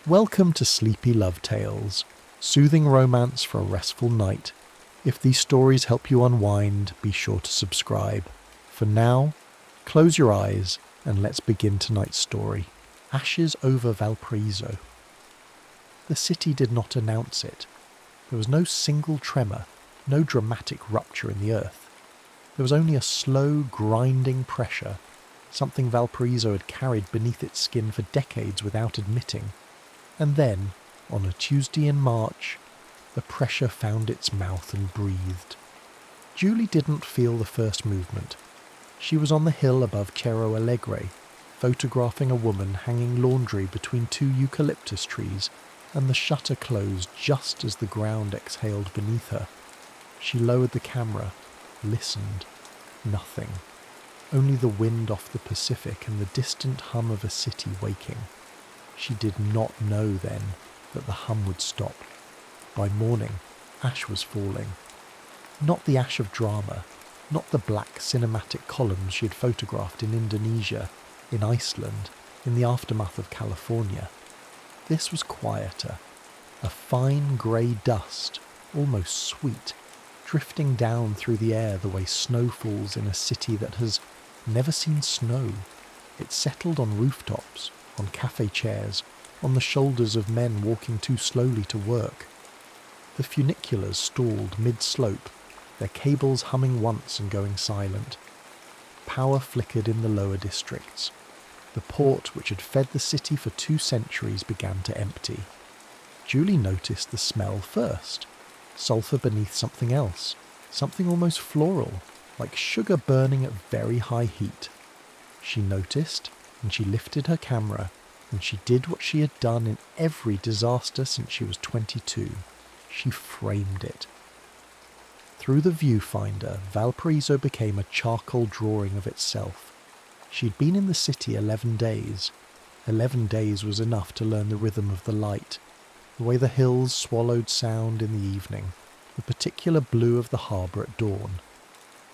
Welcome to Sleepy Love Tales, soothing romance for a restful night. If these stories help you unwind, be sure to subscribe. For now, close your eyes and let's begin tonight's story. Ashes over Valparaíso. The city did not announce it. There was no single tremor, no dramatic rupture in the earth. There was only a slow, grinding pressure, something Valparaíso had carried beneath its skin for decades without admitting. And then, on a Tuesday in March, the pressure found its mouth and breathed. Julie didn't feel the first movement. She was on the hill above Cerro Alegre, photographing a woman hanging laundry between two eucalyptus trees, and the shutter closed just as the ground exhaled beneath her. She lowered the camera, listened. Nothing. Only the wind off the Pacific and the distant hum of a city waking. She did not know then that the hum would stop. By morning, ash was falling. Not the ash of drama, not the black cinematic columns she had photographed in Indonesia, in Iceland, in the aftermath of California. This was quieter, a fine grey dust, almost sweet, drifting down through the air the way snow falls in a city that has never seen snow. It settled on rooftops, on cafe chairs, on the shoulders of men walking too slowly to work. The funiculars stalled mid-slope, their cables humming once and going silent. Power flickered in the lower districts. The port which had fed the city for 2 centuries began to empty. Julie noticed the smell first. Sulphur beneath something else, something almost floral, like sugar burning at very high heat. She noticed, and she lifted her camera, and she did what she had done in every disaster since she was 22. She framed it. Through the viewfinder, Valparaíso became a charcoal drawing of itself. She'd been in the city 11 days. 11 days was enough to learn the rhythm of the light, the way the hills swallowed sound in the evening, the particular blue of the harbour at dawn.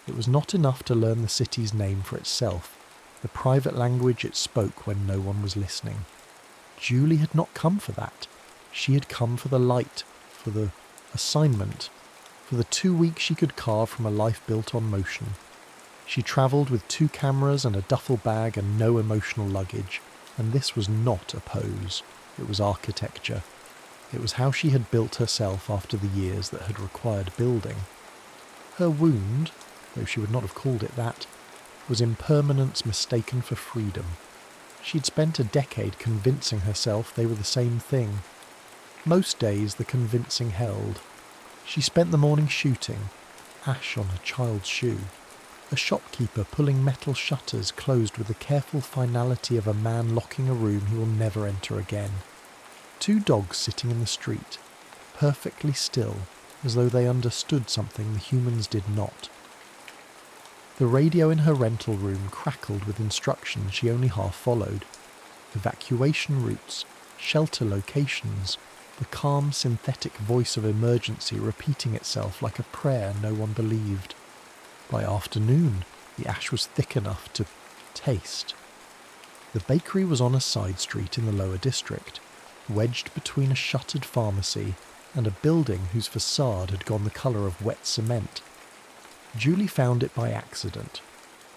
It was not enough to learn the city's name for itself, the private language it spoke when no one was listening. Julie had not come for that. She had come for the light, for the assignment, for the 2 weeks she could carve from a life built on motion. She travelled with 2 cameras and a duffel bag and no emotional luggage, and this was not a pose. It was architecture. It was how she had built herself after the years that had required building. Her wound, though she would not have called it that, was impermanence mistaken for freedom. She'd spent a decade convincing herself they were the same thing. Most days the convincing held. She spent the morning shooting, ash on a child's shoe, a shopkeeper pulling metal shutters closed with the careful finality of a man locking a room he will never enter again. 2 dogs sitting in the street, perfectly still, as though they understood something the humans did not. The radio in her rental room crackled with instructions she only half followed. Evacuation routes, shelter locations, the calm synthetic voice of emergency repeating itself like a prayer no one believed. By afternoon, the ash was thick enough to taste. The bakery was on a side street in the lower district, wedged between a shuttered pharmacy and a building whose facade had gone the colour of wet cement. Julie found it by accident,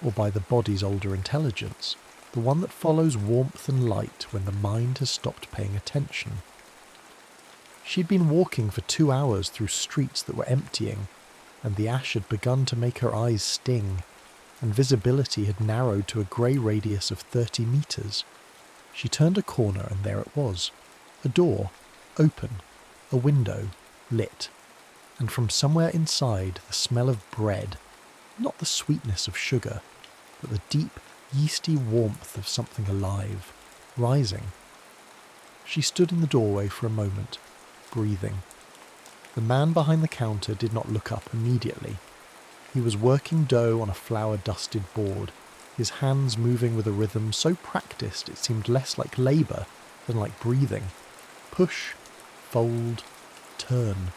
or by the body's older intelligence, the one that follows warmth and light when the mind has stopped paying attention. She'd been walking for 2 hours through streets that were emptying, and the ash had begun to make her eyes sting, and visibility had narrowed to a grey radius of 30 metres. She turned a corner and there it was. A door, open, a window, lit, and from somewhere inside the smell of bread, not the sweetness of sugar, but the deep, yeasty warmth of something alive, rising. She stood in the doorway for a moment, breathing. The man behind the counter did not look up immediately. He was working dough on a flour-dusted board, his hands moving with a rhythm so practiced it seemed less like labour than like breathing. Push, fold, turn.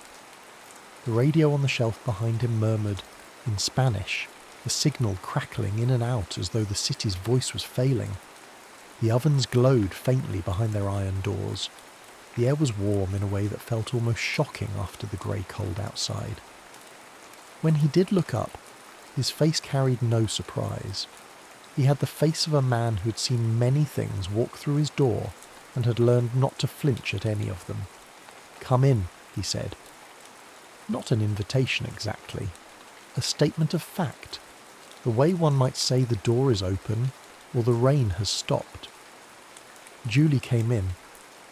The radio on the shelf behind him murmured, in Spanish, the signal crackling in and out as though the city's voice was failing. The ovens glowed faintly behind their iron doors. The air was warm in a way that felt almost shocking after the grey cold outside. When he did look up, his face carried no surprise. He had the face of a man who had seen many things walk through his door and had learned not to flinch at any of them. "Come in," he said. Not an invitation exactly. A statement of fact. The way one might say the door is open or the rain has stopped. Julie came in.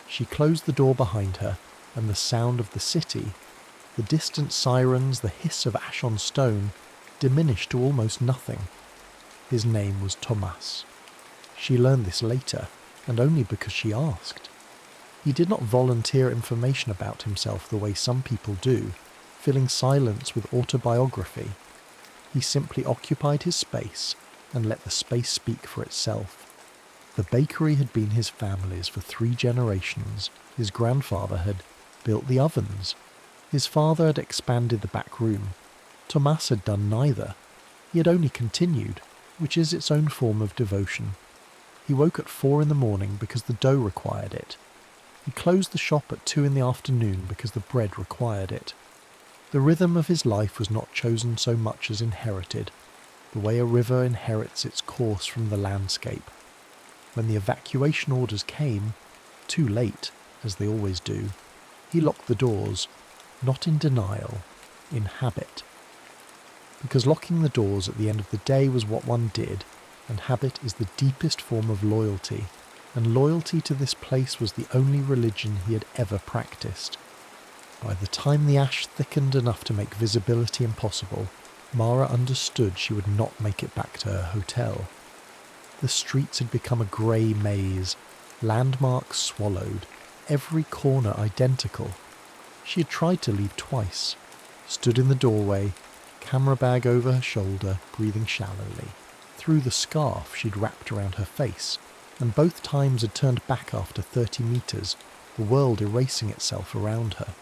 She closed the door behind her, and the sound of the city, the distant sirens, the hiss of ash on stone, diminished to almost nothing. His name was Thomas. She learned this later, and only because she asked. He did not volunteer information about himself the way some people do, filling silence with autobiography. He simply occupied his space and let the space speak for itself. The bakery had been his family's for 3 generations. His grandfather had built the ovens. His father had expanded the back room. Thomas had done neither. He had only continued, which is its own form of devotion. He woke at 4 in the morning because the dough required it. He closed the shop at 2 in the afternoon because the bread required it. The rhythm of his life was not chosen so much as inherited, the way a river inherits its course from the landscape. When the evacuation orders came, too late, as they always do, he locked the doors, not in denial, in habit. Because locking the doors at the end of the day was what one did, and habit is the deepest form of loyalty, and loyalty to this place was the only religion he had ever practiced. By the time the ash thickened enough to make visibility impossible, Mara understood she would not make it back to her hotel. The streets had become a grey maze, landmarks swallowed, every corner identical. She had tried to leave twice, stood in the doorway, camera bag over her shoulder, breathing shallowly, through the scarf she'd wrapped around her face, and both times had turned back after 30 metres, the world erasing itself around her.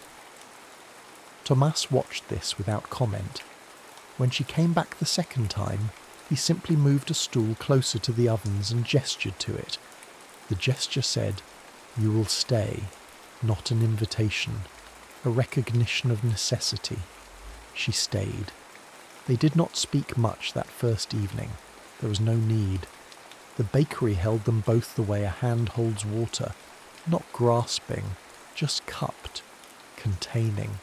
Thomas watched this without comment. When she came back the second time, he simply moved a stool closer to the ovens and gestured to it. The gesture said, "You will stay," not an invitation, a recognition of necessity. She stayed. They did not speak much that first evening. There was no need. The bakery held them both the way a hand holds water, not grasping, just cupped, containing.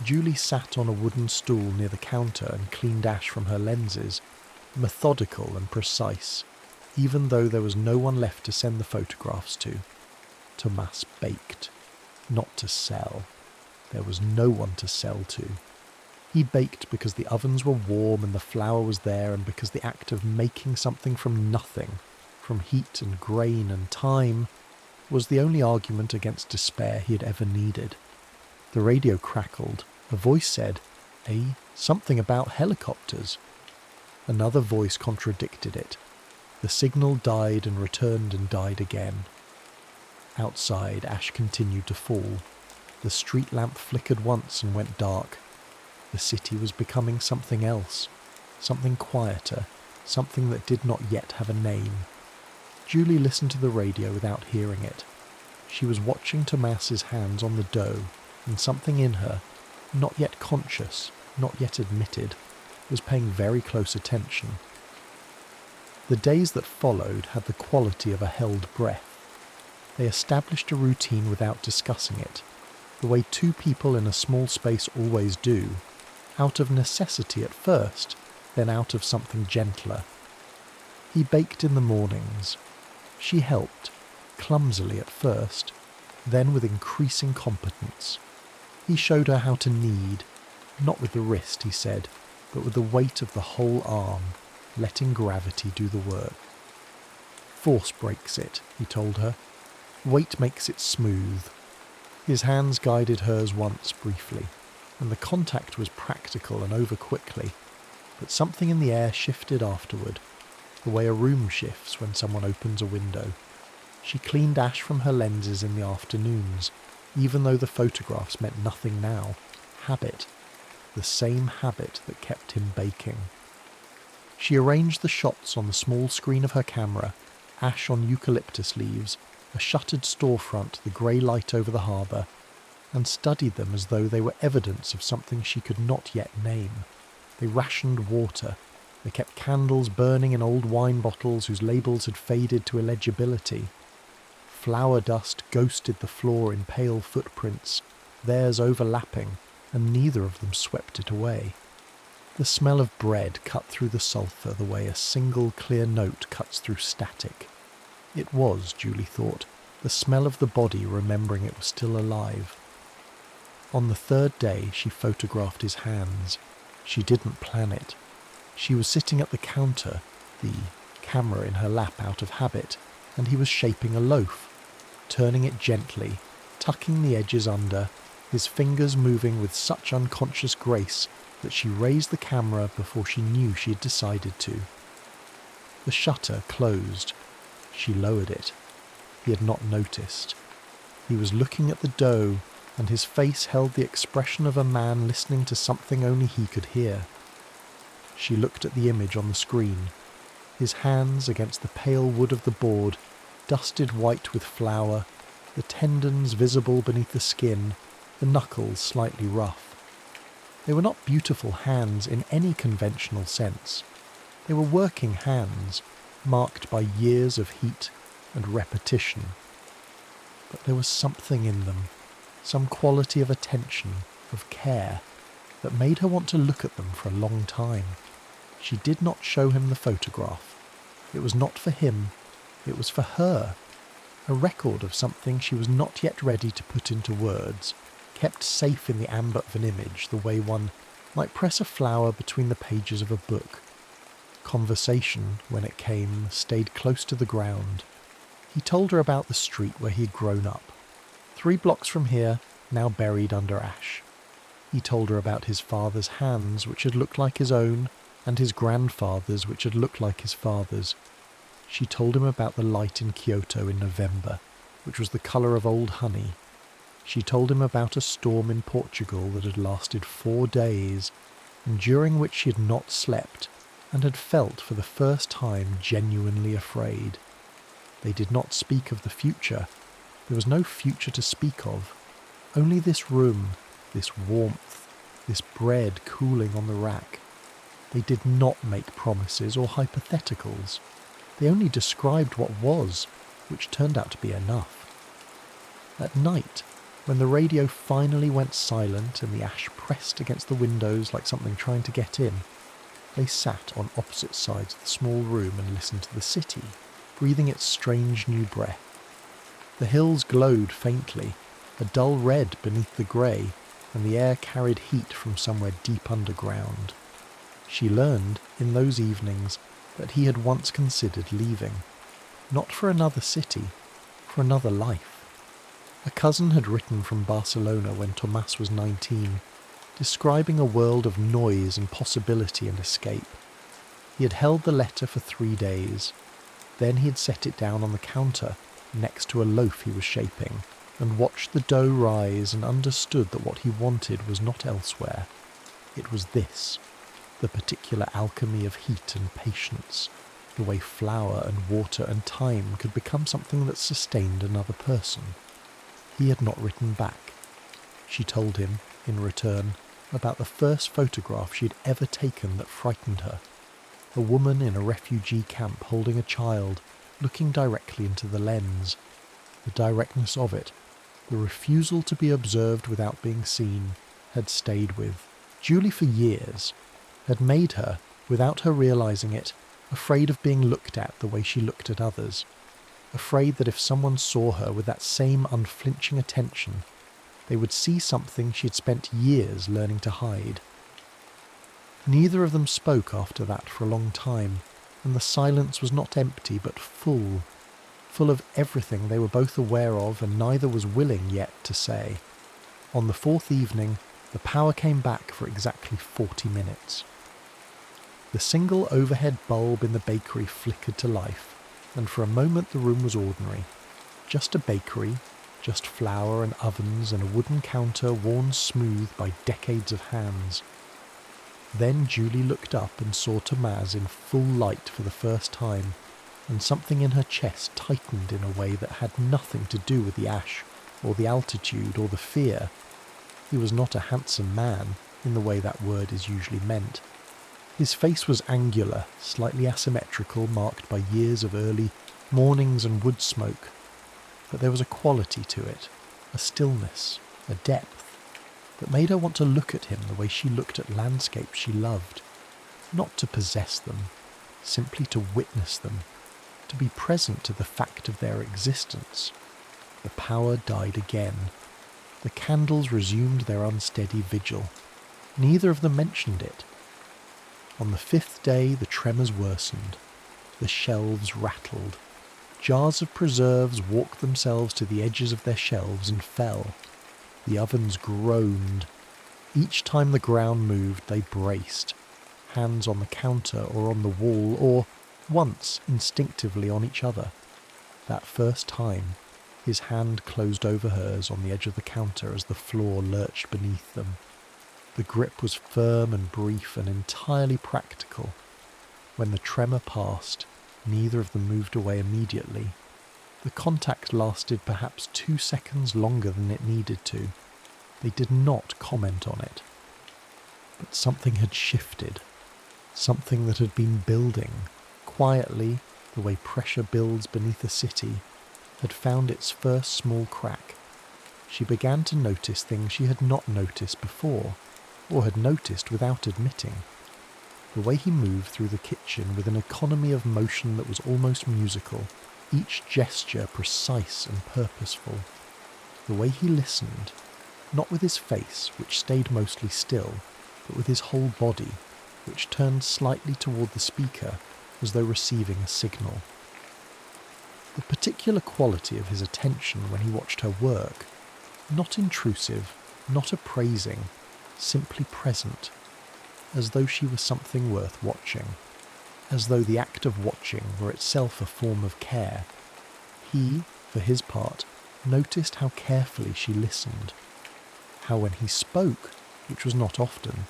Julie sat on a wooden stool near the counter and cleaned ash from her lenses, methodical and precise, even though there was no one left to send the photographs to. Thomas baked, not to sell. There was no one to sell to. He baked because the ovens were warm and the flour was there, and because the act of making something from nothing, from heat and grain and time, was the only argument against despair he had ever needed. The radio crackled. A voice said, something about helicopters. Another voice contradicted it. The signal died and returned and died again. Outside, ash continued to fall. The street lamp flickered once and went dark. The city was becoming something else, something quieter, something that did not yet have a name. Julie listened to the radio without hearing it. She was watching Thomas's hands on the dough, and something in her, not yet conscious, not yet admitted, was paying very close attention. The days that followed had the quality of a held breath. They established a routine without discussing it, the way 2 people in a small space always do, out of necessity at first, then out of something gentler. He baked in the mornings. She helped, clumsily at first, then with increasing competence. He showed her how to knead, not with the wrist, he said, but with the weight of the whole arm, letting gravity do the work. Force breaks it, he told her. Weight makes it smooth. His hands guided hers once briefly, and the contact was practical and over quickly, but something in the air shifted afterward, the way a room shifts when someone opens a window. She cleaned ash from her lenses in the afternoons, even though the photographs meant nothing now. Habit. The same habit that kept him baking. She arranged the shots on the small screen of her camera, ash on eucalyptus leaves, a shuttered storefront, the grey light over the harbour, and studied them as though they were evidence of something she could not yet name. They rationed water. They kept candles burning in old wine bottles whose labels had faded to illegibility. Flour dust ghosted the floor in pale footprints, theirs overlapping, and neither of them swept it away. The smell of bread cut through the sulphur the way a single clear note cuts through static. It was, Julie thought, the smell of the body remembering it was still alive. On the third day she photographed his hands. She didn't plan it. She was sitting at the counter, the camera in her lap out of habit, and he was shaping a loaf, turning it gently, tucking the edges under, his fingers moving with such unconscious grace that she raised the camera before she knew she had decided to. The shutter closed. She lowered it. He had not noticed. He was looking at the dough, and his face held the expression of a man listening to something only he could hear. She looked at the image on the screen. His hands against the pale wood of the board, dusted white with flour, the tendons visible beneath the skin, the knuckles slightly rough. They were not beautiful hands in any conventional sense. They were working hands, marked by years of heat and repetition. But there was something in them, some quality of attention, of care, that made her want to look at them for a long time. She did not show him the photograph. It was not for him, it was for her. A record of something she was not yet ready to put into words, kept safe in the amber of an image the way one might press a flower between the pages of a book. Conversation, when it came, stayed close to the ground. He told her about the street where he had grown up. 3 blocks from here, now buried under ash. He told her about his father's hands, which had looked like his own, and his grandfather's, which had looked like his father's. She told him about the light in Kyoto in November, which was the colour of old honey. She told him about a storm in Portugal that had lasted 4 days, and during which she had not slept, and had felt for the first time genuinely afraid. They did not speak of the future. There was no future to speak of. Only this room, this warmth, this bread cooling on the rack. They did not make promises or hypotheticals. They only described what was, which turned out to be enough. At night, when the radio finally went silent and the ash pressed against the windows like something trying to get in, they sat on opposite sides of the small room and listened to the city, breathing its strange new breath. The hills glowed faintly, a dull red beneath the grey, and the air carried heat from somewhere deep underground. She learned, in those evenings, that he had once considered leaving. Not for another city, for another life. A cousin had written from Barcelona when Tomás was 19, describing a world of noise and possibility and escape. He had held the letter for 3 days. Then he had set it down on the counter, next to a loaf he was shaping, and watched the dough rise and understood that what he wanted was not elsewhere. It was this, the particular alchemy of heat and patience, the way flour and water and time could become something that sustained another person. He had not written back. She told him, in return, about the first photograph she had ever taken that frightened her. A woman in a refugee camp holding a child, looking directly into the lens. The directness of it, the refusal to be observed without being seen, had stayed with Julie for years, had made her, without her realising it, afraid of being looked at the way she looked at others, afraid that if someone saw her with that same unflinching attention, they would see something she had spent years learning to hide. Neither of them spoke after that for a long time, and the silence was not empty but full of everything they were both aware of and neither was willing yet to say. On the 4th evening, the power came back for exactly 40 minutes. The single overhead bulb in the bakery flickered to life, and for a moment the room was ordinary. Just a bakery, just flour and ovens and a wooden counter worn smooth by decades of hands. Then Julie looked up and saw Tomás in full light for the first time, and something in her chest tightened in a way that had nothing to do with the ash, or the altitude, or the fear. He was not a handsome man, in the way that word is usually meant. His face was angular, slightly asymmetrical, marked by years of early mornings and wood smoke. But there was a quality to it, a stillness, a depth, that made her want to look at him the way she looked at landscapes she loved. Not to possess them, simply to witness them, to be present to the fact of their existence. The power died again. The candles resumed their unsteady vigil. Neither of them mentioned it. On the 5th day the tremors worsened. The shelves rattled. Jars of preserves walked themselves to the edges of their shelves and fell. The ovens groaned. Each time the ground moved they braced, hands on the counter or on the wall, or once instinctively on each other. That first time, his hand closed over hers on the edge of the counter as the floor lurched beneath them. The grip was firm and brief and entirely practical. When the tremor passed, neither of them moved away immediately. The contact lasted perhaps 2 seconds longer than it needed to. They did not comment on it. But something had shifted. Something that had been building, quietly, the way pressure builds beneath a city, had found its first small crack. She began to notice things she had not noticed before, or had noticed without admitting. The way he moved through the kitchen with an economy of motion that was almost musical, each gesture precise and purposeful. The way he listened, not with his face, which stayed mostly still, but with his whole body, which turned slightly toward the speaker as though receiving a signal. The particular quality of his attention when he watched her work, not intrusive, not appraising, simply present, as though she were something worth watching, as though the act of watching were itself a form of care. He, for his part, noticed how carefully she listened, how when he spoke, which was not often,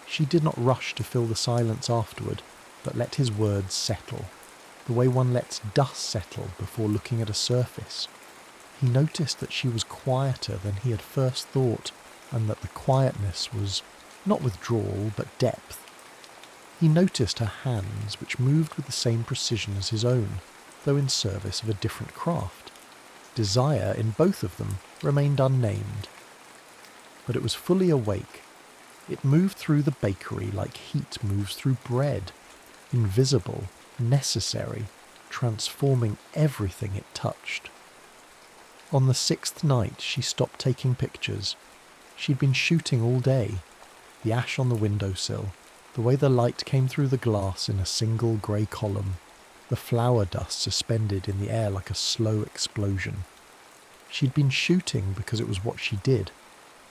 she did not rush to fill the silence afterward, but let his words settle, the way one lets dust settle before looking at a surface. He noticed that she was quieter than he had first thought, and that the quietness was not withdrawal, but depth. He noticed her hands, which moved with the same precision as his own, though in service of a different craft. Desire in both of them remained unnamed. But it was fully awake. It moved through the bakery like heat moves through bread, invisible, necessary, transforming everything it touched. On the 6th night she stopped taking pictures. She'd been shooting all day. The ash on the windowsill, the way the light came through the glass in a single grey column, the flour dust suspended in the air like a slow explosion. She'd been shooting because it was what she did,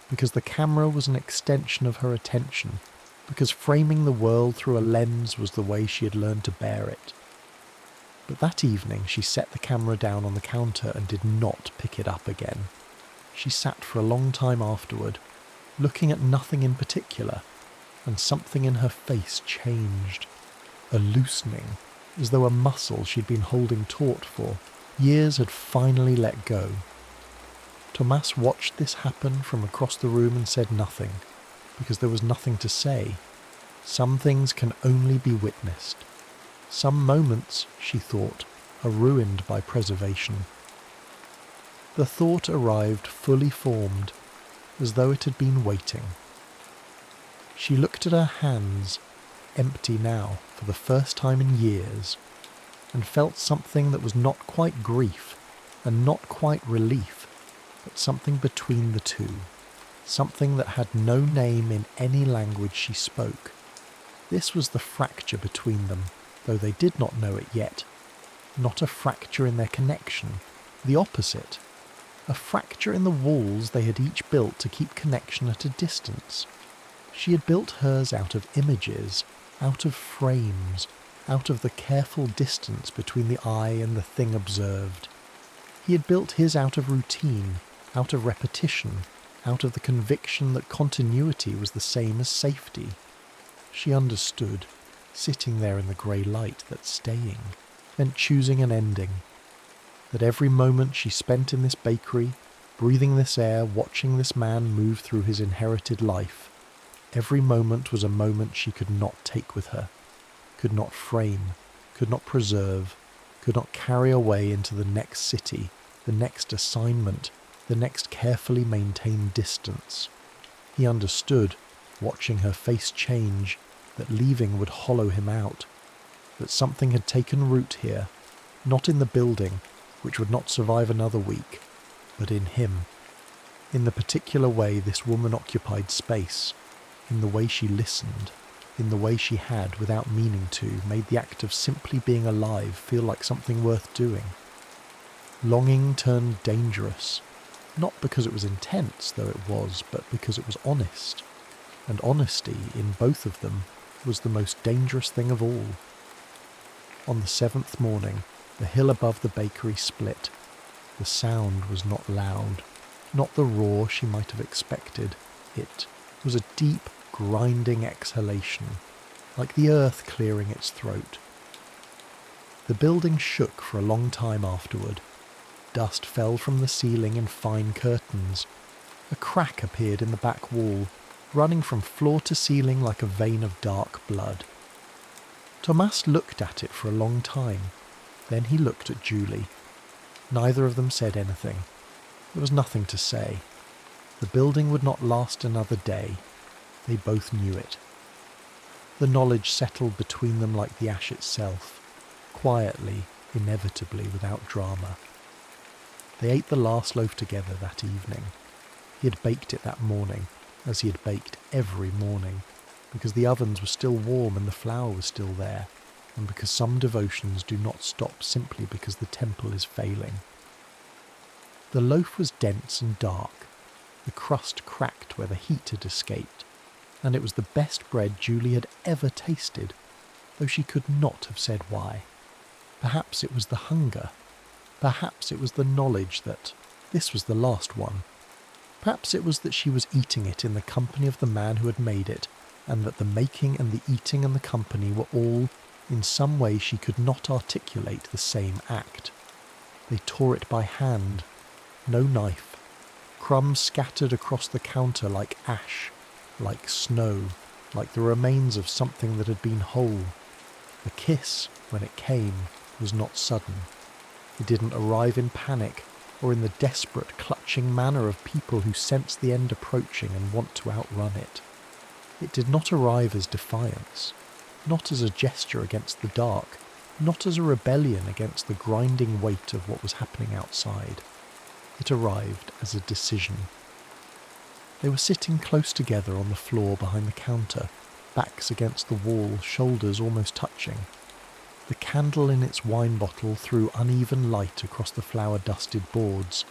because the camera was an extension of her attention, because framing the world through a lens was the way she had learned to bear it. But that evening she set the camera down on the counter and did not pick it up again. She sat for a long time afterward, looking at nothing in particular, and something in her face changed. A loosening, as though a muscle she'd been holding taut for years had finally let go. Tomas watched this happen from across the room and said nothing, because there was nothing to say. Some things can only be witnessed. Some moments, she thought, are ruined by preservation. The thought arrived fully formed, as though it had been waiting. She looked at her hands, empty now for the first time in years, and felt something that was not quite grief and not quite relief, but something between the two, something that had no name in any language she spoke. This was the fracture between them, though they did not know it yet. Not a fracture in their connection, the opposite. A fracture in the walls they had each built to keep connection at a distance. She had built hers out of images, out of frames, out of the careful distance between the eye and the thing observed. He had built his out of routine, out of repetition, out of the conviction that continuity was the same as safety. She understood, sitting there in the grey light, that staying, meant choosing an ending. That every moment she spent in this bakery, breathing this air, watching this man move through his inherited life, every moment was a moment she could not take with her, could not frame, could not preserve, could not carry away into the next city, the next assignment, the next carefully maintained distance. He understood, watching her face change, that leaving would hollow him out, that something had taken root here, not in the building, which would not survive another week, but in him. In the particular way this woman occupied space, in the way she listened, in the way she had, without meaning to, made the act of simply being alive feel like something worth doing. Longing turned dangerous, not because it was intense, though it was, but because it was honest. And honesty, in both of them, was the most dangerous thing of all. On the 7th morning, the hill above the bakery split. The sound was not loud, not the roar she might have expected. It was a deep, grinding exhalation, like the earth clearing its throat. The building shook for a long time afterward. Dust fell from the ceiling in fine curtains. A crack appeared in the back wall, running from floor to ceiling like a vein of dark blood. Thomas looked at it for a long time. Then he looked at Julie. Neither of them said anything. There was nothing to say. The building would not last another day. They both knew it. The knowledge settled between them like the ash itself, quietly, inevitably, without drama. They ate the last loaf together that evening. He had baked it that morning, as he had baked every morning, because the ovens were still warm and the flour was still there, and because some devotions do not stop simply because the temple is failing. The loaf was dense and dark. The crust cracked where the heat had escaped, and it was the best bread Julie had ever tasted, though she could not have said why. Perhaps it was the hunger. Perhaps it was the knowledge that this was the last one. Perhaps it was that she was eating it in the company of the man who had made it, and that the making and the eating and the company were all, in some way she could not articulate, the same act. They tore it by hand, no knife. Crumbs scattered across the counter like ash, like snow, like the remains of something that had been whole. The kiss, when it came, was not sudden. It didn't arrive in panic, or in the desperate, clutching manner of people who sense the end approaching and want to outrun it. It did not arrive as defiance, not as a gesture against the dark, not as a rebellion against the grinding weight of what was happening outside. It arrived as a decision. They were sitting close together on the floor behind the counter, backs against the wall, shoulders almost touching. The candle in its wine bottle threw uneven light across the flour-dusted boards.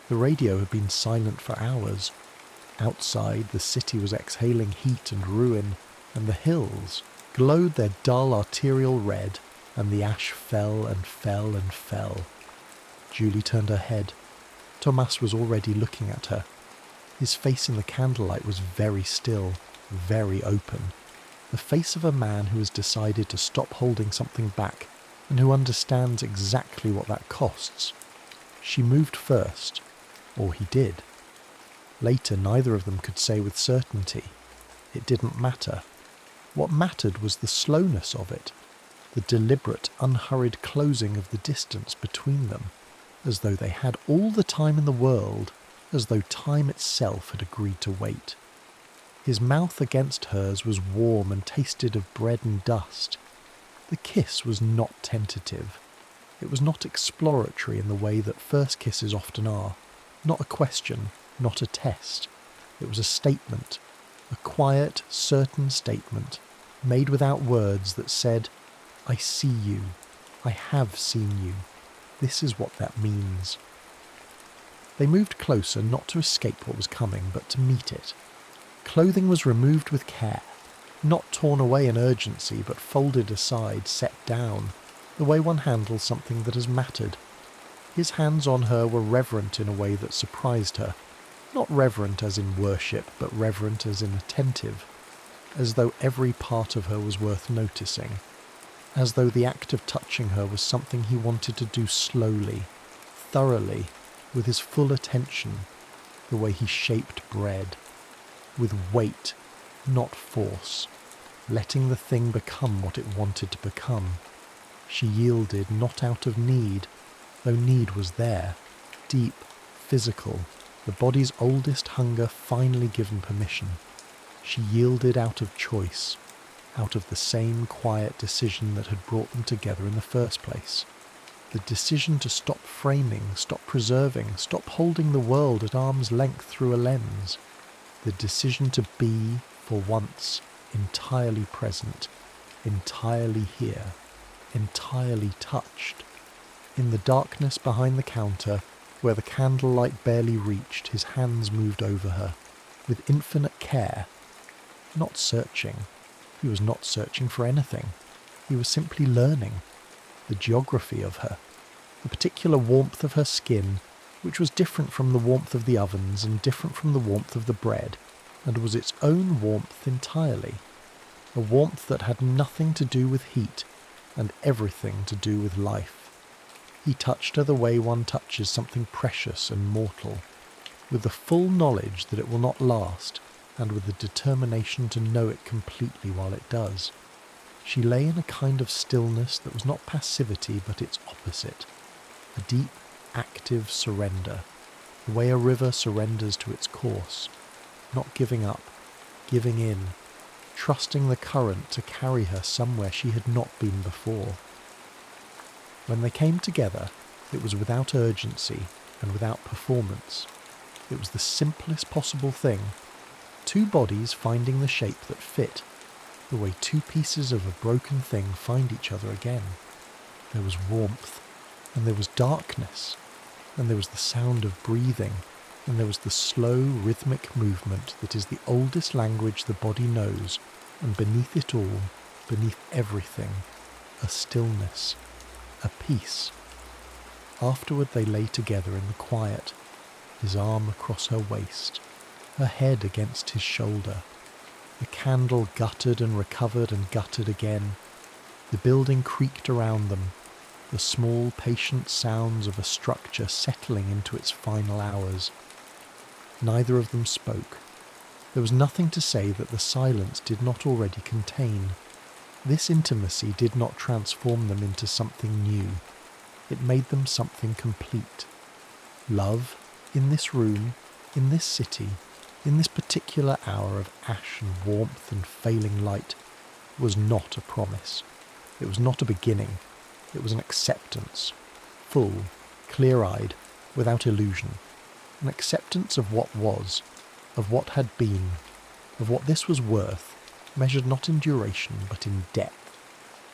The radio had been silent for hours. Outside, the city was exhaling heat and ruin, and the hills glowed their dull arterial red, and the ash fell and fell and fell. Julie turned her head. Thomas was already looking at her. His face in the candlelight was very still, very open. The face of a man who has decided to stop holding something back, and who understands exactly what that costs. She moved first, or he did. Later, neither of them could say with certainty. It didn't matter. What mattered was the slowness of it, the deliberate, unhurried closing of the distance between them, as though they had all the time in the world, as though time itself had agreed to wait. His mouth against hers was warm and tasted of bread and dust. The kiss was not tentative. It was not exploratory in the way that first kisses often are, not a question, not a test. It was a statement, a quiet, certain statement, made without words that said, "I see you. I have seen you. This is what that means." They moved closer, not to escape what was coming, but to meet it. Clothing was removed with care, not torn away in urgency, but folded aside, set down, the way one handles something that has mattered. His hands on her were reverent in a way that surprised her, not reverent as in worship, but reverent as in attentive, as though every part of her was worth noticing. as though the act of touching her was something he wanted to do slowly, thoroughly, with his full attention, the way he shaped bread, with weight, not force, letting the thing become what it wanted to become. She yielded not out of need, though need was there, deep, physical, the body's oldest hunger finally given permission. She yielded out of choice, out of the same quiet decision that had brought them together in the first place. The decision to stop framing, stop preserving, stop holding the world at arm's length through a lens. The decision to be, for once, entirely present, entirely here, entirely touched. In the darkness behind the counter, where the candlelight barely reached, his hands moved over her, with infinite care. Not searching. He was not searching for anything. He was simply learning. The geography of her. The particular warmth of her skin, which was different from the warmth of the ovens and different from the warmth of the bread, and was its own warmth entirely. A warmth that had nothing to do with heat, and everything to do with life. He touched her the way one touches something precious and mortal, with the full knowledge that it will not last, and with the determination to know it completely while it does. She lay in a kind of stillness that was not passivity but its opposite, a deep, active surrender, the way a river surrenders to its course, not giving up, giving in, trusting the current to carry her somewhere she had not been before. When they came together, it was without urgency and without performance. It was the simplest possible thing, two bodies finding the shape that fit, the way two pieces of a broken thing find each other again. There was warmth, and there was darkness, and there was the sound of breathing, and there was the slow, rhythmic movement that is the oldest language the body knows, and beneath it all, beneath everything, a stillness, a peace. Afterward they lay together in the quiet, his arm across her waist, her head against his shoulder. The candle guttered and recovered and guttered again. The building creaked around them, the small, patient sounds of a structure settling into its final hours. Neither of them spoke. There was nothing to say that the silence did not already contain. This intimacy did not transform them into something new. It made them something complete. Love, in this room, in this city, in this particular hour of ash and warmth and failing light, was not a promise. It was not a beginning. It was an acceptance, full, clear-eyed, without illusion. An acceptance of what was, of what had been, of what this was worth, measured not in duration but in depth.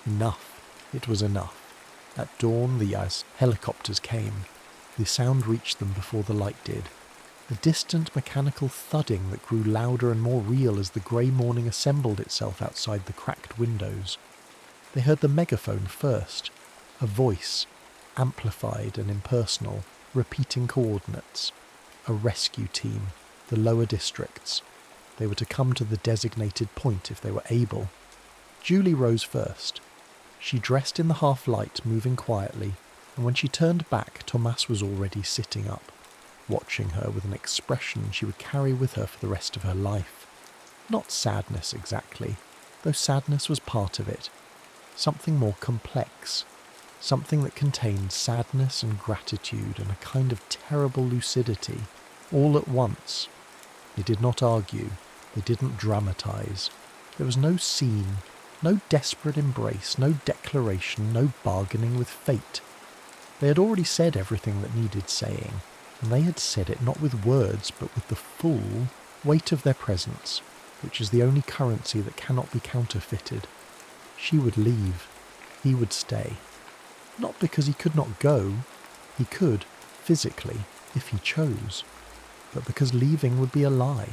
Enough. It was enough. At dawn the helicopters came. The sound reached them before the light did. A distant mechanical thudding that grew louder and more real as the grey morning assembled itself outside the cracked windows. They heard the megaphone first, a voice, amplified and impersonal, repeating coordinates. A rescue team, the lower districts. They were to come to the designated point if they were able. Julie rose first. She dressed in the half-light, moving quietly, and when she turned back, Thomas was already sitting up, watching her with an expression she would carry with her for the rest of her life. Not sadness exactly, though sadness was part of it. Something more complex. Something that contained sadness and gratitude and a kind of terrible lucidity, all at once. They did not argue. They didn't dramatize. There was no scene, no desperate embrace, no declaration, no bargaining with fate. They had already said everything that needed saying, and they had said it not with words, but with the full weight of their presence, which is the only currency that cannot be counterfeited. She would leave. He would stay. Not because he could not go. He could, physically, if he chose. But because leaving would be a lie.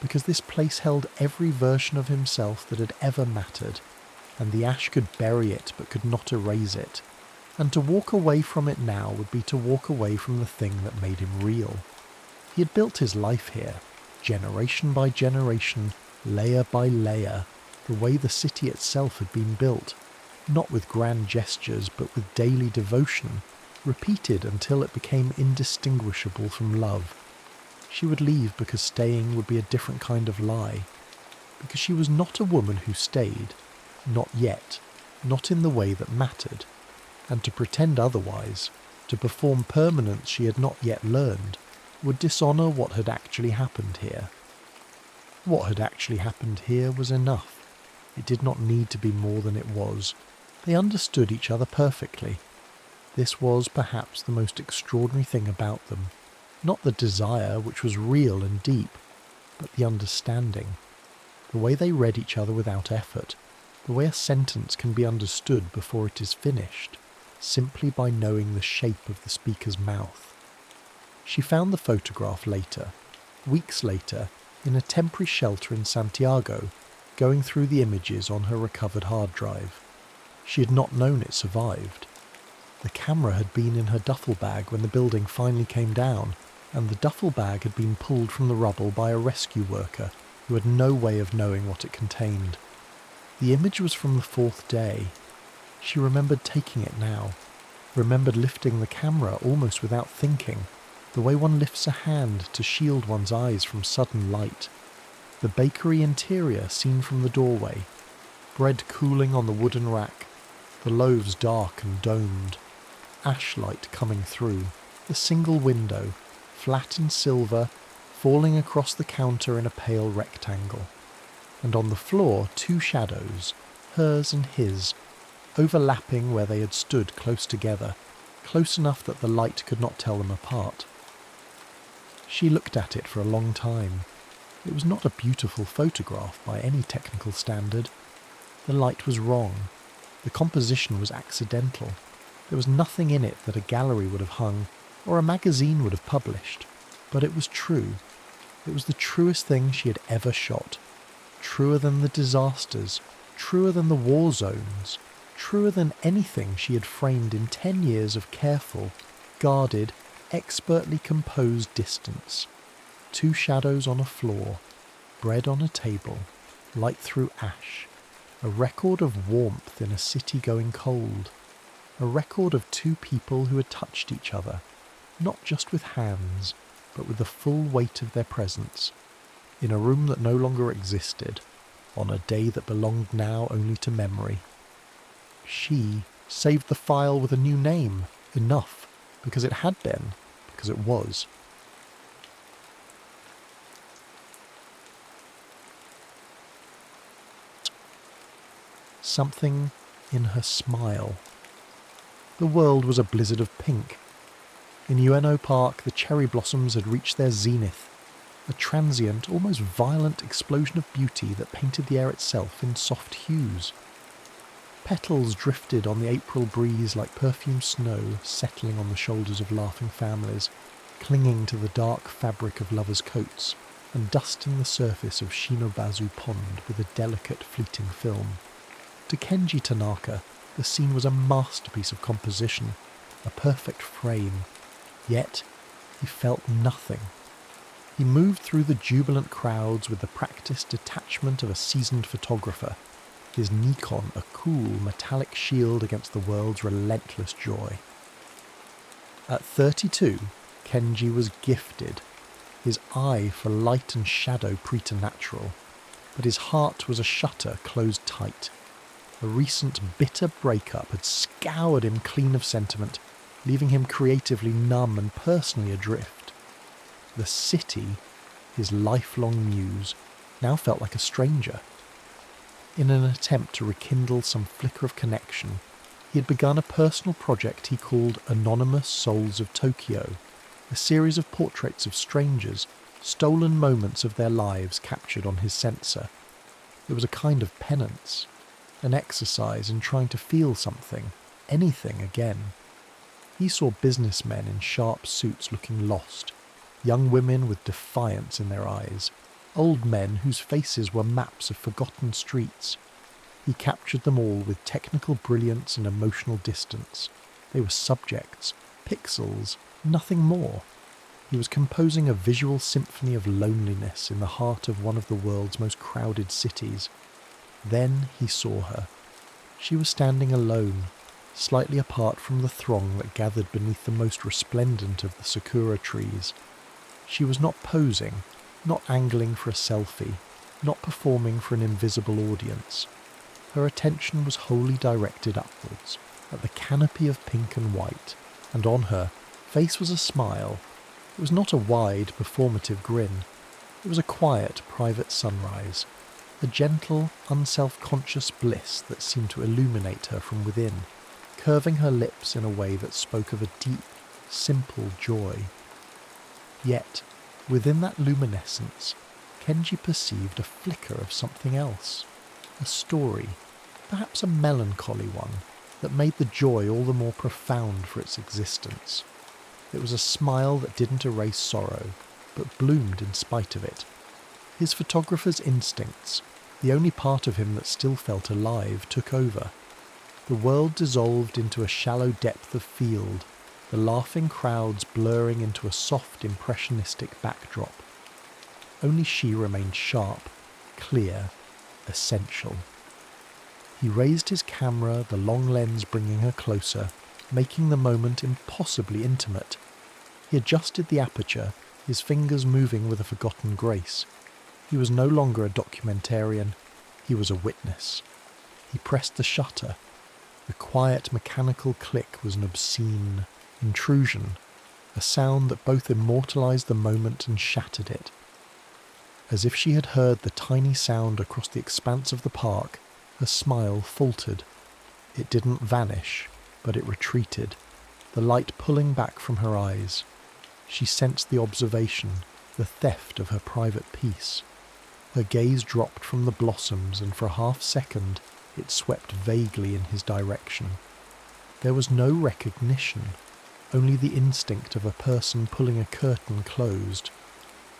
Because this place held every version of himself that had ever mattered, and the ash could bury it but could not erase it. And to walk away from it now would be to walk away from the thing that made him real. He had built his life here, generation by generation, layer by layer, the way the city itself had been built. not with grand gestures but with daily devotion, repeated until it became indistinguishable from love. She would leave because staying would be a different kind of lie, because she was not a woman who stayed, not yet, not in the way that mattered, and to pretend otherwise, to perform permanence she had not yet learned, would dishonour what had actually happened here. What had actually happened here was enough. It did not need to be more than it was. They understood each other perfectly. This was perhaps the most extraordinary thing about them. Not the desire, which was real and deep, but the understanding. The way they read each other without effort. The way a sentence can be understood before it is finished, simply by knowing the shape of the speaker's mouth. She found the photograph later, weeks later, in a temporary shelter in Santiago, going through the images on her recovered hard drive. She had not known it survived. The camera had been in her duffel bag when the building finally came down, and the duffel bag had been pulled from the rubble by a rescue worker who had no way of knowing what it contained. The image was from the 4th day. She remembered taking it now, remembered lifting the camera almost without thinking, the way one lifts a hand to shield one's eyes from sudden light. The bakery interior seen from the doorway, bread cooling on the wooden rack, the loaves dark and domed, ash light coming through, the single window, flat and silver, falling across the counter in a pale rectangle. And on the floor 2 shadows, hers and his, overlapping where they had stood close together, close enough that the light could not tell them apart. She looked at it for a long time. It was not a beautiful photograph by any technical standard. The light was wrong. The composition was accidental. There was nothing in it that a gallery would have hung, or a magazine would have published. But it was true. It was the truest thing she had ever shot. Truer than the disasters, truer than the war zones, truer than anything she had framed in 10 years of careful, guarded, expertly composed distance. 2 shadows on a floor, bread on a table, light through ash, a record of warmth in a city going cold, a record of 2 people who had touched each other, not just with hands, but with the full weight of their presence, in a room that no longer existed, on a day that belonged now only to memory. She saved the file with a new name, enough, because it had been, because it was. Something in her smile. The world was a blizzard of pink. In Ueno Park, the cherry blossoms had reached their zenith, a transient, almost violent explosion of beauty that painted the air itself in soft hues. Petals drifted on the April breeze like perfumed snow settling on the shoulders of laughing families, clinging to the dark fabric of lovers' coats and dusting the surface of Shinobazu Pond with a delicate fleeting film. To Kenji Tanaka, the scene was a masterpiece of composition, a perfect frame. Yet, he felt nothing. He moved through the jubilant crowds with the practiced detachment of a seasoned photographer, his Nikon a cool, metallic shield against the world's relentless joy. At 32, Kenji was gifted, his eye for light and shadow preternatural, but his heart was a shutter closed tight. A recent bitter breakup had scoured him clean of sentiment, leaving him creatively numb and personally adrift. The city, his lifelong muse, now felt like a stranger. In an attempt to rekindle some flicker of connection, he had begun a personal project he called Anonymous Souls of Tokyo, a series of portraits of strangers, stolen moments of their lives captured on his sensor. It was a kind of penance, an exercise in trying to feel something, anything again. He saw businessmen in sharp suits looking lost, young women with defiance in their eyes, old men whose faces were maps of forgotten streets. He captured them all with technical brilliance and emotional distance. They were subjects, pixels, nothing more. He was composing a visual symphony of loneliness in the heart of one of the world's most crowded cities. Then he saw her. She was standing alone, slightly apart from the throng that gathered beneath the most resplendent of the sakura trees. She was not posing, not angling for a selfie, not performing for an invisible audience. Her attention was wholly directed upwards, at the canopy of pink and white, and on her face was a smile. It was not a wide, performative grin. It was a quiet, private sunrise, a gentle, unself-conscious bliss that seemed to illuminate her from within, curving her lips in a way that spoke of a deep, simple joy. Yet, within that luminescence, Kenji perceived a flicker of something else, a story, perhaps a melancholy one, that made the joy all the more profound for its existence. It was a smile that didn't erase sorrow, but bloomed in spite of it. His photographer's instincts, the only part of him that still felt alive, took over. The world dissolved into a shallow depth of field, the laughing crowds blurring into a soft, impressionistic backdrop. Only she remained sharp, clear, essential. He raised his camera, the long lens bringing her closer, making the moment impossibly intimate. He adjusted the aperture, his fingers moving with a forgotten grace. He was no longer a documentarian, he was a witness. He pressed the shutter. The quiet mechanical click was an obscene intrusion, a sound that both immortalized the moment and shattered it. As if she had heard the tiny sound across the expanse of the park, her smile faltered. It didn't vanish, but it retreated, the light pulling back from her eyes. She sensed the observation, the theft of her private peace. Her gaze dropped from the blossoms, and for a half-second it swept vaguely in his direction. There was no recognition, only the instinct of a person pulling a curtain closed.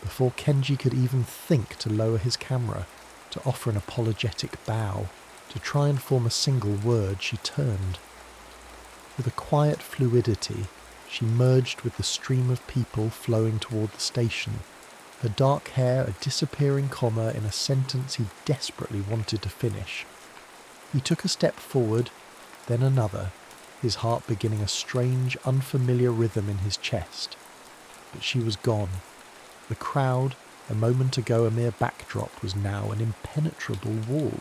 Before Kenji could even think to lower his camera, to offer an apologetic bow, to try and form a single word, she turned. With a quiet fluidity, she merged with the stream of people flowing toward the station, her dark hair a disappearing comma in a sentence he desperately wanted to finish. He took a step forward, then another, his heart beginning a strange, unfamiliar rhythm in his chest. But she was gone. The crowd, a moment ago a mere backdrop, was now an impenetrable wall.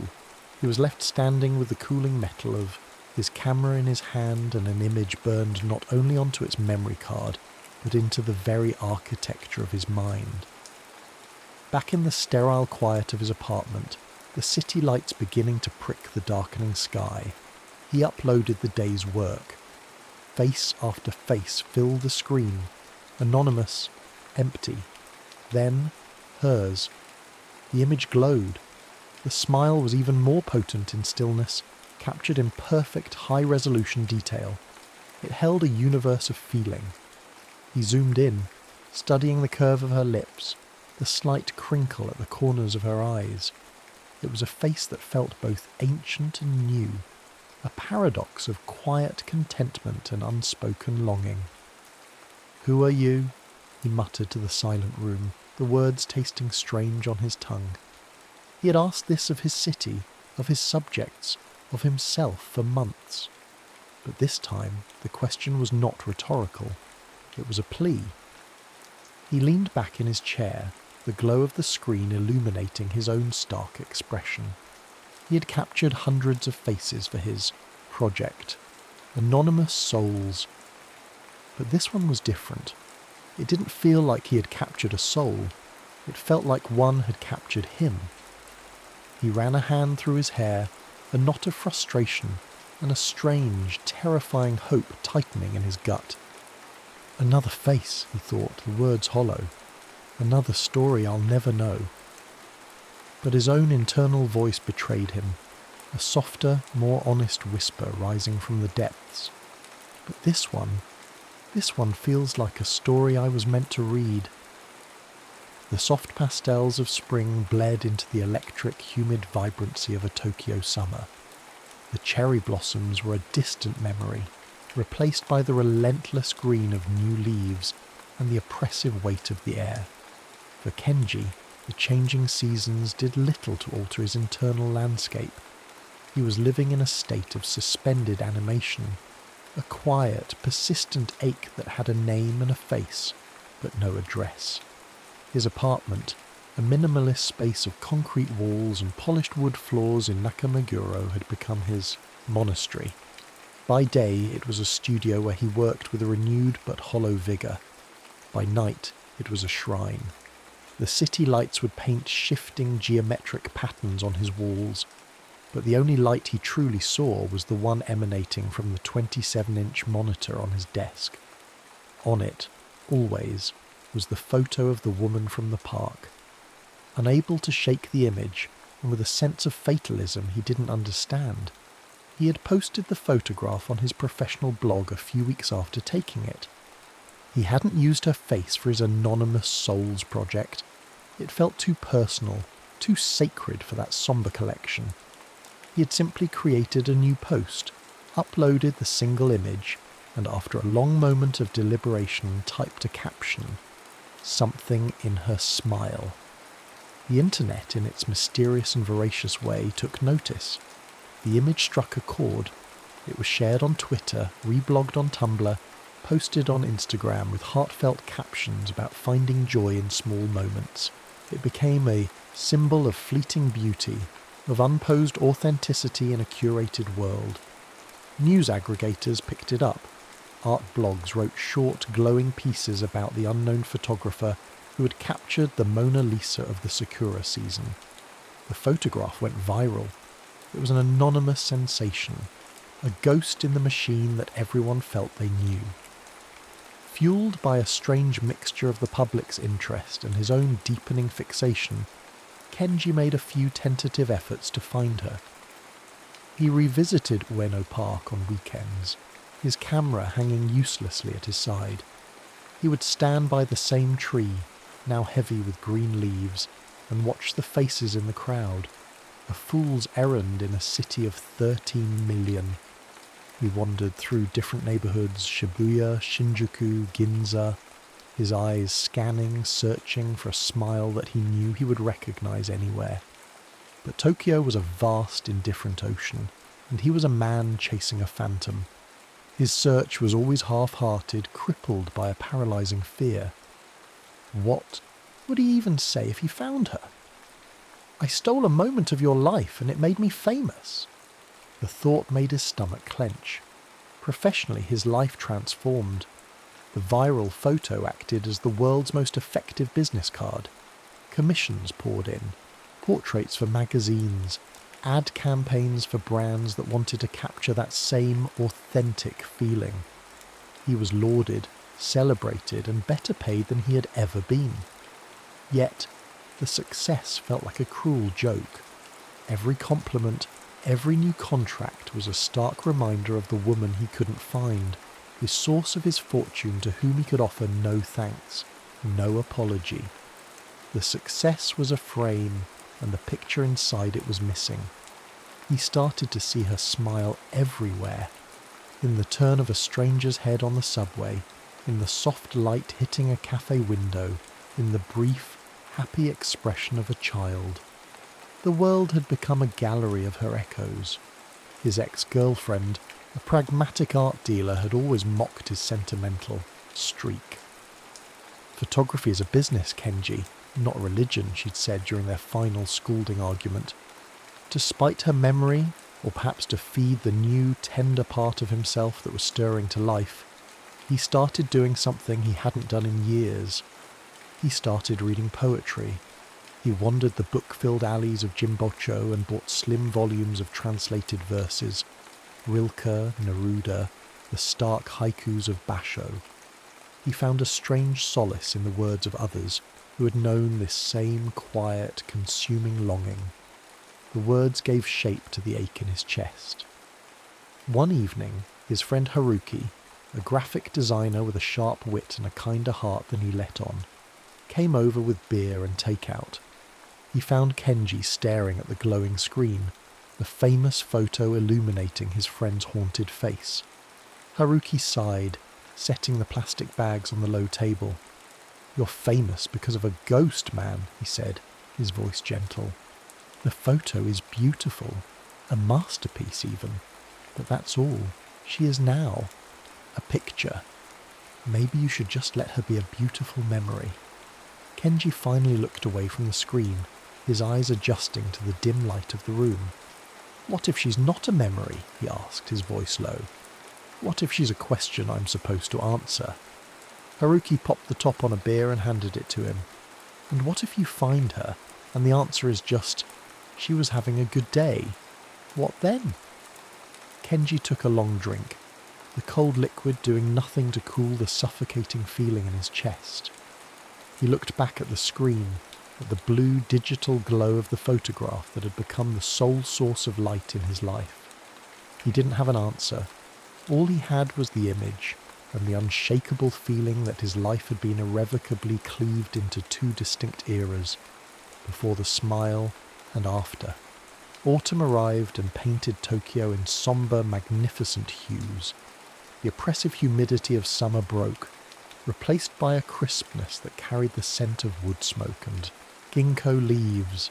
He was left standing with the cooling metal of his camera in his hand and an image burned not only onto its memory card, but into the very architecture of his mind. Back in the sterile quiet of his apartment, the city lights beginning to prick the darkening sky, he uploaded the day's work. Face after face filled the screen, anonymous, empty. Then, hers. The image glowed. The smile was even more potent in stillness, captured in perfect high-resolution detail. It held a universe of feeling. He zoomed in, studying the curve of her lips, the slight crinkle at the corners of her eyes. It was a face that felt both ancient and new, a paradox of quiet contentment and unspoken longing. "Who are you?" he muttered to the silent room, the words tasting strange on his tongue. He had asked this of his city, of his subjects, of himself for months. But this time the question was not rhetorical. It was a plea. He leaned back in his chair, the glow of the screen illuminating his own stark expression. He had captured hundreds of faces for his project, anonymous souls. But this one was different. It didn't feel like he had captured a soul. It felt like one had captured him. He ran a hand through his hair, a knot of frustration, and a strange, terrifying hope tightening in his gut. Another face, he thought, the words hollow. Another story I'll never know. But his own internal voice betrayed him, a softer, more honest whisper rising from the depths. But this one feels like a story I was meant to read. The soft pastels of spring bled into the electric, humid vibrancy of a Tokyo summer. The cherry blossoms were a distant memory, replaced by the relentless green of new leaves and the oppressive weight of the air. For Kenji, the changing seasons did little to alter his internal landscape. He was living in a state of suspended animation, a quiet, persistent ache that had a name and a face, but no address. His apartment, a minimalist space of concrete walls and polished wood floors in Nakameguro, had become his monastery. By day, it was a studio where he worked with a renewed but hollow vigour. By night, it was a shrine. The city lights would paint shifting geometric patterns on his walls, but the only light he truly saw was the one emanating from the 27-inch monitor on his desk. On it, always, was the photo of the woman from the park. Unable to shake the image, and with a sense of fatalism he didn't understand, he had posted the photograph on his professional blog a few weeks after taking it. He hadn't used her face for his anonymous Souls project. It felt too personal, too sacred for that somber collection. He had simply created a new post, uploaded the single image, and after a long moment of deliberation typed a caption, "Something in her smile." The internet, in its mysterious and voracious way, took notice. The image struck a chord. It was shared on Twitter, reblogged on Tumblr, posted on Instagram with heartfelt captions about finding joy in small moments. It became a symbol of fleeting beauty, of unposed authenticity in a curated world. News aggregators picked it up. Art blogs wrote short, glowing pieces about the unknown photographer who had captured the Mona Lisa of the Sakura season. The photograph went viral. It was an anonymous sensation, a ghost in the machine that everyone felt they knew. Fueled by a strange mixture of the public's interest and his own deepening fixation, Kenji made a few tentative efforts to find her. He revisited Ueno Park on weekends, his camera hanging uselessly at his side. He would stand by the same tree, now heavy with green leaves, and watch the faces in the crowd, a fool's errand in a city of 13 million. He wandered through different neighborhoods, Shibuya, Shinjuku, Ginza, his eyes scanning, searching for a smile that he knew he would recognize anywhere. But Tokyo was a vast, indifferent ocean, and he was a man chasing a phantom. His search was always half-hearted, crippled by a paralyzing fear. What would he even say if he found her? "I stole a moment of your life and it made me famous." The thought made his stomach clench. Professionally, his life transformed. The viral photo acted as the world's most effective business card. Commissions poured in, portraits for magazines, ad campaigns for brands that wanted to capture that same authentic feeling. He was lauded, celebrated, and better paid than he had ever been. Yet, the success felt like a cruel joke. Every compliment, every new contract was a stark reminder of the woman he couldn't find, the source of his fortune to whom he could offer no thanks, no apology. The success was a frame, and the picture inside it was missing. He started to see her smile everywhere, in the turn of a stranger's head on the subway, in the soft light hitting a cafe window, in the brief, happy expression of a child. The world had become a gallery of her echoes. His ex-girlfriend, a pragmatic art dealer, had always mocked his sentimental streak. "Photography is a business, Kenji, not a religion," she'd said during their final scalding argument. To spite her memory, or perhaps to feed the new, tender part of himself that was stirring to life, he started doing something he hadn't done in years. He started reading poetry. He wandered the book-filled alleys of Jimbocho and bought slim volumes of translated verses, Rilke, Neruda, the stark haikus of Basho. He found a strange solace in the words of others who had known this same quiet, consuming longing. The words gave shape to the ache in his chest. One evening, his friend Haruki, a graphic designer with a sharp wit and a kinder heart than he let on, came over with beer and takeout. He found Kenji staring at the glowing screen, the famous photo illuminating his friend's haunted face. Haruki sighed, setting the plastic bags on the low table. "You're famous because of a ghost, man," he said, his voice gentle. "The photo is beautiful. A masterpiece even. But that's all. She is now. A picture. Maybe you should just let her be a beautiful memory. Kenji finally looked away from the screen, his eyes adjusting to the dim light of the room. What if she's not a memory? He asked, his voice low. What if she's a question I'm supposed to answer? Haruki popped the top on a beer and handed it to him. And what if you find her, and the answer is just, she was having a good day? What then? Kenji took a long drink, the cold liquid doing nothing to cool the suffocating feeling in his chest. He looked back at the screen, at the blue digital glow of the photograph that had become the sole source of light in his life. He didn't have an answer. All he had was the image, and the unshakable feeling that his life had been irrevocably cleaved into two distinct eras, before the smile and after. Autumn arrived and painted Tokyo in sombre, magnificent hues. The oppressive humidity of summer broke, replaced by a crispness that carried the scent of wood smoke and ginkgo leaves.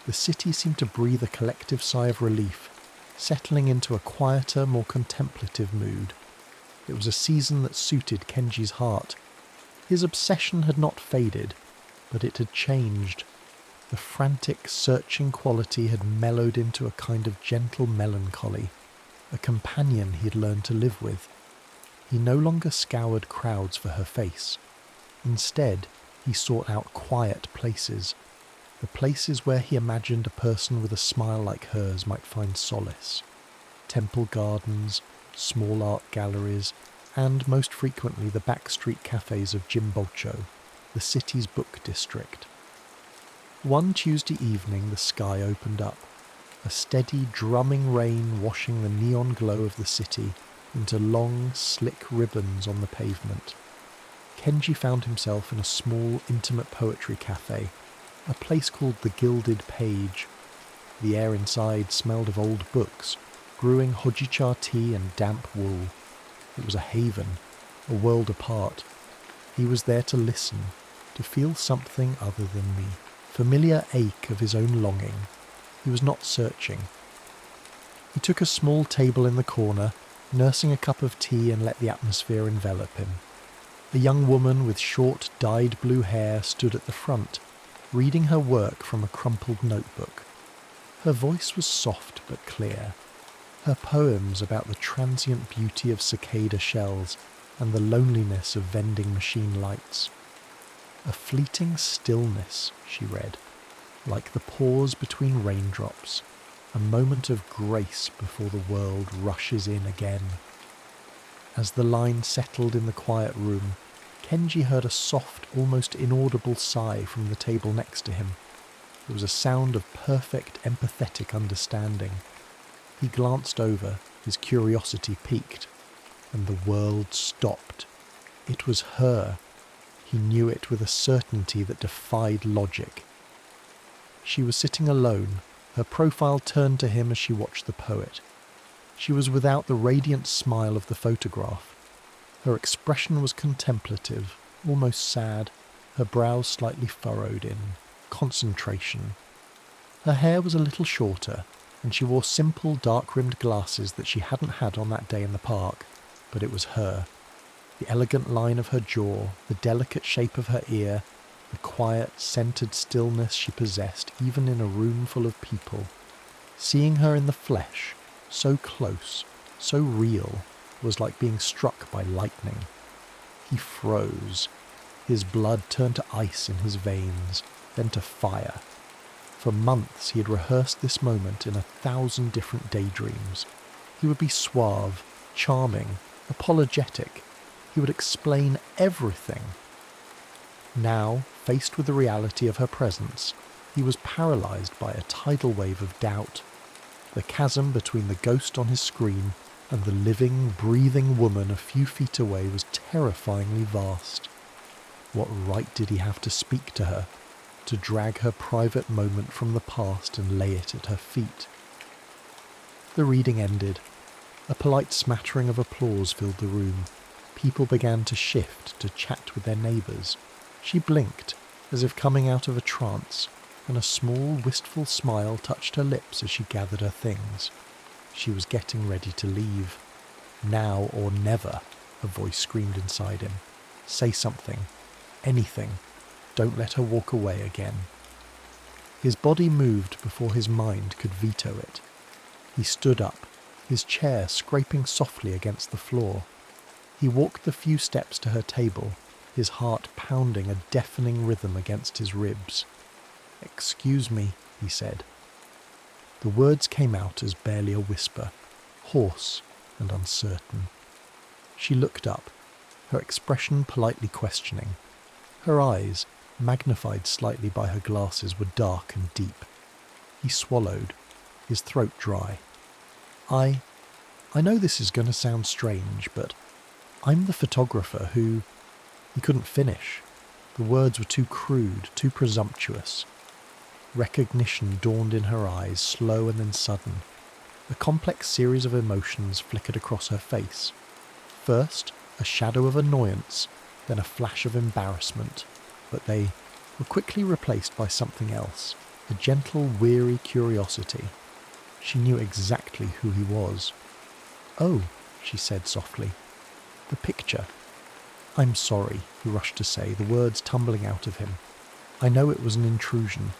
The city seemed to breathe a collective sigh of relief, settling into a quieter, more contemplative mood. It was a season that suited Kenji's heart. His obsession had not faded, but it had changed. The frantic, searching quality had mellowed into a kind of gentle melancholy, a companion he had learned to live with. He no longer scoured crowds for her face. Instead, he sought out quiet places, the places where he imagined a person with a smile like hers might find solace. Temple gardens, small art galleries, and most frequently the backstreet cafes of Jimbocho, the city's book district. One Tuesday evening the sky opened up, a steady drumming rain washing the neon glow of the city into long, slick ribbons on the pavement. Kenji found himself in a small, intimate poetry cafe, a place called the Gilded Page. The air inside smelled of old books, brewing hojicha tea and damp wool. It was a haven, a world apart. He was there to listen, to feel something other than the familiar ache of his own longing. He was not searching. He took a small table in the corner, nursing a cup of tea, and let the atmosphere envelop him. A young woman with short, dyed blue hair stood at the front, reading her work from a crumpled notebook. Her voice was soft but clear. Her poems about the transient beauty of cicada shells and the loneliness of vending machine lights. A fleeting stillness, she read, like the pause between raindrops, a moment of grace before the world rushes in again. As the line settled in the quiet room, Kenji heard a soft, almost inaudible sigh from the table next to him. It was a sound of perfect, empathetic understanding. He glanced over, his curiosity piqued, and the world stopped. It was her. He knew it with a certainty that defied logic. She was sitting alone, her profile turned to him as she watched the poet. She was without the radiant smile of the photograph. Her expression was contemplative, almost sad, her brows slightly furrowed in concentration. Her hair was a little shorter, and she wore simple dark-rimmed glasses that she hadn't had on that day in the park, but it was her. The elegant line of her jaw, the delicate shape of her ear, the quiet, centered stillness she possessed even in a room full of people. Seeing her in the flesh, so close, so real, was like being struck by lightning. He froze. His blood turned to ice in his veins, then to fire. For months he had rehearsed this moment in 1,000 different daydreams. He would be suave, charming, apologetic. He would explain everything. Now, faced with the reality of her presence, he was paralyzed by a tidal wave of doubt. The chasm between the ghost on his screen and the living, breathing woman a few feet away was terrifyingly vast. What right did he have to speak to her, to drag her private moment from the past and lay it at her feet? The reading ended. A polite smattering of applause filled the room. People began to shift to chat with their neighbours. She blinked, as if coming out of a trance. and a small, wistful smile touched her lips as she gathered her things. She was getting ready to leave. Now or never, a voice screamed inside him. Say something. Anything. Don't let her walk away again. His body moved before his mind could veto it. He stood up, his chair scraping softly against the floor. He walked the few steps to her table, his heart pounding a deafening rhythm against his ribs. "Excuse me," he said. The words came out as barely a whisper, hoarse and uncertain. She looked up, her expression politely questioning. Her eyes, magnified slightly by her glasses, were dark and deep. He swallowed, his throat dry. I know this is going to sound strange, but I'm the photographer who..." He couldn't finish. The words were too crude, too presumptuous. Recognition dawned in her eyes, slow and then sudden. A complex series of emotions flickered across her face. First, a shadow of annoyance, then a flash of embarrassment, but they were quickly replaced by something else, a gentle, weary curiosity. She knew exactly who he was. "Oh," she said softly. "The picture." "I'm sorry," he rushed to say, the words tumbling out of him. "I know it was an intrusion.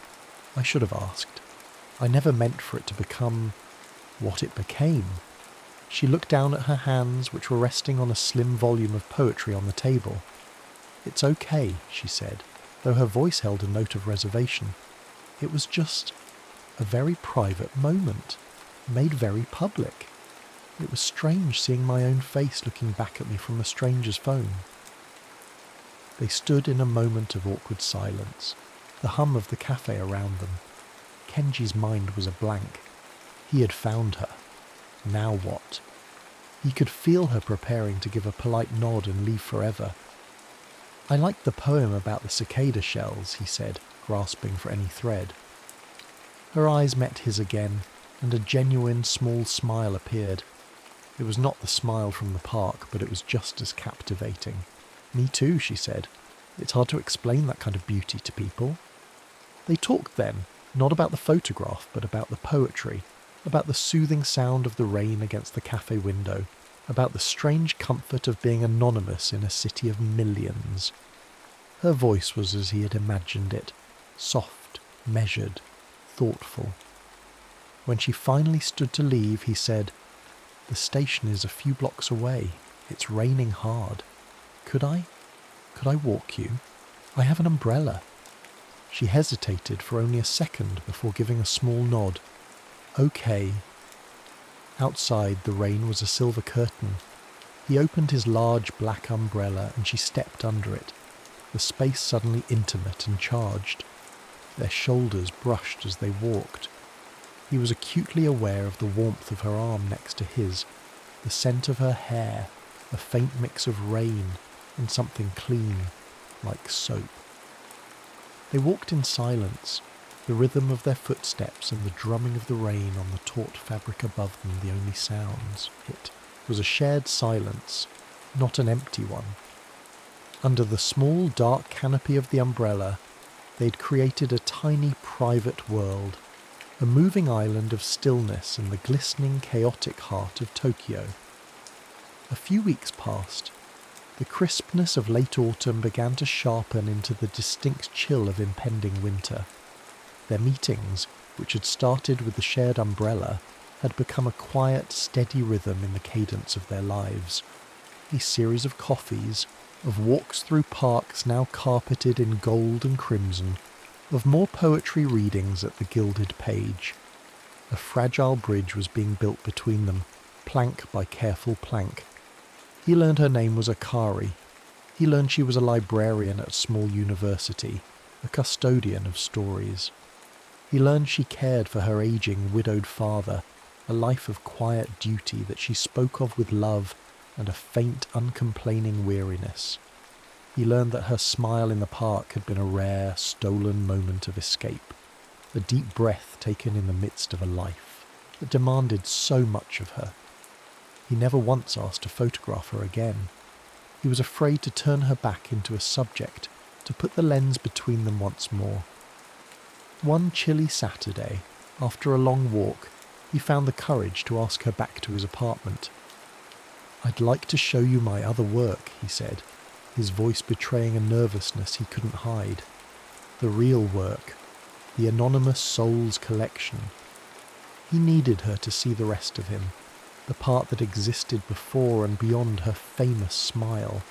I should have asked. I never meant for it to become what it became." She looked down at her hands, which were resting on a slim volume of poetry on the table. "It's okay," she said, though her voice held a note of reservation. "It was just a very private moment, made very public. It was strange seeing my own face looking back at me from a stranger's phone." They stood in a moment of awkward silence, the hum of the cafe around them. Kenji's mind was a blank. He had found her. Now what? He could feel her preparing to give a polite nod and leave forever. "I liked the poem about the cicada shells," he said, grasping for any thread. Her eyes met his again, and a genuine small smile appeared. It was not the smile from the park, but it was just as captivating. "Me too," she said. "It's hard to explain that kind of beauty to people." They talked then, not about the photograph, but about the poetry, about the soothing sound of the rain against the cafe window, about the strange comfort of being anonymous in a city of millions. Her voice was as he had imagined it, soft, measured, thoughtful. When she finally stood to leave, he said, "The station is a few blocks away. It's raining hard. Could I walk you? I have an umbrella." She hesitated for only a second before giving a small nod. "Okay." Outside, the rain was a silver curtain. He opened his large black umbrella and she stepped under it, the space suddenly intimate and charged. Their shoulders brushed as they walked. He was acutely aware of the warmth of her arm next to his, the scent of her hair, a faint mix of rain and something clean, like soap. They walked in silence, the rhythm of their footsteps and the drumming of the rain on the taut fabric above them the only sounds. It was a shared silence, not an empty one. Under the small dark canopy of the umbrella, they'd created a tiny private world, a moving island of stillness in the glistening, chaotic heart of Tokyo. A few weeks passed. The crispness of late autumn began to sharpen into the distinct chill of impending winter. Their meetings, which had started with the shared umbrella, had become a quiet, steady rhythm in the cadence of their lives. A series of coffees, of walks through parks now carpeted in gold and crimson, of more poetry readings at the gilded page. A fragile bridge was being built between them, plank by careful plank. He learned her name was Akari. He learned she was a librarian at a small university, a custodian of stories. He learned she cared for her aging, widowed father, a life of quiet duty that she spoke of with love and a faint, uncomplaining weariness. He learned that her smile in the park had been a rare, stolen moment of escape, a deep breath taken in the midst of a life that demanded so much of her. He never once asked to photograph her again. He was afraid to turn her back into a subject, to put the lens between them once more. One chilly Saturday, after a long walk, he found the courage to ask her back to his apartment. "I'd like to show you my other work," he said, his voice betraying a nervousness he couldn't hide. The real work, the anonymous Souls collection. He needed her to see the rest of him, the part that existed before and beyond her famous smile.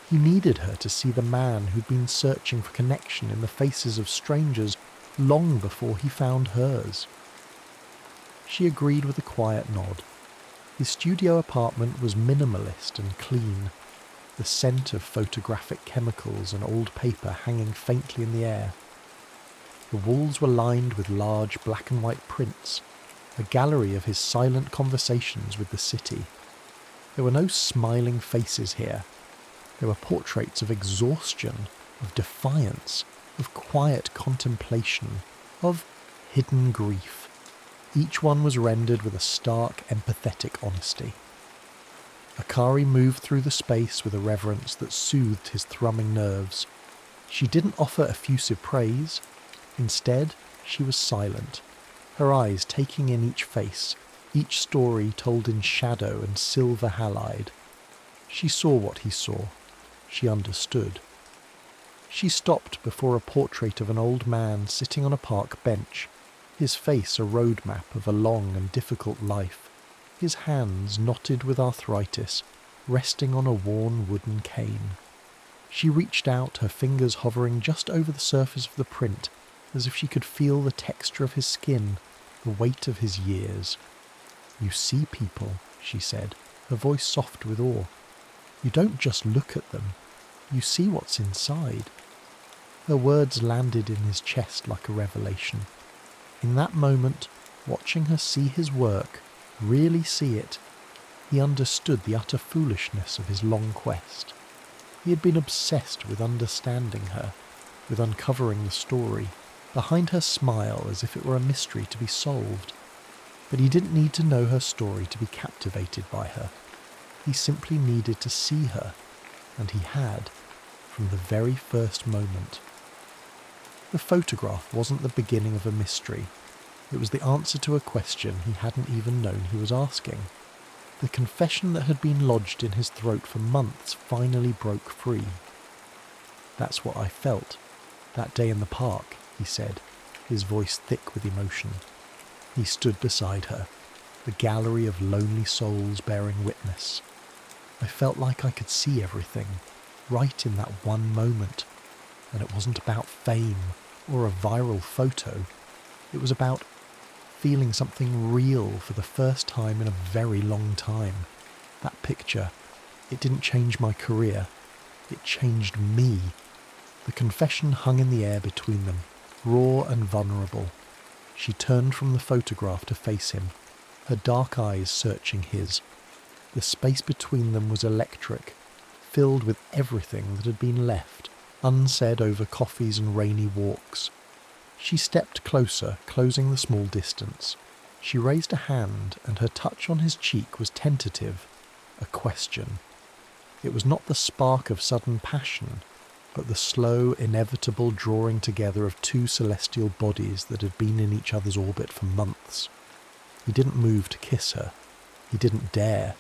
He needed her to see the man who'd been searching for connection in the faces of strangers long before he found hers. She agreed with a quiet nod. His studio apartment was minimalist and clean, the scent of photographic chemicals and old paper hanging faintly in the air. The walls were lined with large black and white prints, a gallery of his silent conversations with the city. There were no smiling faces here. There were portraits of exhaustion, of defiance, of quiet contemplation, of hidden grief. Each one was rendered with a stark, empathetic honesty. Akari moved through the space with a reverence that soothed his thrumming nerves. She didn't offer effusive praise. Instead, she was silent, her eyes taking in each face, each story told in shadow and silver halide. She saw what he saw. She understood. She stopped before a portrait of an old man sitting on a park bench, his face a roadmap of a long and difficult life, his hands knotted with arthritis, resting on a worn wooden cane. She reached out, her fingers hovering just over the surface of the print, as if she could feel the texture of his skin, the weight of his years. "You see people," she said, her voice soft with awe. "You don't just look at them. You see what's inside." Her words landed in his chest like a revelation. In that moment, watching her see his work, really see it, he understood the utter foolishness of his long quest. He had been obsessed with understanding her, with uncovering the story, behind her smile as if it were a mystery to be solved. But he didn't need to know her story to be captivated by her. He simply needed to see her, and he had, from the very first moment. The photograph wasn't the beginning of a mystery. It was the answer to a question he hadn't even known he was asking. The confession that had been lodged in his throat for months finally broke free. "That's what I felt, that day in the park," he said, his voice thick with emotion. He stood beside her, the gallery of lonely souls bearing witness. "I felt like I could see everything, right in that one moment. And it wasn't about fame or a viral photo. It was about feeling something real for the first time in a very long time. That picture, it didn't change my career. It changed me." The confession hung in the air between them, raw and vulnerable. She turned from the photograph to face him, her dark eyes searching his. The space between them was electric, filled with everything that had been left, unsaid over coffees and rainy walks. She stepped closer, closing the small distance. She raised a hand, and her touch on his cheek was tentative, a question. It was not the spark of sudden passion, but the slow, inevitable drawing together of two celestial bodies that had been in each other's orbit for months. He didn't move to kiss her. He didn't dare.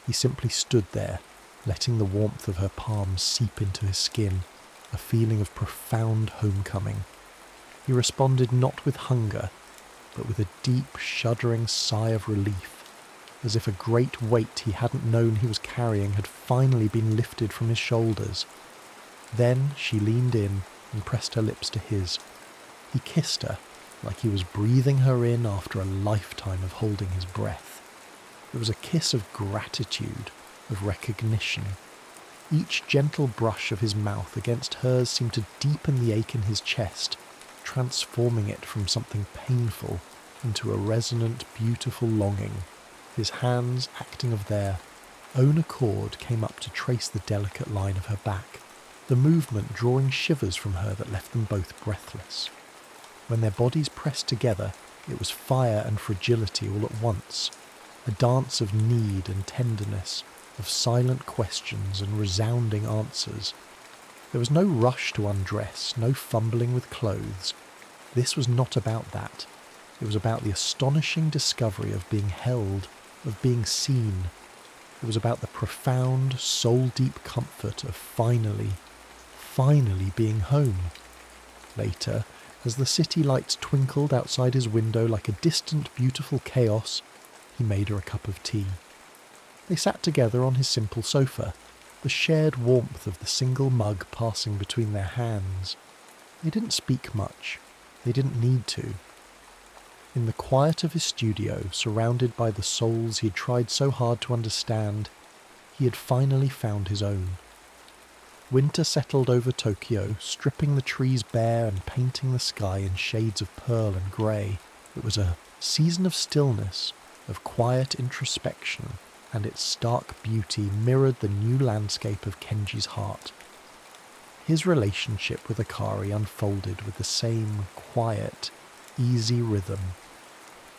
He simply stood there, letting the warmth of her palms seep into his skin, a feeling of profound homecoming. He responded not with hunger, but with a deep, shuddering sigh of relief, as if a great weight he hadn't known he was carrying had finally been lifted from his shoulders. Then she leaned in and pressed her lips to his. He kissed her, like he was breathing her in after a lifetime of holding his breath. It was a kiss of gratitude, of recognition. Each gentle brush of his mouth against hers seemed to deepen the ache in his chest, transforming it from something painful into a resonant, beautiful longing. His hands, acting of their own accord, came up to trace the delicate line of her back, the movement drawing shivers from her that left them both breathless. When their bodies pressed together, it was fire and fragility all at once, a dance of need and tenderness, of silent questions and resounding answers. There was no rush to undress, no fumbling with clothes. This was not about that. It was about the astonishing discovery of being held, of being seen. It was about the profound, soul-deep comfort of finally being home. Later, as the city lights twinkled outside his window like a distant, beautiful chaos, he made her a cup of tea. They sat together on his simple sofa, the shared warmth of the single mug passing between their hands. They didn't speak much. They didn't need to. In the quiet of his studio, surrounded by the souls he had tried so hard to understand, he had finally found his own. Winter settled over Tokyo, stripping the trees bare and painting the sky in shades of pearl and grey. It was a season of stillness, of quiet introspection, and its stark beauty mirrored the new landscape of Kenji's heart. His relationship with Akari unfolded with the same quiet, easy rhythm.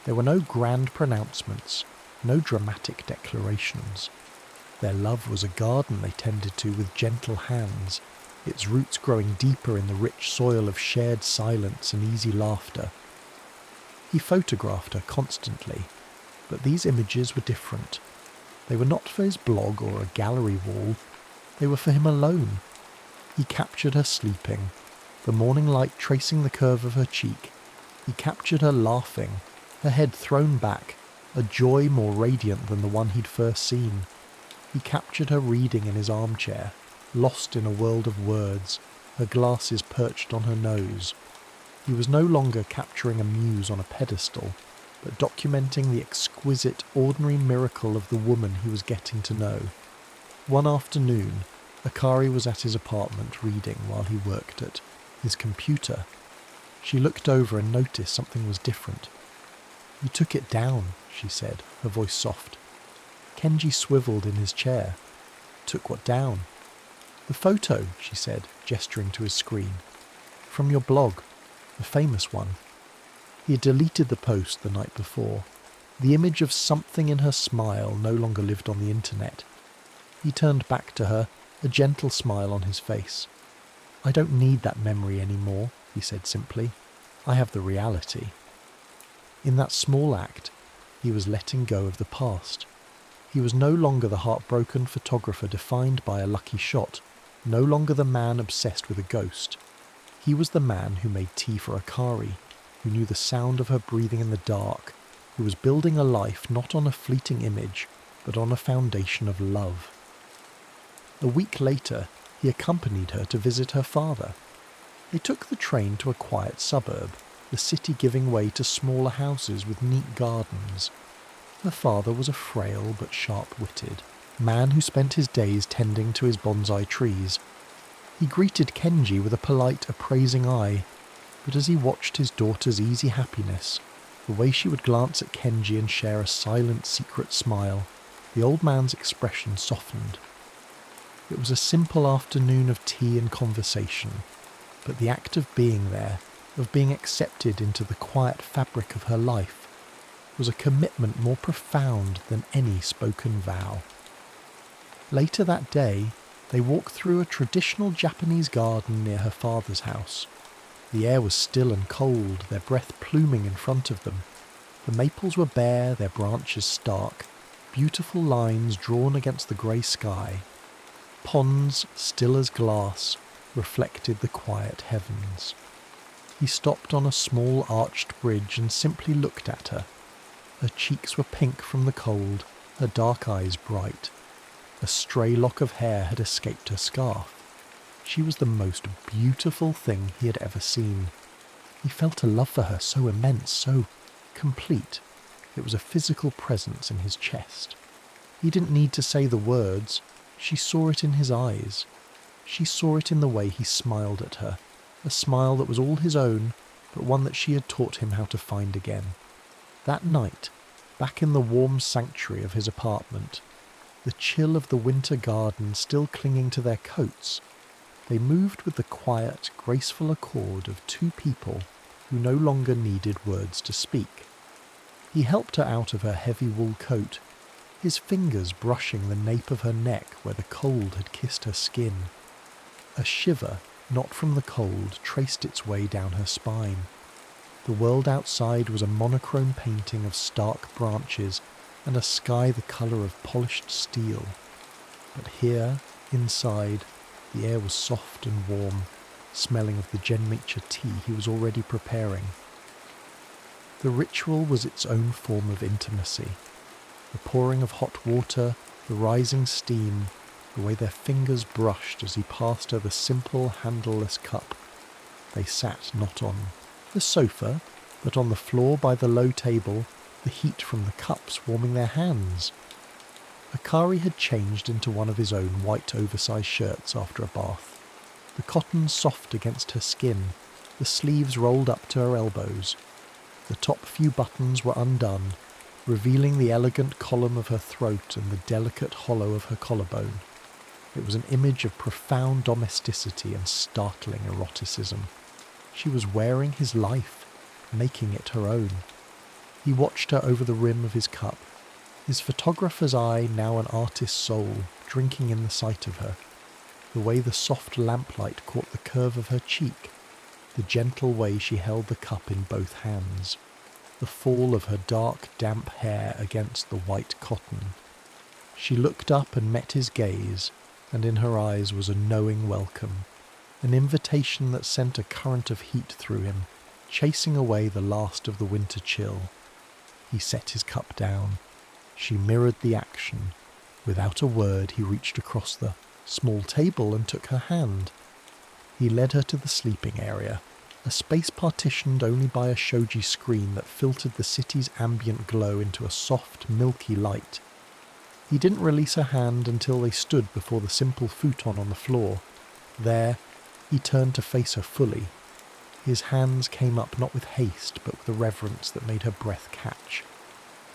There were no grand pronouncements, no dramatic declarations. Their love was a garden they tended to with gentle hands, its roots growing deeper in the rich soil of shared silence and easy laughter. He photographed her constantly, but these images were different. They were not for his blog or a gallery wall. They were for him alone. He captured her sleeping, the morning light tracing the curve of her cheek. He captured her laughing, her head thrown back, a joy more radiant than the one he'd first seen. He captured her reading in his armchair, lost in a world of words, her glasses perched on her nose. He was no longer capturing a muse on a pedestal, but documenting the exquisite, ordinary miracle of the woman he was getting to know. One afternoon, Akari was at his apartment reading while he worked at his computer. She looked over and noticed something was different. "You took it down," she said, her voice soft. Kenji swiveled in his chair. "Took what down?" "The photo," she said, gesturing to his screen. "From your blog, the famous one." He had deleted the post the night before. The image of something in her smile no longer lived on the internet. He turned back to her, a gentle smile on his face. "I don't need that memory anymore," he said simply. "I have the reality." In that small act, he was letting go of the past. He was no longer the heartbroken photographer defined by a lucky shot, no longer the man obsessed with a ghost. He was the man who made tea for Akari, who knew the sound of her breathing in the dark, who was building a life not on a fleeting image, but on a foundation of love. A week later, he accompanied her to visit her father. They took the train to a quiet suburb, the city giving way to smaller houses with neat gardens. Her father was a frail but sharp-witted man who spent his days tending to his bonsai trees. He greeted Kenji with a polite, appraising eye, but as he watched his daughter's easy happiness, the way she would glance at Kenji and share a silent, secret smile, the old man's expression softened. It was a simple afternoon of tea and conversation, but the act of being there, of being accepted into the quiet fabric of her life, was a commitment more profound than any spoken vow. Later that day, they walked through a traditional Japanese garden near her father's house. The air was still and cold, their breath pluming in front of them. The maples were bare, their branches stark, beautiful lines drawn against the grey sky. Ponds, still as glass, reflected the quiet heavens. He stopped on a small arched bridge and simply looked at her. Her cheeks were pink from the cold, her dark eyes bright. A stray lock of hair had escaped her scarf. She was the most beautiful thing he had ever seen. He felt a love for her so immense, so complete. It was a physical presence in his chest. He didn't need to say the words. She saw it in his eyes. She saw it in the way he smiled at her, a smile that was all his own, but one that she had taught him how to find again. That night, back in the warm sanctuary of his apartment, the chill of the winter garden still clinging to their coats, they moved with the quiet, graceful accord of two people who no longer needed words to speak. He helped her out of her heavy wool coat, his fingers brushing the nape of her neck where the cold had kissed her skin. A shiver, not from the cold, traced its way down her spine. The world outside was a monochrome painting of stark branches and a sky the colour of polished steel. But here, inside, the air was soft and warm, smelling of the genmaicha tea he was already preparing. The ritual was its own form of intimacy. The pouring of hot water, the rising steam, the way their fingers brushed as he passed her the simple, handleless cup. They sat not on the sofa, but on the floor by the low table, the heat from the cups warming their hands. Akari had changed into one of his own white oversized shirts after a bath. The cotton soft against her skin, the sleeves rolled up to her elbows. The top few buttons were undone, revealing the elegant column of her throat and the delicate hollow of her collarbone. It was an image of profound domesticity and startling eroticism. She was wearing his life, making it her own. He watched her over the rim of his cup, his photographer's eye now an artist's soul, drinking in the sight of her. The way the soft lamplight caught the curve of her cheek, the gentle way she held the cup in both hands, the fall of her dark, damp hair against the white cotton. She looked up and met his gaze, and in her eyes was a knowing welcome, an invitation that sent a current of heat through him, chasing away the last of the winter chill. He set his cup down. She mirrored the action. Without a word, he reached across the small table and took her hand. He led her to the sleeping area, a space partitioned only by a shoji screen that filtered the city's ambient glow into a soft, milky light. He didn't release her hand until they stood before the simple futon on the floor. There, he turned to face her fully. His hands came up not with haste, but with a reverence that made her breath catch.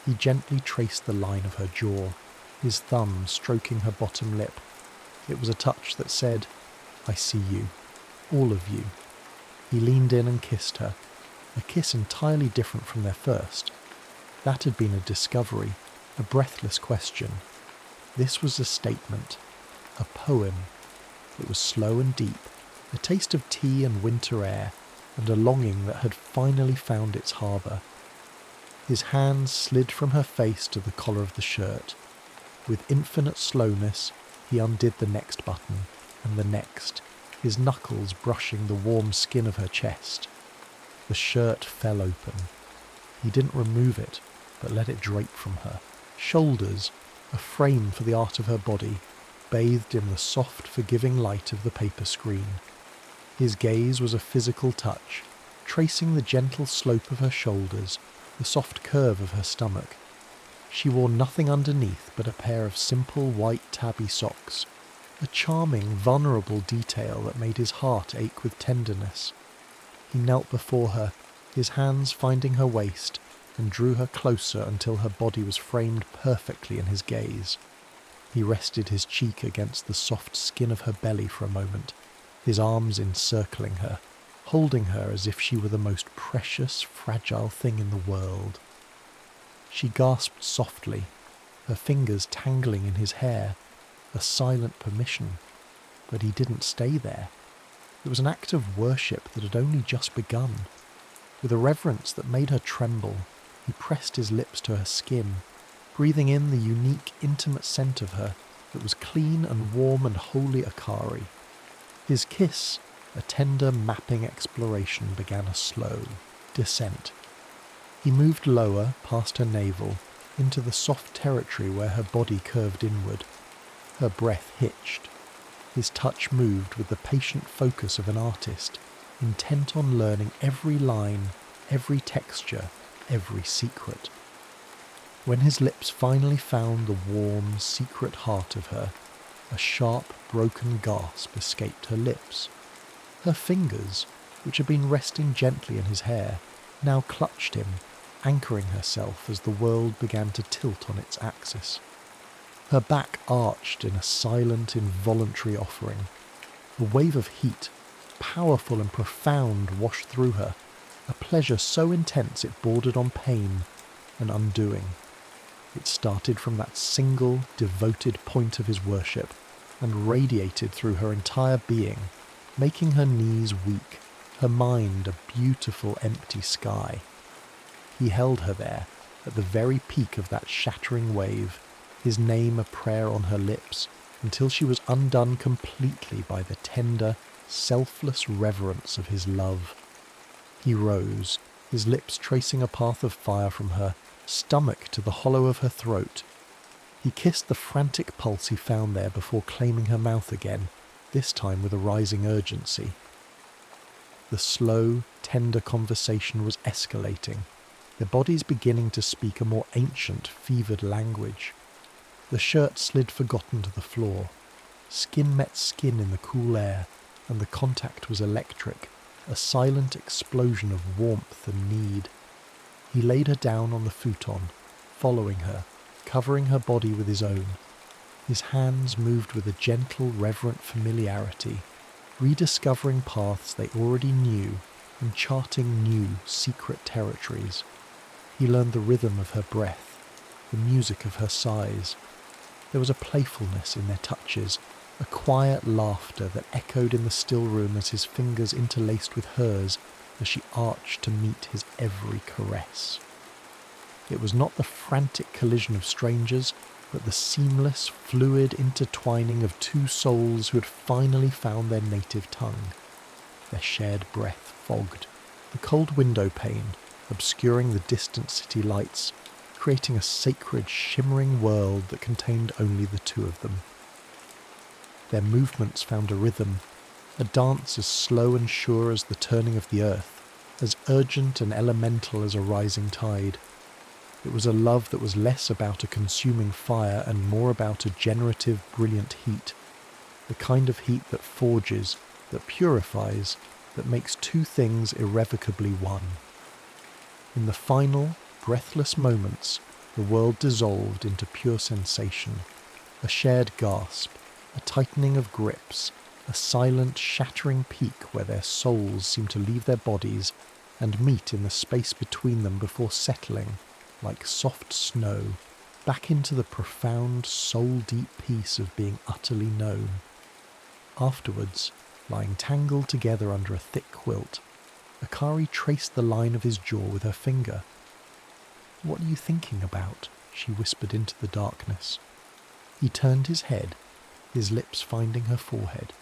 He gently traced the line of her jaw, his thumb stroking her bottom lip. It was a touch that said, "I see you, all of you." He leaned in and kissed her, a kiss entirely different from their first. That had been a discovery, a breathless question. This was a statement, a poem. It was slow and deep, a taste of tea and winter air, and a longing that had finally found its harbour. His hands slid from her face to the collar of the shirt. With infinite slowness, he undid the next button, and the next, his knuckles brushing the warm skin of her chest. The shirt fell open. He didn't remove it, but let it drape from her. Shoulders, a frame for the art of her body, bathed in the soft, forgiving light of the paper screen. His gaze was a physical touch, tracing the gentle slope of her shoulders, the soft curve of her stomach. She wore nothing underneath but a pair of simple white tabby socks, a charming, vulnerable detail that made his heart ache with tenderness. He knelt before her, his hands finding her waist, and drew her closer until her body was framed perfectly in his gaze. He rested his cheek against the soft skin of her belly for a moment, his arms encircling her, holding her as if she were the most precious, fragile thing in the world. She gasped softly, her fingers tangling in his hair, a silent permission. But he didn't stay there. It was an act of worship that had only just begun. With a reverence that made her tremble, he pressed his lips to her skin, breathing in the unique, intimate scent of her that was clean and warm and wholly Akari. His kiss, a tender mapping exploration, began a slow descent. He moved lower, past her navel, into the soft territory where her body curved inward. Her breath hitched. His touch moved with the patient focus of an artist, intent on learning every line, every texture, every secret. When his lips finally found the warm, secret heart of her, a sharp, broken gasp escaped her lips. Her fingers, which had been resting gently in his hair, now clutched him, anchoring herself as the world began to tilt on its axis. Her back arched in a silent, involuntary offering. A wave of heat, powerful and profound, washed through her, a pleasure so intense it bordered on pain and undoing. It started from that single, devoted point of his worship and radiated through her entire being, making her knees weak, her mind a beautiful empty sky. He held her there, at the very peak of that shattering wave, his name a prayer on her lips, until she was undone completely by the tender, selfless reverence of his love. He rose, his lips tracing a path of fire from her stomach to the hollow of her throat. He kissed the frantic pulse he found there before claiming her mouth again, this time with a rising urgency. The slow, tender conversation was escalating, their bodies beginning to speak a more ancient, fevered language. The shirt slid forgotten to the floor. Skin met skin in the cool air, and the contact was electric, a silent explosion of warmth and need. He laid her down on the futon, following her, covering her body with his own. His hands moved with a gentle, reverent familiarity, rediscovering paths they already knew and charting new, secret territories. He learned the rhythm of her breath, the music of her sighs. There was a playfulness in their touches, a quiet laughter that echoed in the still room as his fingers interlaced with hers as she arched to meet his every caress. It was not the frantic collision of strangers, but the seamless, fluid intertwining of two souls who had finally found their native tongue. Their shared breath fogged, the cold window pane obscuring the distant city lights, creating a sacred, shimmering world that contained only the two of them. Their movements found a rhythm, a dance as slow and sure as the turning of the earth, as urgent and elemental as a rising tide. It was a love that was less about a consuming fire and more about a generative, brilliant heat, the kind of heat that forges, that purifies, that makes two things irrevocably one. In the final, breathless moments, the world dissolved into pure sensation, a shared gasp, a tightening of grips, a silent, shattering peak where their souls seemed to leave their bodies and meet in the space between them before settling, like soft snow, back into the profound, soul-deep peace of being utterly known. Afterwards, lying tangled together under a thick quilt, Akari traced the line of his jaw with her finger. "What are you thinking about?" she whispered into the darkness. He turned his head, his lips finding her forehead.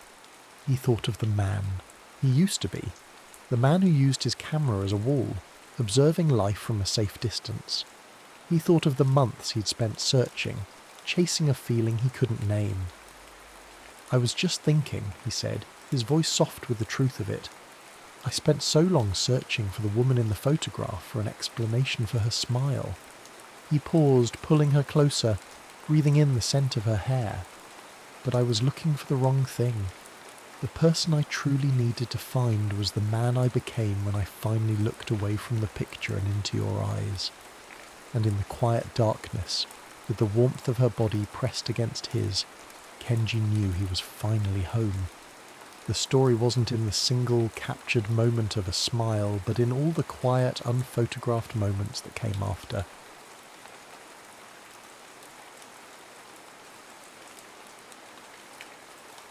He thought of the man he used to be, the man who used his camera as a wall, observing life from a safe distance. He thought of the months he'd spent searching, chasing a feeling he couldn't name. "I was just thinking," he said, his voice soft with the truth of it. "I spent so long searching for the woman in the photograph for an explanation for her smile." He paused, pulling her closer, breathing in the scent of her hair. "But I was looking for the wrong thing. The person I truly needed to find was the man I became when I finally looked away from the picture and into your eyes." And in the quiet darkness, with the warmth of her body pressed against his, Kenji knew he was finally home. The story wasn't in the single captured moment of a smile, but in all the quiet, unphotographed moments that came after.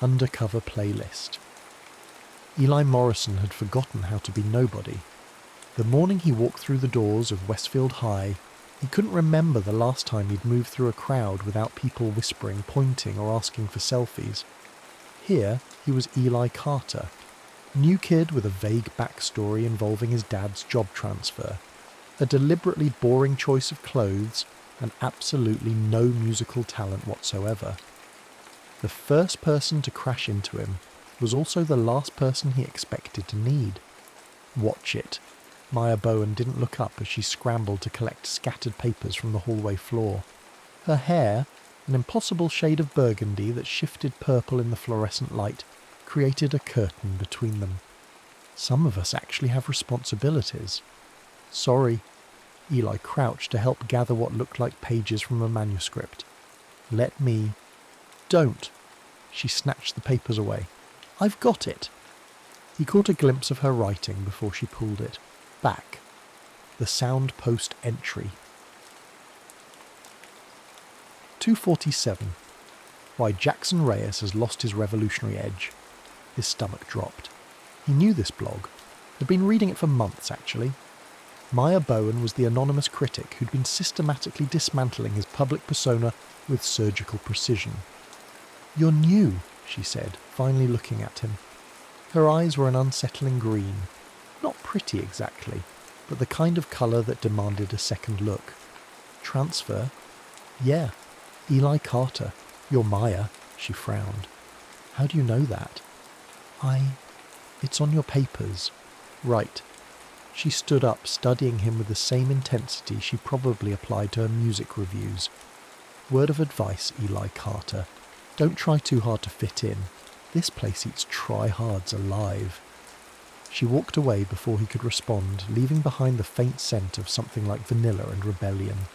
Undercover Playlist. Eli Morrison had forgotten how to be nobody. The morning he walked through the doors of Westfield High, he couldn't remember the last time he'd moved through a crowd without people whispering, pointing, or asking for selfies. Here, he was Eli Carter, new kid with a vague backstory involving his dad's job transfer, a deliberately boring choice of clothes, and absolutely no musical talent whatsoever. The first person to crash into him was also the last person he expected to need. "Watch it." Maya Bowen didn't look up as she scrambled to collect scattered papers from the hallway floor. Her hair, an impossible shade of burgundy that shifted purple in the fluorescent light, created a curtain between them. "Some of us actually have responsibilities." "Sorry." Eli crouched to help gather what looked like pages from a manuscript. "Let me..." "Don't." She snatched the papers away. "I've got it." He caught a glimpse of her writing before she pulled it back. The Soundpost entry. 247. Why Jackson Reyes has lost his revolutionary edge. His stomach dropped. He knew this blog. I'd been reading it for months, actually. Maya Bowen was the anonymous critic who'd been systematically dismantling his public persona with surgical precision. "You're new," she said, finally looking at him. Her eyes were an unsettling green. Not pretty exactly, but the kind of colour that demanded a second look. "Transfer? Yeah. Eli Carter. You're Maya," she frowned. "How do you know that?" It's on your papers." "Right." She stood up, studying him with the same intensity she probably applied to her music reviews. "Word of advice, Eli Carter. Don't try too hard to fit in. This place eats tryhards alive." She walked away before he could respond, leaving behind the faint scent of something like vanilla and rebellion.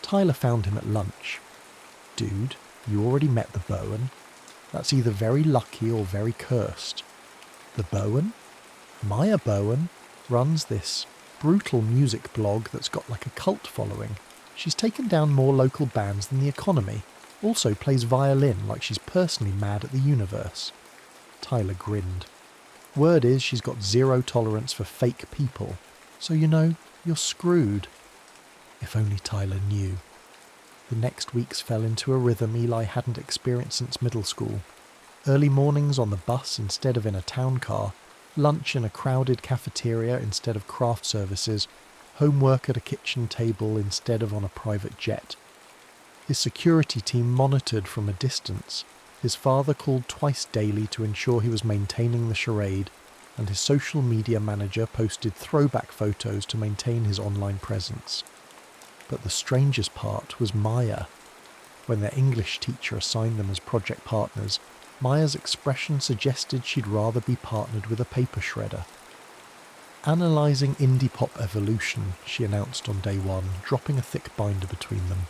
Tyler found him at lunch. "Dude, you already met the Bowen. That's either very lucky or very cursed." "The Bowen?" "Maya Bowen runs this brutal music blog that's got like a cult following. She's taken down more local bands than The Economy. Also plays violin like she's personally mad at the universe." Tyler grinned. "Word is she's got zero tolerance for fake people. So you're screwed." If only Tyler knew. The next weeks fell into a rhythm Eli hadn't experienced since middle school. Early mornings on the bus instead of in a town car, lunch in a crowded cafeteria instead of craft services, homework at a kitchen table instead of on a private jet. His security team monitored from a distance. His father called twice daily to ensure he was maintaining the charade, and his social media manager posted throwback photos to maintain his online presence. But the strangest part was Maya. When their English teacher assigned them as project partners, Maya's expression suggested she'd rather be partnered with a paper shredder. "Analysing indie pop evolution," she announced on day one, dropping a thick binder between them.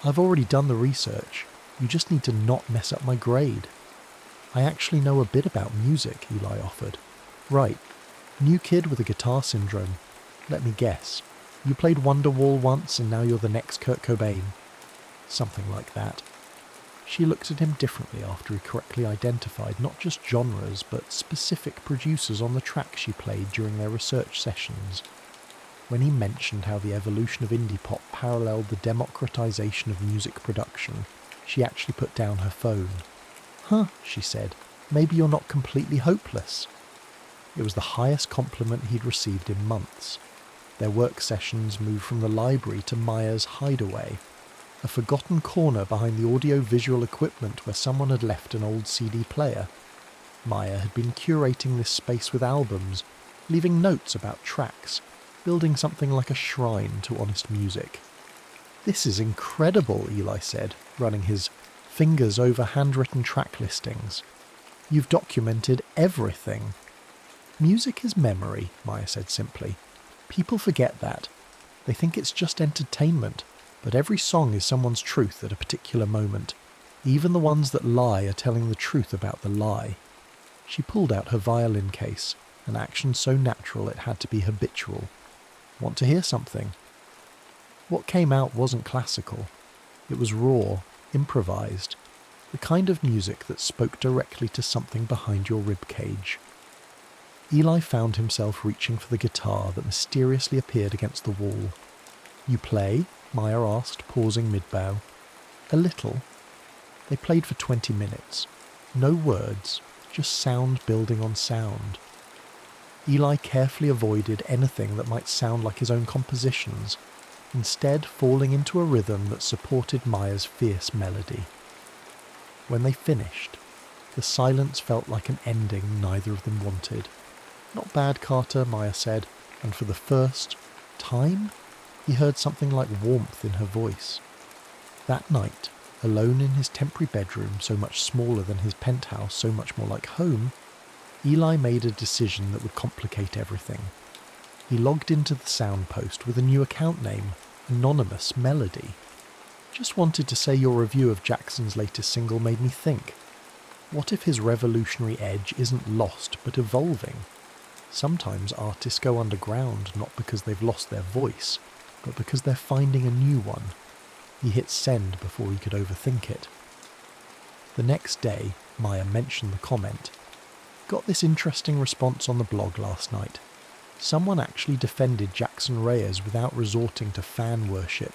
"I've already done the research. You just need to not mess up my grade." "I actually know a bit about music," Eli offered. "Right. New kid with a guitar syndrome. Let me guess. You played Wonderwall once and now you're the next Kurt Cobain." "Something like that." She looked at him differently after he correctly identified not just genres but specific producers on the track she played during their research sessions. When he mentioned how the evolution of indie pop paralleled the democratization of music production, she actually put down her phone. "Huh," she said, "maybe you're not completely hopeless." It was the highest compliment he'd received in months. Their work sessions moved from the library to Maya's hideaway, a forgotten corner behind the audio-visual equipment where someone had left an old CD player. Maya had been curating this space with albums, leaving notes about tracks, building something like a shrine to honest music. "This is incredible," Eli said, running his fingers over handwritten track listings. "You've documented everything." "Music is memory," Maya said simply. "People forget that. They think it's just entertainment. But every song is someone's truth at a particular moment. Even the ones that lie are telling the truth about the lie." She pulled out her violin case, an action so natural it had to be habitual. "Want to hear something?" What came out wasn't classical. It was raw, improvised, the kind of music that spoke directly to something behind your ribcage. Eli found himself reaching for the guitar that mysteriously appeared against the wall. "You play?" Maya asked, pausing mid-bow. "A little." They played for 20 minutes. No words, just sound building on sound. Eli carefully avoided anything that might sound like his own compositions, instead falling into a rhythm that supported Maya's fierce melody. When they finished, the silence felt like an ending neither of them wanted. "Not bad, Carter," Maya said, and for the first time, he heard something like warmth in her voice. That night, alone in his temporary bedroom so much smaller than his penthouse, so much more like home, Eli made a decision that would complicate everything. He logged into the Soundpost with a new account name, Anonymous Melody. "Just wanted to say your review of Jackson's latest single made me think. What if his revolutionary edge isn't lost but evolving? Sometimes artists go underground not because they've lost their voice, but because they're finding a new one." He hit send before he could overthink it. The next day, Maya mentioned the comment. Got this interesting response on the blog last night. Someone actually defended Jackson Reyes without resorting to fan worship.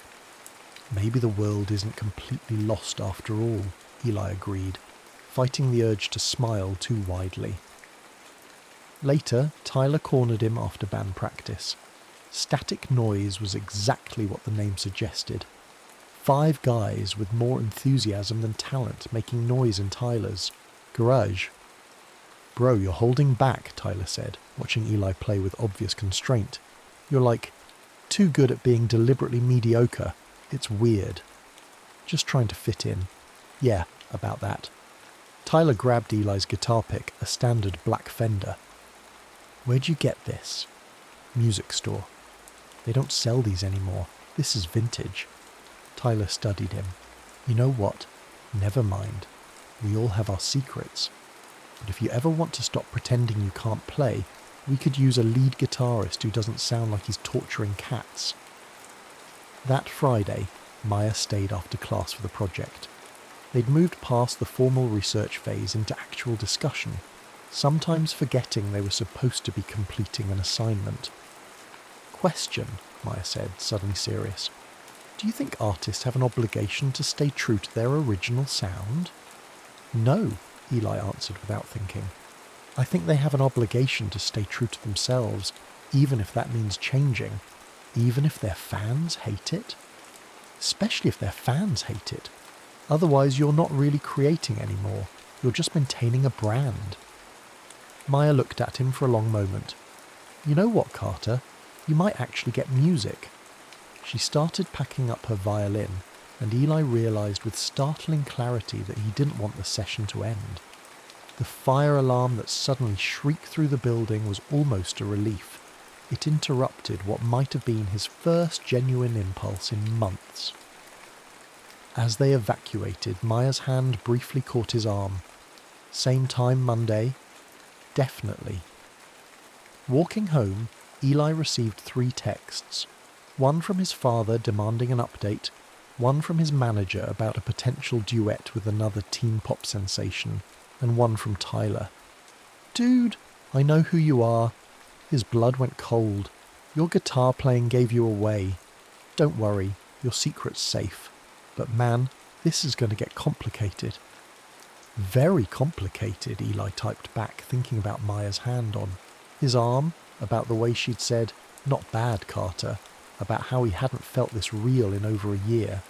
Maybe the world isn't completely lost after all, Eli agreed, fighting the urge to smile too widely. Later, Tyler cornered him after band practice. Static noise was exactly what the name suggested. 5 guys with more enthusiasm than talent making noise in Tyler's garage. "Bro, you're holding back," Tyler said, watching Eli play with obvious constraint. "You're like, too good at being deliberately mediocre. It's weird." "Just trying to fit in." "Yeah, about that." Tyler grabbed Eli's guitar pick, a standard black Fender. "Where'd you get this?" "Music store." "They don't sell these anymore. This is vintage." Tyler studied him. "You know what? Never mind. We all have our secrets. But if you ever want to stop pretending you can't play, we could use a lead guitarist who doesn't sound like he's torturing cats." That Friday, Maya stayed after class for the project. They'd moved past the formal research phase into actual discussion, sometimes forgetting they were supposed to be completing an assignment. "Question," Maya said, suddenly serious. "Do you think artists have an obligation to stay true to their original sound?" "No," Eli answered without thinking. "I think they have an obligation to stay true to themselves, even if that means changing, even if their fans hate it. Especially if their fans hate it. Otherwise you're not really creating anymore, you're just maintaining a brand." Maya looked at him for a long moment. "You know what, Carter? You might actually get music." She started packing up her violin, and Eli realised with startling clarity that he didn't want the session to end. The fire alarm that suddenly shrieked through the building was almost a relief. It interrupted what might have been his first genuine impulse in months. As they evacuated, Maya's hand briefly caught his arm. "Same time Monday?" "Definitely." Walking home, Eli received 3 texts. One from his father demanding an update, one from his manager about a potential duet with another teen pop sensation, and one from Tyler. "Dude, I know who you are." His blood went cold. "Your guitar playing gave you away. Don't worry, your secret's safe. But man, this is going to get complicated." "Very complicated," Eli typed back, thinking about Maya's hand on his arm, about the way she'd said, "Not bad, Carter," about how he hadn't felt this real in over a year.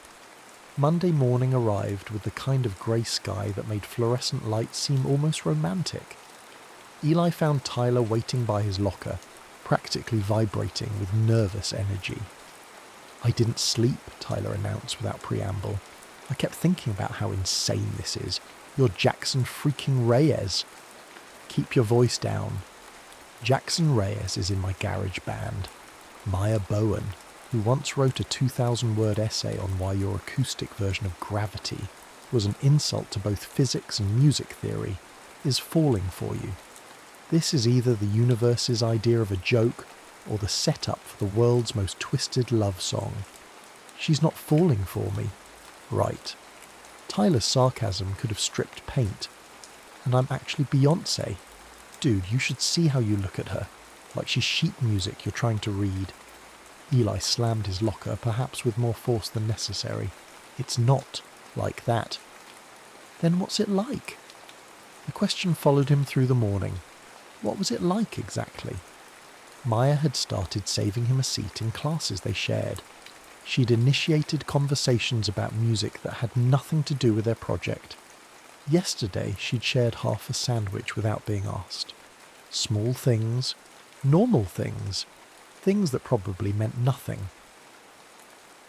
Monday morning arrived with the kind of grey sky that made fluorescent lights seem almost romantic. Eli found Tyler waiting by his locker, practically vibrating with nervous energy. "I didn't sleep," Tyler announced without preamble. "I kept thinking about how insane this is. You're Jackson freaking Reyes." "Keep your voice down." Jackson Reyes is in my garage band. Maya Bowen, who once wrote a 2,000-word essay on why your acoustic version of Gravity was an insult to both physics and music theory, is falling for you. This is either the universe's idea of a joke or the setup for the world's most twisted love song. "She's not falling for me." Right. Tyler's sarcasm could have stripped paint. "And I'm actually Beyoncé. Dude, you should see how you look at her. Like she's sheet music you're trying to read." Eli slammed his locker, perhaps with more force than necessary. "It's not like that." "Then what's it like?" The question followed him through the morning. What was it like exactly? Maya had started saving him a seat in classes they shared. She'd initiated conversations about music that had nothing to do with their project. Yesterday she'd shared half a sandwich without being asked. Small things, normal things, things that probably meant nothing.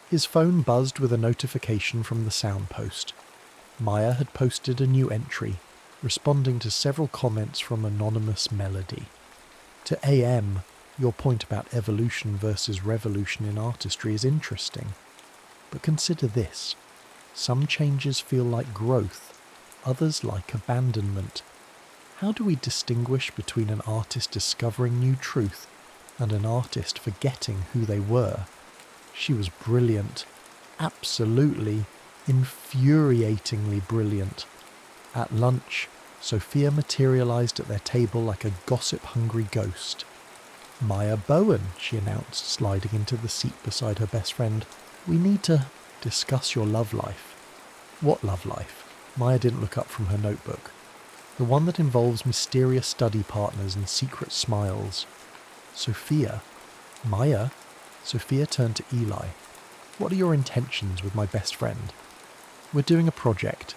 His phone buzzed with a notification from the Soundpost. Maya had posted a new entry, responding to several comments from Anonymous Melody. To AM, your point about evolution versus revolution in artistry is interesting. But consider this. Some changes feel like growth, others like abandonment. How do we distinguish between an artist discovering new truth and an artist forgetting who they were? She was brilliant. Absolutely, infuriatingly brilliant. At lunch, Sophia materialized at their table like a gossip-hungry ghost. "Maya Bowen," she announced, sliding into the seat beside her best friend. "We need to discuss your love life." "What love life?" Maya didn't look up from her notebook. "The one that involves mysterious study partners and secret smiles." "Sophia?" "Maya?" Sophia turned to Eli. "What are your intentions with my best friend?" "We're doing a project."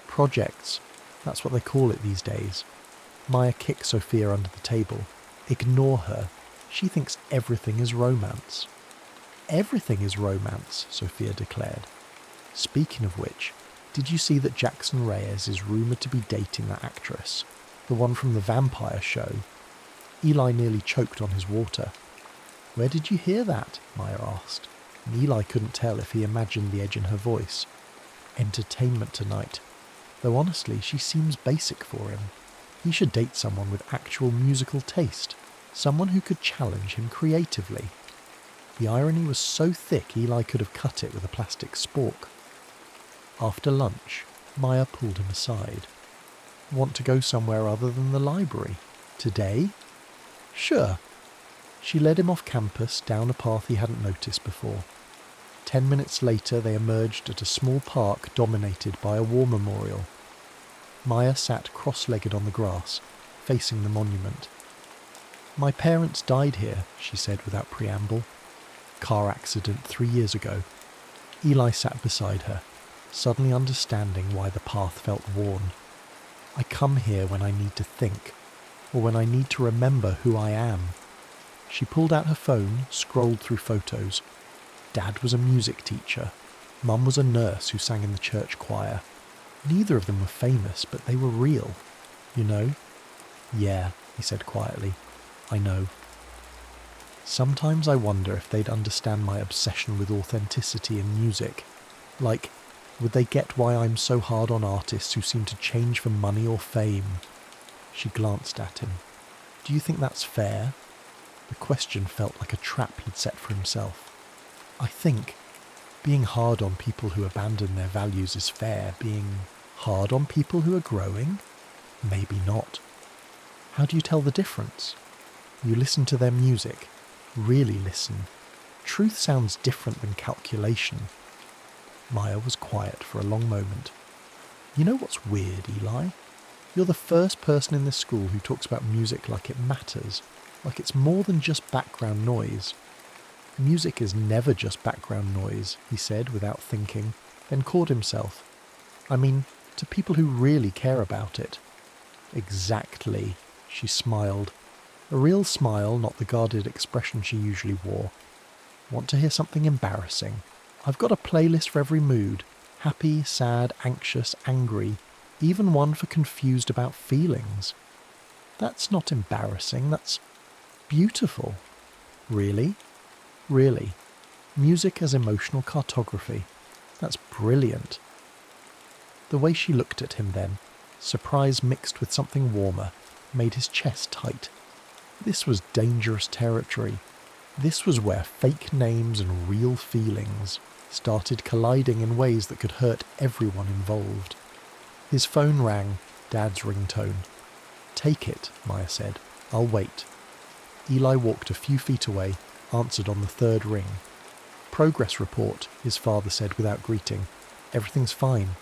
Projects. That's what they call it these days. Maya kicked Sophia under the table. "Ignore her. She thinks everything is romance." "Everything is romance," Sophia declared. "Speaking of which, did you see that Jackson Reyes is rumoured to be dating that actress? The one from the vampire show?" Eli nearly choked on his water. "Where did you hear that?" Maya asked, and Eli couldn't tell if he imagined the edge in her voice. "Entertainment Tonight. Though honestly, she seems basic for him. He should date someone with actual musical taste, someone who could challenge him creatively." The irony was so thick Eli could have cut it with a plastic spork. After lunch, Maya pulled him aside. "Want to go somewhere other than the library? Today?" "Sure." She led him off campus down a path he hadn't noticed before. 10 minutes later they emerged at a small park dominated by a war memorial. Maya sat cross-legged on the grass, facing the monument. "My parents died here," she said without preamble. "Car accident 3 years ago." Eli sat beside her, suddenly understanding why the path felt worn. "I come here when I need to think, or when I need to remember who I am." She pulled out her phone, scrolled through photos. Dad was a music teacher. Mum was a nurse who sang in the church choir. Neither of them were famous, but they were real. "You know?" "Yeah," he said quietly. "I know." Sometimes I wonder if they'd understand my obsession with authenticity in music. Like, would they get why I'm so hard on artists who seem to change for money or fame? She glanced at him. "Do you think that's fair?" The question felt like a trap he'd set for himself. "I think being hard on people who abandon their values is fair. Being hard on people who are growing? Maybe not." "How do you tell the difference?" "You listen to their music. Really listen. Truth sounds different than calculation." Maya was quiet for a long moment. "You know what's weird, Eli? You're the first person in this school who talks about music like it matters, like it's more than just background noise." "Music is never just background noise," he said without thinking, then caught himself. "I mean, to people who really care about it." "Exactly," she smiled. A real smile, not the guarded expression she usually wore. "Want to hear something embarrassing? I've got a playlist for every mood. Happy, sad, anxious, angry. Even one for confused about feelings." "That's not embarrassing, that's beautiful." "Really?" "Really. Music as emotional cartography. That's brilliant." The way she looked at him then, surprise mixed with something warmer, made his chest tight. This was dangerous territory. This was where fake names and real feelings started colliding in ways that could hurt everyone involved. His phone rang, Dad's ringtone. "Take it," Maya said. "I'll wait." Eli walked a few feet away, answered on the third ring. "Progress report," his father said without greeting. "Everything's fine."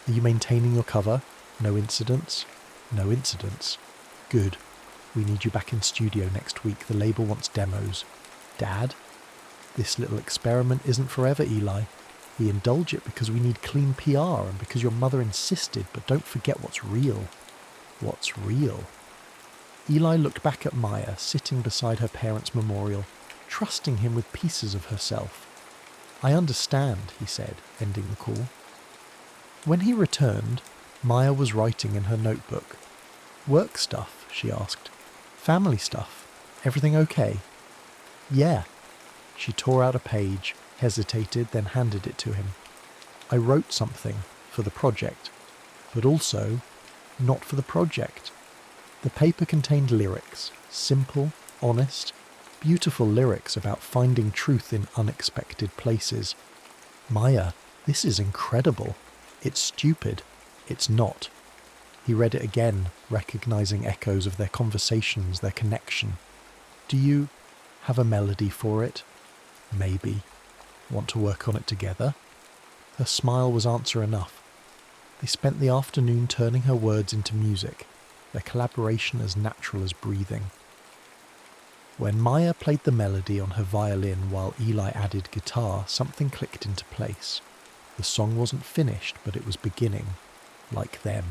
"Are you maintaining your cover? No incidents?" "No incidents." "Good. We need you back in studio next week. The label wants demos." "Dad?" "This little experiment isn't forever, Eli. We indulge it because we need clean PR and because your mother insisted, but don't forget what's real." "What's real?" Eli looked back at Maya, sitting beside her parents' memorial, trusting him with pieces of herself. "I understand," he said, ending the call. When he returned, Maya was writing in her notebook. "Work stuff?" she asked. "Family stuff? Everything okay?" "Yeah." She tore out a page, hesitated, then handed it to him. "I wrote something for the project, but also not for the project." The paper contained lyrics, simple, honest, beautiful lyrics about finding truth in unexpected places. "Maya, this is incredible. It's stupid. It's not. He read it again, recognizing echoes of their conversations, their connection. Do you have a melody for it? Maybe. Want to work on it together? Her smile was answer enough. They spent the afternoon turning her words into music, their collaboration as natural as breathing. When Maya played the melody on her violin while Eli added guitar, something clicked into place. The song wasn't finished, but it was beginning, like them.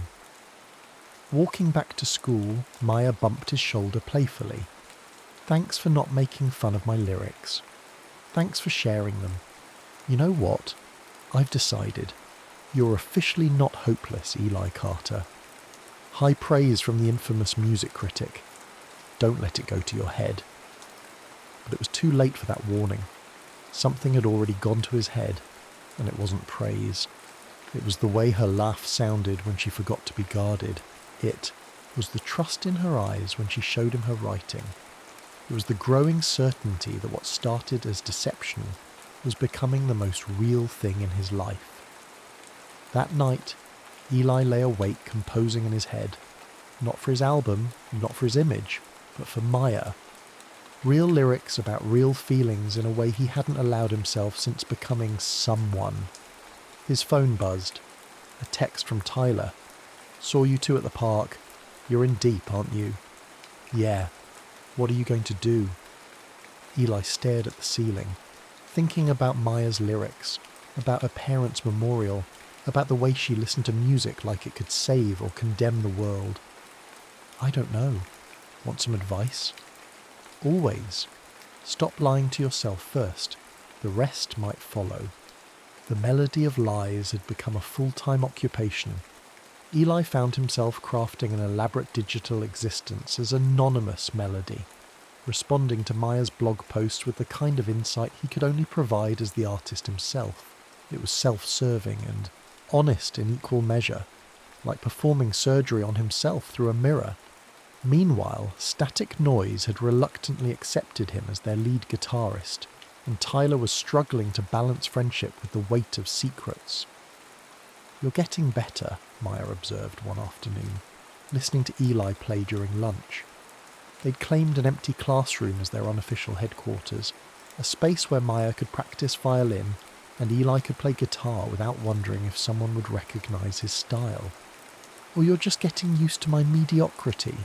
Walking back to school, Maya bumped his shoulder playfully. Thanks for not making fun of my lyrics. Thanks for sharing them. You know what? I've decided. You're officially not hopeless, Eli Carter. High praise from the infamous music critic. Don't let it go to your head. But it was too late for that warning. Something had already gone to his head, and it wasn't praise. It was the way her laugh sounded when she forgot to be guarded. It was the trust in her eyes when she showed him her writing. It was the growing certainty that what started as deception was becoming the most real thing in his life. That night, Eli lay awake composing in his head, not for his album, not for his image, but for Maya. Real lyrics about real feelings in a way he hadn't allowed himself since becoming someone. His phone buzzed. A text from Tyler. Saw you two at the park. You're in deep, aren't you? Yeah. What are you going to do? Eli stared at the ceiling, thinking about Maya's lyrics, about her parents' memorial, about the way she listened to music like it could save or condemn the world. I don't know. Want some advice? Always. Stop lying to yourself first. The rest might follow. The melody of lies had become a full-time occupation. Eli found himself crafting an elaborate digital existence as anonymous melody, responding to Maya's blog posts with the kind of insight he could only provide as the artist himself. It was self-serving and honest in equal measure, like performing surgery on himself through a mirror. Meanwhile, Static Noise had reluctantly accepted him as their lead guitarist, and Tyler was struggling to balance friendship with the weight of secrets. You're getting better, Maya observed one afternoon, listening to Eli play during lunch. They'd claimed an empty classroom as their unofficial headquarters, a space where Maya could practice violin and Eli could play guitar without wondering if someone would recognise his style. Or you're just getting used to my mediocrity.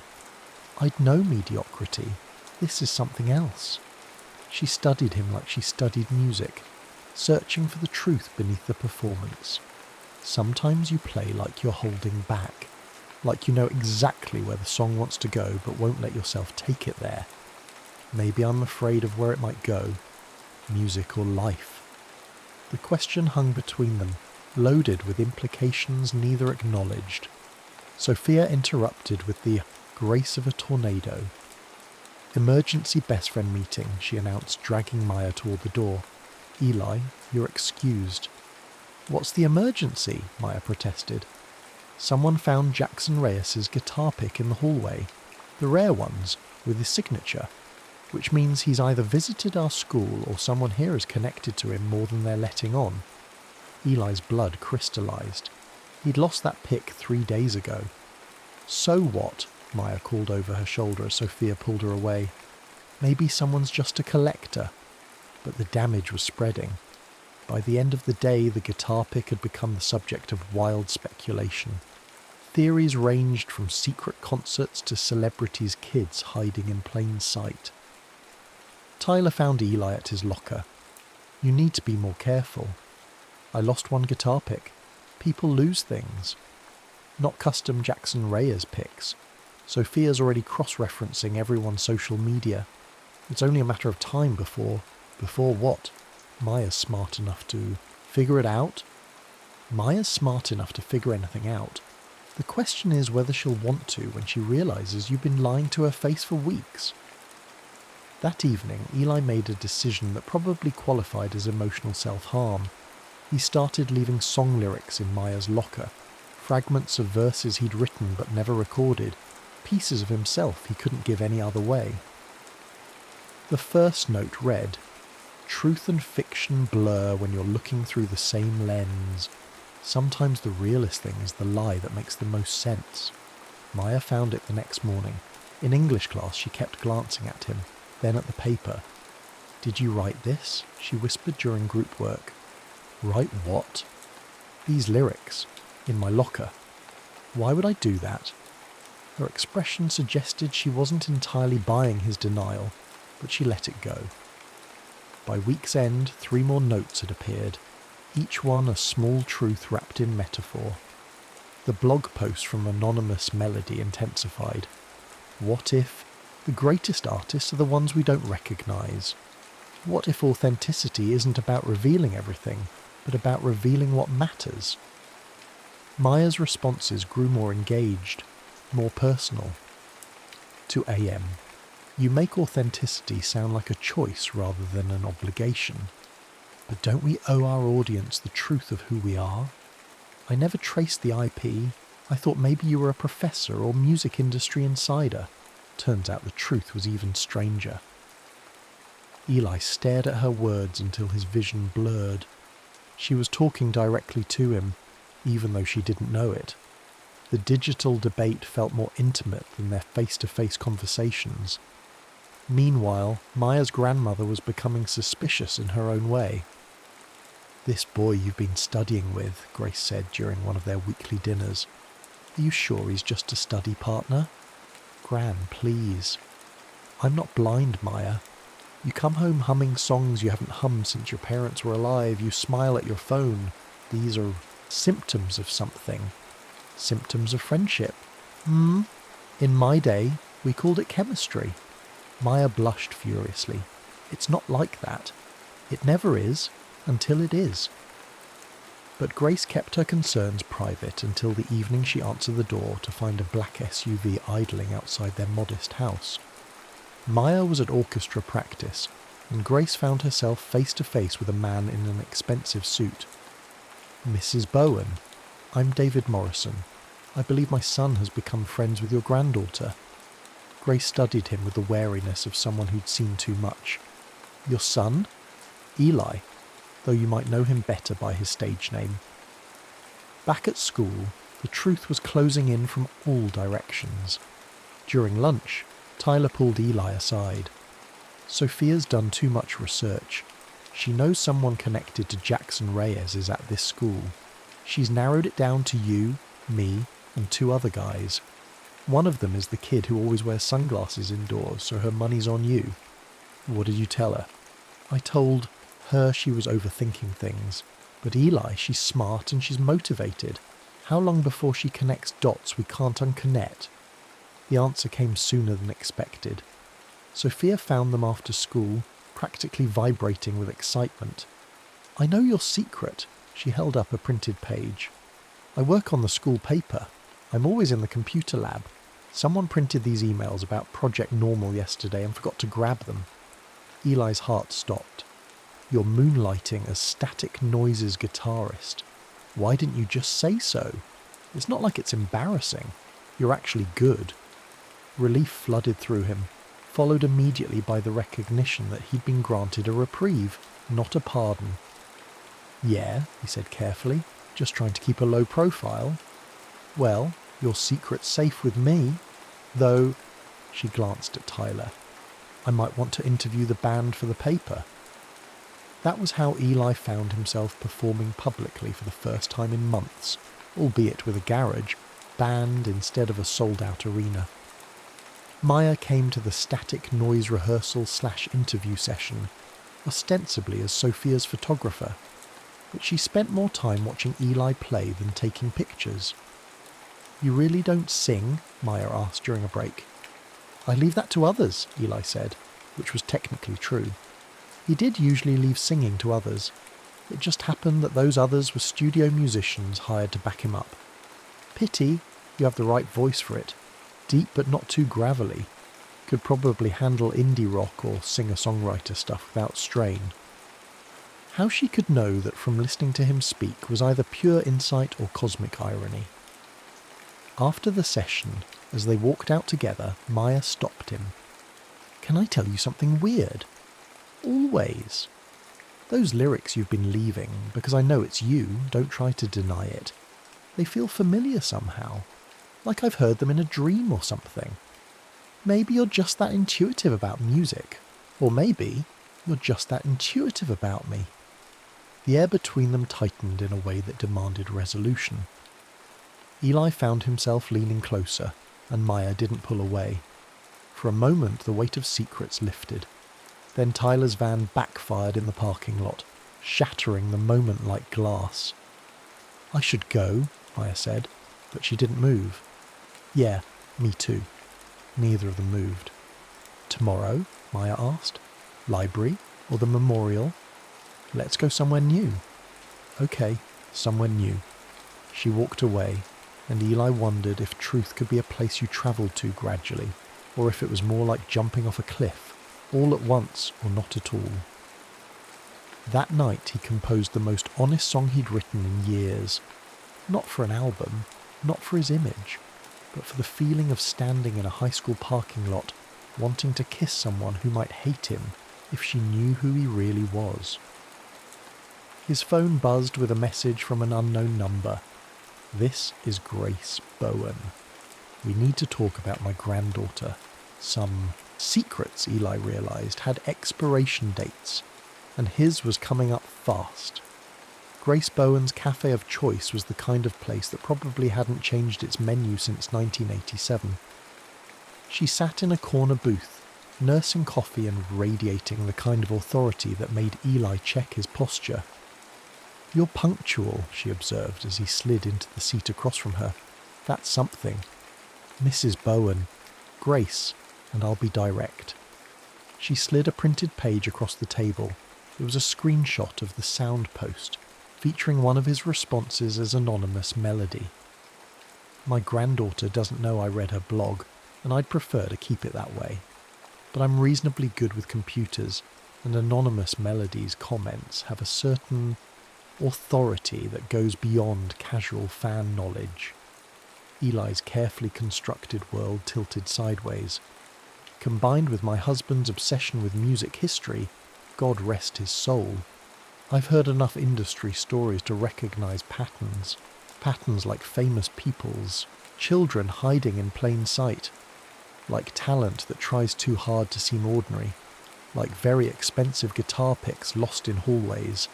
I'd know mediocrity. This is something else. She studied him like she studied music, searching for the truth beneath the performance. Sometimes you play like you're holding back, like you know exactly where the song wants to go but won't let yourself take it there. Maybe I'm afraid of where it might go, music or life. The question hung between them, loaded with implications neither acknowledged. Sophia interrupted with the grace of a tornado. Emergency best friend meeting, she announced, dragging Maya toward the door. Eli, you're excused. What's the emergency? Maya protested. Someone found Jackson Reyes's guitar pick in the hallway, the rare ones, with his signature, which means he's either visited our school or someone here is connected to him more than they're letting on. Eli's blood crystallized. He'd lost that pick 3 days ago. So what? Maya called over her shoulder as Sophia pulled her away. Maybe someone's just a collector. But the damage was spreading. By the end of the day, the guitar pick had become the subject of wild speculation. Theories ranged from secret concerts to celebrities' kids hiding in plain sight. Tyler found Eli at his locker. You need to be more careful. I lost one guitar pick. People lose things. Not custom Jackson Reyes picks. Sophia's already cross-referencing everyone's social media. It's only a matter of time before what? Maya's smart enough to figure it out? Maya's smart enough to figure anything out. The question is whether she'll want to when she realises you've been lying to her face for weeks. That evening, Eli made a decision that probably qualified as emotional self-harm. He started leaving song lyrics in Maya's locker, fragments of verses he'd written but never recorded, pieces of himself he couldn't give any other way. The first note read, "Truth and fiction blur when you're looking through the same lens. Sometimes the realest thing is the lie that makes the most sense. Maya found it the next morning. In English class, she kept glancing at him, then at the paper. "Did you write this?" she whispered during group work. "Write what?" "These lyrics. In my locker." "Why would I do that?" Her expression suggested she wasn't entirely buying his denial, but she let it go. By week's end, 3 more notes had appeared, each one a small truth wrapped in metaphor. The blog post from Anonymous Melody intensified. What if the greatest artists are the ones we don't recognise? What if authenticity isn't about revealing everything, but about revealing what matters? Maya's responses grew more engaged, more personal. To AM. You make authenticity sound like a choice rather than an obligation. But don't we owe our audience the truth of who we are? I never traced the IP. I thought maybe you were a professor or music industry insider. Turns out the truth was even stranger. Eli stared at her words until his vision blurred. She was talking directly to him, even though she didn't know it. The digital debate felt more intimate than their face-to-face conversations. Meanwhile, Maya's grandmother was becoming suspicious in her own way. "This boy you've been studying with," Grace said during one of their weekly dinners. "Are you sure he's just a study partner?" "Gran, please." "I'm not blind, Maya. You come home humming songs you haven't hummed since your parents were alive. You smile at your phone. These are symptoms of something. Symptoms of friendship. In my day, we called it chemistry." Maya blushed furiously. "It's not like that. It never is, until it is." But Grace kept her concerns private until the evening she answered the door to find a black SUV idling outside their modest house. Maya was at orchestra practice, and Grace found herself face to face with a man in an expensive suit. "Mrs. Bowen, I'm David Morrison. I believe my son has become friends with your granddaughter." Grace studied him with the wariness of someone who'd seen too much. "Your son?" "Eli, though you might know him better by his stage name." Back at school, the truth was closing in from all directions. During lunch, Tyler pulled Eli aside. "Sophia's done too much research. She knows someone connected to Jackson Reyes is at this school. She's narrowed it down to you, me, and 2 other guys. One of them is the kid who always wears sunglasses indoors, so her money's on you." "What did you tell her?" "I told her she was overthinking things. But Eli, she's smart and she's motivated. How long before she connects dots we can't unconnect?" The answer came sooner than expected. Sophia found them after school, practically vibrating with excitement. "I know your secret." She held up a printed page. "I work on the school paper. I'm always in the computer lab. Someone printed these emails about Project Normal yesterday and forgot to grab them." Eli's heart stopped. "You're moonlighting as Static Noises guitarist. Why didn't you just say so? It's not like it's embarrassing. You're actually good." Relief flooded through him, followed immediately by the recognition that he'd been granted a reprieve, not a pardon. "Yeah," he said carefully, "just trying to keep a low profile." "Well, your secret's safe with me. Though," she glanced at Tyler, "I might want to interview the band for the paper." That was how Eli found himself performing publicly for the first time in months, albeit with a garage, band instead of a sold-out arena. Maya came to the static noise rehearsal/interview session, ostensibly as Sophia's photographer, but she spent more time watching Eli play than taking pictures. "You really don't sing?" Maya asked during a break. "I leave that to others," Eli said, which was technically true. He did usually leave singing to others. It just happened that those others were studio musicians hired to back him up. "Pity, you have the right voice for it. Deep but not too gravelly. Could probably handle indie rock or singer-songwriter stuff without strain." How she could know that from listening to him speak was either pure insight or cosmic irony. After the session, as they walked out together, Maya stopped him. "Can I tell you something weird?" "Always." Those lyrics you've been leaving, because I know it's you, don't try to deny it. They feel familiar somehow, like I've heard them in a dream or something. Maybe you're just that intuitive about music, or maybe you're just that intuitive about me." The air between them tightened in a way that demanded resolution. Eli found himself leaning closer, and Maya didn't pull away. For a moment the weight of secrets lifted. Then Tyler's van backfired in the parking lot, shattering the moment like glass. "I should go," Maya said, but she didn't move. "Yeah, me too." Neither of them moved. "Tomorrow?" Maya asked. "Library? Or the memorial?" "Let's go somewhere new." "Okay, somewhere new." She walked away, and Eli wondered if truth could be a place you travelled to gradually, or if it was more like jumping off a cliff, all at once or not at all. That night he composed the most honest song he'd written in years. Not for an album, not for his image, but for the feeling of standing in a high school parking lot, wanting to kiss someone who might hate him if she knew who he really was. His phone buzzed with a message from an unknown number. "This is Grace Bowen. We need to talk about my granddaughter. Some secrets," Eli realised, had expiration dates, and his was coming up fast. Grace Bowen's cafe of choice was the kind of place that probably hadn't changed its menu since 1987. She sat in a corner booth, nursing coffee and radiating the kind of authority that made Eli check his posture. "You're punctual," she observed as he slid into the seat across from her. "That's something. Mrs. Bowen. Grace, and I'll be direct." She slid a printed page across the table. It was a screenshot of the sound post, featuring one of his responses as anonymous Melody. "My granddaughter doesn't know I read her blog, and I'd prefer to keep it that way. But I'm reasonably good with computers, and anonymous Melody's comments have a certain authority that goes beyond casual fan knowledge." Eli's carefully constructed world tilted sideways. "Combined with my husband's obsession with music history, God rest his soul, I've heard enough industry stories to recognise patterns. Patterns like famous people's, children hiding in plain sight, like talent that tries too hard to seem ordinary, like very expensive guitar picks lost in hallways.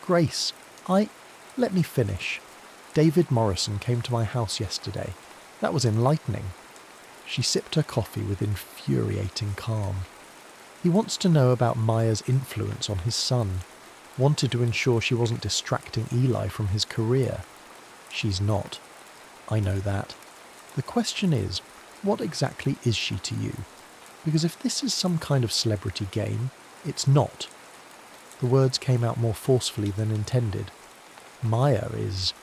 Grace, let me finish. David Morrison came to my house yesterday. That was enlightening." She sipped her coffee with infuriating calm. "He wants to know about Maya's influence on his son. Wanted to ensure she wasn't distracting Eli from his career. She's not. I know that. The question is, what exactly is she to you? Because if this is some kind of celebrity game, it's not." The words came out more forcefully than intended. Maya is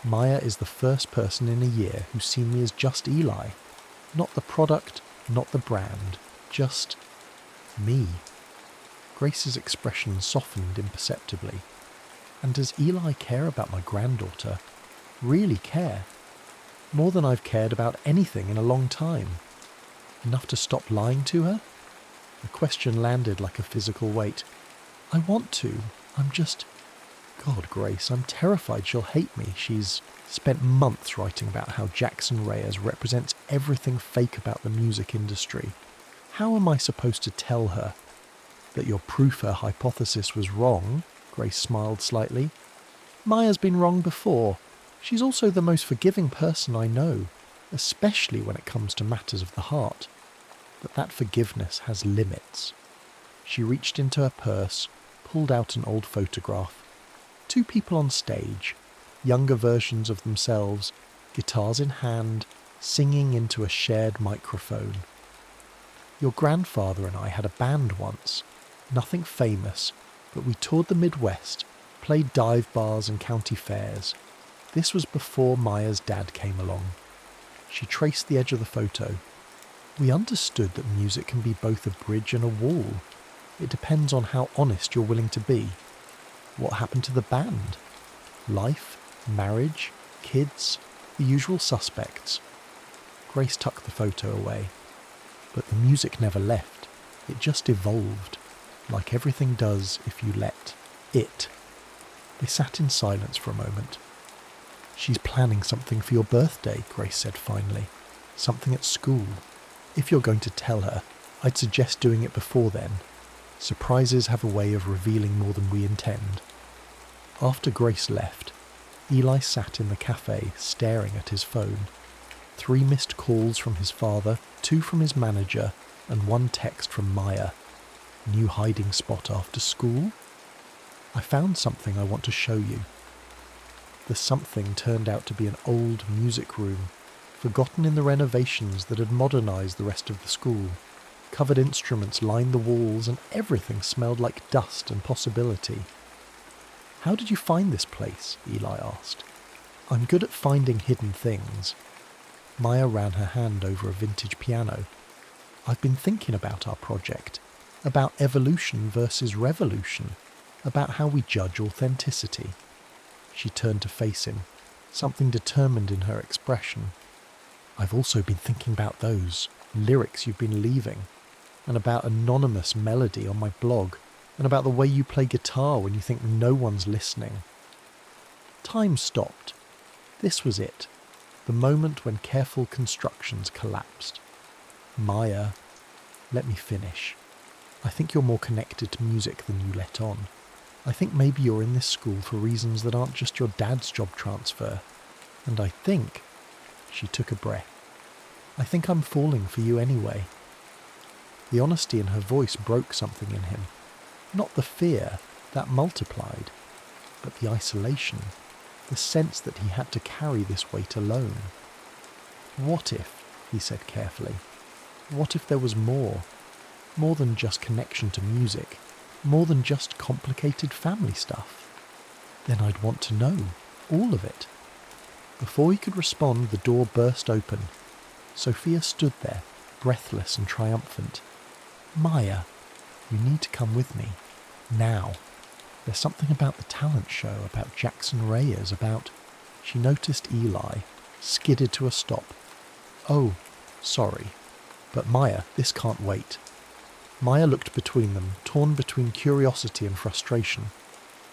the first person in a year who's seen me as just Eli. Not the product, not the brand, just me." Grace's expression softened imperceptibly. "And does Eli care about my granddaughter? Really care? More than I've cared about anything in a long time? Enough to stop lying to her?" The question landed like a physical weight. "I want to. I'm just... God, Grace, I'm terrified she'll hate me. She's spent months writing about how Jackson Reyes represents everything fake about the music industry. How am I supposed to tell her that your proof her hypothesis was wrong?" Grace smiled slightly. "Maya's been wrong before. She's also the most forgiving person I know, especially when it comes to matters of the heart. But that forgiveness has limits." She reached into her purse, pulled out an old photograph. Two people on stage, younger versions of themselves, guitars in hand, singing into a shared microphone. "Your grandfather and I had a band once. Nothing famous, but we toured the Midwest, played dive bars and county fairs. This was before Maya's dad came along." She traced the edge of the photo. "We understood that music can be both a bridge and a wall. It depends on how honest you're willing to be." "What happened to the band?" "Life, marriage, kids, the usual suspects." Grace tucked the photo away. "But the music never left. It just evolved. like everything does if you let it. They sat in silence for a moment. She's planning something for your birthday, Grace said finally. Something at school. If you're going to tell her, I'd suggest doing it before then. Surprises have a way of revealing more than we intend. After Grace left, Eli sat in the cafe staring at his phone. 3 missed calls from his father, 2 from his manager, and 1 text from Maya. New hiding spot after school? I found something I want to show you. The something turned out to be an old music room, forgotten in the renovations that had modernised the rest of the school. Covered instruments lined the walls and everything smelled like dust and possibility. How did you find this place? Eli asked. I'm good at finding hidden things. Maya ran her hand over a vintage piano. I've been thinking about our project, about evolution versus revolution, about how we judge authenticity. She turned to face him, something determined in her expression. I've also been thinking about those lyrics you've been leaving, and about anonymous melody on my blog, and about the way you play guitar when you think no one's listening. Time stopped. This was it, the moment when careful constructions collapsed. Maya, let me finish. I think you're more connected to music than you let on. I think maybe you're in this school for reasons that aren't just your dad's job transfer. And I think, she took a breath, I think I'm falling for you anyway. The honesty in her voice broke something in him. Not the fear, that multiplied, but the isolation, the sense that he had to carry this weight alone. What if, he said carefully, what if there was more? More than just connection to music, more than just complicated family stuff? Then I'd want to know, all of it. Before he could respond, the door burst open. Sophia stood there, breathless and triumphant. Maya, you need to come with me. Now. There's something about the talent show, about Jackson Reyes, about... She noticed Eli, skidded to a stop. Oh, sorry. But Maya, this can't wait. Maya looked between them, torn between curiosity and frustration.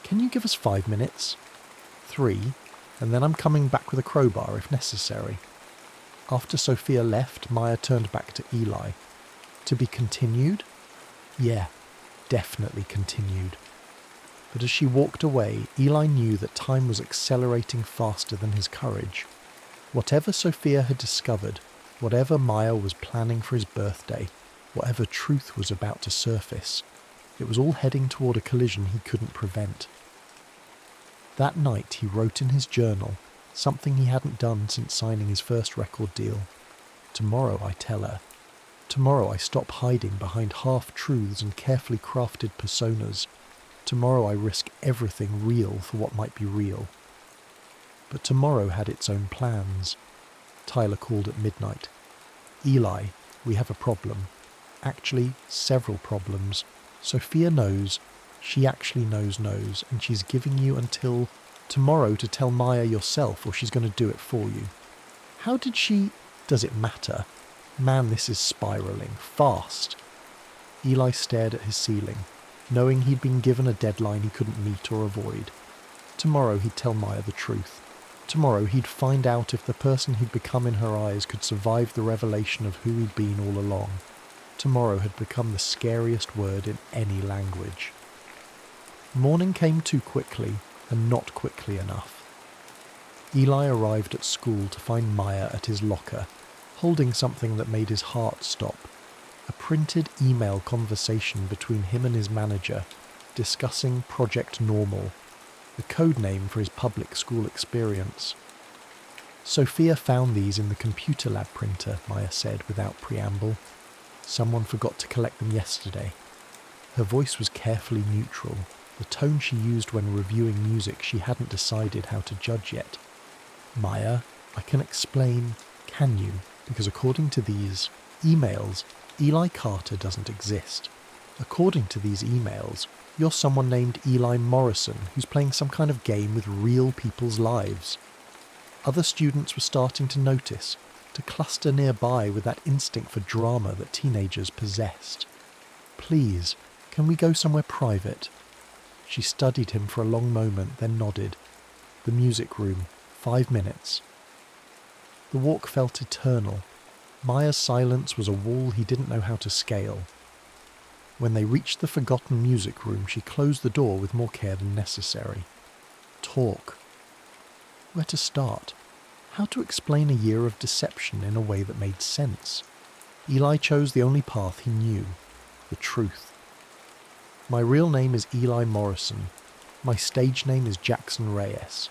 Can you give us 5 minutes? 3, and then I'm coming back with a crowbar if necessary. After Sophia left, Maya turned back to Eli. To be continued? Yeah, definitely continued. But as she walked away, Eli knew that time was accelerating faster than his courage. Whatever Sophia had discovered, whatever Maya was planning for his birthday, whatever truth was about to surface, it was all heading toward a collision he couldn't prevent. That night he wrote in his journal, something he hadn't done since signing his first record deal. Tomorrow I tell her. Tomorrow I stop hiding behind half-truths and carefully crafted personas. Tomorrow I risk everything real for what might be real. But tomorrow had its own plans. Tyler called at midnight. Eli, we have a problem. Actually, several problems. Sophia knows, she actually knows, and she's giving you until tomorrow to tell Maya yourself, or she's going to do it for you. How did she... Does it matter? Man, this is spiralling. Fast. Eli stared at his ceiling, knowing he'd been given a deadline he couldn't meet or avoid. Tomorrow he'd tell Maya the truth. Tomorrow he'd find out if the person he'd become in her eyes could survive the revelation of who he'd been all along. Tomorrow had become the scariest word in any language. Morning came too quickly, and not quickly enough. Eli arrived at school to find Maya at his locker, holding something that made his heart stop. A printed email conversation between him and his manager, discussing Project Normal, the code name for his public school experience. Sophia found these in the computer lab printer, Maya said without preamble. Someone forgot to collect them yesterday. Her voice was carefully neutral, the tone she used when reviewing music she hadn't decided how to judge yet. Maya, I can explain, can you? Because according to these emails, Eli Carter doesn't exist. According to these emails, you're someone named Eli Morrison who's playing some kind of game with real people's lives. Other students were starting to notice, to cluster nearby with that instinct for drama that teenagers possessed. Please, Can we go somewhere private? She studied him for a long moment, then nodded. The music room, 5 minutes. The walk felt eternal. Maya's silence was a wall he didn't know how to scale. When they reached the forgotten music room, she closed the door with more care than necessary. Talk. Where to start? How to explain a year of deception in a way that made sense? Eli chose the only path he knew, the truth. My real name is Eli Morrison. My stage name is Jackson Reyes.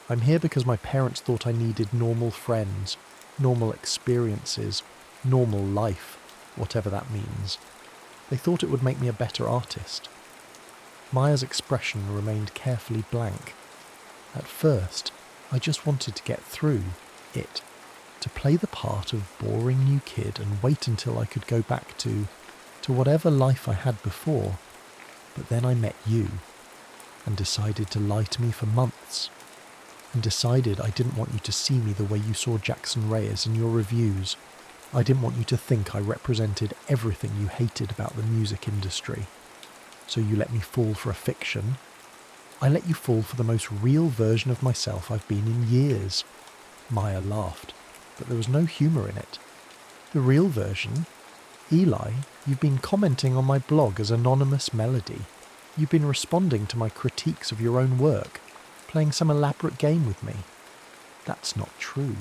I'm here because my parents thought I needed normal friends, normal experiences, normal life, whatever that means. They thought it would make me a better artist. Maya's expression remained carefully blank. At first, I just wanted to get through it, to play the part of boring new kid and wait until I could go back to whatever life I had before. But then I met you, and decided to lie to me for months, and decided I didn't want you to see me the way you saw Jackson Reyes in your reviews. I didn't want you to think I represented everything you hated about the music industry. So you let me fall for a fiction. I let you fall for the most real version of myself I've been in years. Maya laughed, but there was no humour in it. The real version? Eli, you've been commenting on my blog as Anonymous Melody. You've been responding to my critiques of your own work, playing some elaborate game with me. That's not true.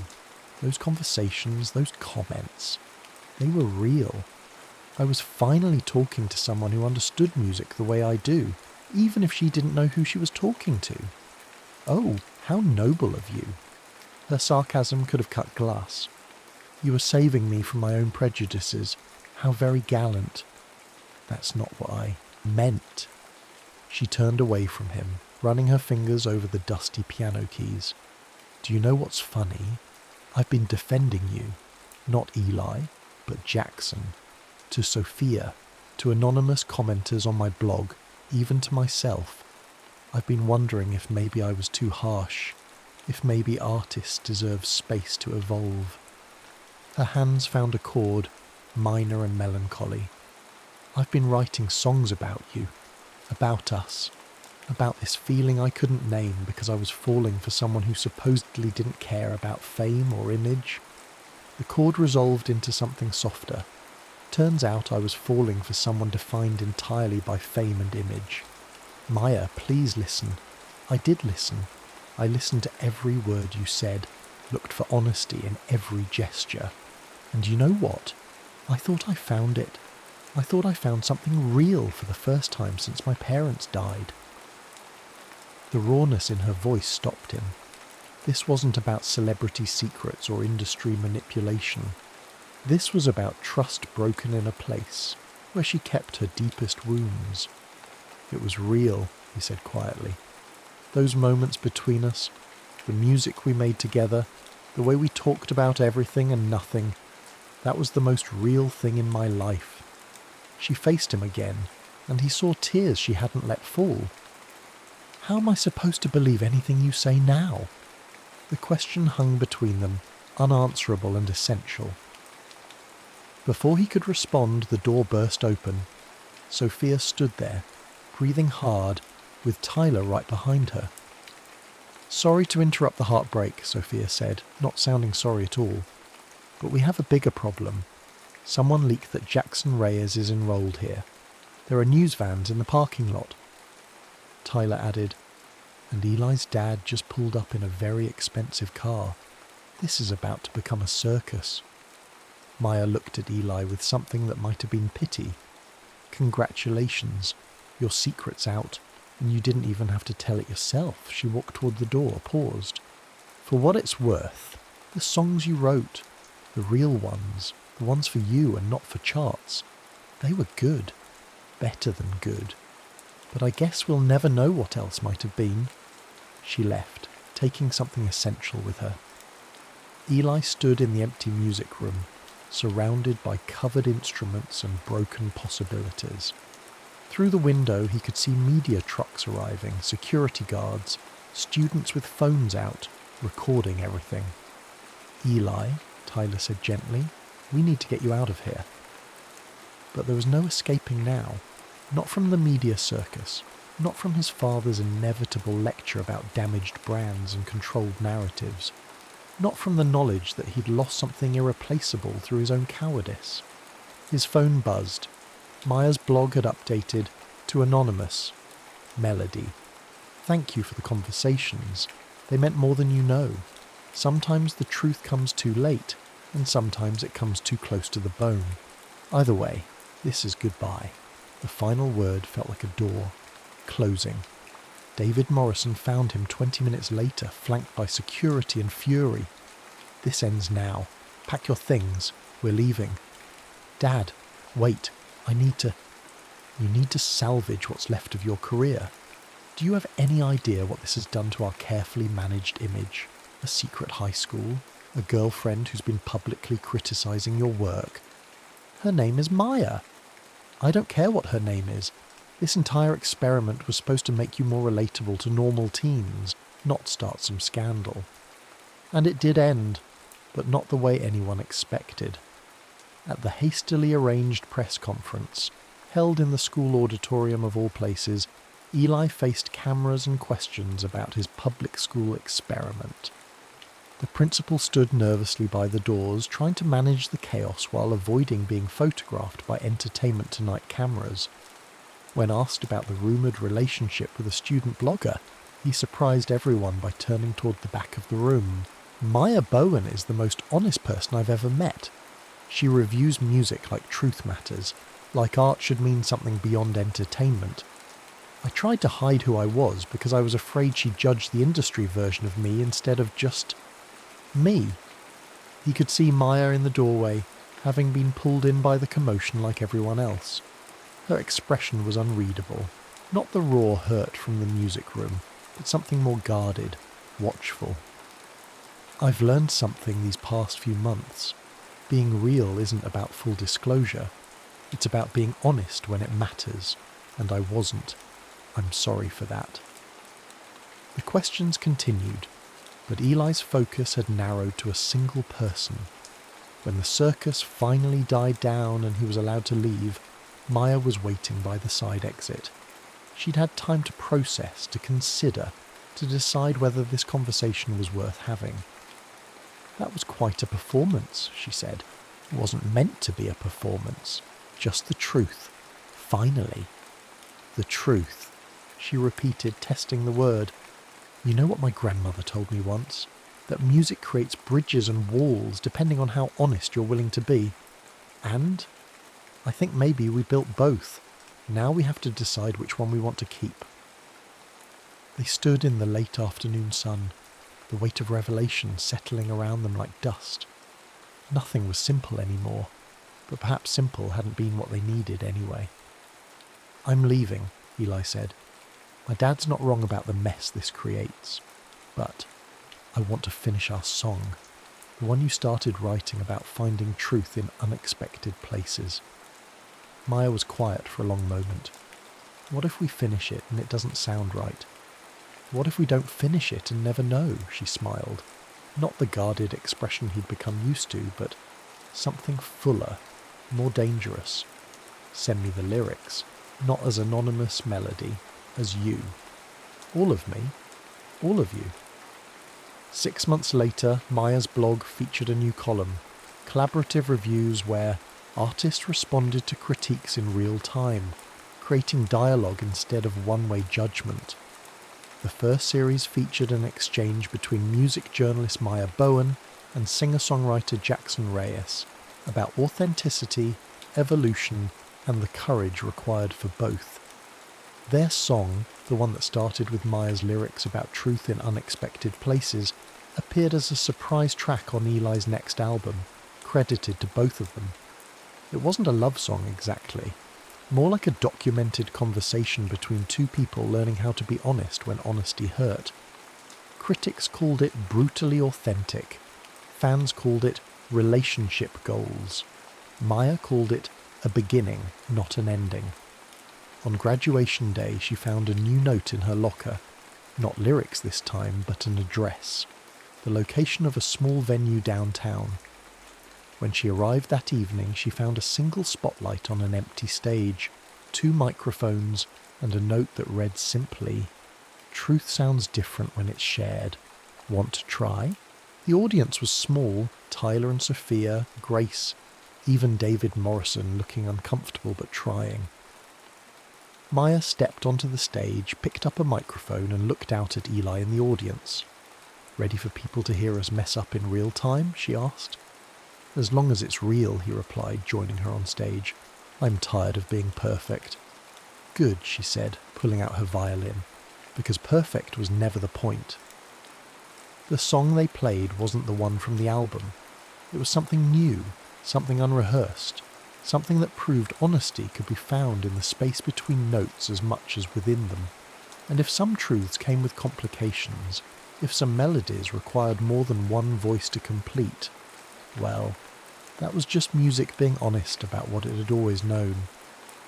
Those conversations, those comments, they were real. I was finally talking to someone who understood music the way I do, even if she didn't know who she was talking to. Oh, how noble of you. Her sarcasm could have cut glass. You were saving me from my own prejudices. How very gallant. That's not what I meant. She turned away from him, running her fingers over the dusty piano keys. Do you know what's funny? I've been defending you, not Eli, but Jackson, to Sophia, to anonymous commenters on my blog, even to myself. I've been wondering if maybe I was too harsh, if maybe artists deserve space to evolve. Her hands found a chord, minor and melancholy. I've been writing songs about you, about us, about this feeling I couldn't name because I was falling for someone who supposedly didn't care about fame or image. The chord resolved into something softer. Turns out I was falling for someone defined entirely by fame and image. Maya, please listen. I did listen. I listened to every word you said, looked for honesty in every gesture. And you know what? I thought I found it. I thought I found something real for the first time since my parents died. The rawness in her voice stopped him. This wasn't about celebrity secrets or industry manipulation. This was about trust broken in a place where she kept her deepest wounds. It was real, he said quietly. Those moments between us, the music we made together, the way we talked about everything and nothing, that was the most real thing in my life. She faced him again, and he saw tears she hadn't let fall. How am I supposed to believe anything you say now? The question hung between them, unanswerable and essential. Before he could respond, the door burst open. Sophia stood there, breathing hard, with Tyler right behind her. Sorry to interrupt the heartbreak, Sophia said, not sounding sorry at all. But we have a bigger problem. Someone leaked that Jackson Reyes is enrolled here. There are news vans in the parking lot. Tyler added, and Eli's dad just pulled up in a very expensive car. This is about to become a circus. Maya looked at Eli with something that might have been pity. Congratulations, your secret's out, and you didn't even have to tell it yourself. She walked toward the door, paused. For what it's worth, the songs you wrote, the real ones, the ones for you and not for charts, they were good, better than good. But I guess we'll never know what else might have been. She left, taking something essential with her. Eli stood in the empty music room, surrounded by covered instruments and broken possibilities. Through the window he could see media trucks arriving, security guards, students with phones out, recording everything. Eli, Tyler said gently, we need to get you out of here. But there was no escaping now. Not from the media circus, not from his father's inevitable lecture about damaged brands and controlled narratives, not from the knowledge that he'd lost something irreplaceable through his own cowardice. His phone buzzed. Maya's blog had updated to anonymous. Melody. Thank you for the conversations. They meant more than you know. Sometimes the truth comes too late, and sometimes it comes too close to the bone. Either way, this is goodbye. The final word felt like a door, closing. David Morrison found him 20 minutes later, flanked by security and fury. This ends now. Pack your things. We're leaving. Dad, wait. You need to salvage what's left of your career. Do you have any idea what this has done to our carefully managed image? A secret high school? A girlfriend who's been publicly criticising your work? Her name is Maya. I don't care what her name is. This entire experiment was supposed to make you more relatable to normal teens, not start some scandal. And it did end, but not the way anyone expected. At the hastily arranged press conference, held in the school auditorium of all places, Eli faced cameras and questions about his public school experiment. The principal stood nervously by the doors, trying to manage the chaos while avoiding being photographed by Entertainment Tonight cameras. When asked about the rumoured relationship with a student blogger, he surprised everyone by turning toward the back of the room. Maya Bowen is the most honest person I've ever met. She reviews music like truth matters, like art should mean something beyond entertainment. I tried to hide who I was because I was afraid she'd judge the industry version of me instead of just me. He could see Maya in the doorway, having been pulled in by the commotion like everyone else. Her expression was unreadable, not the raw hurt from the music room, but something more guarded, watchful. I've learned something these past few months. Being real isn't about full disclosure. It's about being honest when it matters, and I wasn't. I'm sorry for that. The questions continued, but Eli's focus had narrowed to a single person. When the circus finally died down and he was allowed to leave, Maya was waiting by the side exit. She'd had time to process, to consider, to decide whether this conversation was worth having. That was quite a performance, she said. It wasn't meant to be a performance, just the truth. Finally. The truth, she repeated, testing the word. You know what my grandmother told me once? That music creates bridges and walls depending on how honest you're willing to be. And I think maybe we built both. Now we have to decide which one we want to keep. They stood in the late afternoon sun, the weight of revelation settling around them like dust. Nothing was simple anymore, but perhaps simple hadn't been what they needed anyway. I'm leaving, Eli said. My dad's not wrong about the mess this creates, but I want to finish our song, the one you started writing about finding truth in unexpected places. Maya was quiet for a long moment. What if we finish it and it doesn't sound right? What if we don't finish it and never know? She smiled. Not the guarded expression he'd become used to, but something fuller, more dangerous. Send me the lyrics, not as anonymous melody, as you. All of me. All of you. 6 months later, Maya's blog featured a new column, collaborative reviews where artists responded to critiques in real time, creating dialogue instead of one-way judgment. The first series featured an exchange between music journalist Maya Bowen and singer-songwriter Jackson Reyes about authenticity, evolution, and the courage required for both. Their song, the one that started with Maya's lyrics about truth in unexpected places, appeared as a surprise track on Eli's next album, credited to both of them. It wasn't a love song exactly, more like a documented conversation between two people learning how to be honest when honesty hurt. Critics called it brutally authentic. Fans called it relationship goals. Maya called it a beginning, not an ending. On graduation day, she found a new note in her locker. Not lyrics this time, but an address. The location of a small venue downtown. When she arrived that evening, she found a single spotlight on an empty stage. 2 microphones, and a note that read simply, "Truth sounds different when it's shared. Want to try?" The audience was small: Tyler and Sophia, Grace, even David Morrison looking uncomfortable but trying. Maya stepped onto the stage, picked up a microphone and looked out at Eli in the audience. "Ready for people to hear us mess up in real time?" she asked. "As long as it's real," he replied, joining her on stage. "I'm tired of being perfect." "Good," she said, pulling out her violin, because perfect was never the point. The song they played wasn't the one from the album. It was something new, something unrehearsed, something that proved honesty could be found in the space between notes as much as within them. And if some truths came with complications, if some melodies required more than one voice to complete, well, that was just music being honest about what it had always known.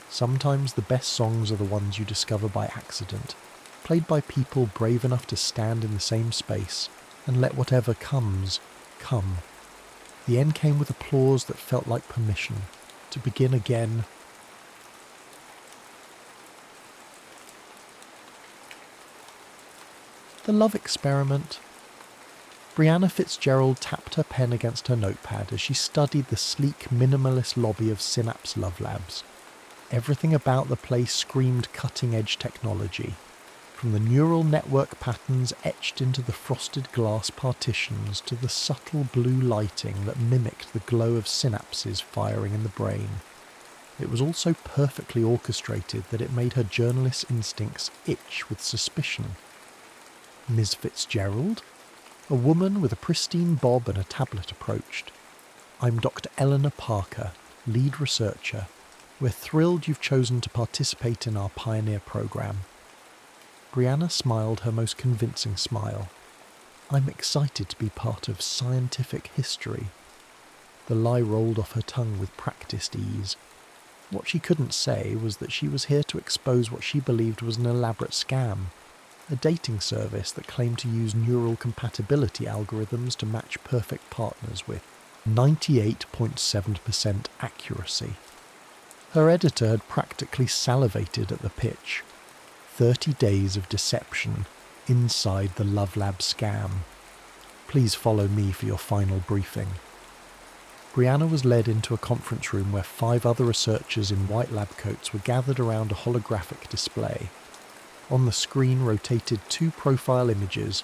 Sometimes the best songs are the ones you discover by accident, played by people brave enough to stand in the same space and let whatever comes, come. The end came with applause that felt like permission to begin again. The love experiment. Brianna Fitzgerald tapped her pen against her notepad as she studied the sleek, minimalist lobby of Synapse Love Labs. Everything about the place screamed cutting-edge technology, from the neural network patterns etched into the frosted glass partitions to the subtle blue lighting that mimicked the glow of synapses firing in the brain. It was all so perfectly orchestrated that it made her journalist's instincts itch with suspicion. "Ms. Fitzgerald?" A woman with a pristine bob and a tablet approached. "I'm Dr. Eleanor Parker, lead researcher. We're thrilled you've chosen to participate in our pioneer program." Brianna smiled her most convincing smile. "I'm excited to be part of scientific history." The lie rolled off her tongue with practiced ease. What she couldn't say was that she was here to expose what she believed was an elaborate scam, a dating service that claimed to use neural compatibility algorithms to match perfect partners with 98.7% accuracy. Her editor had practically salivated at the pitch. 30 days of deception inside the Love Lab scam. Please follow me for your final briefing. Brianna was led into a conference room where 5 other researchers in white lab coats were gathered around a holographic display. On the screen rotated 2 profile images,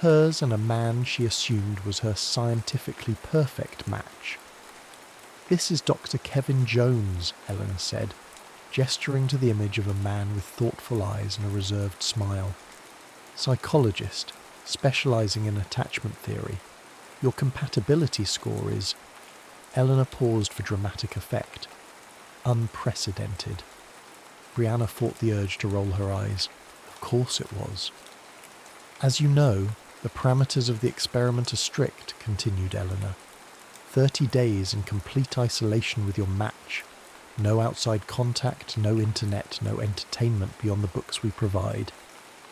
hers and a man she assumed was her scientifically perfect match. "This is Dr. Kevin Jones," Eleanor said, gesturing to the image of a man with thoughtful eyes and a reserved smile. "Psychologist, specializing in attachment theory. Your compatibility score is..." Eleanor paused for dramatic effect. "Unprecedented." Brianna fought the urge to roll her eyes. Of course it was. "As you know, the parameters of the experiment are strict," continued Eleanor. 30 days in complete isolation with your match. No outside contact, no internet, no entertainment beyond the books we provide.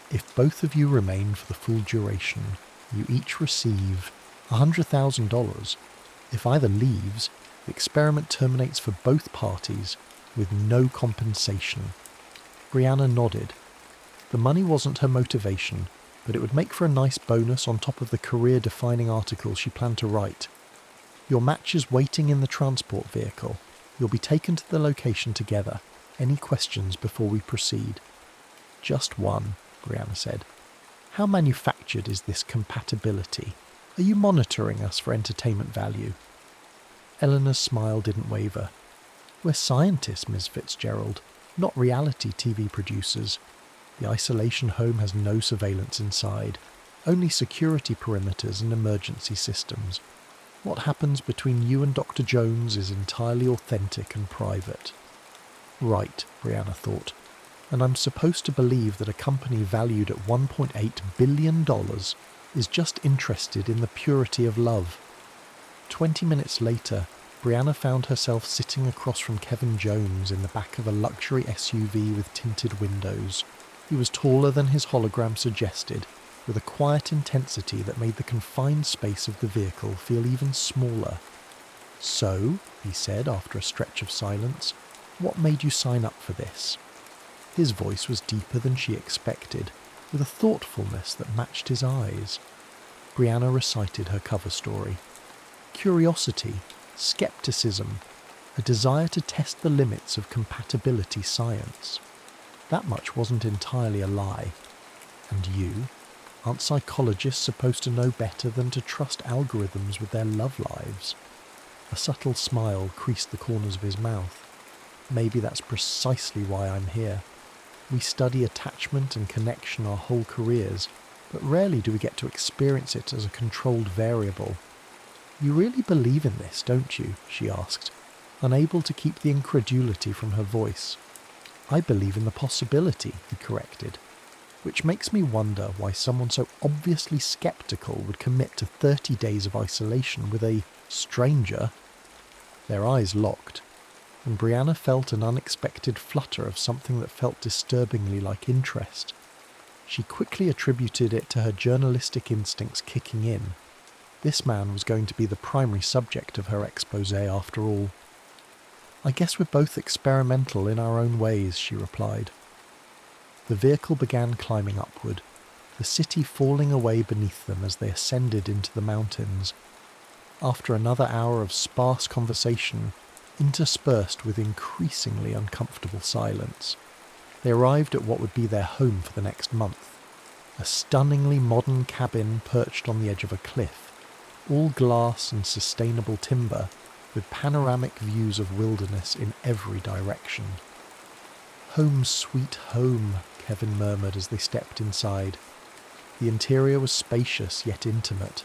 If both of you remain for the full duration, you each receive $100,000. If either leaves, the experiment terminates for both parties with no compensation. Brianna nodded. The money wasn't her motivation, but it would make for a nice bonus on top of the career-defining article she planned to write. Your match is waiting in the transport vehicle. You'll be taken to the location together. Any questions before we proceed? "Just one," Brianna said. "How manufactured is this compatibility? Are you monitoring us for entertainment value?" Eleanor's smile didn't waver. "We're scientists, Ms. Fitzgerald, not reality TV producers. The isolation home has no surveillance inside, only security perimeters and emergency systems. What happens between you and Dr. Jones is entirely authentic and private." Right, Brianna thought. And I'm supposed to believe that a company valued at $1.8 billion is just interested in the purity of love. 20 minutes later, Brianna found herself sitting across from Kevin Jones in the back of a luxury SUV with tinted windows. He was taller than his hologram suggested, with a quiet intensity that made the confined space of the vehicle feel even smaller. "So," he said after a stretch of silence, What made you sign up for this?" His voice was deeper than she expected, with a thoughtfulness that matched his eyes. Brianna recited her cover story. Curiosity, skepticism, a desire to test the limits of compatibility science. That much wasn't entirely a lie. And you? Aren't psychologists supposed to know better than to trust algorithms with their love lives? A subtle smile creased the corners of his mouth. Maybe that's precisely why I'm here. We study attachment and connection our whole careers, but rarely do we get to experience it as a controlled variable. "You really believe in this, don't you?" she asked, unable to keep the incredulity from her voice. "I believe in the possibility," he corrected, which makes me wonder why someone so obviously skeptical would commit to 30 days of isolation with a stranger. Their eyes locked, and Brianna felt an unexpected flutter of something that felt disturbingly like interest. She quickly attributed it to her journalistic instincts kicking in. This man was going to be the primary subject of her expose after all. "I guess we're both experimental in our own ways," she replied. The vehicle began climbing upward, the city falling away beneath them as they ascended into the mountains. After another hour of sparse conversation, interspersed with increasingly uncomfortable silence, they arrived at what would be their home for the next month. A stunningly modern cabin perched on the edge of a cliff, all glass and sustainable timber, with panoramic views of wilderness in every direction. "Home sweet home," Kevin murmured as they stepped inside. The interior was spacious yet intimate,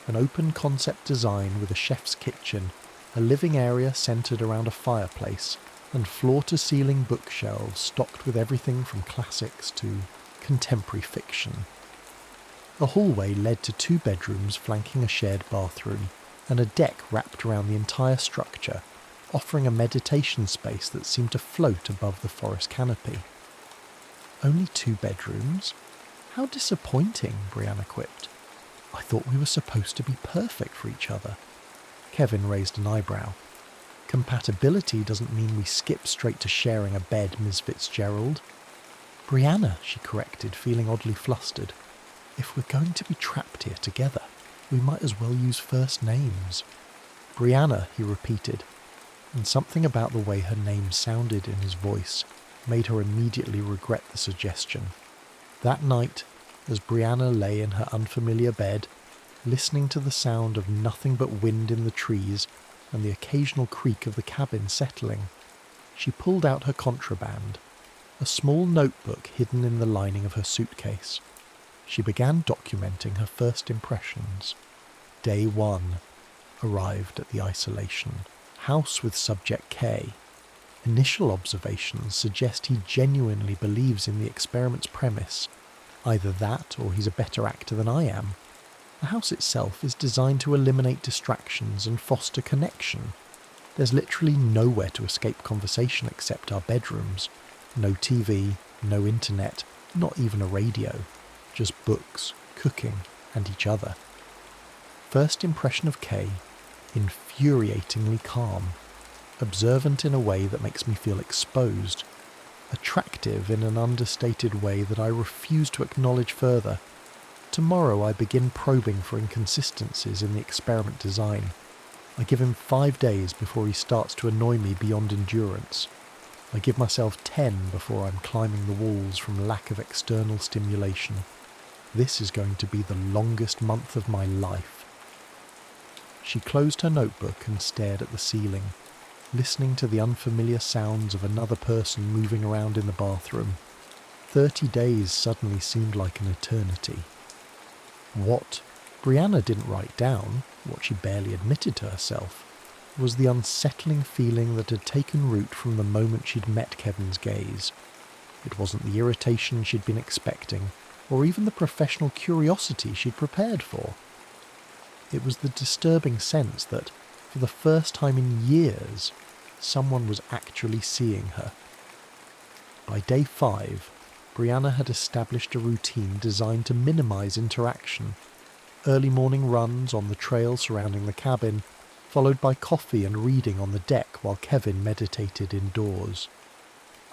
an open concept design with a chef's kitchen, a living area centered around a fireplace, and floor-to-ceiling bookshelves stocked with everything from classics to contemporary fiction. The hallway led to 2 bedrooms flanking a shared bathroom, and a deck wrapped around the entire structure, offering a meditation space that seemed to float above the forest canopy. "Only 2 bedrooms? How disappointing," Brianna quipped. "I thought we were supposed to be perfect for each other." Kevin raised an eyebrow. "Compatibility doesn't mean we skip straight to sharing a bed, Ms. Fitzgerald." "Brianna," she corrected, feeling oddly flustered. "If we're going to be trapped here together, we might as well use first names." "Brianna," he repeated, and something about the way her name sounded in his voice made her immediately regret the suggestion. That night, as Brianna lay in her unfamiliar bed, listening to the sound of nothing but wind in the trees and the occasional creak of the cabin settling, she pulled out her contraband, a small notebook hidden in the lining of her suitcase. She began documenting her first impressions. Day 1 arrived at the isolation. House with subject K. Initial observations suggest he genuinely believes in the experiment's premise. Either that or he's a better actor than I am. The house itself is designed to eliminate distractions and foster connection. There's literally nowhere to escape conversation except our bedrooms. No TV, no internet, not even a radio. Just books, cooking, and each other. First impression of Kay, infuriatingly calm. Observant in a way that makes me feel exposed. Attractive in an understated way that I refuse to acknowledge further. Tomorrow I begin probing for inconsistencies in the experiment design. I give him 5 days before he starts to annoy me beyond endurance. I give myself 10 before I'm climbing the walls from lack of external stimulation. This is going to be the longest month of my life. She closed her notebook and stared at the ceiling, listening to the unfamiliar sounds of another person moving around in the bathroom. 30 days suddenly seemed like an eternity. What Brianna didn't write down, what she barely admitted to herself, was the unsettling feeling that had taken root from the moment she'd met Kevin's gaze. It wasn't the irritation she'd been expecting, or even the professional curiosity she'd prepared for. It was the disturbing sense that, for the first time in years, someone was actually seeing her. By day 5, Brianna had established a routine designed to minimize interaction. Early morning runs on the trail surrounding the cabin, followed by coffee and reading on the deck while Kevin meditated indoors.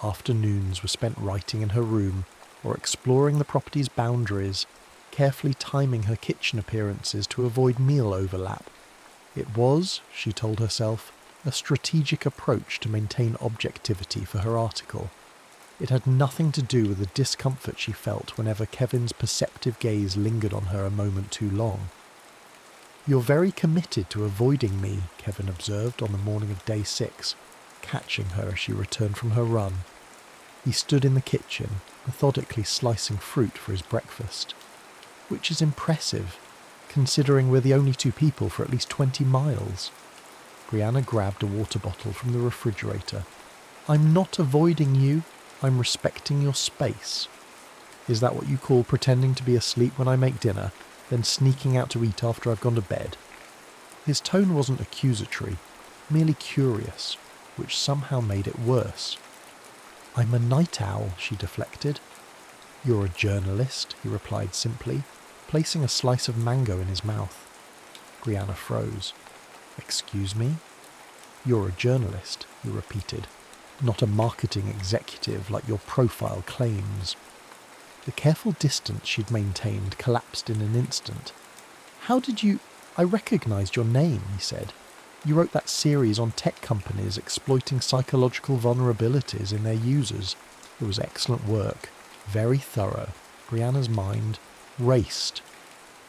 Afternoons were spent writing in her room or exploring the property's boundaries, carefully timing her kitchen appearances to avoid meal overlap. It was, she told herself, a strategic approach to maintain objectivity for her article. It had nothing to do with the discomfort she felt whenever Kevin's perceptive gaze lingered on her a moment too long. "You're very committed to avoiding me," Kevin observed on the morning of day 6, catching her as she returned from her run. He stood in the kitchen, methodically slicing fruit for his breakfast. "Which is impressive, considering we're the only 2 people for at least 20 miles. Brianna grabbed a water bottle from the refrigerator. "I'm not avoiding you, I'm respecting your space." "Is that what you call pretending to be asleep when I make dinner, then sneaking out to eat after I've gone to bed?" His tone wasn't accusatory, merely curious, which somehow made it worse. "I'm a night owl," she deflected. "You're a journalist," he replied simply, placing a slice of mango in his mouth. Brianna froze. "Excuse me?" "You're a journalist," he repeated, "not a marketing executive like your profile claims." The careful distance she'd maintained collapsed in an instant. "How did you—" "I recognized your name," he said. "You wrote that series on tech companies exploiting psychological vulnerabilities in their users. It was excellent work, very thorough." Brianna's mind raced.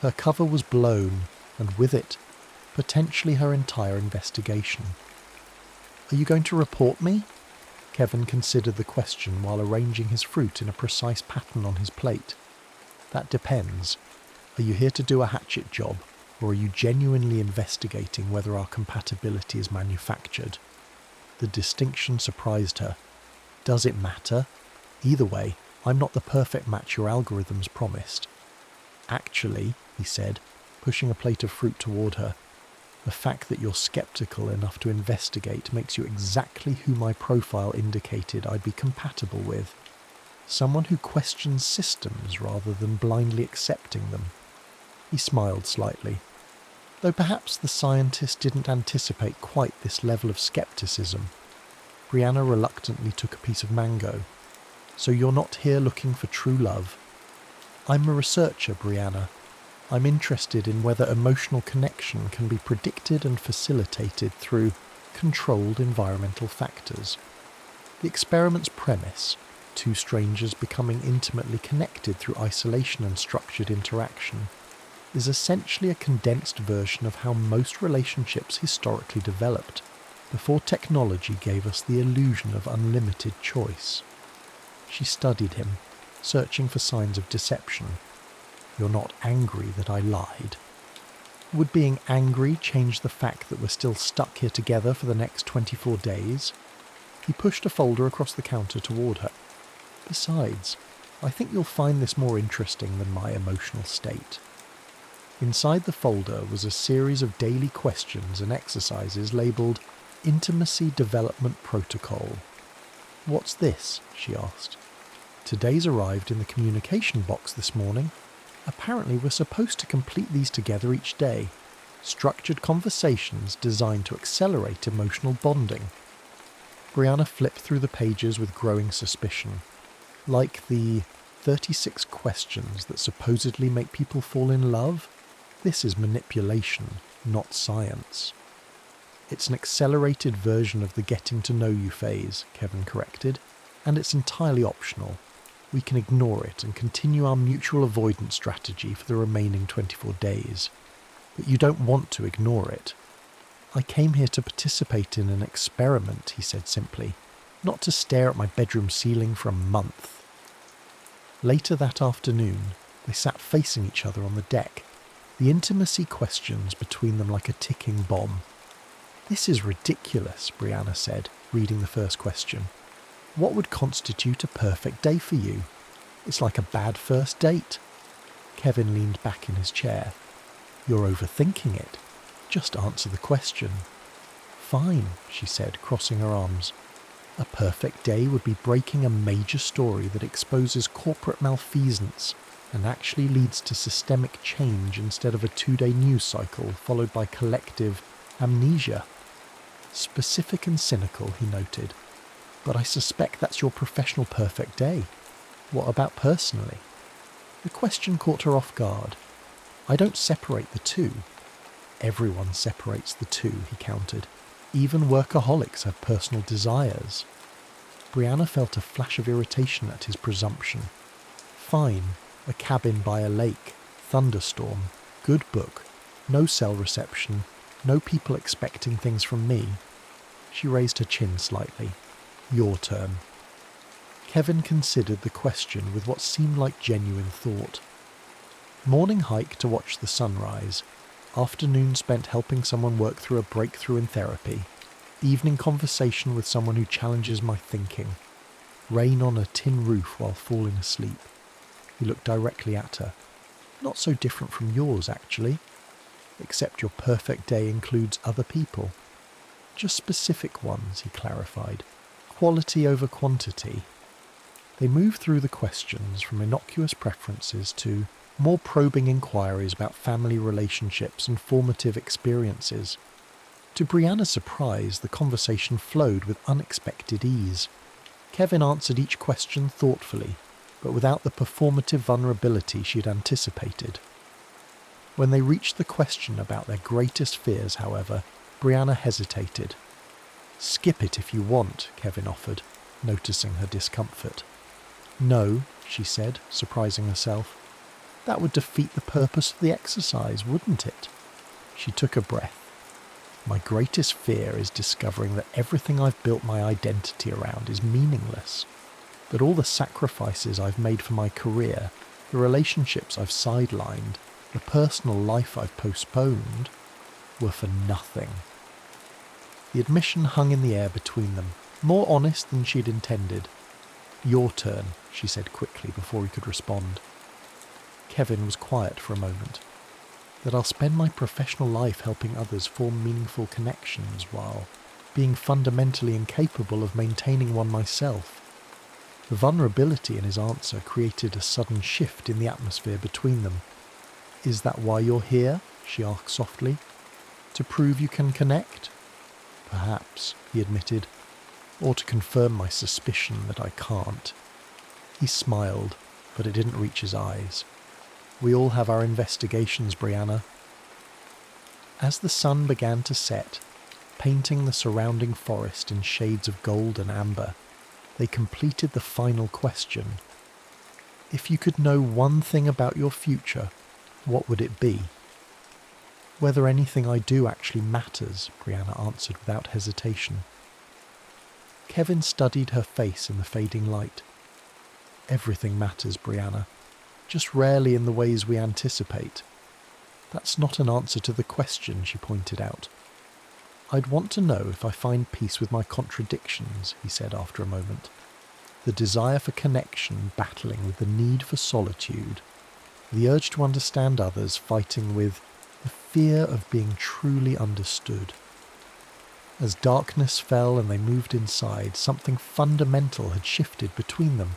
Her cover was blown, and with it, potentially her entire investigation. "Are you going to report me?" Kevin considered the question while arranging his fruit in a precise pattern on his plate. "That depends. Are you here to do a hatchet job, or are you genuinely investigating whether our compatibility is manufactured?" The distinction surprised her. "Does it matter? Either way, I'm not the perfect match your algorithms promised." "Actually," he said, pushing a plate of fruit toward her, "the fact that you're skeptical enough to investigate makes you exactly who my profile indicated I'd be compatible with. Someone who questions systems rather than blindly accepting them." He smiled slightly. Though perhaps the scientist didn't anticipate quite this level of skepticism. Brianna reluctantly took a piece of mango. "So you're not here looking for true love?" "I'm a researcher, Brianna. I'm interested in whether emotional connection can be predicted and facilitated through controlled environmental factors. The experiment's premise, 2 strangers becoming intimately connected through isolation and structured interaction, is essentially a condensed version of how most relationships historically developed, before technology gave us the illusion of unlimited choice." She studied him, searching for signs of deception. "You're not angry that I lied?" "Would being angry change the fact that we're still stuck here together for the next 24 days? He pushed a folder across the counter toward her. "Besides, I think you'll find this more interesting than my emotional state." Inside the folder was a series of daily questions and exercises labelled Intimacy Development Protocol. "What's this?" she asked. "Today's arrived in the communication box this morning. Apparently we're supposed to complete these together each day. Structured conversations designed to accelerate emotional bonding." Brianna flipped through the pages with growing suspicion. Like the 36 questions that supposedly make people fall in love? This is manipulation, not science. "It's an accelerated version of the getting to know you phase," Kevin corrected, "and it's entirely optional. We can ignore it and continue our mutual avoidance strategy for the remaining 24 days. But you don't want to ignore it." "I came here to participate in an experiment," he said simply, "not to stare at my bedroom ceiling for a month." Later that afternoon, they sat facing each other on the deck, the intimacy questions between them like a ticking bomb. "This is ridiculous," Brianna said, reading the first question. "What would constitute a perfect day for you? It's like a bad first date." Kevin leaned back in his chair. "You're overthinking it. Just answer the question." "Fine," she said, crossing her arms. "A perfect day would be breaking a major story that exposes corporate malfeasance and actually leads to systemic change instead of a 2-day news cycle followed by collective, Amnesia. Specific and cynical, he noted. But I suspect that's your professional perfect day. What about personally? The question caught her off guard. I don't separate the two. Everyone separates the two, he countered. Even workaholics have personal desires. Brianna felt a flash of irritation at his presumption. Fine, a cabin by a lake, thunderstorm, good book, no cell reception, no people expecting things from me. She raised her chin slightly. Your turn. Kevin considered the question with what seemed like genuine thought. Morning hike to watch the sunrise. Afternoon spent helping someone work through a breakthrough in therapy. Evening conversation with someone who challenges my thinking. Rain on a tin roof while falling asleep. He looked directly at her. Not so different from yours, actually. Except your perfect day includes other people. Just specific ones, he clarified. Quality over quantity. They moved through the questions from innocuous preferences to more probing inquiries about family relationships and formative experiences. To Brianna's surprise, the conversation flowed with unexpected ease. Kevin answered each question thoughtfully, but without the performative vulnerability she'd anticipated. When they reached the question about their greatest fears, however, Brianna hesitated. Skip it if you want, Kevin offered, noticing her discomfort. No, she said, surprising herself. That would defeat the purpose of the exercise, wouldn't it? She took a breath. My greatest fear is discovering that everything I've built my identity around is meaningless. That all the sacrifices I've made for my career, the relationships I've sidelined, the personal life I've postponed, were for nothing. The admission hung in the air between them, more honest than she'd intended. Your turn, she said quickly before he could respond. Kevin was quiet for a moment. That I'll spend my professional life helping others form meaningful connections while being fundamentally incapable of maintaining one myself. The vulnerability in his answer created a sudden shift in the atmosphere between them. Is that why you're here? She asked softly. To prove you can connect? Perhaps, he admitted, or to confirm my suspicion that I can't. He smiled, but it didn't reach his eyes. We all have our investigations, Brianna. As the sun began to set, painting the surrounding forest in shades of gold and amber, they completed the final question. If you could know one thing about your future, what would it be? Whether anything I do actually matters, Brianna answered without hesitation. Kevin studied her face in the fading light. Everything matters, Brianna, just rarely in the ways we anticipate. That's not an answer to the question, she pointed out. I'd want to know if I find peace with my contradictions, he said after a moment. The desire for connection battling with the need for solitude. The urge to understand others fighting with the fear of being truly understood. As darkness fell and they moved inside, something fundamental had shifted between them.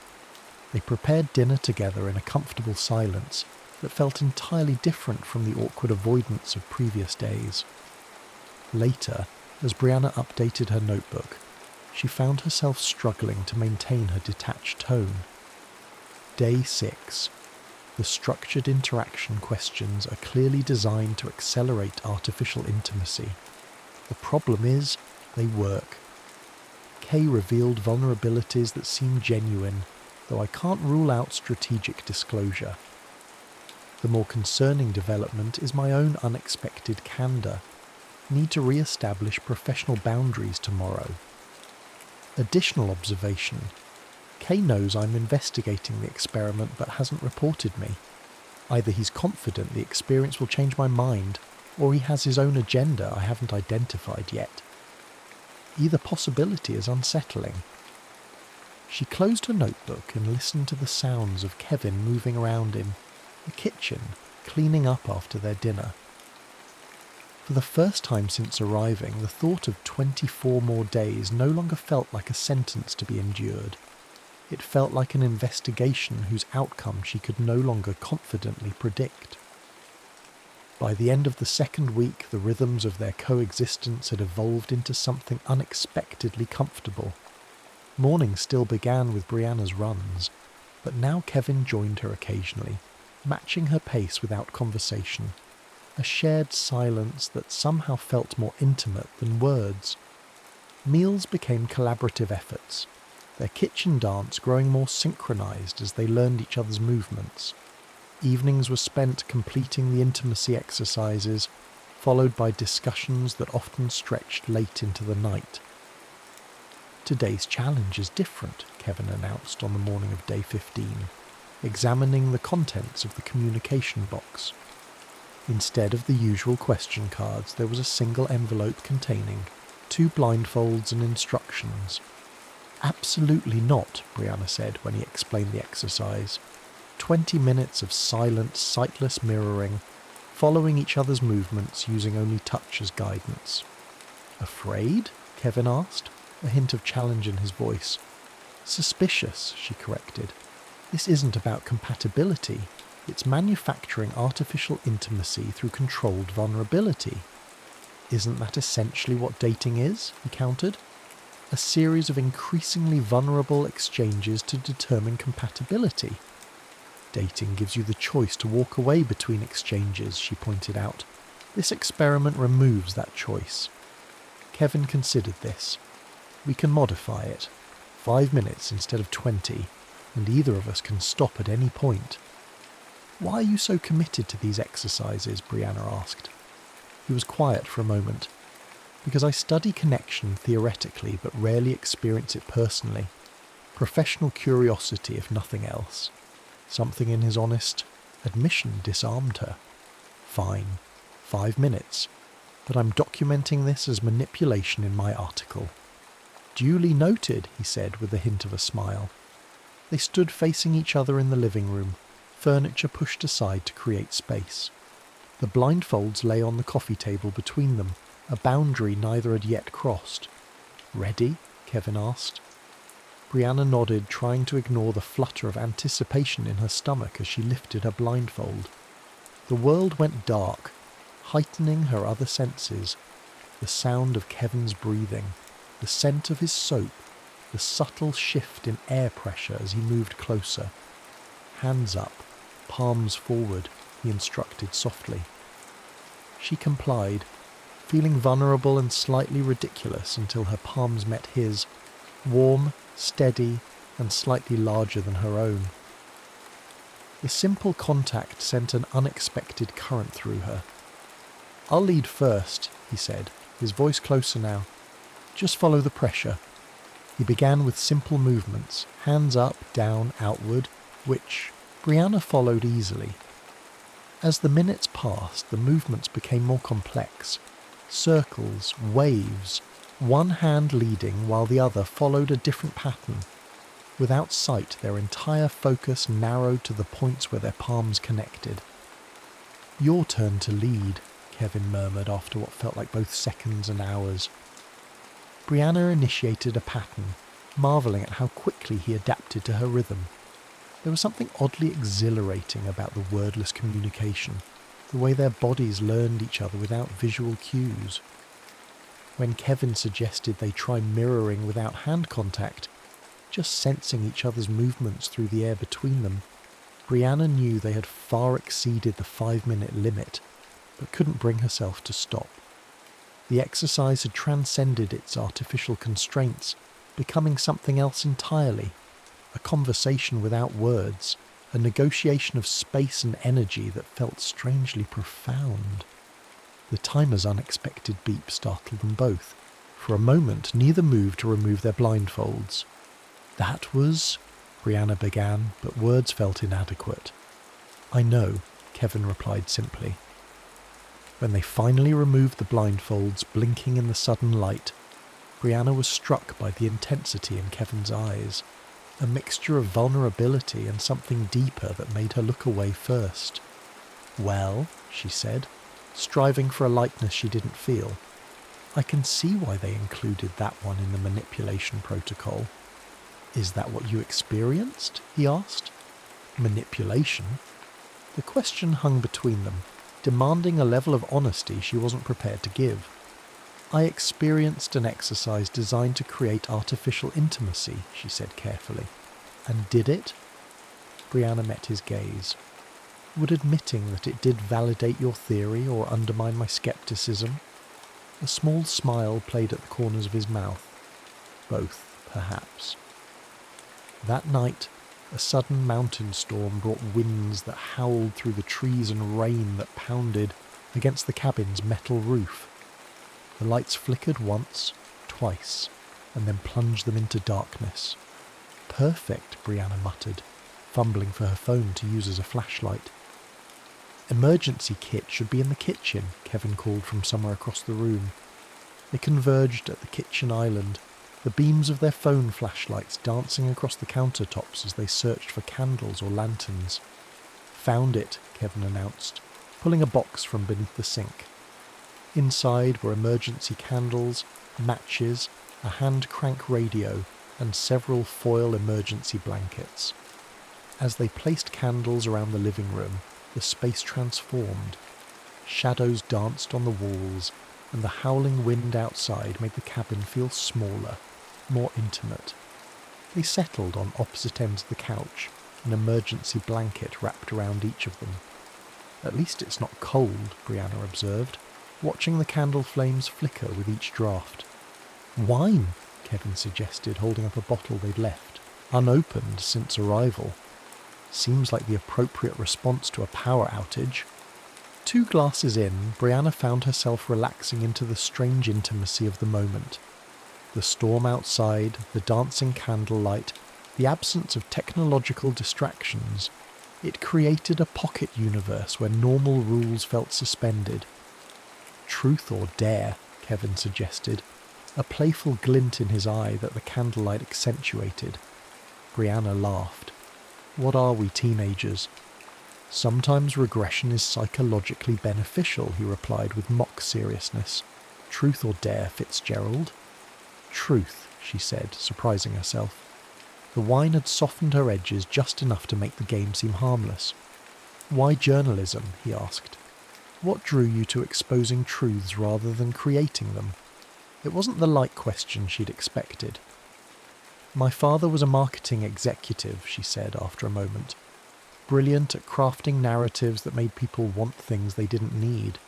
They prepared dinner together in a comfortable silence that felt entirely different from the awkward avoidance of previous days. Later, as Brianna updated her notebook, she found herself struggling to maintain her detached tone. Day 6. The structured interaction questions are clearly designed to accelerate artificial intimacy. The problem is, they work. Kay revealed vulnerabilities that seem genuine, though I can't rule out strategic disclosure. The more concerning development is my own unexpected candour. Need to re-establish professional boundaries tomorrow. Additional observation. Kay knows I'm investigating the experiment but hasn't reported me. Either he's confident the experience will change my mind, or he has his own agenda I haven't identified yet. Either possibility is unsettling. She closed her notebook and listened to the sounds of Kevin moving around in the kitchen, cleaning up after their dinner. For the first time since arriving, the thought of 24 more days no longer felt like a sentence to be endured. It felt like an investigation whose outcome she could no longer confidently predict. By the end of the second week, the rhythms of their coexistence had evolved into something unexpectedly comfortable. Mornings still began with Brianna's runs, but now Kevin joined her occasionally, matching her pace without conversation, a shared silence that somehow felt more intimate than words. Meals became collaborative efforts, their kitchen dance growing more synchronized as they learned each other's movements. Evenings were spent completing the intimacy exercises, followed by discussions that often stretched late into the night. "Today's challenge is different," Kevin announced on the morning of day 15, examining the contents of the communication box. Instead of the usual question cards, there was a single envelope containing 2 blindfolds and instructions. "Absolutely not," Brianna said when he explained the exercise. 20 minutes of silent, sightless mirroring, following each other's movements using only touch as guidance. "Afraid?" Kevin asked, a hint of challenge in his voice. "Suspicious," she corrected. "This isn't about compatibility. It's manufacturing artificial intimacy through controlled vulnerability." "Isn't that essentially what dating is?" he countered. "A series of increasingly vulnerable exchanges to determine compatibility." "Dating gives you the choice to walk away between exchanges," she pointed out. "This experiment removes that choice." Kevin considered this. "We can modify it. 5 minutes instead of 20, and either of us can stop at any point." "Why are you so committed to these exercises?" Brianna asked. He was quiet for a moment. "Because I study connection theoretically but rarely experience it personally. Professional curiosity, if nothing else." Something in his honest admission disarmed her. "Fine. 5 minutes. But I'm documenting this as manipulation in my article." "Duly noted," he said with a hint of a smile. They stood facing each other in the living room, furniture pushed aside to create space. The blindfolds lay on the coffee table between them, a boundary neither had yet crossed. "Ready?" Kevin asked. Brianna nodded, trying to ignore the flutter of anticipation in her stomach as she lifted her blindfold. The world went dark, heightening her other senses. The sound of Kevin's breathing, the scent of his soap, the subtle shift in air pressure as he moved closer. "Hands up, palms forward," he instructed softly. She complied, feeling vulnerable and slightly ridiculous until her palms met his, warm, steady, and slightly larger than her own. The simple contact sent an unexpected current through her. "I'll lead first," he said, his voice closer now. "Just follow the pressure." He began with simple movements, hands up, down, outward, which Brianna followed easily. As the minutes passed, the movements became more complex. Circles, waves, one hand leading while the other followed a different pattern. Without sight, their entire focus narrowed to the points where their palms connected. "Your turn to lead," Kevin murmured after what felt like both seconds and hours. Brianna initiated a pattern, marvelling at how quickly he adapted to her rhythm. There was something oddly exhilarating about the wordless communication, the way their bodies learned each other without visual cues. When Kevin suggested they try mirroring without hand contact, just sensing each other's movements through the air between them, Brianna knew they had far exceeded the 5-minute limit, but couldn't bring herself to stop. The exercise had transcended its artificial constraints, becoming something else entirely, a conversation without words, a negotiation of space and energy that felt strangely profound. The timer's unexpected beep startled them both. For a moment, neither moved to remove their blindfolds. "That was—" Brianna began, but words felt inadequate. "I know," Kevin replied simply. When they finally removed the blindfolds, blinking in the sudden light, Brianna was struck by the intensity in Kevin's eyes, a mixture of vulnerability and something deeper that made her look away first. "Well," she said, striving for a lightness she didn't feel, "I can see why they included that one in the manipulation protocol." "Is that what you experienced?" he asked. "Manipulation?" The question hung between them, demanding a level of honesty she wasn't prepared to give. "I experienced an exercise designed to create artificial intimacy," she said carefully. "And did it?" Brianna met his gaze. "Would admitting that it did validate your theory or undermine my skepticism?" A small smile played at the corners of his mouth. "Both, perhaps." That night, a sudden mountain storm brought winds that howled through the trees and rain that pounded against the cabin's metal roof. The lights flickered once, twice, and then plunged them into darkness. "Perfect," Brianna muttered, fumbling for her phone to use as a flashlight. "Emergency kit should be in the kitchen," Kevin called from somewhere across the room. They converged at the kitchen island, the beams of their phone flashlights dancing across the countertops as they searched for candles or lanterns. "Found it," Kevin announced, pulling a box from beneath the sink. Inside were emergency candles, matches, a hand-crank radio, and several foil emergency blankets. As they placed candles around the living room, the space transformed. Shadows danced on the walls, and the howling wind outside made the cabin feel smaller, more intimate. They settled on opposite ends of the couch, an emergency blanket wrapped around each of them. "At least it's not cold," Brianna observed, watching the candle flames flicker with each draught. "Wine," Kevin suggested, holding up a bottle they'd left, unopened since arrival. "Seems like the appropriate response to a power outage." 2 glasses in, Brianna found herself relaxing into the strange intimacy of the moment. The storm outside, the dancing candlelight, the absence of technological distractions. It created a pocket universe where normal rules felt suspended. "Truth or dare," Kevin suggested, a playful glint in his eye that the candlelight accentuated. Brianna laughed. "What are we teenagers?" "Sometimes regression is psychologically beneficial," he replied with mock seriousness. "Truth or dare, Fitzgerald?" "Truth," she said, surprising herself. The wine had softened her edges just enough to make the game seem harmless. "Why journalism?" he asked. "What drew you to exposing truths rather than creating them?" It wasn't the light question she'd expected. "My father was a marketing executive," she said after a moment. "Brilliant at crafting narratives that made people want things they didn't need.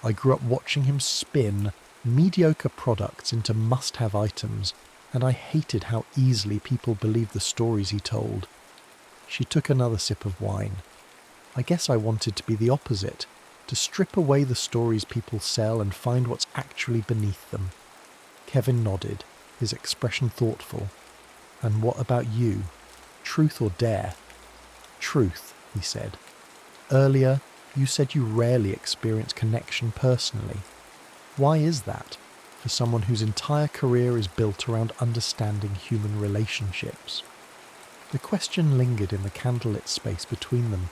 I grew up watching him spin mediocre products into must-have items, and I hated how easily people believed the stories he told." She took another sip of wine. "I guess I wanted to be the opposite, to strip away the stories people sell and find what's actually beneath them." Kevin nodded, his expression thoughtful. "And what about you? Truth or dare?" "Truth," he said. "Earlier, you said you rarely experience connection personally. Why is that, for someone whose entire career is built around understanding human relationships?" The question lingered in the candlelit space between them.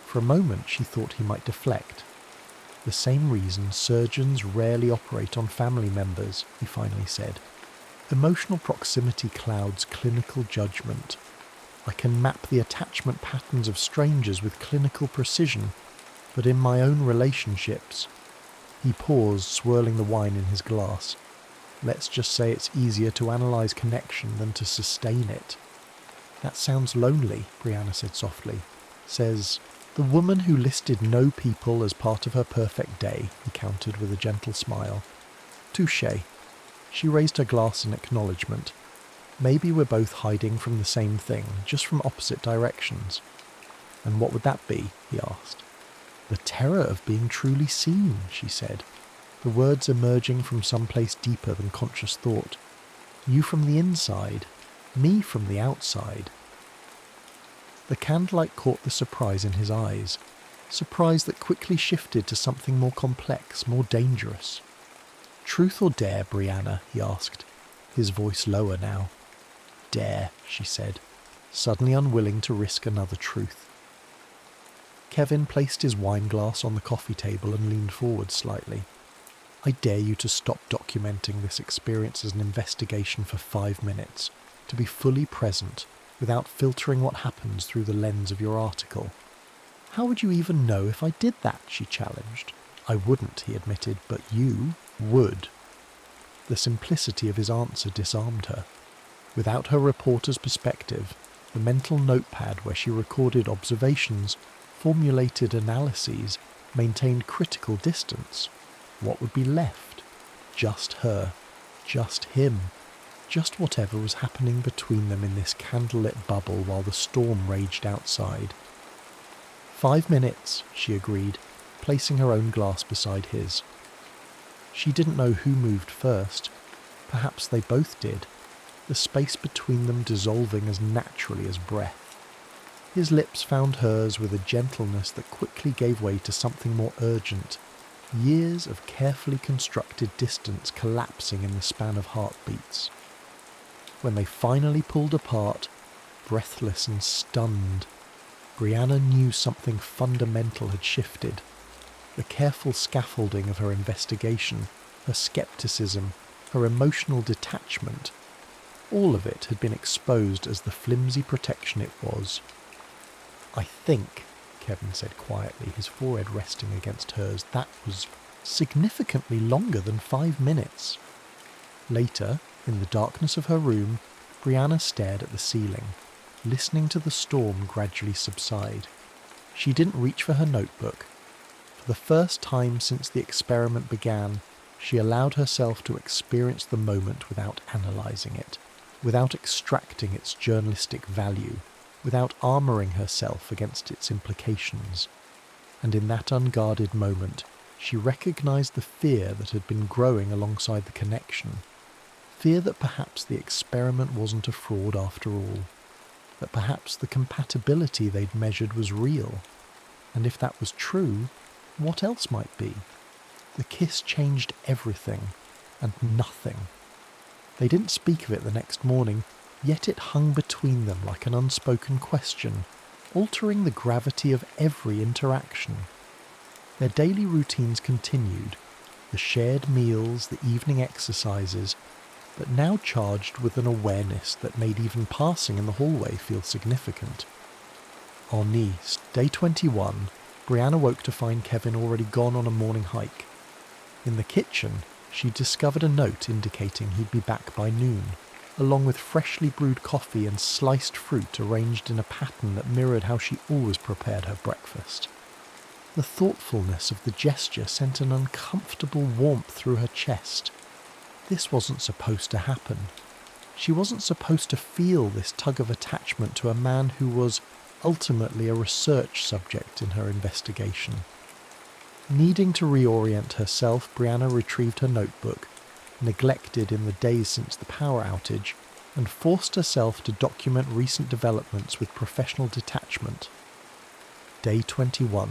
For a moment she thought he might deflect. "The same reason surgeons rarely operate on family members," he finally said. "Emotional proximity clouds clinical judgment. I can map the attachment patterns of strangers with clinical precision, but in my own relationships..." He paused, swirling the wine in his glass. "Let's just say it's easier to analyse connection than to sustain it." "That sounds lonely," Brianna said softly. "Says, the woman who listed no people as part of her perfect day," he countered with a gentle smile. "Touché." She raised her glass in acknowledgement. "Maybe we're both hiding from the same thing, just from opposite directions." "And what would that be?" he asked. "The terror of being truly seen," she said, the words emerging from someplace deeper than conscious thought. "You from the inside, me from the outside." The candlelight caught the surprise in his eyes, surprise that quickly shifted to something more complex, more dangerous. "Truth or dare, Brianna?" he asked, his voice lower now. "Dare," she said, suddenly unwilling to risk another truth. Kevin placed his wineglass on the coffee table and leaned forward slightly. "I dare you to stop documenting this experience as an investigation for 5 minutes, to be fully present, without filtering what happens through the lens of your article." How would you even know if I did that? She challenged. I wouldn't, he admitted, but you would. The simplicity of his answer disarmed her. Without her reporter's perspective, the mental notepad where she recorded observations, formulated analyses, maintained critical distance, what would be left? Just her. Just him. Just whatever was happening between them in this candlelit bubble while the storm raged outside. 5 minutes, she agreed, placing her own glass beside his. She didn't know who moved first. Perhaps they both did, the space between them dissolving as naturally as breath. His lips found hers with a gentleness that quickly gave way to something more urgent, years of carefully constructed distance collapsing in the span of heartbeats. When they finally pulled apart, breathless and stunned, Brianna knew something fundamental had shifted. The careful scaffolding of her investigation, her skepticism, her emotional detachment, all of it had been exposed as the flimsy protection it was. I think, Kevin said quietly, his forehead resting against hers, that was significantly longer than 5 minutes. Later, in the darkness of her room, Brianna stared at the ceiling, listening to the storm gradually subside. She didn't reach for her notebook. For the first time since the experiment began, she allowed herself to experience the moment without analysing it, without extracting its journalistic value, without armouring herself against its implications. And in that unguarded moment, she recognised the fear that had been growing alongside the connection. Fear that perhaps the experiment wasn't a fraud after all, that perhaps the compatibility they'd measured was real. And if that was true, what else might be? The kiss changed everything, and nothing. They didn't speak of it the next morning, yet it hung between them like an unspoken question, altering the gravity of every interaction. Their daily routines continued, the shared meals, the evening exercises, but now charged with an awareness that made even passing in the hallway feel significant. En Nice, day 21, Brianna woke to find Kevin already gone on a morning hike. In the kitchen, she discovered a note indicating he'd be back by noon, along with freshly brewed coffee and sliced fruit arranged in a pattern that mirrored how she always prepared her breakfast. The thoughtfulness of the gesture sent an uncomfortable warmth through her chest. This wasn't supposed to happen. She wasn't supposed to feel this tug of attachment to a man who was ultimately a research subject in her investigation. Needing to reorient herself, Brianna retrieved her notebook, neglected in the days since the power outage, and forced herself to document recent developments with professional detachment. Day 21.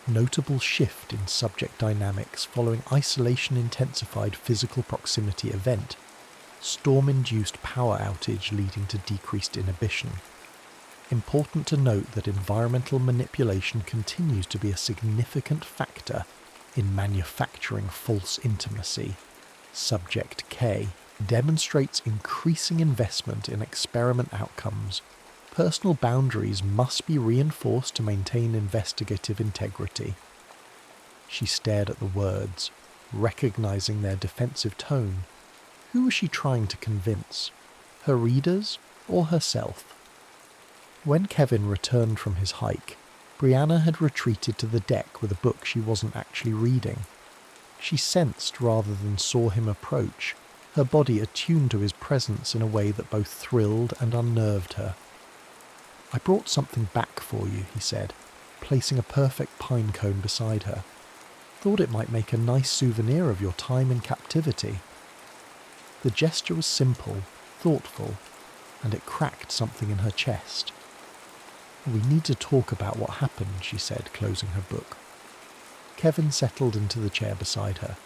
Notable shift in subject dynamics following isolation-intensified physical proximity event. Storm-induced power outage leading to decreased inhibition. Important to note that environmental manipulation continues to be a significant factor in manufacturing false intimacy. Subject K demonstrates increasing investment in experiment outcomes. Personal boundaries must be reinforced to maintain investigative integrity. She stared at the words, recognizing their defensive tone. Who was she trying to convince? Her readers or herself? When Kevin returned from his hike, Brianna had retreated to the deck with a book she wasn't actually reading. She sensed rather than saw him approach, her body attuned to his presence in a way that both thrilled and unnerved her. "I brought something back for you," he said, placing a perfect pine cone beside her. "Thought it might make a nice souvenir of your time in captivity." The gesture was simple, thoughtful, and it cracked something in her chest. "We need to talk about what happened," she said, closing her book. Kevin settled into the chair beside her.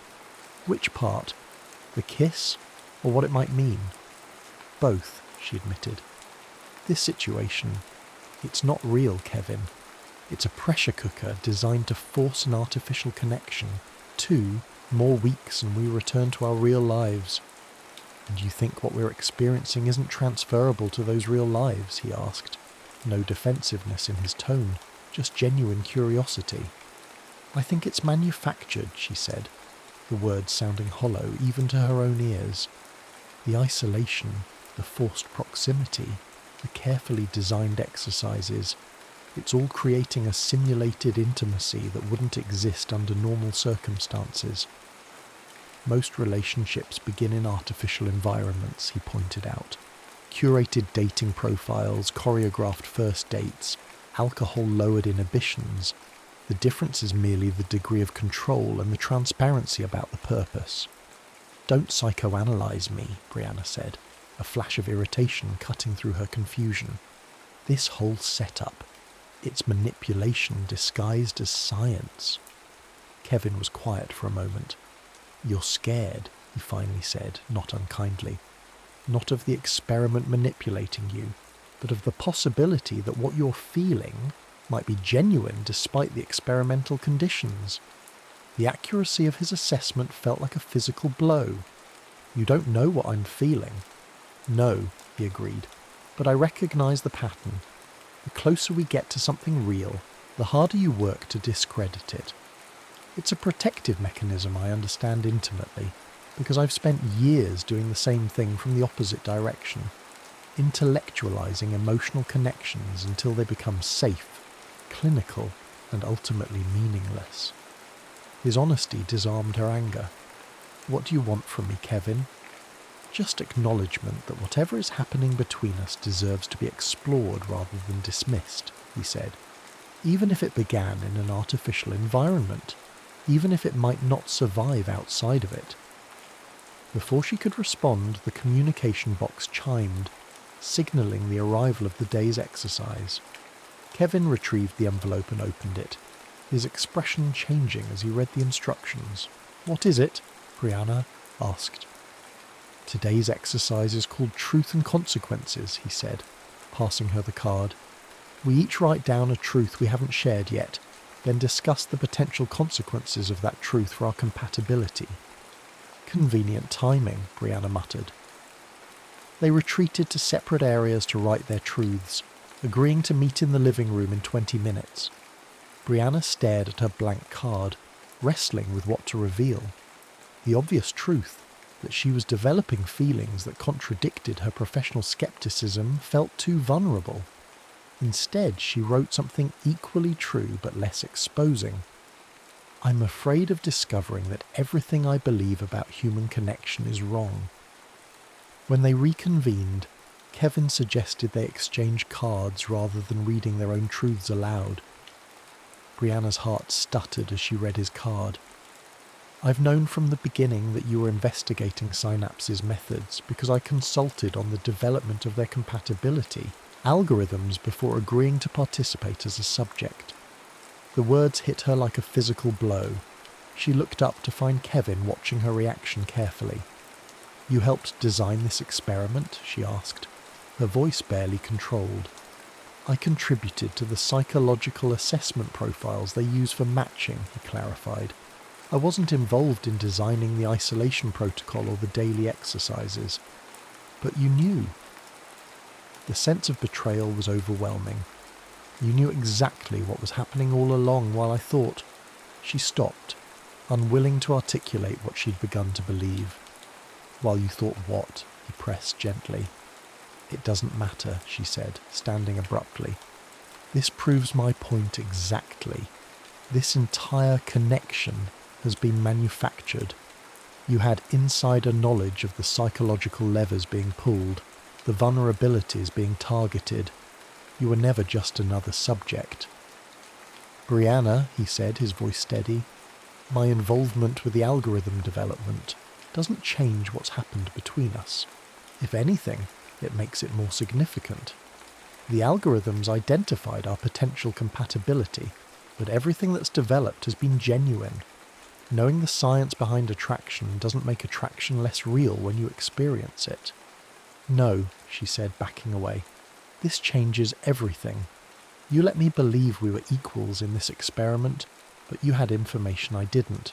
"Which part? The kiss, or what it might mean?" "Both," she admitted. "This situation, it's not real, Kevin. It's a pressure cooker designed to force an artificial connection. 2 more weeks and we return to our real lives." "And you think what we're experiencing isn't transferable to those real lives?" he asked, no defensiveness in his tone. just genuine curiosity. I think it's manufactured, she said, the words sounding hollow even to her own ears. The isolation, the forced proximity, the carefully designed exercises, it's all creating a simulated intimacy that wouldn't exist under normal circumstances. Most relationships begin in artificial environments, he pointed out. Curated dating profiles, choreographed first dates, alcohol-lowered inhibitions. The difference is merely the degree of control and the transparency about the purpose. Don't psychoanalyze me, Brianna said, a flash of irritation cutting through her confusion. This whole setup, it's manipulation disguised as science. Kevin was quiet for a moment. You're scared, he finally said, not unkindly. Not of the experiment manipulating you, but of the possibility that what you're feeling might be genuine despite the experimental conditions. The accuracy of his assessment felt like a physical blow. You don't know what I'm feeling. No, he agreed, but I recognize the pattern. The closer we get to something real, the harder you work to discredit it. It's a protective mechanism I understand intimately, because I've spent years doing the same thing from the opposite direction, intellectualizing emotional connections until they become safe, clinical, and ultimately meaningless. His honesty disarmed her anger. What do you want from me, Kevin? Just acknowledgement that whatever is happening between us deserves to be explored rather than dismissed, he said. Even if it began in an artificial environment, even if it might not survive outside of it. Before she could respond, the communication box chimed, signalling the arrival of the day's exercise. Kevin retrieved the envelope and opened it, his expression changing as he read the instructions. What is it? Brianna asked. Today's exercise is called Truth and Consequences, he said, passing her the card. We each write down a truth we haven't shared yet, then discuss the potential consequences of that truth for our compatibility. Convenient timing, Brianna muttered. They retreated to separate areas to write their truths, agreeing to meet in the living room in 20 minutes. Brianna stared at her blank card, wrestling with what to reveal. The obvious truth, that she was developing feelings that contradicted her professional skepticism, felt too vulnerable. Instead, she wrote something equally true but less exposing. I'm afraid of discovering that everything I believe about human connection is wrong. When they reconvened, Kevin suggested they exchange cards rather than reading their own truths aloud. Brianna's heart stuttered as she read his card. I've known from the beginning that you were investigating Synapse's methods because I consulted on the development of their compatibility algorithms before agreeing to participate as a subject. The words hit her like a physical blow. She looked up to find Kevin watching her reaction carefully. You helped design this experiment? She asked, her voice barely controlled. I contributed to the psychological assessment profiles they use for matching, he clarified. I wasn't involved in designing the isolation protocol or the daily exercises. But you knew. The sense of betrayal was overwhelming. You knew exactly what was happening all along while I thought. She stopped, unwilling to articulate what she'd begun to believe. While you thought what? He pressed gently. It doesn't matter, she said, standing abruptly. This proves my point exactly. This entire connection has been manufactured. You had insider knowledge of the psychological levers being pulled, the vulnerabilities being targeted. You were never just another subject. Brianna, he said, his voice steady, my involvement with the algorithm development doesn't change what's happened between us. If anything, it makes it more significant. The algorithms identified our potential compatibility, but everything that's developed has been genuine. Knowing the science behind attraction doesn't make attraction less real when you experience it. No, she said, backing away. This changes everything. You let me believe we were equals in this experiment, but you had information I didn't.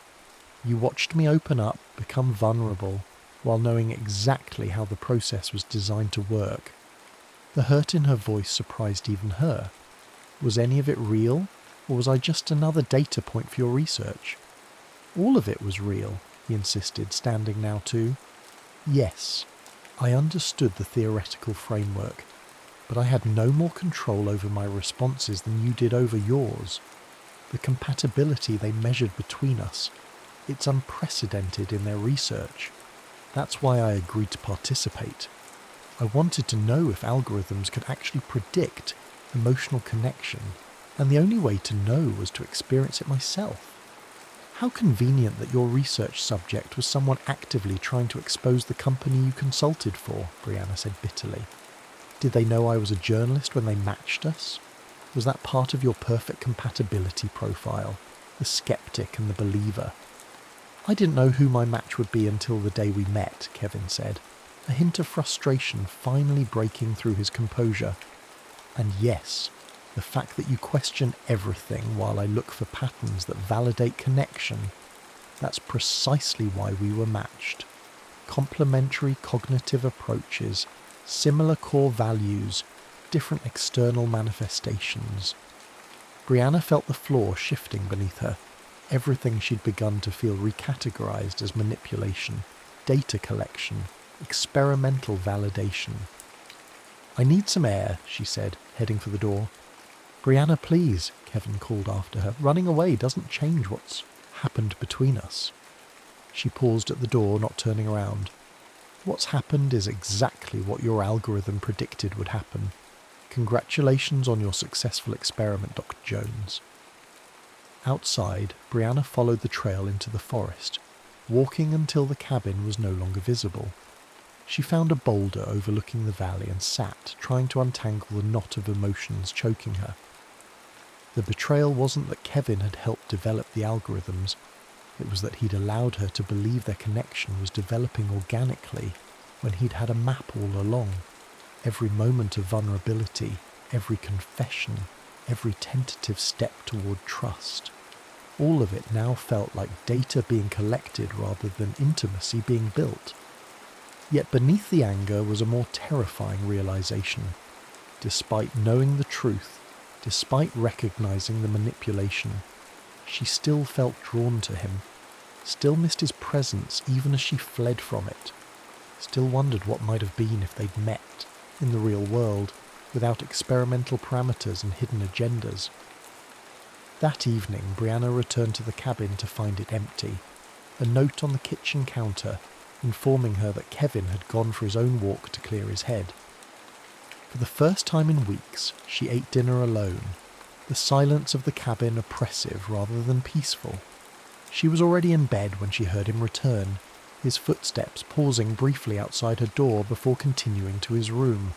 You watched me open up, become vulnerable, while knowing exactly how the process was designed to work. The hurt in her voice surprised even her. Was any of it real, or was I just another data point for your research? All of it was real, he insisted, standing now too. Yes, I understood the theoretical framework, but I had no more control over my responses than you did over yours. The compatibility they measured between us, it's unprecedented in their research. That's why I agreed to participate. I wanted to know if algorithms could actually predict emotional connection, and the only way to know was to experience it myself. How convenient that your research subject was someone actively trying to expose the company you consulted for, Brianna said bitterly. Did they know I was a journalist when they matched us? Was that part of your perfect compatibility profile, the skeptic and the believer? I didn't know who my match would be until the day we met, Kevin said, a hint of frustration finally breaking through his composure. And yes, the fact that you question everything while I look for patterns that validate connection, that's precisely why we were matched. Complementary cognitive approaches, similar core values, different external manifestations. Brianna felt the floor shifting beneath her. Everything she'd begun to feel recategorized as manipulation, data collection, experimental validation. I need some air, she said, heading for the door. Brianna, please, Kevin called after her. Running away doesn't change what's happened between us. She paused at the door, not turning around. What's happened is exactly what your algorithm predicted would happen. Congratulations on your successful experiment, Dr. Jones. Outside, Brianna followed the trail into the forest, walking until the cabin was no longer visible. She found a boulder overlooking the valley and sat, trying to untangle the knot of emotions choking her. The betrayal wasn't that Kevin had helped develop the algorithms, it was that he'd allowed her to believe their connection was developing organically when he'd had a map all along. Every moment of vulnerability, every confession, every tentative step toward trust. All of it now felt like data being collected rather than intimacy being built. Yet beneath the anger was a more terrifying realization. Despite knowing the truth, despite recognizing the manipulation, she still felt drawn to him, still missed his presence even as she fled from it, still wondered what might have been if they'd met in the real world without experimental parameters and hidden agendas. That evening, Brianna returned to the cabin to find it empty, a note on the kitchen counter informing her that Kevin had gone for his own walk to clear his head. For the first time in weeks, she ate dinner alone, the silence of the cabin oppressive rather than peaceful. She was already in bed when she heard him return, his footsteps pausing briefly outside her door before continuing to his room.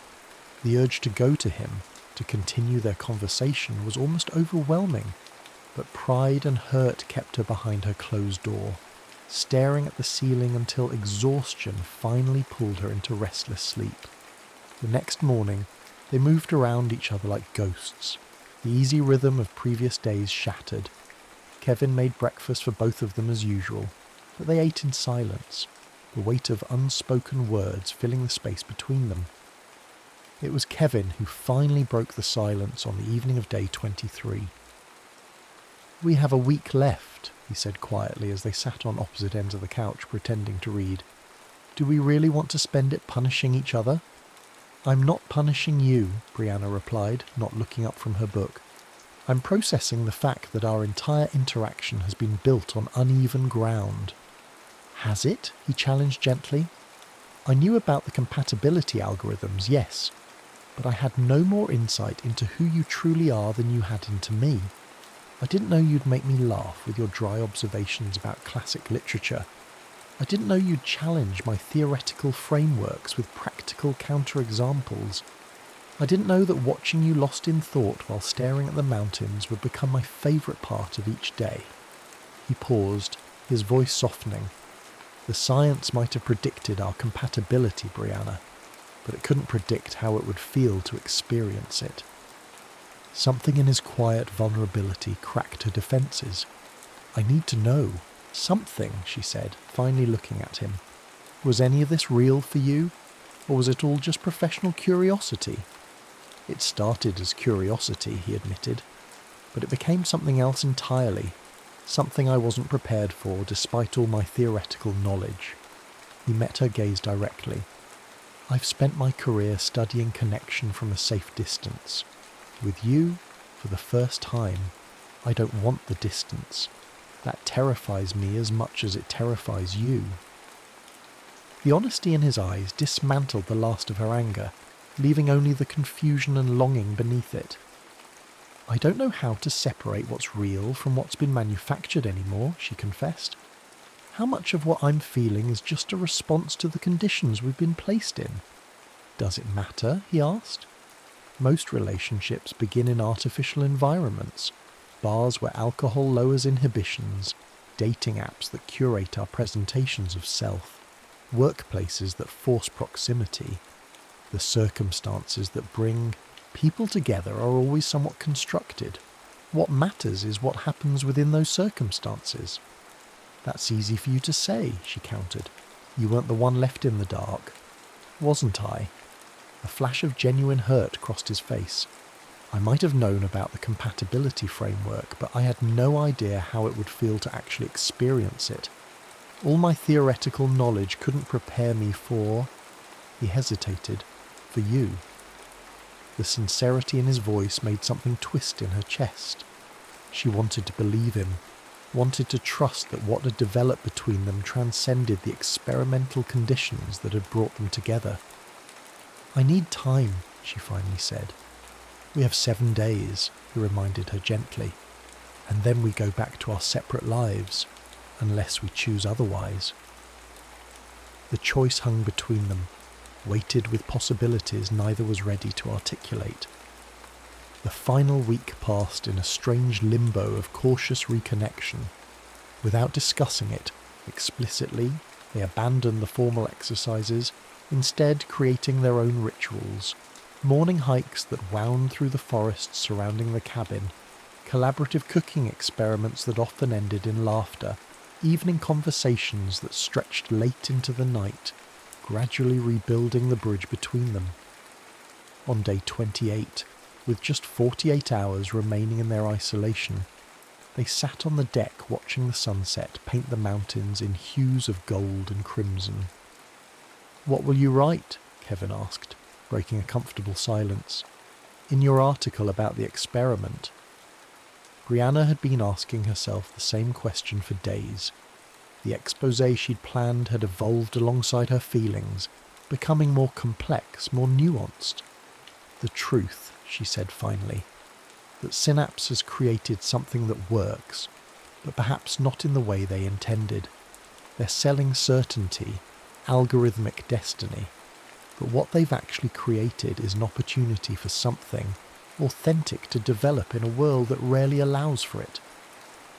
The urge to go to him, to continue their conversation, was almost overwhelming, but pride and hurt kept her behind her closed door, staring at the ceiling until exhaustion finally pulled her into restless sleep. The next morning, they moved around each other like ghosts. The easy rhythm of previous days shattered. Kevin made breakfast for both of them as usual, but they ate in silence, the weight of unspoken words filling the space between them. It was Kevin who finally broke the silence on the evening of day 23. "We have a week left," he said quietly as they sat on opposite ends of the couch pretending to read. "Do we really want to spend it punishing each other?" "I'm not punishing you," Brianna replied, not looking up from her book. "I'm processing the fact that our entire interaction has been built on uneven ground." "Has it?" he challenged gently. "I knew about the compatibility algorithms, yes, but I had no more insight into who you truly are than you had into me. I didn't know you'd make me laugh with your dry observations about classic literature. I didn't know you'd challenge my theoretical frameworks with practical counterexamples. I didn't know that watching you lost in thought while staring at the mountains would become my favourite part of each day." He paused, his voice softening. "The science might have predicted our compatibility, Brianna, but it couldn't predict how it would feel to experience it." Something in his quiet vulnerability cracked her defences. "I need to know. Something," she said, finally looking at him. "Was any of this real for you? Or was it all just professional curiosity?" It started as curiosity, he admitted, but it became something else entirely, something I wasn't prepared for despite all my theoretical knowledge. He met her gaze directly. I've spent my career studying connection from a safe distance. With you, for the first time, I don't want the distance. That terrifies me as much as it terrifies you. The honesty in his eyes dismantled the last of her anger, leaving only the confusion and longing beneath it. I don't know how to separate what's real from what's been manufactured anymore, she confessed. How much of what I'm feeling is just a response to the conditions we've been placed in? Does it matter? He asked. Most relationships begin in artificial environments, bars where alcohol lowers inhibitions, dating apps that curate our presentations of self, workplaces that force proximity. The circumstances that bring people together are always somewhat constructed. What matters is what happens within those circumstances. That's easy for you to say, she countered. You weren't the one left in the dark. Wasn't I? A flash of genuine hurt crossed his face. I might have known about the compatibility framework, but I had no idea how it would feel to actually experience it. All my theoretical knowledge couldn't prepare me for... He hesitated. For you. The sincerity in his voice made something twist in her chest. She wanted to believe him, wanted to trust that what had developed between them transcended the experimental conditions that had brought them together. I need time, she finally said. We have 7 days, he reminded her gently, and then we go back to our separate lives, unless we choose otherwise. The choice hung between them, weighted with possibilities neither was ready to articulate. The final week passed in a strange limbo of cautious reconnection. Without discussing it explicitly, they abandoned the formal exercises, instead creating their own rituals, morning hikes that wound through the forests surrounding the cabin, collaborative cooking experiments that often ended in laughter, evening conversations that stretched late into the night, gradually rebuilding the bridge between them. On day 28, with just 48 hours remaining in their isolation, they sat on the deck watching the sunset paint the mountains in hues of gold and crimson. What will you write? Kevin asked, breaking a comfortable silence. In your article about the experiment. Brianna had been asking herself the same question for days. The exposé she'd planned had evolved alongside her feelings, becoming more complex, more nuanced. The truth, she said finally, that Synapse has created something that works, but perhaps not in the way they intended. They're selling certainty, algorithmic destiny, but what they've actually created is an opportunity for something authentic to develop in a world that rarely allows for it.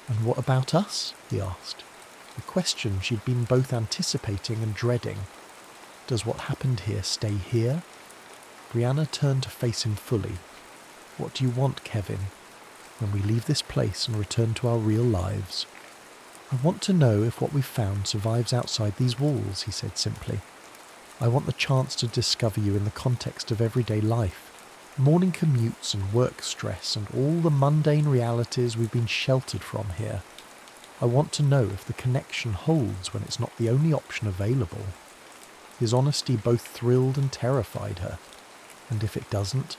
And what about us? He asked. A question she'd been both anticipating and dreading. Does what happened here stay here? Brianna turned to face him fully. What do you want, Kevin, when we leave this place and return to our real lives? I want to know if what we've found survives outside these walls, he said simply. I want the chance to discover you in the context of everyday life, morning commutes and work stress and all the mundane realities we've been sheltered from here. I want to know if the connection holds when it's not the only option available. His honesty both thrilled and terrified her. And if it doesn't,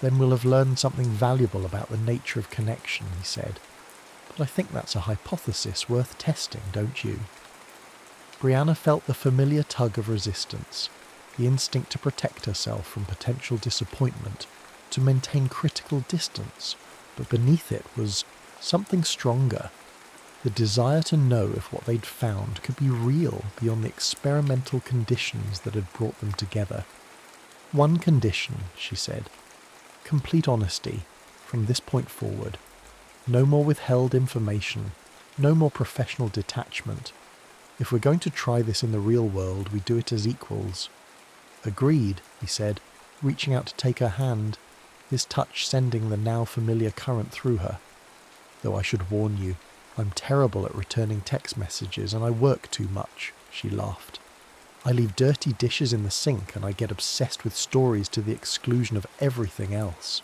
then we'll have learned something valuable about the nature of connection, he said. But I think that's a hypothesis worth testing, don't you? Brianna felt the familiar tug of resistance, the instinct to protect herself from potential disappointment, to maintain critical distance, but beneath it was something stronger. The desire to know if what they'd found could be real beyond the experimental conditions that had brought them together. One condition, she said. Complete honesty, from this point forward. No more withheld information, no more professional detachment. If we're going to try this in the real world, we do it as equals. Agreed, he said, reaching out to take her hand, his touch sending the now familiar current through her. Though I should warn you, I'm terrible at returning text messages and I work too much, she laughed. I leave dirty dishes in the sink and I get obsessed with stories to the exclusion of everything else.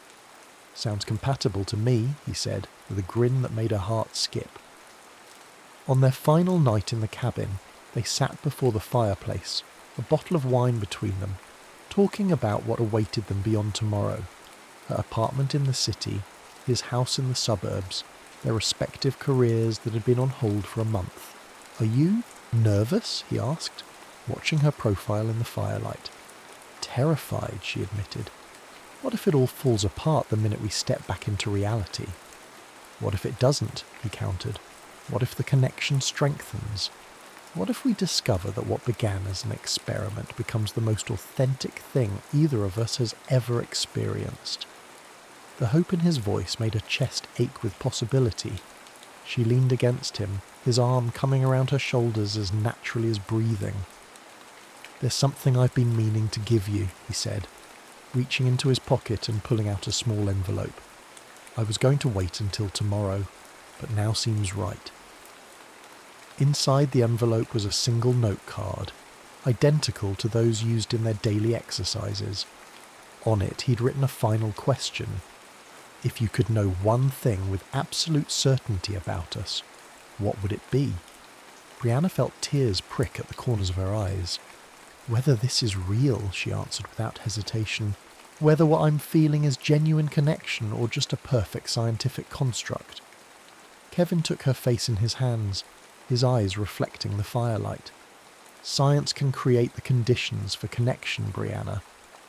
Sounds compatible to me, he said, with a grin that made her heart skip. On their final night in the cabin, they sat before the fireplace, a bottle of wine between them, talking about what awaited them beyond tomorrow. Her apartment in the city, his house in the suburbs, their respective careers that had been on hold for a month. "Are you nervous?" he asked, watching her profile in the firelight. "Terrified," she admitted. "What if it all falls apart the minute we step back into reality?" "What if it doesn't?" he countered. "What if the connection strengthens? What if we discover that what began as an experiment becomes the most authentic thing either of us has ever experienced?" The hope in his voice made her chest ache with possibility. She leaned against him, his arm coming around her shoulders as naturally as breathing. "There's something I've been meaning to give you," he said, reaching into his pocket and pulling out a small envelope. "I was going to wait until tomorrow, but now seems right." Inside the envelope was a single note card, identical to those used in their daily exercises. On it he'd written a final question. If you could know one thing with absolute certainty about us, what would it be? Brianna felt tears prick at the corners of her eyes. "Whether this is real," she answered without hesitation. "Whether what I'm feeling is genuine connection or just a perfect scientific construct." Kevin took her face in his hands, his eyes reflecting the firelight. "Science can create the conditions for connection, Brianna,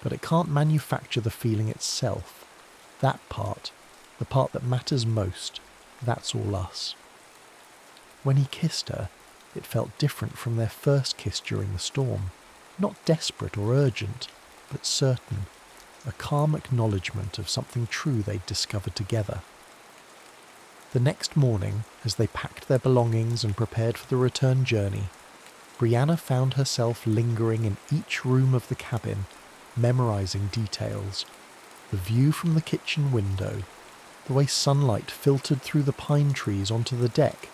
but it can't manufacture the feeling itself. That part, the part that matters most, that's all us." When he kissed her, it felt different from their first kiss during the storm. Not desperate or urgent, but certain. A calm acknowledgement of something true they'd discovered together. The next morning, as they packed their belongings and prepared for the return journey, Brianna found herself lingering in each room of the cabin, memorizing details. The view from the kitchen window, the way sunlight filtered through the pine trees onto the deck,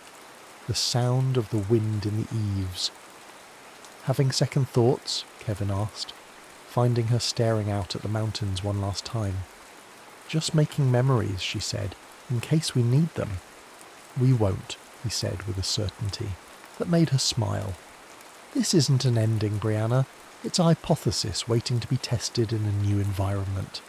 the sound of the wind in the eaves. "Having second thoughts?" Kevin asked, finding her staring out at the mountains one last time. "Just making memories," she said, "in case we need them." "We won't," he said with a certainty that made her smile. "This isn't an ending, Brianna. It's a hypothesis waiting to be tested in a new environment."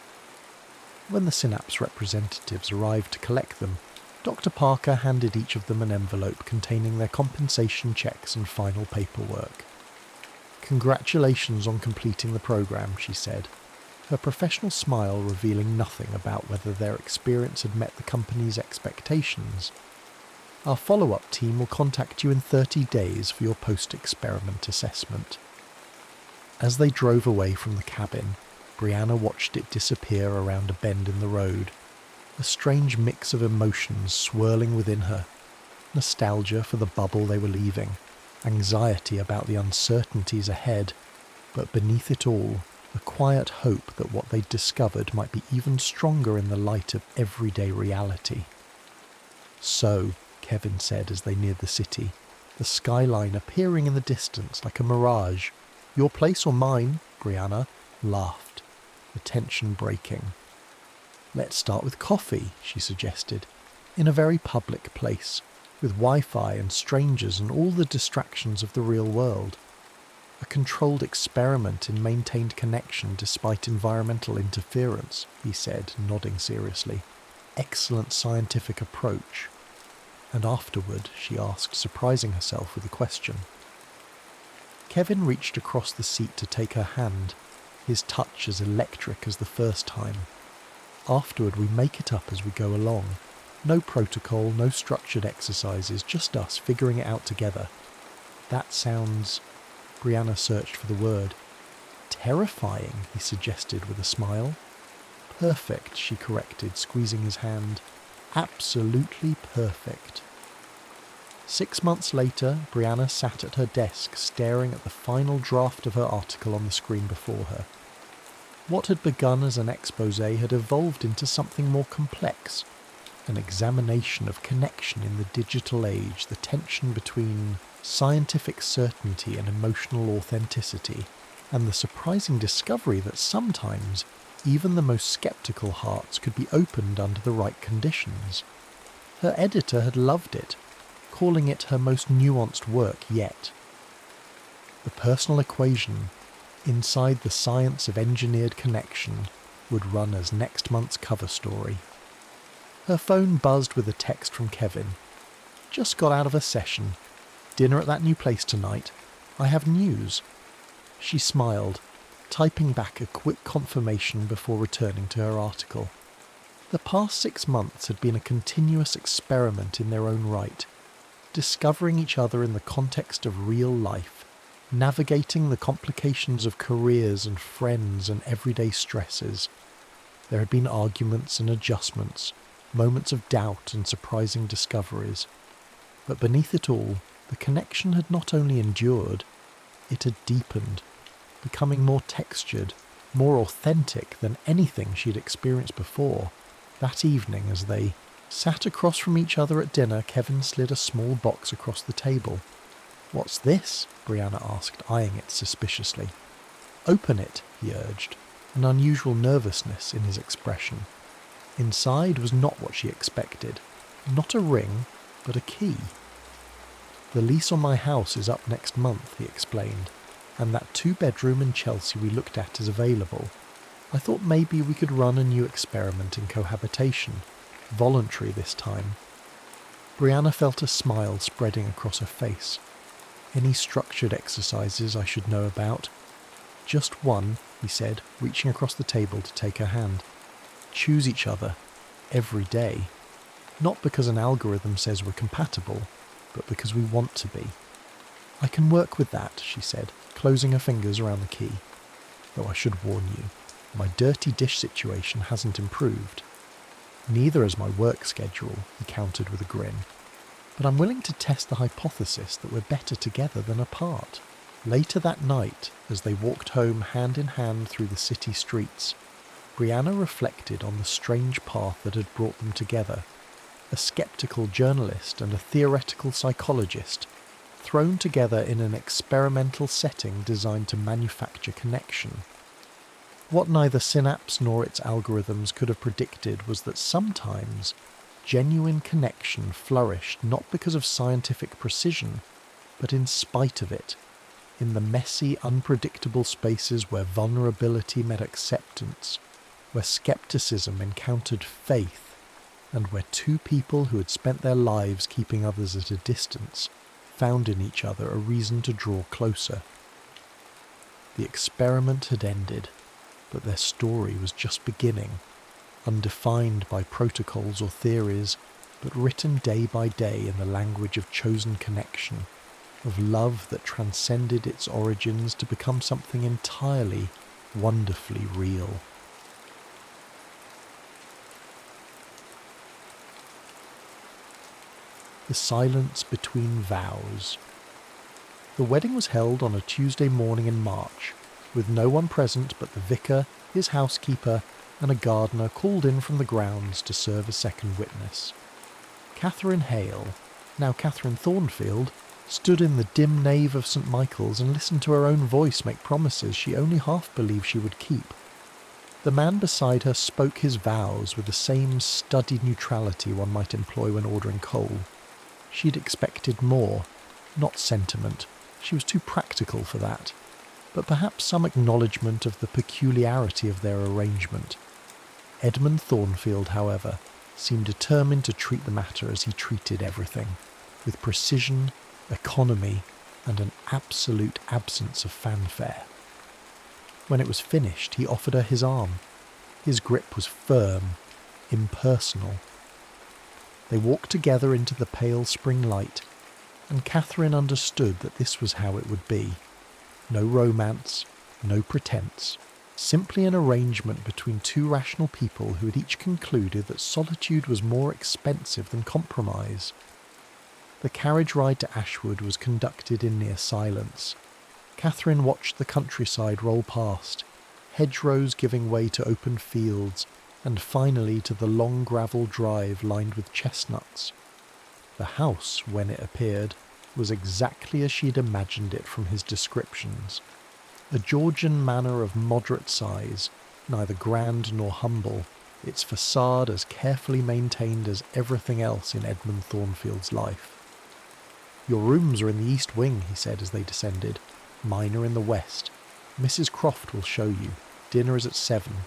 When the Synapse representatives arrived to collect them, Dr. Parker handed each of them an envelope containing their compensation checks and final paperwork. "Congratulations on completing the program," she said, her professional smile revealing nothing about whether their experience had met the company's expectations. "Our follow-up team will contact you in 30 days for your post-experiment assessment." As they drove away from the cabin, Brianna watched it disappear around a bend in the road, a strange mix of emotions swirling within her. Nostalgia for the bubble they were leaving, anxiety about the uncertainties ahead, but beneath it all, a quiet hope that what they'd discovered might be even stronger in the light of everyday reality. "So," Kevin said as they neared the city, the skyline appearing in the distance like a mirage. "Your place or mine?" Brianna laughed, the tension breaking. "Let's start with coffee," she suggested, "in a very public place, with Wi-Fi and strangers and all the distractions of the real world. A controlled experiment in maintained connection despite environmental interference," he said, nodding seriously. "Excellent scientific approach." "And afterward?" she asked, surprising herself with a question. Kevin reached across the seat to take her hand, his touch as electric as the first time. "Afterward we make it up as we go along. No protocol, no structured exercises, just us figuring it out together." "That sounds..." Brianna searched for the word. "Terrifying," he suggested with a smile. "Perfect," she corrected, squeezing his hand. "Absolutely perfect." 6 months later, Brianna sat at her desk staring at the final draft of her article on the screen before her. What had begun as an exposé had evolved into something more complex, an examination of connection in the digital age, the tension between scientific certainty and emotional authenticity, and the surprising discovery that sometimes even the most skeptical hearts could be opened under the right conditions. Her editor had loved it, calling it her most nuanced work yet. The personal equation inside the science of engineered connection would run as next month's cover story. Her phone buzzed with a text from Kevin. "Just got out of a session. Dinner at that new place tonight. I have news." She smiled, typing back a quick confirmation before returning to her article. The past 6 months had been a continuous experiment in their own right, discovering each other in the context of real life, navigating the complications of careers and friends and everyday stresses. There had been arguments and adjustments, moments of doubt and surprising discoveries. But beneath it all, the connection had not only endured, it had deepened, becoming more textured, more authentic than anything she'd experienced before. That evening, as they sat across from each other at dinner, Kevin slid a small box across the table. "What's this?" Brianna asked, eyeing it suspiciously. "Open it," he urged, an unusual nervousness in his expression. Inside was not what she expected. Not a ring, but a key. "The lease on my house is up next month," he explained, "and that 2-bedroom in Chelsea we looked at is available. I thought maybe we could run a new experiment in cohabitation, voluntary this time." Brianna felt a smile spreading across her face. "Any structured exercises I should know about?" "Just one," he said, reaching across the table to take her hand. "Choose each other, every day. Not because an algorithm says we're compatible, but because we want to be." "I can work with that," she said, closing her fingers around the key. "Though I should warn you, my dirty dish situation hasn't improved." "Neither has my work schedule," he countered with a grin. "But I'm willing to test the hypothesis that we're better together than apart." Later that night, as they walked home hand in hand through the city streets, Brianna reflected on the strange path that had brought them together. A skeptical journalist and a theoretical psychologist, thrown together in an experimental setting designed to manufacture connection. What neither Synapse nor its algorithms could have predicted was that sometimes genuine connection flourished not because of scientific precision, but in spite of it, in the messy, unpredictable spaces where vulnerability met acceptance, where skepticism encountered faith, and where two people who had spent their lives keeping others at a distance found in each other a reason to draw closer. The experiment had ended, but their story was just beginning, undefined by protocols or theories, but written day by day in the language of chosen connection, of love that transcended its origins to become something entirely, wonderfully real. The silence between vows. The wedding was held on a Tuesday morning in March, with no one present but the vicar, his housekeeper, and a gardener called in from the grounds to serve as second witness. Catherine Hale, now Catherine Thornfield, stood in the dim nave of St. Michael's and listened to her own voice make promises she only half believed she would keep. The man beside her spoke his vows with the same studied neutrality one might employ when ordering coal. She'd expected more, not sentiment, she was too practical for that, but perhaps some acknowledgement of the peculiarity of their arrangement. Edmund Thornfield, however, seemed determined to treat the matter as he treated everything, with precision, economy, and an absolute absence of fanfare. When it was finished, he offered her his arm. His grip was firm, impersonal. They walked together into the pale spring light, and Catherine understood that this was how it would be. No romance, no pretense, simply an arrangement between two rational people who had each concluded that solitude was more expensive than compromise. The carriage ride to Ashwood was conducted in near silence. Catherine watched the countryside roll past, hedgerows giving way to open fields, and finally to the long gravel drive lined with chestnuts. The house, when it appeared, was exactly as she'd imagined it from his descriptions. A Georgian manor of moderate size, neither grand nor humble, its facade as carefully maintained as everything else in Edmund Thornfield's life. "Your rooms are in the east wing," he said as they descended. "Mine are in the west. Mrs. Croft will show you. Dinner is at 7.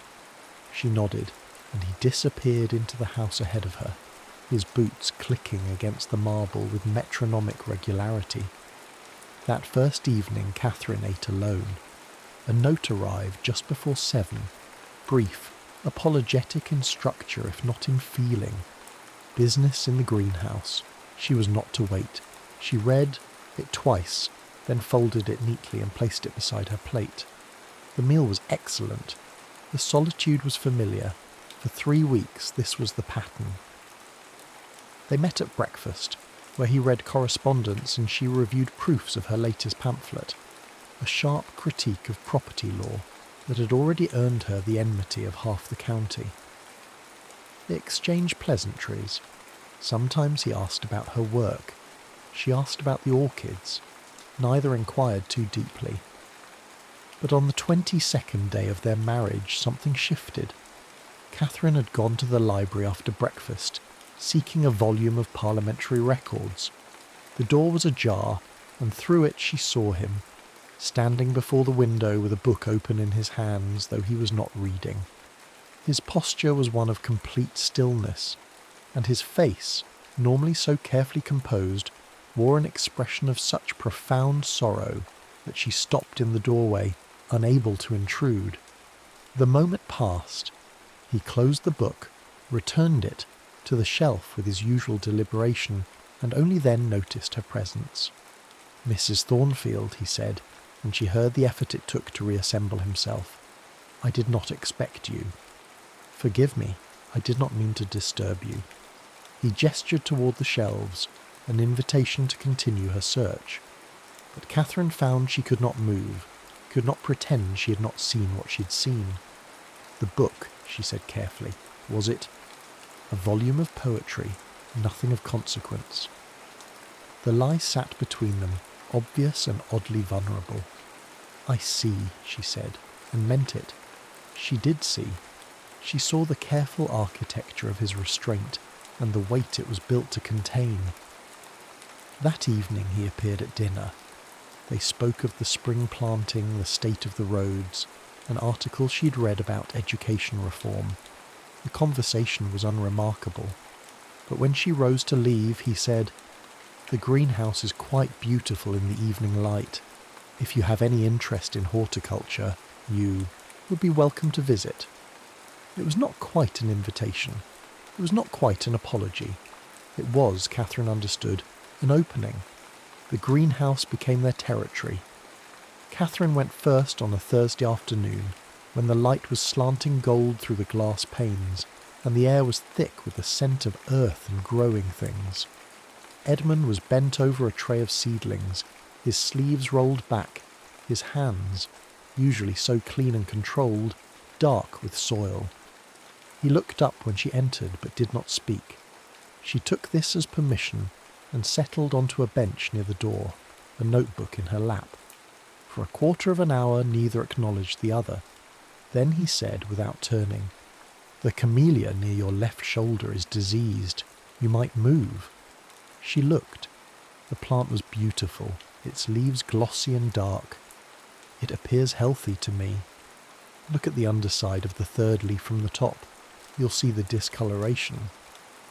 She nodded, and he disappeared into the house ahead of her, his boots clicking against the marble with metronomic regularity. That first evening Catherine ate alone. A note arrived just before 7, brief, apologetic in structure if not in feeling. Business in the greenhouse. She was not to wait. She read it twice, then folded it neatly and placed it beside her plate. The meal was excellent. The solitude was familiar. For 3 weeks this was the pattern. They met at breakfast, where he read correspondence and she reviewed proofs of her latest pamphlet, a sharp critique of property law that had already earned her the enmity of half the county. They exchanged pleasantries. Sometimes he asked about her work. She asked about the orchids. Neither inquired too deeply. But on the 22nd day of their marriage something shifted. Catherine had gone to the library after breakfast, seeking a volume of parliamentary records. The door was ajar, and through it she saw him, standing before the window with a book open in his hands, though he was not reading. His posture was one of complete stillness, and his face, normally so carefully composed, wore an expression of such profound sorrow that she stopped in the doorway, unable to intrude. The moment passed. He closed the book, returned it to the shelf with his usual deliberation, and only then noticed her presence. "Mrs. Thornfield," he said, and she heard the effort it took to reassemble himself. "I did not expect you. Forgive me, I did not mean to disturb you." He gestured toward the shelves, an invitation to continue her search. But Catherine found she could not move, could not pretend she had not seen what she had seen. "The book," she said carefully. "Was it?" "A volume of poetry, nothing of consequence." The lie sat between them, obvious and oddly vulnerable. "I see," she said, and meant it. She did see. She saw the careful architecture of his restraint and the weight it was built to contain. That evening he appeared at dinner. They spoke of the spring planting, the state of the roads, an article she'd read about education reform. The conversation was unremarkable, but when she rose to leave, he said, "The greenhouse is quite beautiful in the evening light. If you have any interest in horticulture, you would be welcome to visit." It was not quite an invitation. It was not quite an apology. It was, Catherine understood, an opening. The greenhouse became their territory. Catherine went first on a Thursday afternoon, when the light was slanting gold through the glass panes, and the air was thick with the scent of earth and growing things. Edmund was bent over a tray of seedlings, his sleeves rolled back, his hands, usually so clean and controlled, dark with soil. He looked up when she entered, but did not speak. She took this as permission and settled onto a bench near the door, a notebook in her lap. For a quarter of an hour neither acknowledged the other. Then he said, without turning, "The camellia near your left shoulder is diseased. You might move." She looked. The plant was beautiful, its leaves glossy and dark. "It appears healthy to me. Look at the underside of the third leaf from the top. You'll see the discoloration."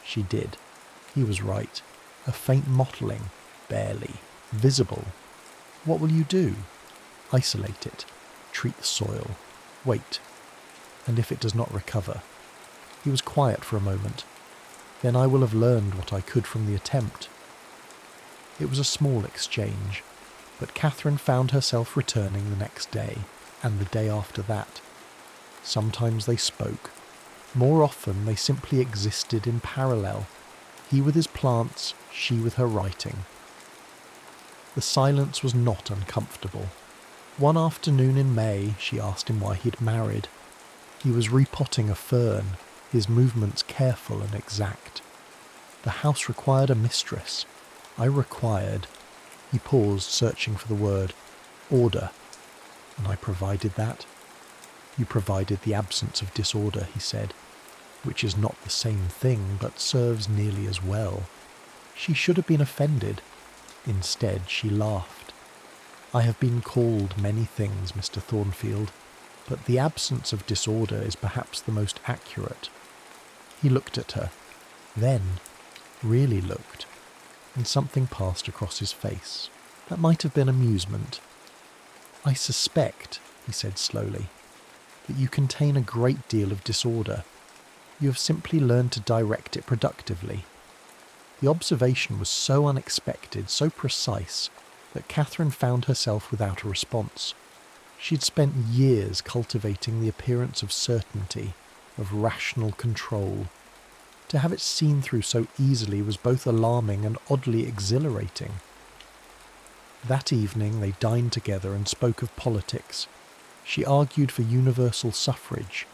She did. He was right. A faint mottling, barely, visible. "What will you do?" "Isolate it. Treat the soil. Wait. And if it does not recover?" He was quiet for a moment. "Then I will have learned what I could from the attempt." It was a small exchange, but Catherine found herself returning the next day, and the day after that. Sometimes they spoke. More often they simply existed in parallel, he with his plants, she with her writing. The silence was not uncomfortable. One afternoon in May she asked him why he had married. He was repotting a fern, his movements careful and exact. The house required a mistress. I required, he paused, searching for the word, order, and I provided that. You provided the absence of disorder, he said, which is not the same thing, but serves nearly as well. She should have been offended. Instead, she laughed. I have been called many things, Mr. Thornfield, but the absence of disorder is perhaps the most accurate. He looked at her, then really looked, and something passed across his face. That might have been amusement. I suspect, he said slowly, that you contain a great deal of disorder. You have simply learned to direct it productively. The observation was so unexpected, so precise, that Catherine found herself without a response. She had spent years cultivating the appearance of certainty, of rational control. To have it seen through so easily was both alarming and oddly exhilarating. That evening they dined together and spoke of politics. She argued for universal suffrage.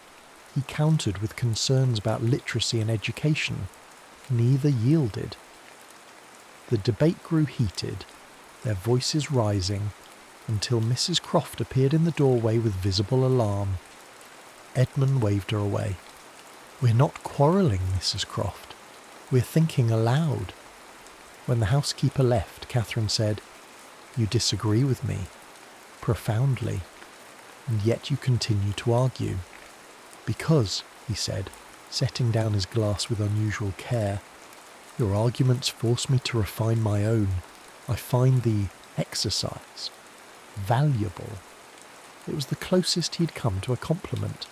He countered with concerns about literacy and education. Neither yielded. The debate grew heated, their voices rising, until Mrs. Croft appeared in the doorway with visible alarm. Edmund waved her away. "We're not quarrelling, Mrs. Croft. We're thinking aloud." When the housekeeper left, Catherine said, "You disagree with me, profoundly, and yet you continue to argue." "Because," he said, setting down his glass with unusual care, "your arguments force me to refine my own. I find the exercise valuable." It was the closest he had come to a compliment.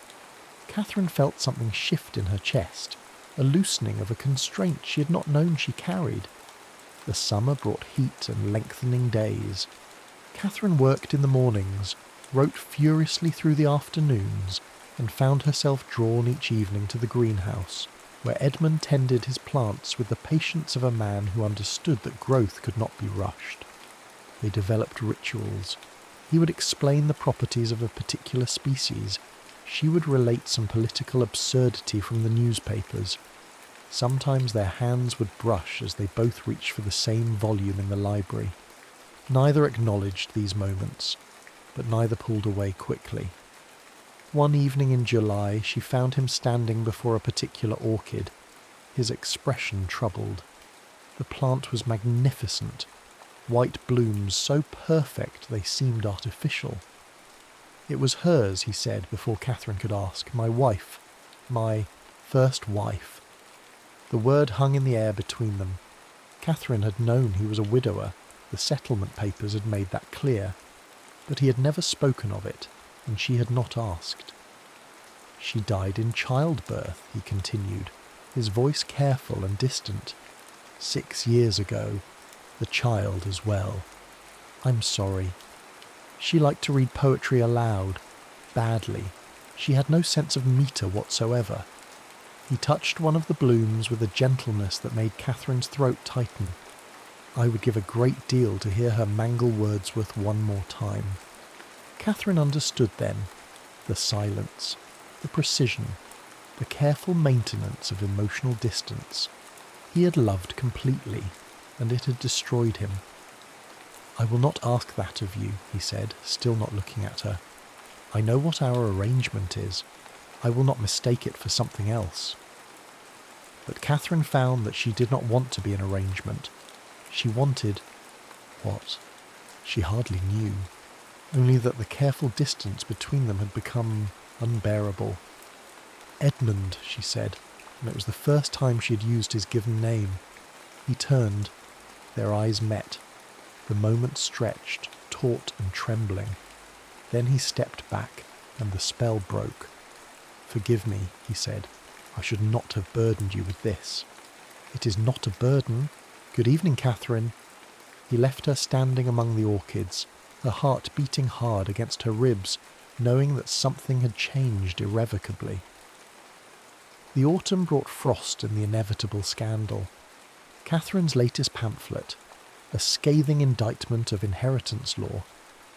Catherine felt something shift in her chest, a loosening of a constraint she had not known she carried. The summer brought heat and lengthening days. Catherine worked in the mornings, wrote furiously through the afternoons, and found herself drawn each evening to the greenhouse, where Edmund tended his plants with the patience of a man who understood that growth could not be rushed. They developed rituals. He would explain the properties of a particular species. She would relate some political absurdity from the newspapers. Sometimes their hands would brush as they both reached for the same volume in the library. Neither acknowledged these moments, but neither pulled away quickly. One evening in July, she found him standing before a particular orchid, his expression troubled. The plant was magnificent, white blooms so perfect they seemed artificial. It was hers, he said, before Catherine could ask. My wife. My first wife. The word hung in the air between them. Catherine had known he was a widower. The settlement papers had made that clear. But he had never spoken of it, and she had not asked. She died in childbirth, he continued, his voice careful and distant. 6 years ago. The child as well. I'm sorry. She liked to read poetry aloud, badly. She had no sense of metre whatsoever. He touched one of the blooms with a gentleness that made Catherine's throat tighten. I would give a great deal to hear her mangle Wordsworth one more time. Catherine understood then. The silence, the precision, the careful maintenance of emotional distance. He had loved completely, and it had destroyed him. I will not ask that of you, he said, still not looking at her. I know what our arrangement is. I will not mistake it for something else. But Catherine found that she did not want to be an arrangement. She wanted... what? She hardly knew. Only that the careful distance between them had become unbearable. Edmund, she said, and it was the first time she had used his given name. He turned. Their eyes met. The moment stretched, taut and trembling. Then he stepped back, and the spell broke. Forgive me, he said. I should not have burdened you with this. It is not a burden. Good evening, Catherine. He left her standing among the orchids, her heart beating hard against her ribs, knowing that something had changed irrevocably. The autumn brought frost and the inevitable scandal. Catherine's latest pamphlet, a scathing indictment of inheritance law,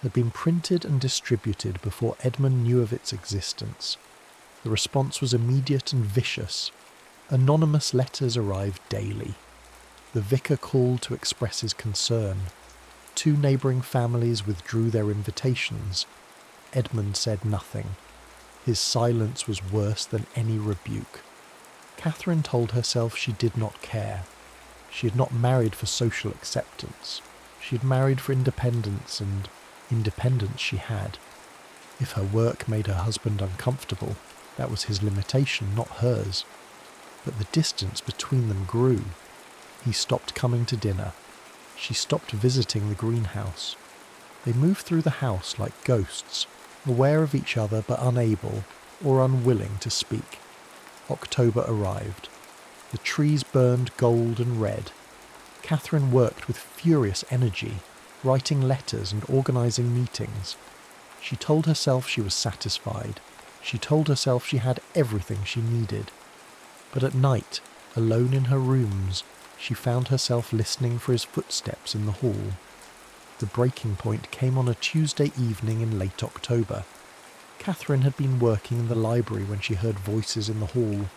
had been printed and distributed before Edmund knew of its existence. The response was immediate and vicious. Anonymous letters arrived daily. The vicar called to express his concern. 2 neighbouring families withdrew their invitations. Edmund said nothing. His silence was worse than any rebuke. Catherine told herself she did not care. She had not married for social acceptance. She had married for independence, and independence she had. If her work made her husband uncomfortable, that was his limitation, not hers. But the distance between them grew. He stopped coming to dinner. She stopped visiting the greenhouse. They moved through the house like ghosts, aware of each other but unable or unwilling to speak. October arrived. The trees burned gold and red. Catherine worked with furious energy, writing letters and organising meetings. She told herself she was satisfied. She told herself she had everything she needed. But at night, alone in her rooms, she found herself listening for his footsteps in the hall. The breaking point came on a Tuesday evening in late October. Catherine had been working in the library when she heard voices in the hall.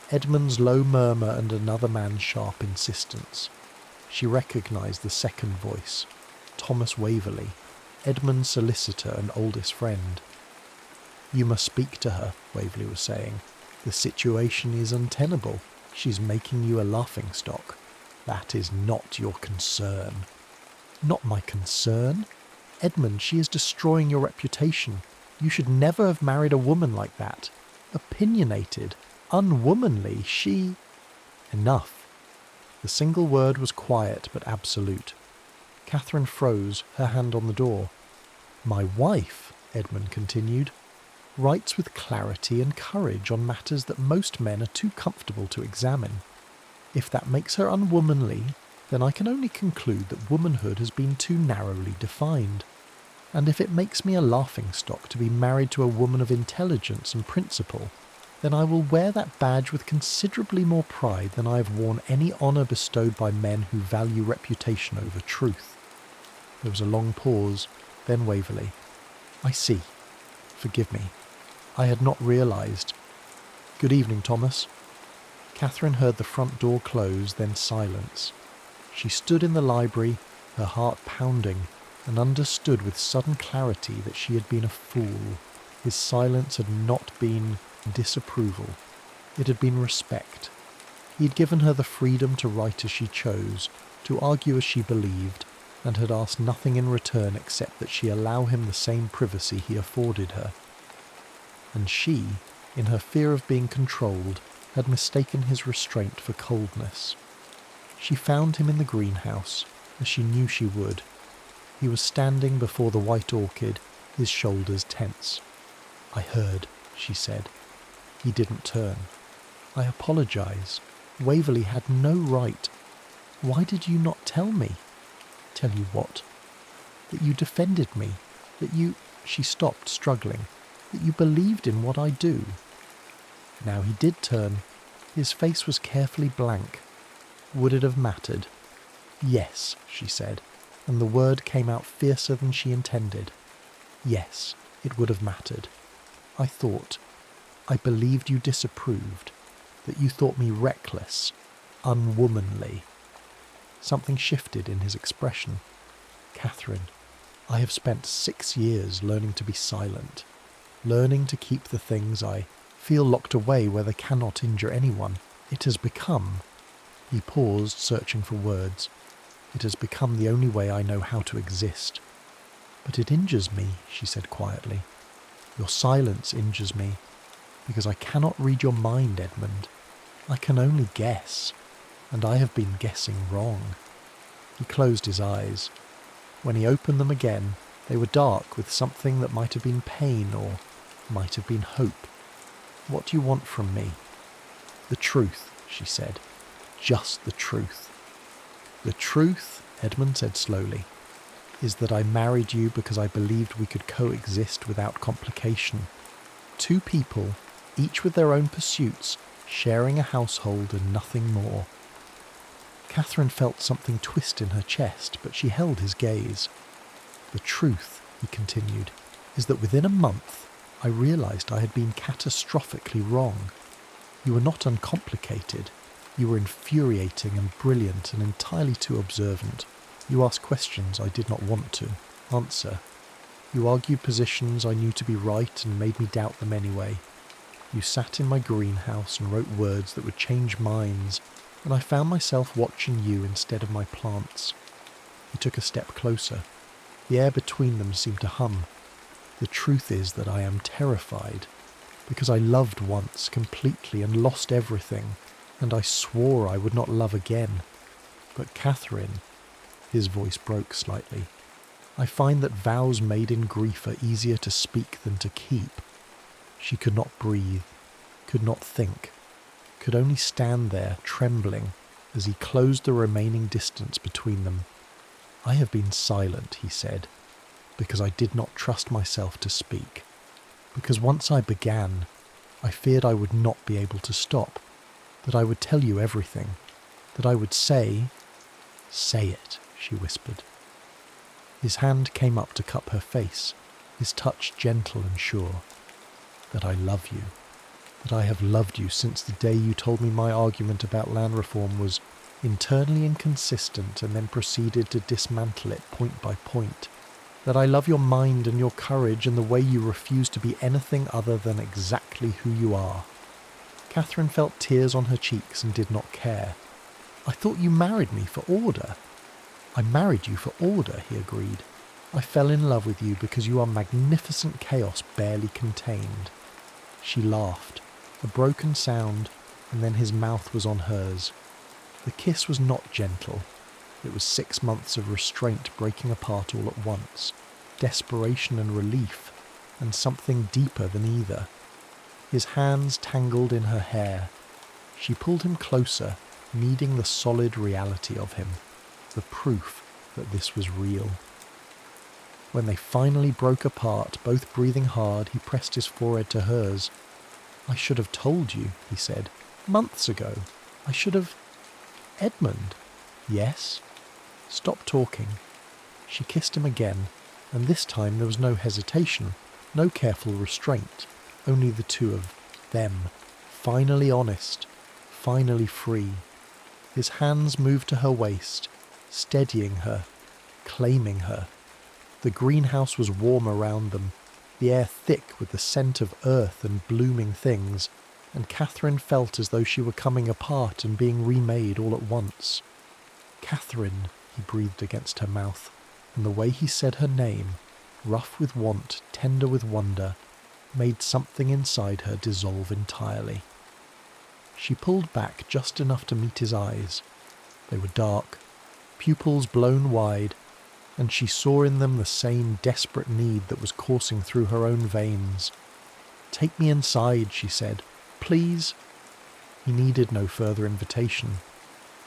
Edmund's low murmur and another man's sharp insistence. She recognised the second voice, Thomas Waverley, Edmund's solicitor and oldest friend. "You must speak to her," Waverley was saying. "The situation is untenable. She's making you a laughingstock. That is not your concern." "Not my concern? Edmund, she is destroying your reputation. You should never have married a woman like that. Opinionated, unwomanly, she—" Enough. The single word was quiet but absolute. Catherine froze, her hand on the door. "My wife," Edmund continued, "writes with clarity and courage on matters that most men are too comfortable to examine. If that makes her unwomanly, then I can only conclude that womanhood has been too narrowly defined. And if it makes me a laughingstock to be married to a woman of intelligence and principle, then I will wear that badge with considerably more pride than I have worn any honour bestowed by men who value reputation over truth." There was a long pause, then Waverley. "I see. Forgive me. I had not realised. Good evening, Thomas." Catherine heard the front door close, then silence. She stood in the library, her heart pounding, and understood with sudden clarity that she had been a fool. His silence had not been disapproval. It had been respect. He had given her the freedom to write as she chose, to argue as she believed, and had asked nothing in return except that she allow him the same privacy he afforded her. And she, in her fear of being controlled, had mistaken his restraint for coldness. She found him in the greenhouse, as she knew she would. He was standing before the white orchid, his shoulders tense. "I heard," she said. He didn't turn. "I apologise. Waverley had no right. Why did you not tell me?" "Tell you what?" "That you defended me. That you—" She stopped, struggling. "That you believed in what I do." Now he did turn. His face was carefully blank. Would it have mattered? "Yes," she said, and the word came out fiercer than she intended. "Yes, it would have mattered. I believed you disapproved, that you thought me reckless, unwomanly." Something shifted in his expression. "Catherine, I have spent 6 years learning to be silent, learning to keep the things I feel locked away where they cannot injure anyone. It has become—" He paused, searching for words. "It has become the only way I know how to exist." "But it injures me," she said quietly. "Your silence injures me, because I cannot read your mind, Edmund. I can only guess, and I have been guessing wrong." He closed his eyes. When he opened them again, they were dark with something that might have been pain or might have been hope. "What do you want from me?" "The truth," she said. "Just the truth." "The truth," Edmund said slowly, "is that I married you because I believed we could coexist without complication. 2 people, each with their own pursuits, sharing a household and nothing more." Catherine felt something twist in her chest, but she held his gaze. "The truth," he continued, "is that within a month I realised I had been catastrophically wrong. You were not uncomplicated. You were infuriating and brilliant and entirely too observant. You asked questions I did not want to answer. You argued positions I knew to be right and made me doubt them anyway. You sat in my greenhouse and wrote words that would change minds, and I found myself watching you instead of my plants. He took a step closer. The air between them seemed to hum. The truth is that I am terrified, because I loved once completely and lost everything, and I swore I would not love again. But Catherine, his voice broke slightly, I find that vows made in grief are easier to speak than to keep. She could not breathe, could not think, could only stand there trembling as he closed the remaining distance between them. I have been silent, he said, because I did not trust myself to speak. Because once I began, I feared I would not be able to stop, that I would tell you everything, that I would say it, she whispered. His hand came up to cup her face, his touch gentle and sure. That I love you, that I have loved you since the day you told me my argument about land reform was internally inconsistent and then proceeded to dismantle it point by point. That I love your mind and your courage and the way you refuse to be anything other than exactly who you are. Catherine felt tears on her cheeks and did not care. I thought you married me for order. I married you for order, he agreed. I fell in love with you because you are magnificent chaos barely contained. She laughed, a broken sound, and then his mouth was on hers. The kiss was not gentle. It was 6 months of restraint breaking apart all at once, desperation and relief, and something deeper than either. His hands tangled in her hair. She pulled him closer, needing the solid reality of him, the proof that this was real. When they finally broke apart, both breathing hard, he pressed his forehead to hers. I should have told you, he said, months ago. I should have... Edmund. Yes? Stop talking. She kissed him again, and this time there was no hesitation, no careful restraint, only the two of them, finally honest, finally free. His hands moved to her waist, steadying her, claiming her. The greenhouse was warm around them, the air thick with the scent of earth and blooming things, and Catherine felt as though she were coming apart and being remade all at once. Catherine, he breathed against her mouth, and the way he said her name, rough with want, tender with wonder, made something inside her dissolve entirely. She pulled back just enough to meet his eyes. They were dark, pupils blown wide, and she saw in them the same desperate need that was coursing through her own veins. Take me inside, she said. Please. He needed no further invitation.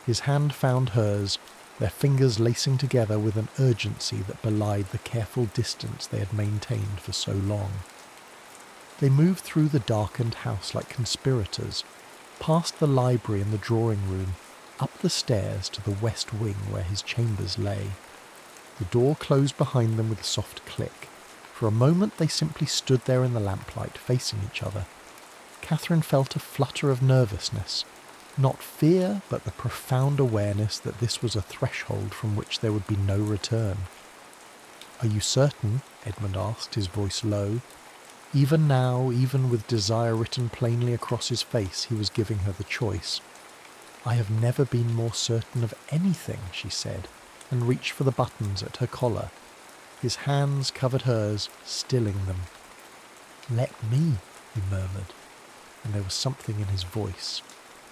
His hand found hers, their fingers lacing together with an urgency that belied the careful distance they had maintained for so long. They moved through the darkened house like conspirators, past the library and the drawing room, up the stairs to the west wing where his chambers lay. The door closed behind them with a soft click. For a moment they simply stood there in the lamplight, facing each other. Catherine felt a flutter of nervousness, not fear, but the profound awareness that this was a threshold from which there would be no return. Are you certain? Edmund asked, his voice low. Even now, even with desire written plainly across his face, he was giving her the choice. I have never been more certain of anything, she said, and reached for the buttons at her collar. His hands covered hers, stilling them. Let me, he murmured, and there was something in his voice,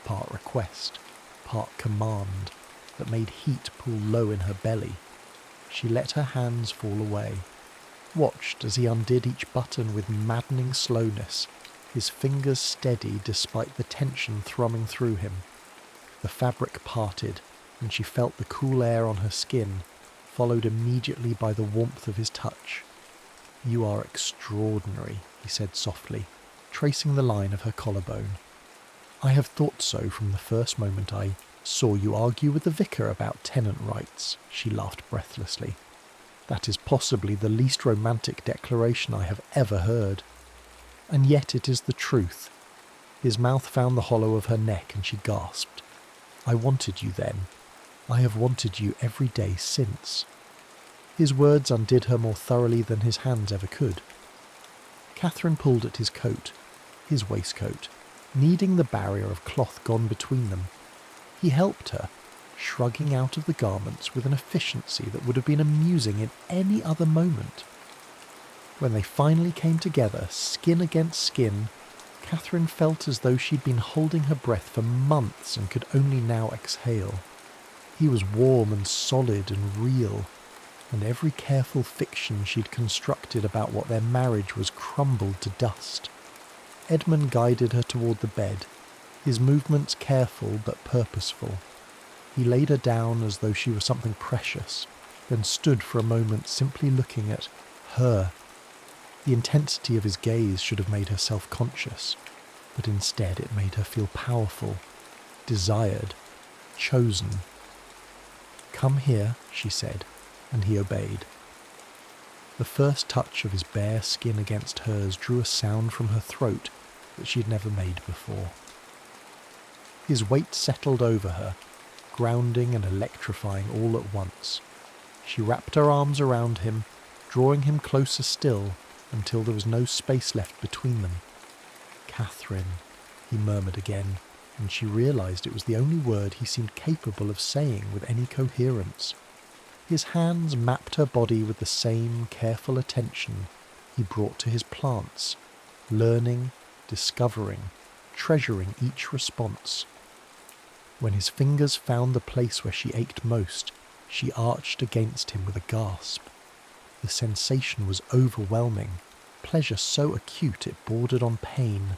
part request, part command, that made heat pool low in her belly. She let her hands fall away, watched as he undid each button with maddening slowness, his fingers steady despite the tension thrumming through him. The fabric parted, and she felt the cool air on her skin, followed immediately by the warmth of his touch. You are extraordinary, he said softly, tracing the line of her collarbone. I have thought so from the first moment I saw you argue with the vicar about tenant rights, she laughed breathlessly. That is possibly the least romantic declaration I have ever heard. And yet it is the truth. His mouth found the hollow of her neck and she gasped. I wanted you then. I have wanted you every day since. His words undid her more thoroughly than his hands ever could. Catherine pulled at his coat, his waistcoat, needing the barrier of cloth gone between them. He helped her, shrugging out of the garments with an efficiency that would have been amusing in any other moment. When they finally came together, skin against skin, Catherine felt as though she'd been holding her breath for months and could only now exhale. He was warm and solid and real, and every careful fiction she'd constructed about what their marriage was crumbled to dust. Edmund guided her toward the bed, his movements careful but purposeful. He laid her down as though she were something precious, then stood for a moment simply looking at her. The intensity of his gaze should have made her self-conscious, but instead it made her feel powerful, desired, chosen. Come here, she said, and he obeyed. The first touch of his bare skin against hers drew a sound from her throat that she had never made before. His weight settled over her, grounding and electrifying all at once. She wrapped her arms around him, drawing him closer still until there was no space left between them. Catherine, he murmured again, and she realized it was the only word he seemed capable of saying with any coherence. His hands mapped her body with the same careful attention he brought to his plants, learning, discovering, treasuring each response. When his fingers found the place where she ached most, she arched against him with a gasp. The sensation was overwhelming, pleasure so acute it bordered on pain.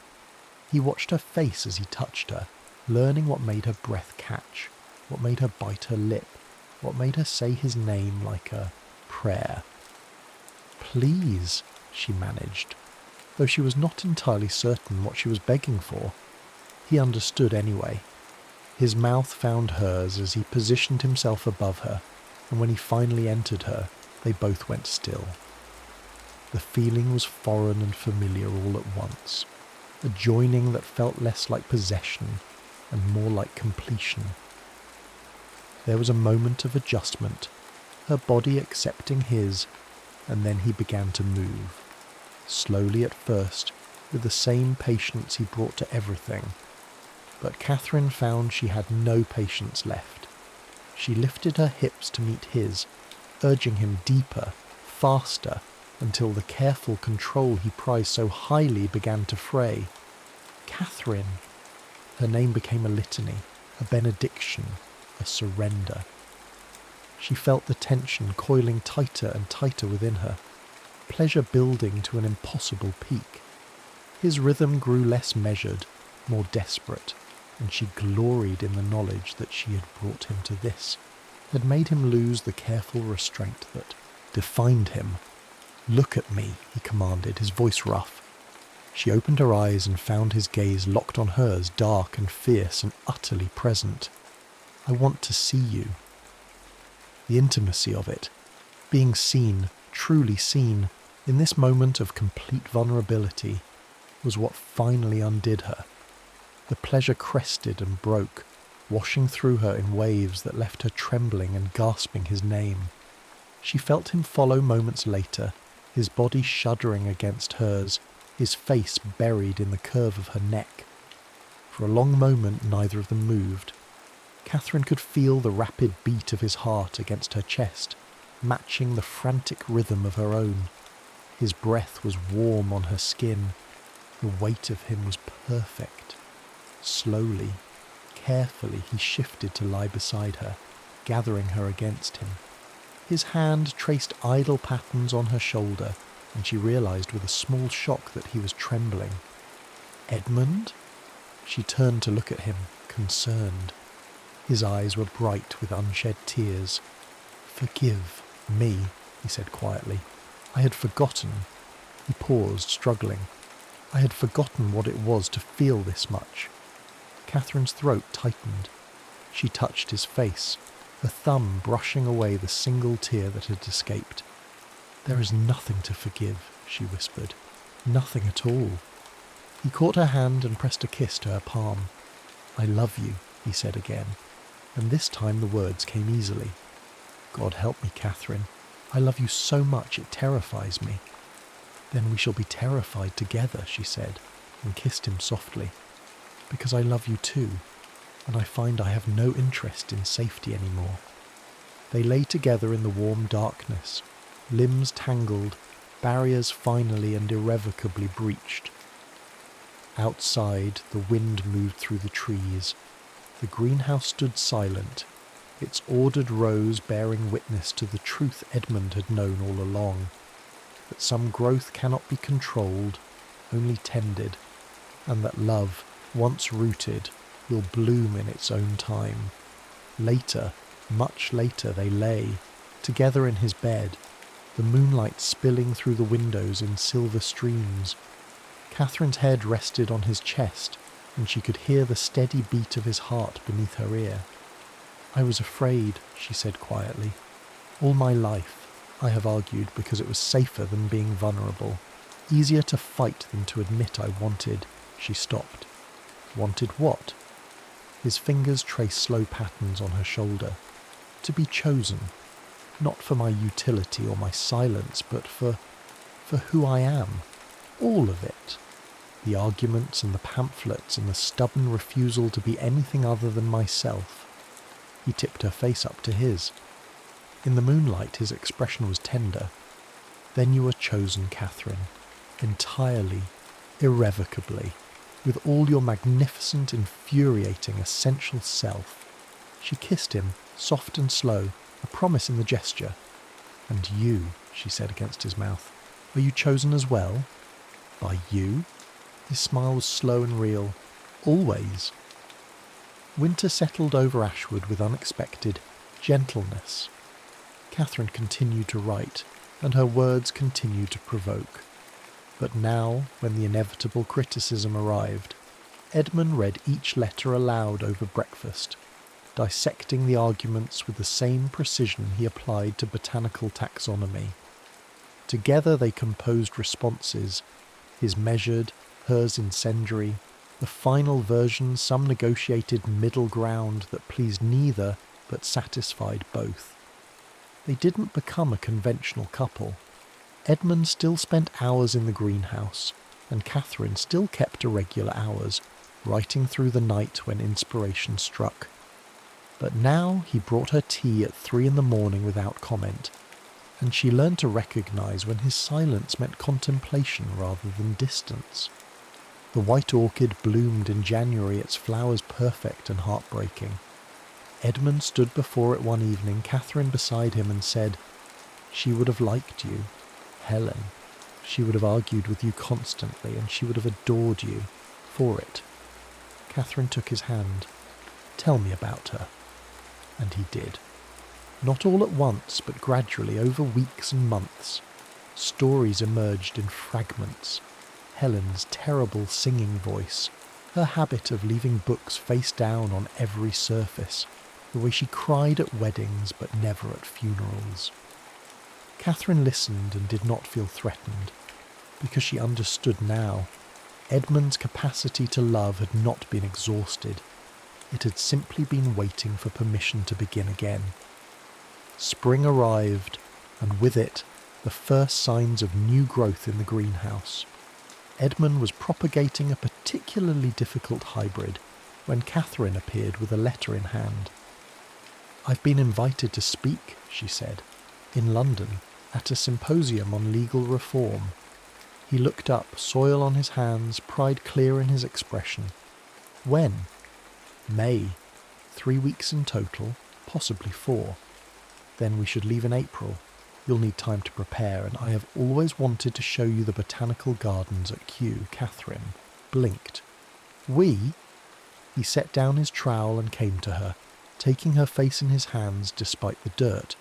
He watched her face as he touched her, learning what made her breath catch, what made her bite her lip, what made her say his name like a prayer. Please, she managed, though she was not entirely certain what she was begging for. He understood anyway. His mouth found hers as he positioned himself above her, and when he finally entered her, they both went still. The feeling was foreign and familiar all at once, a joining that felt less like possession and more like completion. There was a moment of adjustment, her body accepting his, and then he began to move, slowly at first, with the same patience he brought to everything. But Catherine found she had no patience left. She lifted her hips to meet his, urging him deeper, faster, until the careful control he prized so highly began to fray. Catherine! Her name became a litany, a benediction, a surrender. She felt the tension coiling tighter and tighter within her, pleasure building to an impossible peak. His rhythm grew less measured, more desperate, and she gloried in the knowledge that she had brought him to this, had made him lose the careful restraint that defined him. Look at me, he commanded, his voice rough. She opened her eyes and found his gaze locked on hers, dark and fierce and utterly present. I want to see you. The intimacy of it, being seen, truly seen, in this moment of complete vulnerability, was what finally undid her. The pleasure crested and broke, washing through her in waves that left her trembling and gasping his name. She felt him follow moments later, his body shuddering against hers, his face buried in the curve of her neck. For a long moment neither of them moved. Catherine could feel the rapid beat of his heart against her chest, matching the frantic rhythm of her own. His breath was warm on her skin. The weight of him was perfect. Slowly, carefully, he shifted to lie beside her, gathering her against him. His hand traced idle patterns on her shoulder, and she realized with a small shock that he was trembling. Edmund? She turned to look at him, concerned. His eyes were bright with unshed tears. Forgive me, he said quietly. I had forgotten. He paused, struggling. I had forgotten what it was to feel this much. Catherine's throat tightened. She touched his face, her thumb brushing away the single tear that had escaped. There is nothing to forgive, she whispered. Nothing at all. He caught her hand and pressed a kiss to her palm. "I love you," he said again, and this time the words came easily. "God help me, Catherine. I love you so much it terrifies me." "Then we shall be terrified together," she said, and kissed him softly. "Because I love you too, and I find I have no interest in safety anymore." They lay together in the warm darkness, limbs tangled, barriers finally and irrevocably breached. Outside, the wind moved through the trees. The greenhouse stood silent, its ordered rows bearing witness to the truth Edmund had known all along, that some growth cannot be controlled, only tended, and that love, once rooted, will bloom in its own time. Later, much later, they lay, together in his bed, the moonlight spilling through the windows in silver streams. Catherine's head rested on his chest, and she could hear the steady beat of his heart beneath her ear. "I was afraid," she said quietly. "All my life I have argued because it was safer than being vulnerable, easier to fight than to admit I wanted." She stopped. "Wanted what?" His fingers traced slow patterns on her shoulder. "To be chosen, not for my utility or my silence, but for who I am. All of it. The arguments and the pamphlets and the stubborn refusal to be anything other than myself." He tipped her face up to his. In the moonlight his expression was tender. "Then you were chosen, Catherine. Entirely, irrevocably, with all your magnificent, infuriating, essential self." She kissed him, soft and slow, a promise in the gesture. "And you," she said against his mouth, "are you chosen as well?" "By you?" His smile was slow and real. "Always." Winter settled over Ashwood with unexpected gentleness. Catherine continued to write, and her words continued to provoke. But now, when the inevitable criticism arrived, Edmund read each letter aloud over breakfast, dissecting the arguments with the same precision he applied to botanical taxonomy. Together they composed responses, his measured, hers incendiary, the final version some negotiated middle ground that pleased neither but satisfied both. They didn't become a conventional couple. Edmund still spent hours in the greenhouse, and Catherine still kept irregular hours, writing through the night when inspiration struck. But now he brought her tea at 3 a.m. without comment, and she learned to recognise when his silence meant contemplation rather than distance. The white orchid bloomed in January, its flowers perfect and heartbreaking. Edmund stood before it one evening, Catherine beside him, and said, "She would have liked you, Helen. She would have argued with you constantly, and she would have adored you for it." Catherine took his hand. "Tell me about her." And he did. Not all at once, but gradually, over weeks and months. Stories emerged in fragments. Helen's terrible singing voice, her habit of leaving books face down on every surface, the way she cried at weddings but never at funerals. Catherine listened and did not feel threatened, because she understood now. Edmund's capacity to love had not been exhausted. It had simply been waiting for permission to begin again. Spring arrived, and with it, the first signs of new growth in the greenhouse. Edmund was propagating a particularly difficult hybrid when Catherine appeared with a letter in hand. "I've been invited to speak," she said, "in London, at a symposium on legal reform." He looked up, soil on his hands, pride clear in his expression. "When?" "May. 3 weeks in total, possibly 4. Then we should leave in April. You'll need time to prepare, and I have always wanted to show you the botanical gardens at Kew." Catherine blinked. "We?" He set down his trowel and came to her, taking her face in his hands despite the dirt.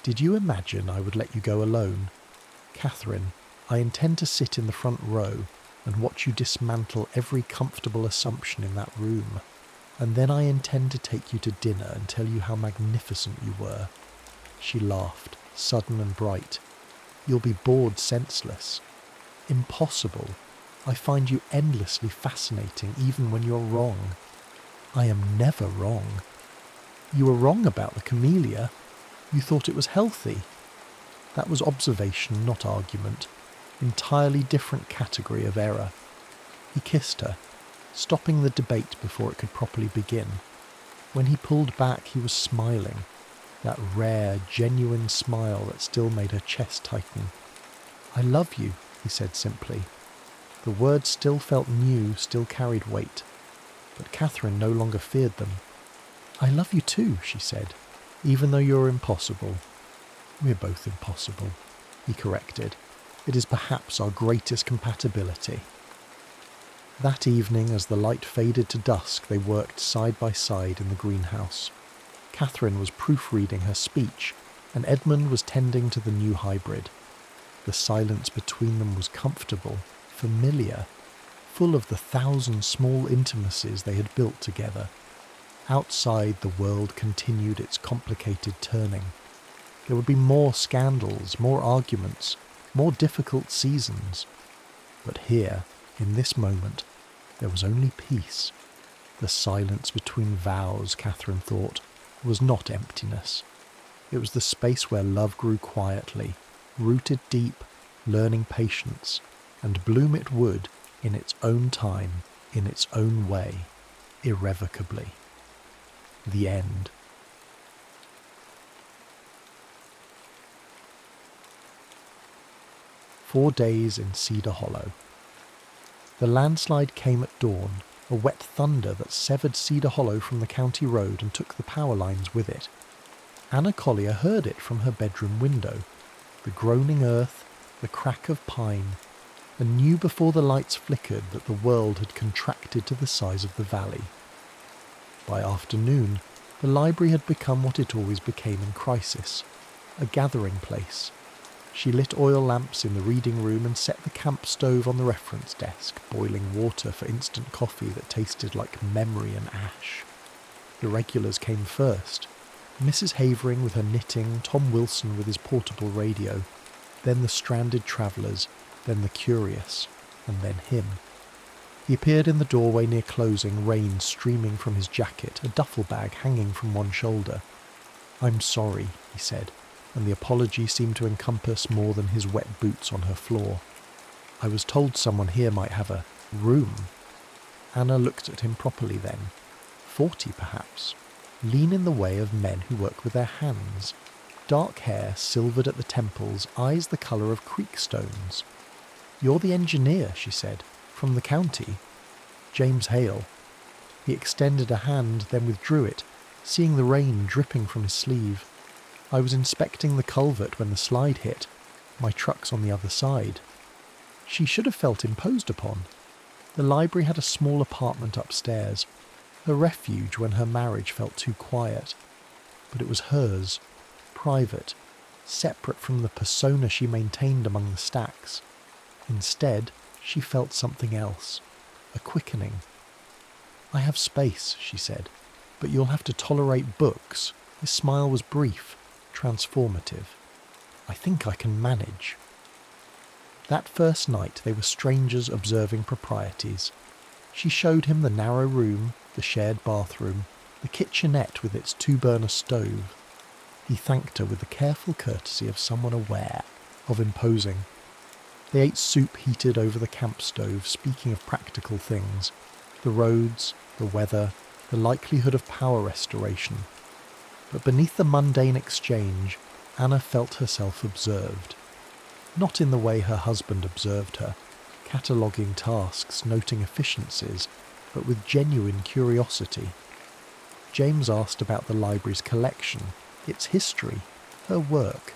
"Did you imagine I would let you go alone? Catherine, I intend to sit in the front row and watch you dismantle every comfortable assumption in that room. And then I intend to take you to dinner and tell you how magnificent you were." She laughed, sudden and bright. "You'll be bored senseless." "Impossible. I find you endlessly fascinating even when you're wrong. I am never wrong. You were wrong about the camellia. You thought it was healthy. That was observation, not argument. Entirely different category of error. He kissed her, stopping the debate before it could properly begin. When he pulled back, he was smiling, that rare, genuine smile that still made her chest tighten. I love you, he said simply. The words still felt new, still carried weight, but Catherine no longer feared them. I love you too, she said, even though you're impossible. We're both impossible, he corrected. It is perhaps our greatest compatibility. That evening, as the light faded to dusk, they worked side by side in the greenhouse. Catherine was proofreading her speech, and Edmund was tending to the new hybrid. The silence between them was comfortable, familiar, full of the 1,000 small intimacies they had built together. Outside, the world continued its complicated turning. There would be more scandals, more arguments, more difficult seasons. But here, in this moment, there was only peace. The silence between vows, Catherine thought, was not emptiness. It was the space where love grew quietly, rooted deep, learning patience, and bloom it would, in its own time, in its own way, irrevocably. The end. "4 days in Cedar Hollow. The landslide came at dawn, a wet thunder that severed Cedar Hollow from the county road and took the power lines with it. Anna Collier heard it from her bedroom window, the groaning earth, the crack of pine, and knew before the lights flickered that the world had contracted to the size of the valley. By afternoon, the library had become what it always became in crisis, a gathering place. She lit oil lamps in the reading room and set the camp stove on the reference desk, boiling water for instant coffee that tasted like memory and ash. The regulars came first. Mrs. Havering with her knitting, Tom Wilson with his portable radio, then the stranded travellers, then the curious, and then him. He appeared in the doorway near closing, rain streaming from his jacket, a duffel bag hanging from one shoulder. "I'm sorry," he said, and the apology seemed to encompass more than his wet boots on her floor. "I was told someone here might have a room." Anna looked at him properly then. 40 perhaps. Lean in the way of men who work with their hands. Dark hair, silvered at the temples, eyes the colour of creek stones. "You're the engineer," she said. "From the county." "James Hale." He extended a hand, then withdrew it, seeing the rain dripping from his sleeve. "I was inspecting the culvert when the slide hit. My truck's on the other side." She should have felt imposed upon. The library had a small apartment upstairs, her refuge when her marriage felt too quiet. But it was hers, private, separate from the persona she maintained among the stacks. Instead, she felt something else, a quickening. "I have space," she said, "but you'll have to tolerate books." His smile was brief, transformative. "I think I can manage." That first night they were strangers observing proprieties. She showed him the narrow room, the shared bathroom, the kitchenette with its 2-burner stove. He thanked her with the careful courtesy of someone aware, of imposing. They ate soup heated over the camp stove, speaking of practical things, the roads, the weather, the likelihood of power restoration. But beneath the mundane exchange, Anna felt herself observed. Not in the way her husband observed her, cataloguing tasks, noting efficiencies, but with genuine curiosity. James asked about the library's collection, its history, her work.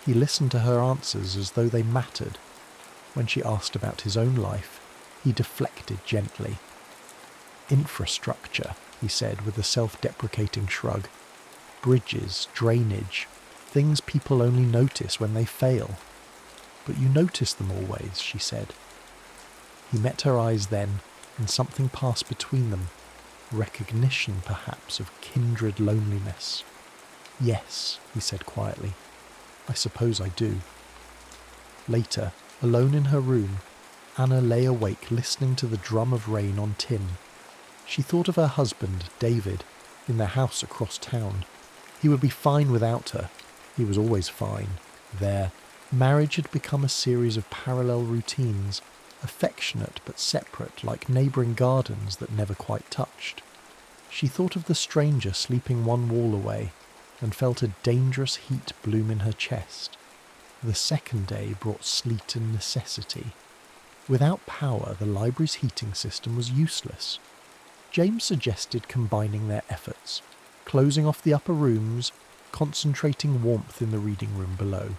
He listened to her answers as though they mattered. When she asked about his own life, he deflected gently. "Infrastructure," he said with a self-deprecating shrug. "Bridges, drainage, things people only notice when they fail." "But you notice them always," she said. He met her eyes then, and something passed between them. Recognition, perhaps, of kindred loneliness. "Yes," he said quietly. "I suppose I do." Later, alone in her room, Anna lay awake listening to the drum of rain on tin. She thought of her husband, David, in their house across town. He would be fine without her. He was always fine. Their marriage had become a series of parallel routines, affectionate but separate, like neighbouring gardens that never quite touched. She thought of the stranger sleeping one wall away, and felt a dangerous heat bloom in her chest. The second day brought sleet and necessity. Without power, the library's heating system was useless. James suggested combining their efforts, closing off the upper rooms, concentrating warmth in the reading room below.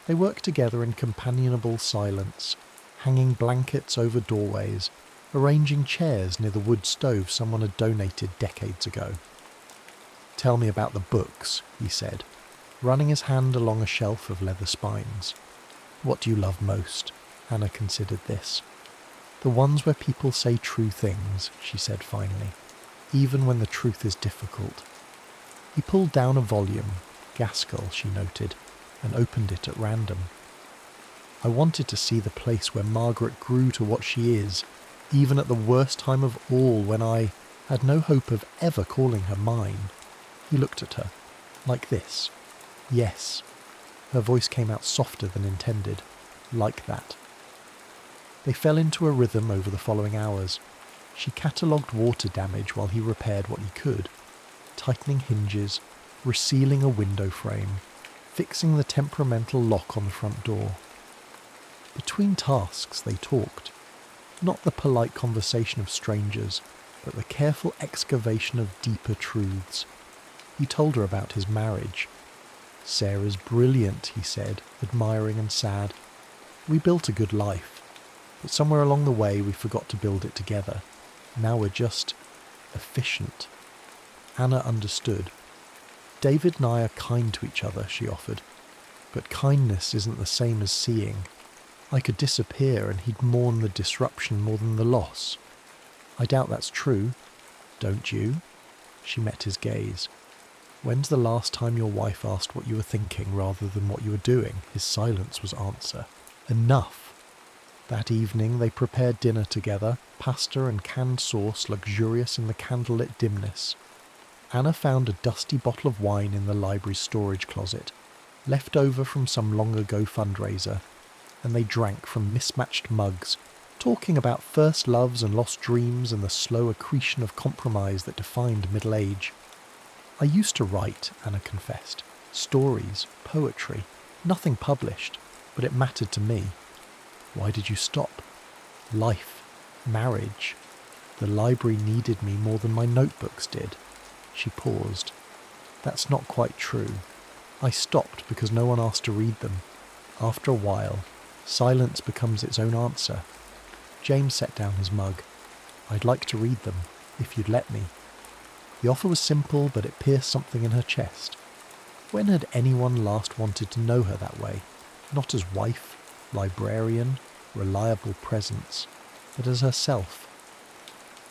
They worked together in companionable silence, hanging blankets over doorways, arranging chairs near the wood stove someone had donated decades ago. "Tell me about the books," he said, running his hand along a shelf of leather spines. "What do you love most?" Anna considered this. "The ones where people say true things," she said finally, "even when the truth is difficult." He pulled down a volume, Gaskell, she noted, and opened it at random. "I wanted to see the place where Margaret grew to what she is, even at the worst time of all, when I had no hope of ever calling her mine." He looked at her, like this. "Yes." Her voice came out softer than intended, like that. They fell into a rhythm over the following hours. She catalogued water damage while he repaired what he could, tightening hinges, resealing a window frame, fixing the temperamental lock on the front door. Between tasks they talked, not the polite conversation of strangers, but the careful excavation of deeper truths. He told her about his marriage. "Sarah's brilliant," he said, admiring and sad. "We built a good life, but somewhere along the way we forgot to build it together. Now we're just efficient." Anna understood. "David and I are kind to each other," she offered, "but kindness isn't the same as seeing. I could disappear and he'd mourn the disruption more than the loss." "I doubt that's true." "Don't you?" She met his gaze. "When's the last time your wife asked what you were thinking rather than what you were doing?" His silence was answer. "Enough." That evening they prepared dinner together, pasta and canned sauce luxurious in the candlelit dimness. Anna found a dusty bottle of wine in the library's storage closet, left over from some long-ago fundraiser, and they drank from mismatched mugs, talking about first loves and lost dreams and the slow accretion of compromise that defined middle age. "I used to write," Anna confessed. "Stories, poetry, nothing published, but it mattered to me." "Why did you stop?" "Life, marriage. The library needed me more than my notebooks did." She paused. "That's not quite true. I stopped because no one asked to read them. After a while, silence becomes its own answer." James set down his mug. "I'd like to read them, if you'd let me." The offer was simple, but it pierced something in her chest. When had anyone last wanted to know her that way? Not as wife, librarian, reliable presence, but as herself.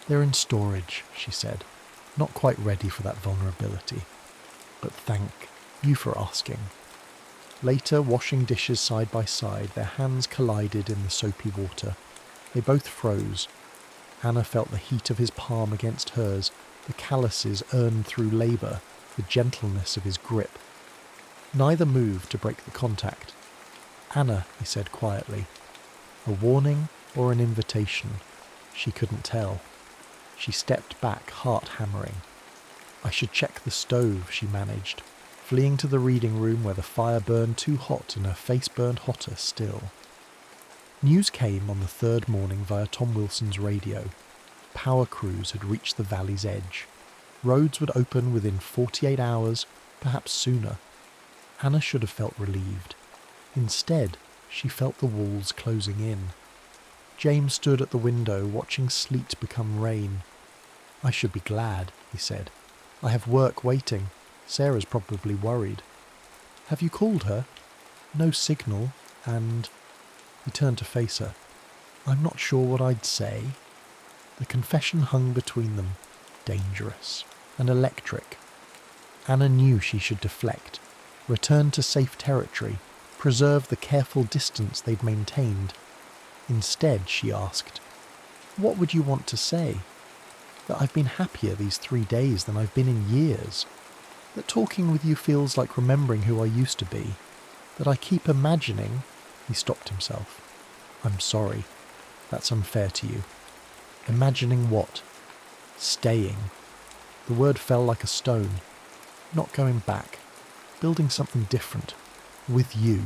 "They're in storage," she said, not quite ready for that vulnerability. "But thank you for asking." Later, washing dishes side by side, their hands collided in the soapy water. They both froze. Anna felt the heat of his palm against hers, the calluses earned through labour, the gentleness of his grip. Neither moved to break the contact. "Anna," he said quietly. A warning or an invitation? She couldn't tell. She stepped back, heart hammering. "I should check the stove," she managed, fleeing to the reading room where the fire burned too hot and her face burned hotter still. News came on the third morning via Tom Wilson's radio. Power crews had reached the valley's edge. Roads would open within 48 hours, perhaps sooner. Anna should have felt relieved. Instead, she felt the walls closing in. James stood at the window, watching sleet become rain. "I should be glad," he said. "I have work waiting. Sarah's probably worried." "Have you called her?" "No signal, and—" He turned to face her. "I'm not sure what I'd say." The confession hung between them, dangerous and electric. Anna knew she should deflect, return to safe territory, preserve the careful distance they'd maintained. Instead, she asked, "What would you want to say? That I've been happier these 3 days than I've been in years? That talking with you feels like remembering who I used to be? That I keep imagining—" He stopped himself. "I'm sorry. That's unfair to you." "Imagining what?" "Staying." The word fell like a stone. "Not going back. Building something different. With you."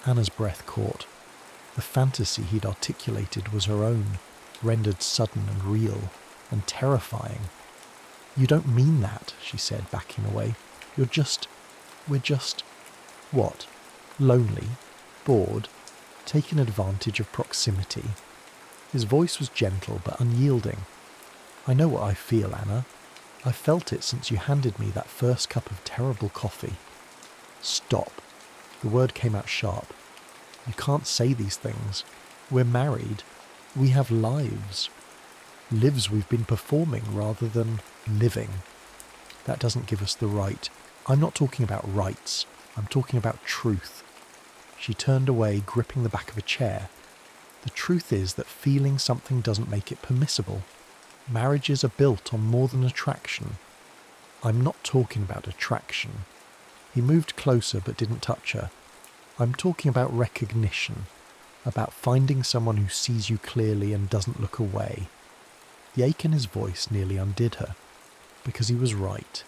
Anna's breath caught. The fantasy he'd articulated was her own, rendered sudden and real, and terrifying. "You don't mean that," she said, backing away. We're just..." "What? Lonely? Bored? Taking advantage of proximity?" His voice was gentle but unyielding. "I know what I feel, Anna. I've felt it since you handed me that first cup of terrible coffee." "Stop." The word came out sharp. "You can't say these things. We're married. We have lives. Lives we've been performing rather than living. That doesn't give us the right. I'm not talking about rights. I'm talking about truth." She turned away, gripping the back of a chair. "The truth is that feeling something doesn't make it permissible. Marriages are built on more than attraction." "I'm not talking about attraction." He moved closer but didn't touch her. "I'm talking about recognition, about finding someone who sees you clearly and doesn't look away." The ache in his voice nearly undid her, because he was right.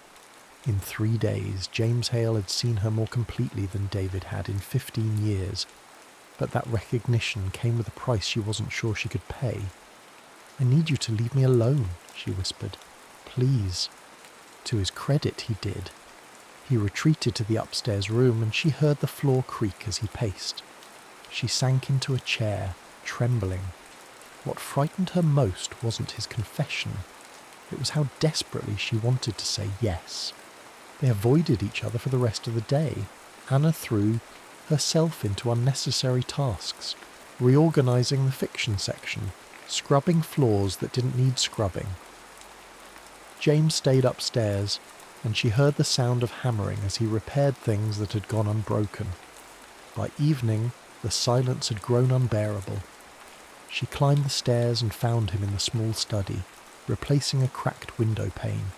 In 3 days, James Hale had seen her more completely than David had in 15 years, but that recognition came with a price she wasn't sure she could pay. "I need you to leave me alone," she whispered. "Please." To his credit, he did. He retreated to the upstairs room, and she heard the floor creak as he paced. She sank into a chair, trembling. What frightened her most wasn't his confession. It was how desperately she wanted to say yes. They avoided each other for the rest of the day. Anna threw herself into unnecessary tasks, reorganizing the fiction section, scrubbing floors that didn't need scrubbing. James stayed upstairs, and she heard the sound of hammering as he repaired things that had gone unbroken. By evening, the silence had grown unbearable. She climbed the stairs and found him in the small study, replacing a cracked window pane.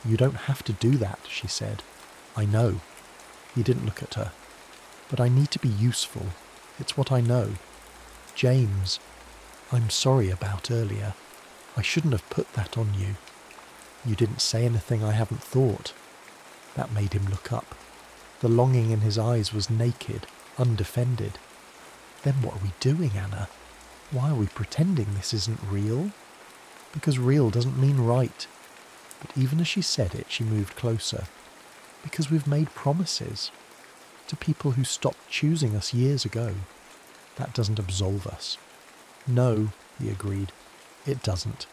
"You don't have to do that," she said. "I know." He didn't look at her. "But I need to be useful. It's what I know." "James, I'm sorry about earlier. I shouldn't have put that on you." "You didn't say anything I haven't thought." That made him look up. The longing in his eyes was naked, undefended. "Then what are we doing, Anna? Why are we pretending this isn't real?" "Because real doesn't mean right." But even as she said it, she moved closer. "Because we've made promises. To people who stopped choosing us years ago. That doesn't absolve us." "No," he agreed. "It doesn't.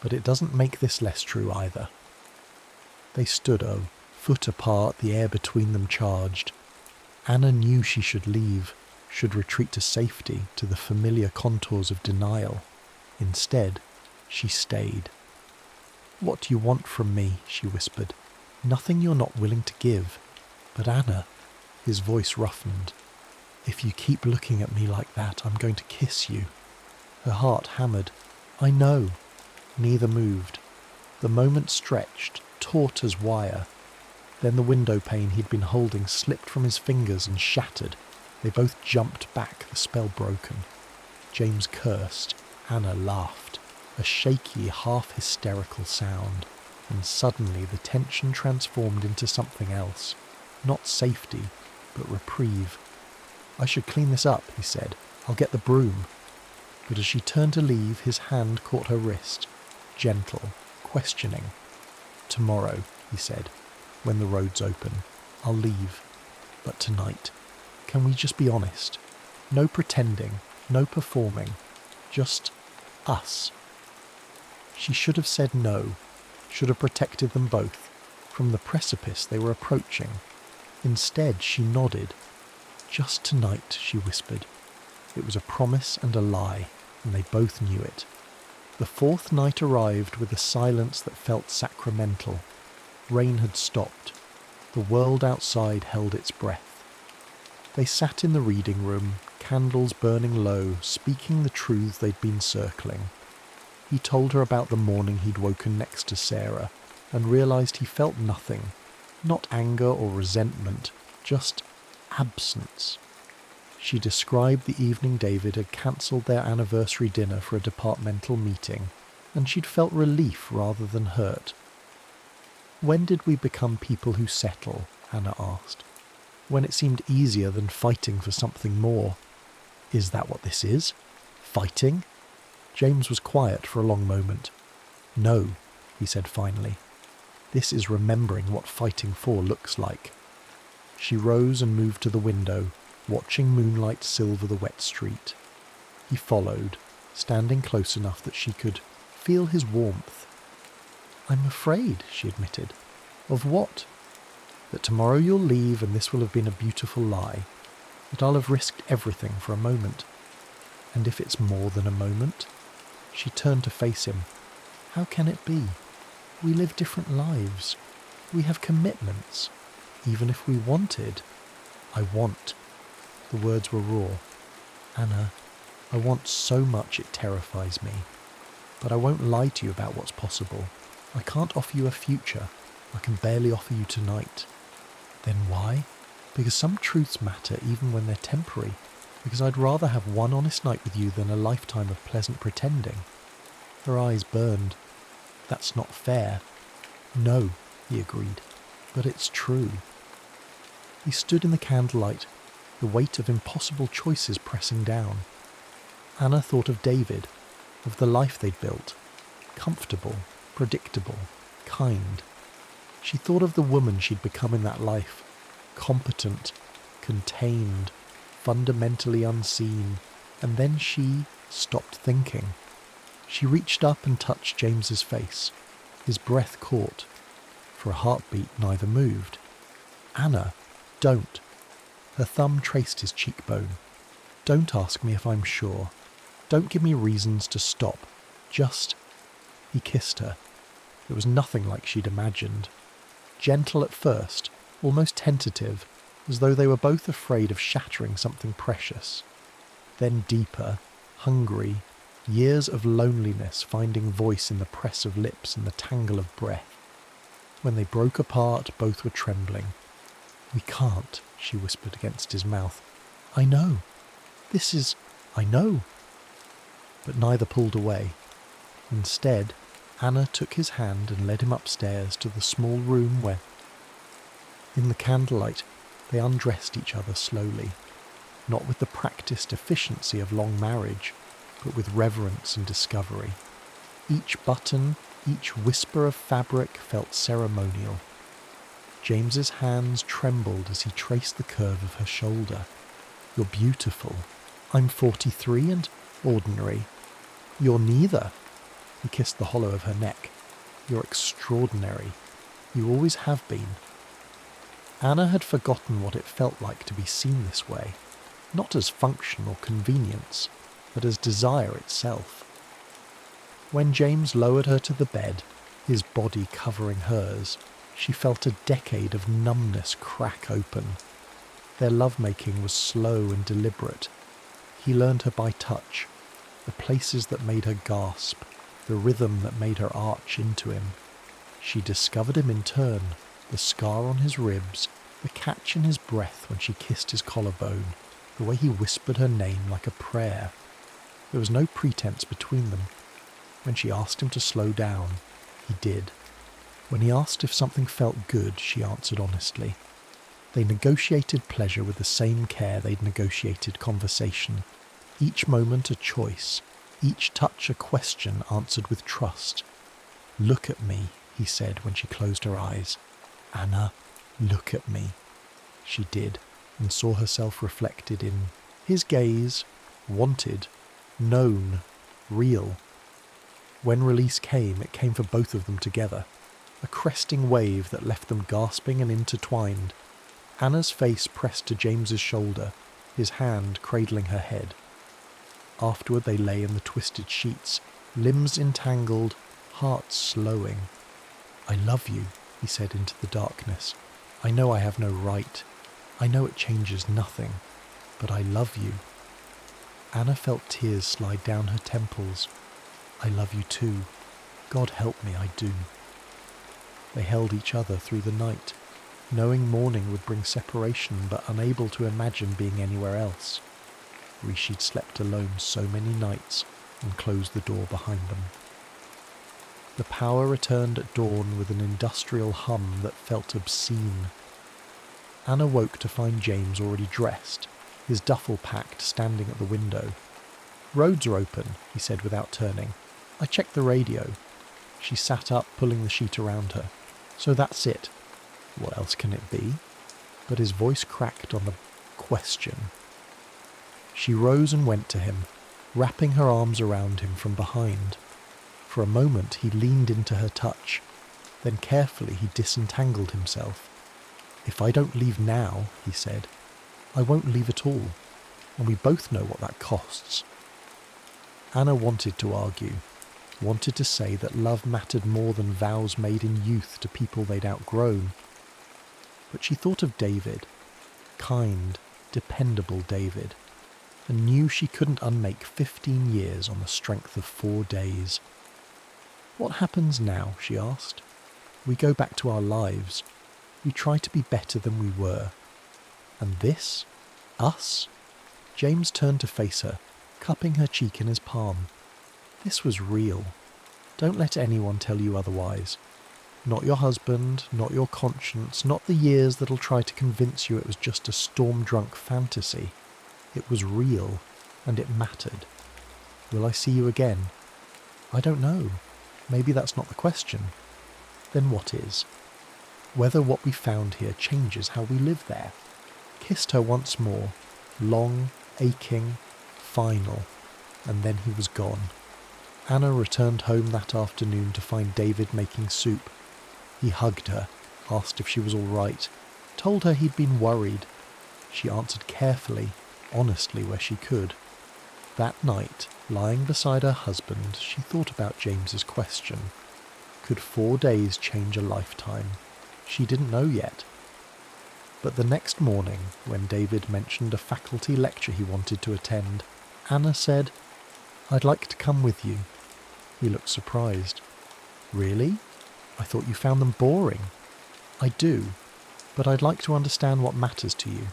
But it doesn't make this less true either." They stood, foot apart, the air between them charged. Anna knew she should leave, should retreat to safety, to the familiar contours of denial. Instead, she stayed. "What do you want from me?" she whispered. "Nothing you're not willing to give." "But Anna," his voice roughened, "if you keep looking at me like that, I'm going to kiss you." Her heart hammered. "I know." Neither moved. The moment stretched, taut as wire. Then the window pane he'd been holding slipped from his fingers and shattered. They both jumped back, the spell broken. James cursed. Anna laughed. A shaky, half-hysterical sound. And suddenly the tension transformed into something else. Not safety, but reprieve. "I should clean this up," he said. "I'll get the broom." But as she turned to leave, his hand caught her wrist. Gentle, questioning. "Tomorrow," he said, "when the road's open. I'll leave. But tonight, can we just be honest? No pretending, no performing. Just us." She should have said no, should have protected them both, from the precipice they were approaching. Instead, she nodded. "Just tonight," she whispered. It was a promise and a lie, and they both knew it. The fourth night arrived with a silence that felt sacramental. Rain had stopped. The world outside held its breath. They sat in the reading room, candles burning low, speaking the truths they'd been circling. He told her about the morning he'd woken next to Sarah and realised he felt nothing, not anger or resentment, just absence. She described the evening David had cancelled their anniversary dinner for a departmental meeting, and she'd felt relief rather than hurt. "When did we become people who settle?" Hannah asked. "When it seemed easier than fighting for something more." "Is that what this is? Fighting?" James was quiet for a long moment. "No," he said finally. "This is remembering what fighting for looks like." She rose and moved to the window, watching moonlight silver the wet street. He followed, standing close enough that she could feel his warmth. "I'm afraid," she admitted. "Of what?" "That tomorrow you'll leave and this will have been a beautiful lie. That I'll have risked everything for a moment. And if it's more than a moment?" She turned to face him. "How can it be? We live different lives. We have commitments. Even if we wanted." "I want." The words were raw. "Anna, I want so much it terrifies me. But I won't lie to you about what's possible. I can't offer you a future. I can barely offer you tonight." "Then why?" "Because some truths matter even when they're temporary. Because I'd rather have one honest night with you than a lifetime of pleasant pretending." Her eyes burned. "That's not fair." "No," he agreed. "But it's true." He stood in the candlelight, the weight of impossible choices pressing down. Anna thought of David, of the life they'd built. Comfortable, predictable, kind. She thought of the woman she'd become in that life. Competent, contained, fundamentally unseen. And then she stopped thinking. She reached up and touched James's face. His breath caught. For a heartbeat, neither moved. "Anna, don't." Her thumb traced his cheekbone. "Don't ask me if I'm sure. Don't give me reasons to stop. Just..." He kissed her. It was nothing like she'd imagined. Gentle at first, almost tentative, as though they were both afraid of shattering something precious. Then deeper, hungry, years of loneliness finding voice in the press of lips and the tangle of breath. When they broke apart, both were trembling. "We can't," she whispered against his mouth. "I know. I know." But neither pulled away. Instead, Anna took his hand and led him upstairs to the small room where, in the candlelight, they undressed each other slowly, not with the practiced efficiency of long marriage, but with reverence and discovery. Each button, each whisper of fabric felt ceremonial. James's hands trembled as he traced the curve of her shoulder. "You're beautiful. I'm 43 and ordinary. You're neither." He kissed the hollow of her neck. "You're extraordinary. You always have been." Anna had forgotten what it felt like to be seen this way, not as function or convenience, but as desire itself. When James lowered her to the bed, his body covering hers, she felt a decade of numbness crack open. Their lovemaking was slow and deliberate. He learned her by touch, the places that made her gasp, the rhythm that made her arch into him. She discovered him in turn, the scar on his ribs, the catch in his breath when she kissed his collarbone, the way he whispered her name like a prayer. There was no pretense between them. When she asked him to slow down, he did. When he asked if something felt good, she answered honestly. They negotiated pleasure with the same care they'd negotiated conversation. Each moment a choice, each touch a question answered with trust. "Look at me," he said when she closed her eyes. "Anna, look at me." She did, and saw herself reflected in his gaze, wanted, known, real. When release came, it came for both of them together. A cresting wave that left them gasping and intertwined. Anna's face pressed to James's shoulder, his hand cradling her head. Afterward they lay in the twisted sheets, limbs entangled, hearts slowing. "I love you," he said into the darkness. "I know I have no right. I know it changes nothing. But I love you." Anna felt tears slide down her temples. "I love you too. God help me, I do." They held each other through the night, knowing morning would bring separation but unable to imagine being anywhere else. Rishi'd slept alone so many nights and closed the door behind them. The power returned at dawn with an industrial hum that felt obscene. Anna woke to find James already dressed, his duffel packed, standing at the window. "Roads are open," he said without turning. "I checked the radio." She sat up, pulling the sheet around her. "So that's it. What else can it be?" But his voice cracked on the question. She rose and went to him, wrapping her arms around him from behind. For a moment he leaned into her touch. Then carefully he disentangled himself. "If I don't leave now," he said, "I won't leave at all. And we both know what that costs." Anna wanted to argue, wanted to say that love mattered more than vows made in youth to people they'd outgrown. But she thought of David, kind, dependable David, and knew she couldn't unmake 15 years on the strength of 4 days. "What happens now?" she asked. "We go back to our lives. We try to be better than we were. And this? Us?" James turned to face her, cupping her cheek in his palm. "This was real. Don't let anyone tell you otherwise. Not your husband, not your conscience, not the years that'll try to convince you it was just a storm-drunk fantasy. It was real, and it mattered. Will I see you again? I don't know. Maybe that's not the question. Then what is? Whether what we found here changes how we live there." Kissed her once more, long, aching, final, and then he was gone. Anna returned home that afternoon to find David making soup. He hugged her, asked if she was all right, told her he'd been worried. She answered carefully, honestly where she could. That night, lying beside her husband, she thought about James's question. Could 4 days change a lifetime? She didn't know yet. But the next morning, when David mentioned a faculty lecture he wanted to attend, Anna said, "I'd like to come with you." He looked surprised. "Really? I thought you found them boring." "I do, but I'd like to understand what matters to you."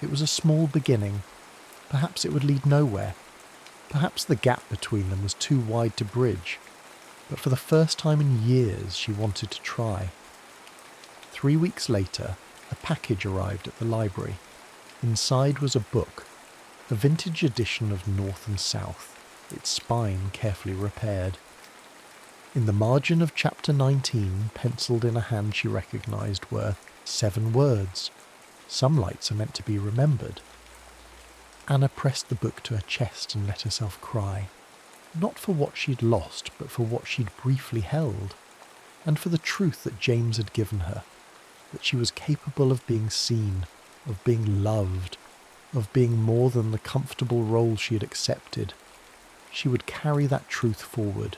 It was a small beginning. Perhaps it would lead nowhere. Perhaps the gap between them was too wide to bridge. But for the first time in years, she wanted to try. 3 weeks later, a package arrived at the library. Inside was a book, a vintage edition of North and South, its spine carefully repaired. In the margin of chapter 19, penciled in a hand she recognised, were 7 words. Some lights are meant to be remembered. Anna pressed the book to her chest and let herself cry. Not for what she'd lost, but for what she'd briefly held, and for the truth that James had given her, that she was capable of being seen, of being loved, of being more than the comfortable role she had accepted. She would carry that truth forward,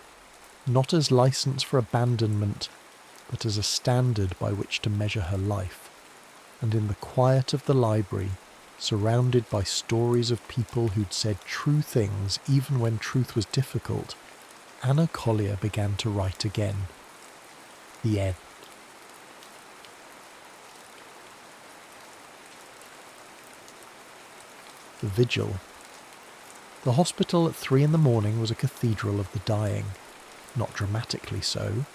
not as license for abandonment, but as a standard by which to measure her life. And in the quiet of the library, surrounded by stories of people who'd said true things even when truth was difficult, Anna Collier began to write again. The end. The Vigil. The hospital at 3 a.m. was a cathedral of the dying. Not dramatically so.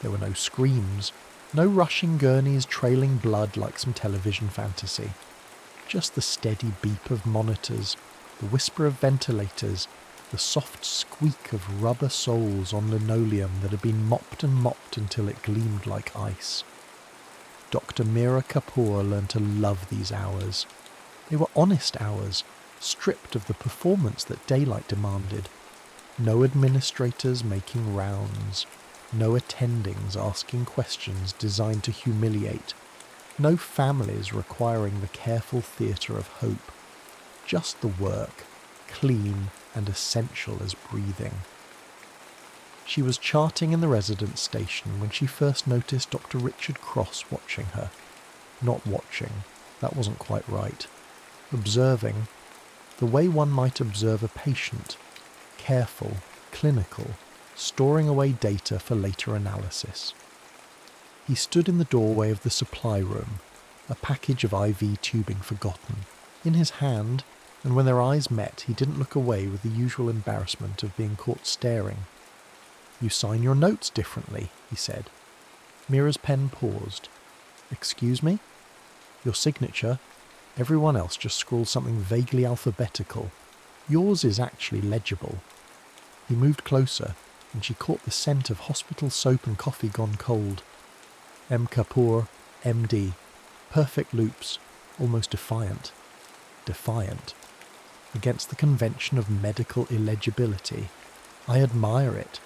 There were no screams, no rushing gurneys trailing blood like some television fantasy. Just the steady beep of monitors, the whisper of ventilators, the soft squeak of rubber soles on linoleum that had been mopped and mopped until it gleamed like ice. Dr. Meera Kapoor learned to love these hours. They were honest hours, stripped of the performance that daylight demanded. No administrators making rounds, no attendings asking questions designed to humiliate, no families requiring the careful theatre of hope. Just the work, clean and essential as breathing. She was charting in the residence station when she first noticed Dr. Richard Cross watching her. Not watching, that wasn't quite right. Observing, the way one might observe a patient, careful, clinical, storing away data for later analysis. He stood in the doorway of the supply room, a package of IV tubing forgotten, in his hand, and when their eyes met he didn't look away with the usual embarrassment of being caught staring. "You sign your notes differently," he said. Mira's pen paused. "Excuse me? Your signature? Everyone else just scrawls something vaguely alphabetical. Yours is actually legible." He moved closer, and she caught the scent of hospital soap and coffee gone cold. M. Kapoor, MD. Perfect loops, almost defiant. Defiant. Against the convention of medical illegibility. I admire it.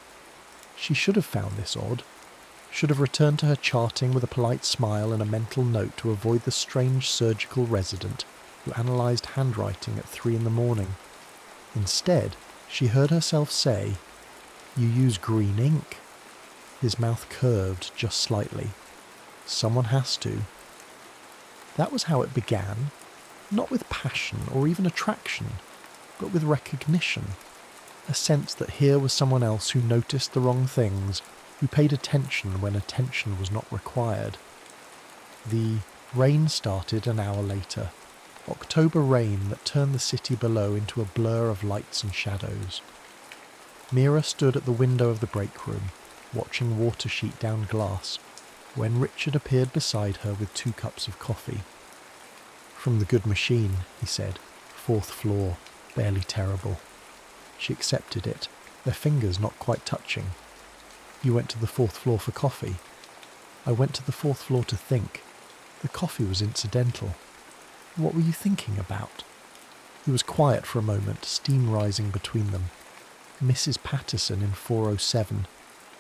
She should have found this odd. Should have returned to her charting with a polite smile and a mental note to avoid the strange surgical resident who analysed handwriting at 3 a.m. Instead, she heard herself say, "You use green ink." His mouth curved just slightly. Someone has to. That was how it began, not with passion or even attraction, but with recognition. A sense that here was someone else who noticed the wrong things, who paid attention when attention was not required. The rain started an hour later. October rain that turned the city below into a blur of lights and shadows. Mira stood at the window of the break room, watching water sheet down glass, when Richard appeared beside her with 2 cups of coffee. "From the good machine," he said. "4th floor, barely terrible." She accepted it, their fingers not quite touching. "You went to the 4th floor for coffee?" "I went to the 4th floor to think. The coffee was incidental." "What were you thinking about?" He was quiet for a moment, steam rising between them. Mrs. Patterson in 407.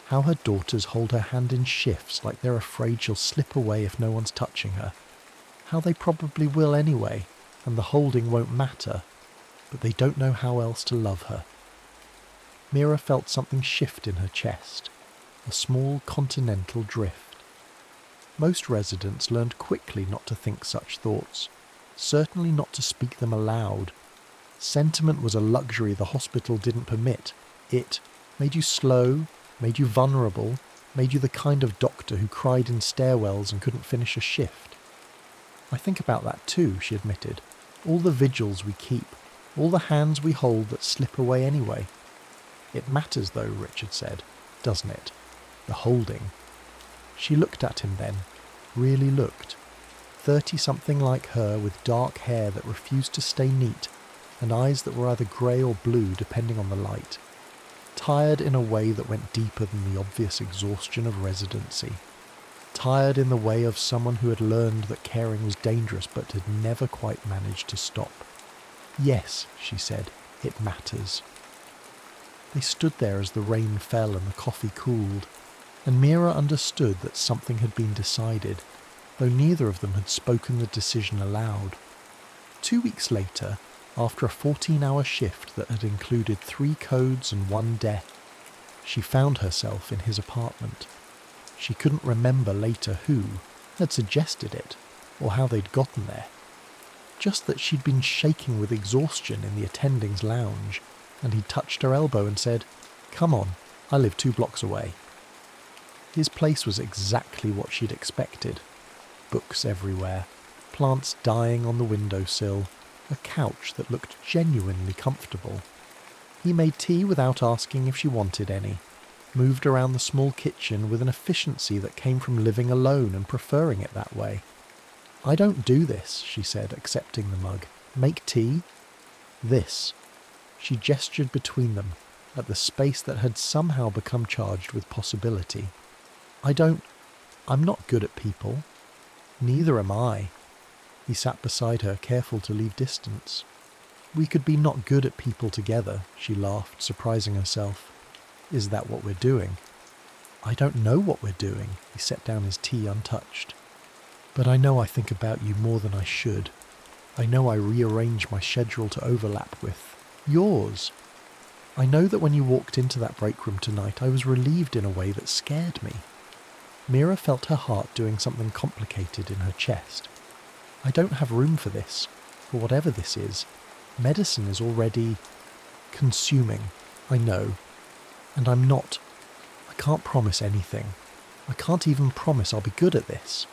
How her daughters hold her hand in shifts like they're afraid she'll slip away if no one's touching her. How they probably will anyway, and the holding won't matter, but they don't know how else to love her. Mira felt something shift in her chest, a small continental drift. Most residents learned quickly not to think such thoughts, certainly not to speak them aloud. Sentiment was a luxury the hospital didn't permit. It made you slow, made you vulnerable, made you the kind of doctor who cried in stairwells and couldn't finish a shift. "I think about that too," she admitted. "All the vigils we keep, all the hands we hold that slip away anyway." "It matters though," Richard said, "doesn't it? The holding." She looked at him then, really looked. 30-something like her with dark hair that refused to stay neat and eyes that were either grey or blue depending on the light. Tired in a way that went deeper than the obvious exhaustion of residency. Tired in the way of someone who had learned that caring was dangerous but had never quite managed to stop. "Yes," she said, "it matters." They stood there as the rain fell and the coffee cooled, and Mira understood that something had been decided, though neither of them had spoken the decision aloud. 2 weeks later, after a 14-hour shift that had included 3 codes and 1 death, she found herself in his apartment. She couldn't remember later who had suggested it, or how they'd gotten there. Just that she'd been shaking with exhaustion in the attending's lounge, and he touched her elbow and said, "Come on, I live 2 blocks away." His place was exactly what she'd expected. Books everywhere, plants dying on the windowsill, a couch that looked genuinely comfortable. He made tea without asking if she wanted any, moved around the small kitchen with an efficiency that came from living alone and preferring it that way. "I don't do this," she said, accepting the mug. "Make tea?" "This." She gestured between them, at the space that had somehow become charged with possibility. I'm not good at people." "Neither am I." He sat beside her, careful to leave distance. "We could be not good at people together," she laughed, surprising herself. "Is that what we're doing?" "I don't know what we're doing." He set down his tea untouched. "But I know I think about you more than I should. I know I rearrange my schedule to overlap with yours. I know that when you walked into that break room tonight, I was relieved in a way that scared me." Mira felt her heart doing something complicated in her chest. "I don't have room for this, for whatever this is. Medicine is already consuming, I know, and I can't promise anything. I can't even promise I'll be good at this.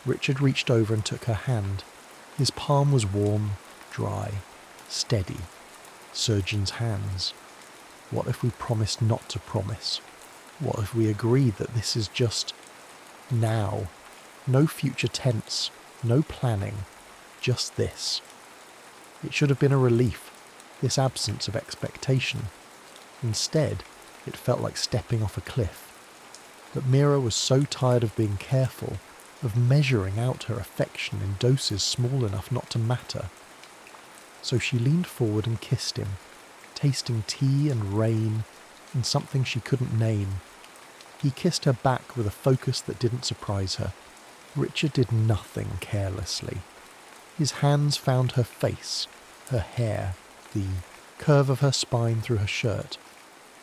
Richard reached over and took her hand. His palm was warm, dry, steady. Surgeon's hands. What if we promised not to promise? What if we agreed that this is just now? No future tense, no planning, just this. It should have been a relief, this absence of expectation. Instead, it felt like stepping off a cliff. But Mira was so tired of being careful, of measuring out her affection in doses small enough not to matter. So she leaned forward and kissed him, tasting tea and rain and something she couldn't name. He kissed her back with a focus that didn't surprise her. Richard did nothing carelessly. His hands found her face, her hair, the curve of her spine through her shirt.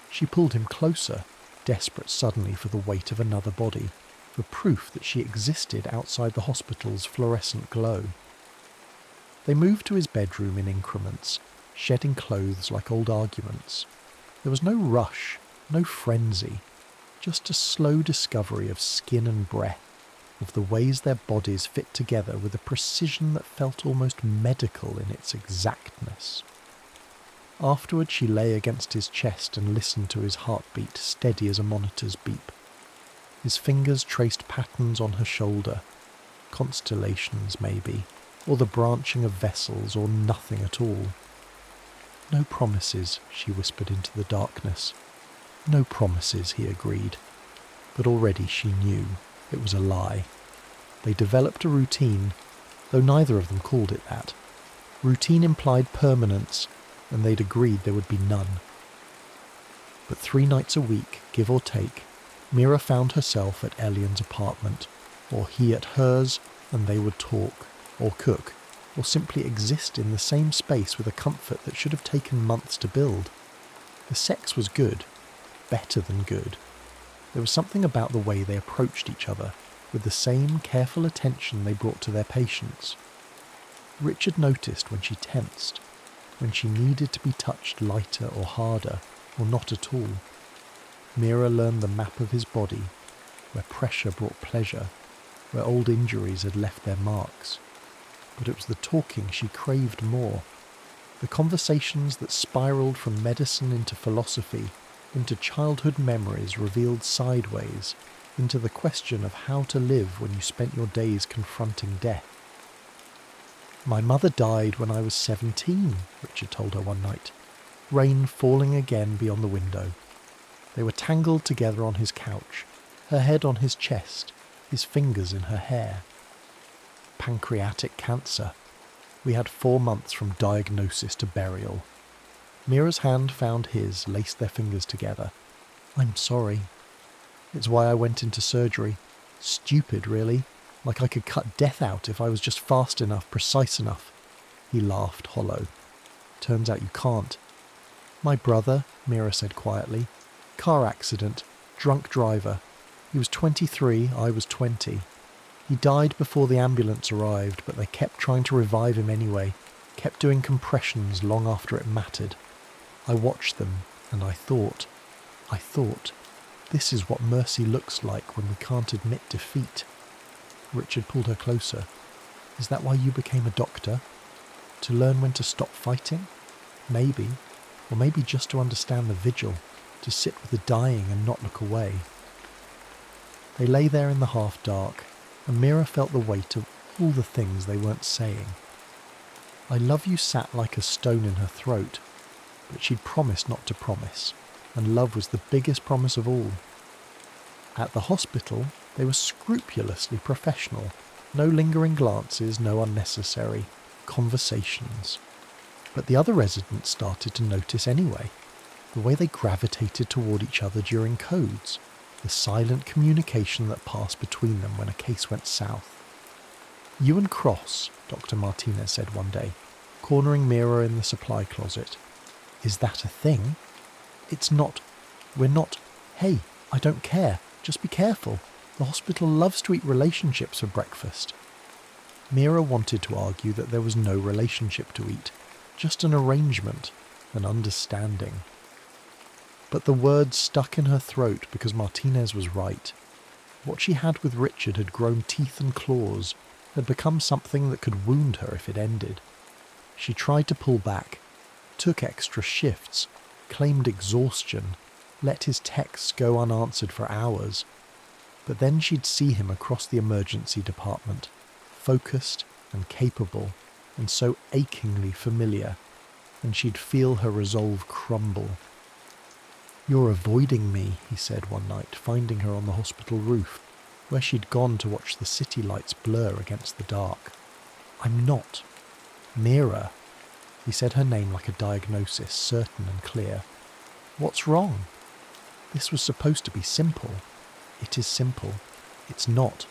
She pulled him closer, desperate suddenly for the weight of another body, for proof that she existed outside the hospital's fluorescent glow. They moved to his bedroom in increments, shedding clothes like old arguments. There was no rush, no frenzy, just a slow discovery of skin and breath, of the ways their bodies fit together with a precision that felt almost medical in its exactness. Afterward she lay against his chest and listened to his heartbeat, steady as a monitor's beep. His fingers traced patterns on her shoulder, constellations maybe, or the branching of vessels, or nothing at all. No promises, she whispered into the darkness. No promises, he agreed. But already she knew it was a lie. They developed a routine, though neither of them called it that. Routine implied permanence, and they'd agreed there would be none. But 3 nights a week, give or take, Mira found herself at Elian's apartment, or he at hers, and they would talk, or cook, or simply exist in the same space with a comfort that should have taken months to build. The sex was good, better than good. There was something about the way they approached each other, with the same careful attention they brought to their patients. Richard noticed when she tensed, when she needed to be touched lighter or harder, or not at all. Mira learned the map of his body, where pressure brought pleasure, where old injuries had left their marks. But it was the talking she craved more, the conversations that spiraled from medicine into philosophy, into childhood memories revealed sideways, into the question of how to live when you spent your days confronting death. My mother died when I was 17, Richard told her one night, rain falling again beyond the window. They were tangled together on his couch, her head on his chest, his fingers in her hair. Pancreatic cancer. We had 4 months from diagnosis to burial. Mira's hand found his, laced their fingers together. I'm sorry. It's why I went into surgery. Stupid, really. Like I could cut death out if I was just fast enough, precise enough. He laughed hollow. Turns out you can't. My brother, Mira said quietly. Car accident. Drunk driver. He was 23, I was 20. He died before the ambulance arrived, but they kept trying to revive him anyway, kept doing compressions long after it mattered. I watched them, and I thought, this is what mercy looks like when we can't admit defeat. Richard pulled her closer. Is that why you became a doctor? To learn when to stop fighting? Maybe. Or maybe just to understand the vigil, to sit with the dying and not look away. They lay there in the half-dark, and Mira felt the weight of all the things they weren't saying. I love you sat like a stone in her throat, but she'd promised not to promise, and love was the biggest promise of all. At the hospital, they were scrupulously professional. No lingering glances, no unnecessary conversations. But the other residents started to notice anyway, the way they gravitated toward each other during codes, the silent communication that passed between them when a case went south. You and Cross, Dr. Martinez said one day, cornering Mira in the supply closet. Is that a thing? It's not. We're not. Hey, I don't care. Just be careful. The hospital loves to eat relationships for breakfast. Mira wanted to argue that there was no relationship to eat, just an arrangement, an understanding. But the words stuck in her throat because Martinez was right. What she had with Richard had grown teeth and claws, had become something that could wound her if it ended. She tried to pull back, took extra shifts, claimed exhaustion, let his texts go unanswered for hours. But then she'd see him across the emergency department, focused and capable, and so achingly familiar, and she'd feel her resolve crumble. "You're avoiding me," he said one night, finding her on the hospital roof, where she'd gone to watch the city lights blur against the dark. "I'm not. Mira." He said her name like a diagnosis, certain and clear. "What's wrong? This was supposed to be simple." "It is simple. It's not.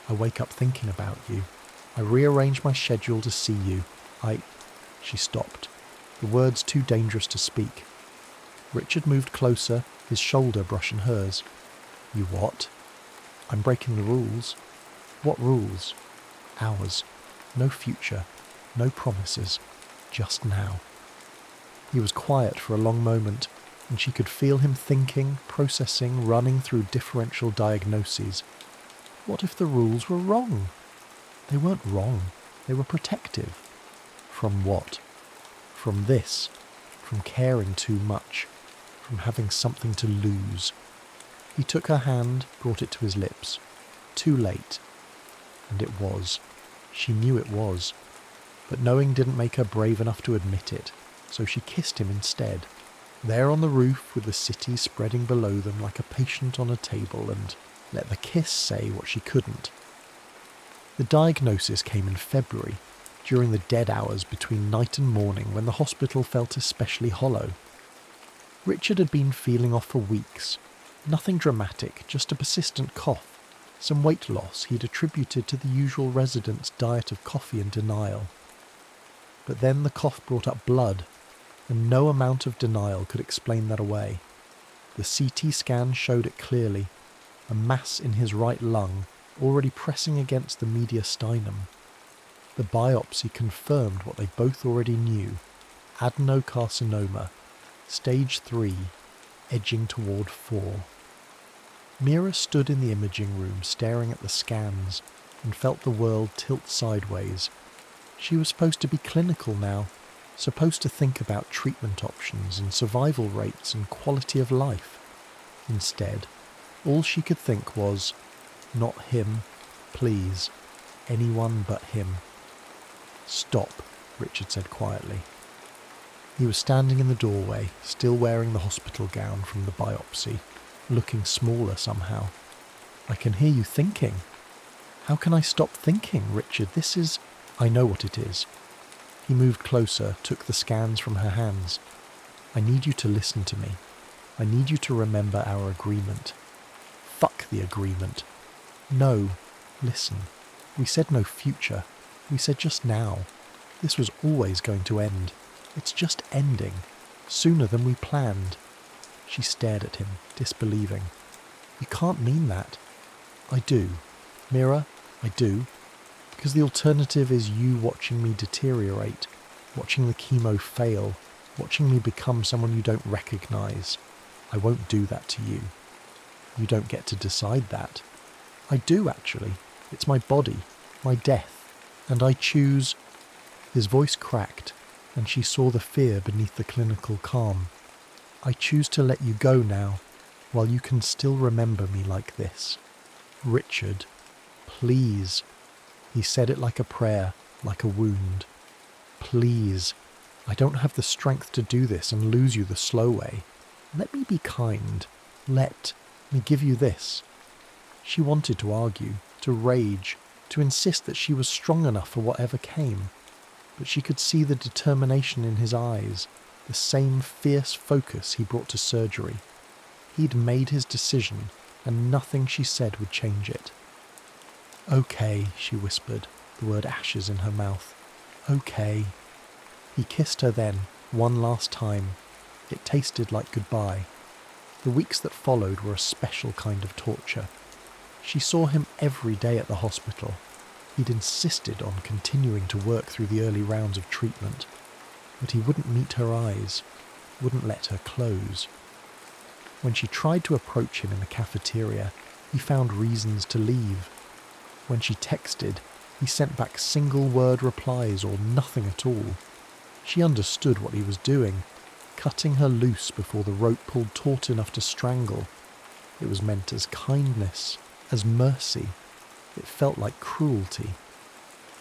I wake up thinking about you. I rearrange my schedule to see you. She stopped, the words too dangerous to speak. Richard moved closer, his shoulder brushing hers. "You what?" "I'm breaking the rules." "What rules?" "Ours. No future. No promises. Just now." He was quiet for a long moment, and she could feel him thinking, processing, running through differential diagnoses. What if the rules were wrong? They weren't wrong. They were protective. From what? From this. From caring too much. From having something to lose. He took her hand, brought it to his lips. Too late. And it was. She knew it was. But knowing didn't make her brave enough to admit it, so she kissed him instead. There on the roof, with the city spreading below them like a patient on a table, and let the kiss say what she couldn't. The diagnosis came in February, during the dead hours between night and morning when the hospital felt especially hollow. Richard had been feeling off for weeks. Nothing dramatic, just a persistent cough, some weight loss he'd attributed to the usual resident's diet of coffee and denial. But then the cough brought up blood, and no amount of denial could explain that away. The CT scan showed it clearly, a mass in his right lung, already pressing against the mediastinum. The biopsy confirmed what they both already knew: adenocarcinoma, stage 3, edging toward 4. Mira stood in the imaging room staring at the scans and felt the world tilt sideways. She was supposed to be clinical now, supposed to think about treatment options and survival rates and quality of life. Instead, all she could think was, "Not him, please. Anyone but him." "Stop," Richard said quietly. He was standing in the doorway, still wearing the hospital gown from the biopsy, looking smaller somehow. "I can hear you thinking." "How can I stop thinking, Richard? This is—" "I know what it is." He moved closer, took the scans from her hands. "I need you to listen to me. I need you to remember our agreement." "Fuck the agreement." "No, listen. We said no future. We said just now. This was always going to end. It's just ending. Sooner than we planned." She stared at him, disbelieving. "You can't mean that." "I do. Mira, I do. Because the alternative is you watching me deteriorate, watching the chemo fail, watching me become someone you don't recognize. I won't do that to you. You don't get to decide that." "I do, actually. It's my body, my death. And I choose—" His voice cracked, and she saw the fear beneath the clinical calm. "I choose to let you go now, while you can still remember me like this." "Richard, please." He said it like a prayer, like a wound. "Please. I don't have the strength to do this and lose you the slow way. Let me be kind. Let me give you this." She wanted to argue, to rage, to insist that she was strong enough for whatever came. But she could see the determination in his eyes, the same fierce focus he brought to surgery. He'd made his decision, and nothing she said would change it. "Okay," she whispered, the word ashes in her mouth. "Okay." He kissed her then, one last time. It tasted like goodbye. The weeks that followed were a special kind of torture. She saw him every day at the hospital. He'd insisted on continuing to work through the early rounds of treatment. but he wouldn't meet her eyes, wouldn't let her close. When she tried to approach him in the cafeteria, he found reasons to leave. When she texted, he sent back single-word replies or nothing at all. She understood what he was doing, cutting her loose before the rope pulled taut enough to strangle. It was meant as kindness, as mercy. It felt like cruelty.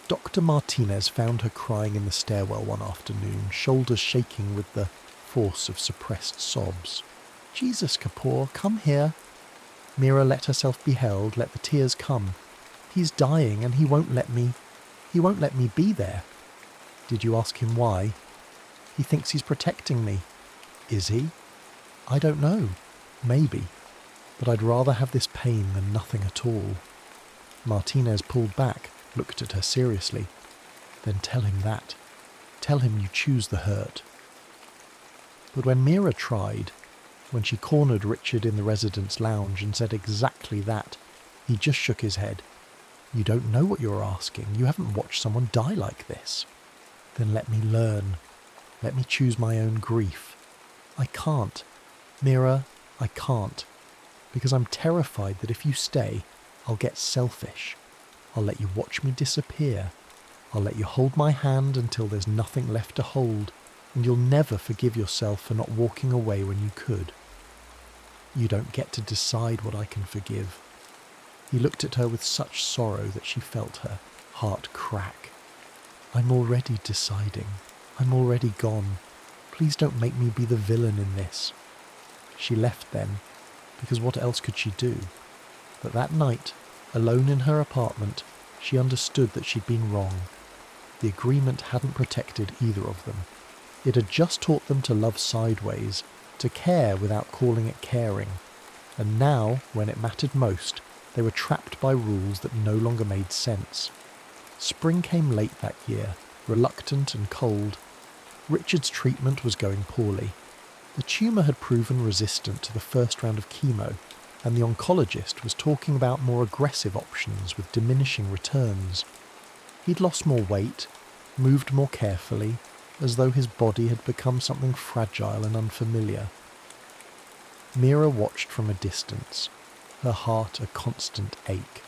Dr. Martinez found her crying in the stairwell one afternoon, shoulders shaking with the force of suppressed sobs. "Jesus, Kapoor, come here." Mira let herself be held, let the tears come. "He's dying and he won't let me be there." "Did you ask him why?" "He thinks he's protecting me." "Is he?" "I don't know. Maybe. But I'd rather have this pain than nothing at all." Martinez pulled back, looked at her seriously. "Then tell him that. Tell him you choose the hurt." But when Mira tried, when she cornered Richard in the residence lounge and said exactly that, he just shook his head. "You don't know what you're asking. You haven't watched someone die like this." "Then let me learn. Let me choose my own grief." "I can't. Mira, I can't. Because I'm terrified that if you stay, I'll get selfish. I'll let you watch me disappear. I'll let you hold my hand until there's nothing left to hold, and you'll never forgive yourself for not walking away when you could. You don't get to decide what I can forgive." He looked at her with such sorrow that she felt her heart crack. "I'm already deciding. I'm already gone. Please don't make me be the villain in this." She left then, because what else could she do? But that night, alone in her apartment, she understood that she'd been wrong. The agreement hadn't protected either of them. It had just taught them to love sideways, to care without calling it caring. And now, when it mattered most, they were trapped by rules that no longer made sense. Spring came late that year, reluctant and cold. Richard's treatment was going poorly. The tumour had proven resistant to the first round of chemo, and the oncologist was talking about more aggressive options with diminishing returns. He'd lost more weight, moved more carefully, as though his body had become something fragile and unfamiliar. Mira watched from a distance, her heart a constant ache.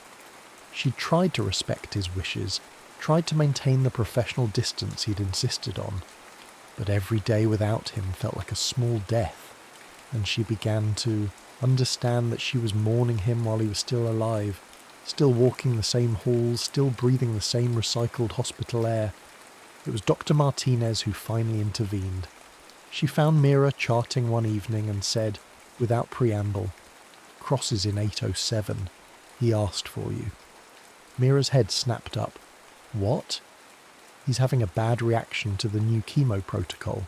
She'd tried to respect his wishes, tried to maintain the professional distance he'd insisted on, but every day without him felt like a small death, and she began to understand that she was mourning him while he was still alive, still walking the same halls, still breathing the same recycled hospital air. It was Dr. Martinez who finally intervened. She found Mira charting one evening and said, without preamble, "Crosses in 807. He asked for you." Mira's head snapped up. "What?" "He's having a bad reaction to the new chemo protocol.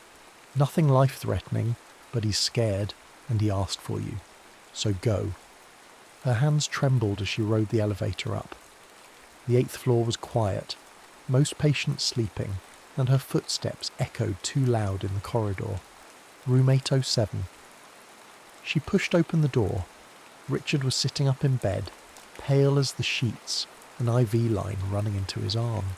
Nothing life-threatening, but he's scared, and he asked for you. So go." Her hands trembled as she rode the elevator up. The 8th floor was quiet, most patients sleeping, and her footsteps echoed too loud in the corridor. Room 807. She pushed open the door. Richard was sitting up in bed, pale as the sheets, an IV line running into his arm.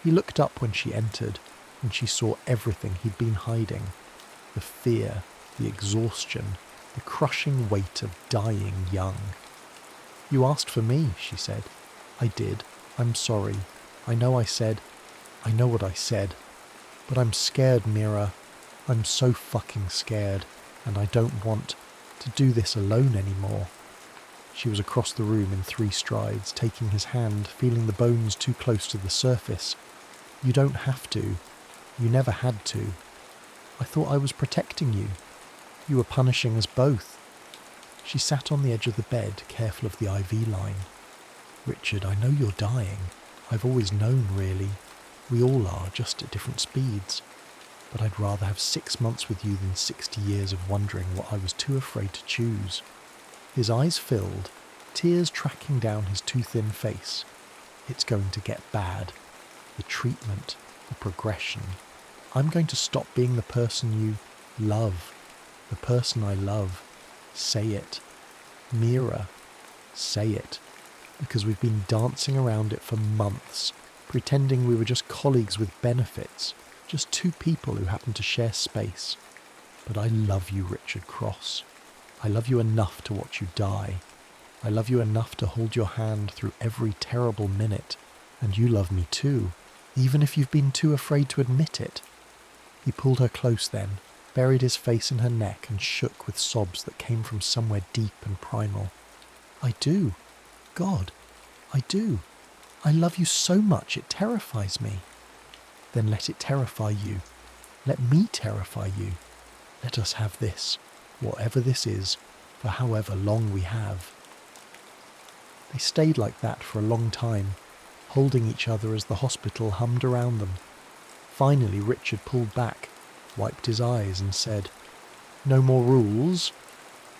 He looked up when she entered, and she saw everything he'd been hiding. The fear, the exhaustion, the crushing weight of dying young. "You asked for me," she said. "I did. I'm sorry. I know what I said. But I'm scared, Mira. I'm so fucking scared, and I don't want to do this alone anymore." She was across the room in 3 strides, taking his hand, feeling the bones too close to the surface. "You don't have to. You never had to. I thought I was protecting you. You were punishing us both." She sat on the edge of the bed, careful of the IV line. "Richard, I know you're dying. I've always known, really. We all are, just at different speeds. But I'd rather have 6 months with you than 60 years of wondering what I was too afraid to choose." His eyes filled, tears tracking down his too thin face. "It's going to get bad. The treatment, the progression. I'm going to stop being the person you love. The person I love. Say it. Mira, say it. Because we've been dancing around it for months, pretending we were just colleagues with benefits. Just two people who happen to share space. But I love you, Richard Cross. I love you enough to watch you die. I love you enough to hold your hand through every terrible minute. And you love me too, even if you've been too afraid to admit it. He pulled her close then, buried his face in her neck and shook with sobs that came from somewhere deep and primal. I do. God, I do. I love you so much it terrifies me. Then let it terrify you. Let me terrify you. Let us have this, whatever this is, for however long we have. They stayed like that for a long time, holding each other as the hospital hummed around them. Finally Richard pulled back, wiped his eyes and said, "No more rules?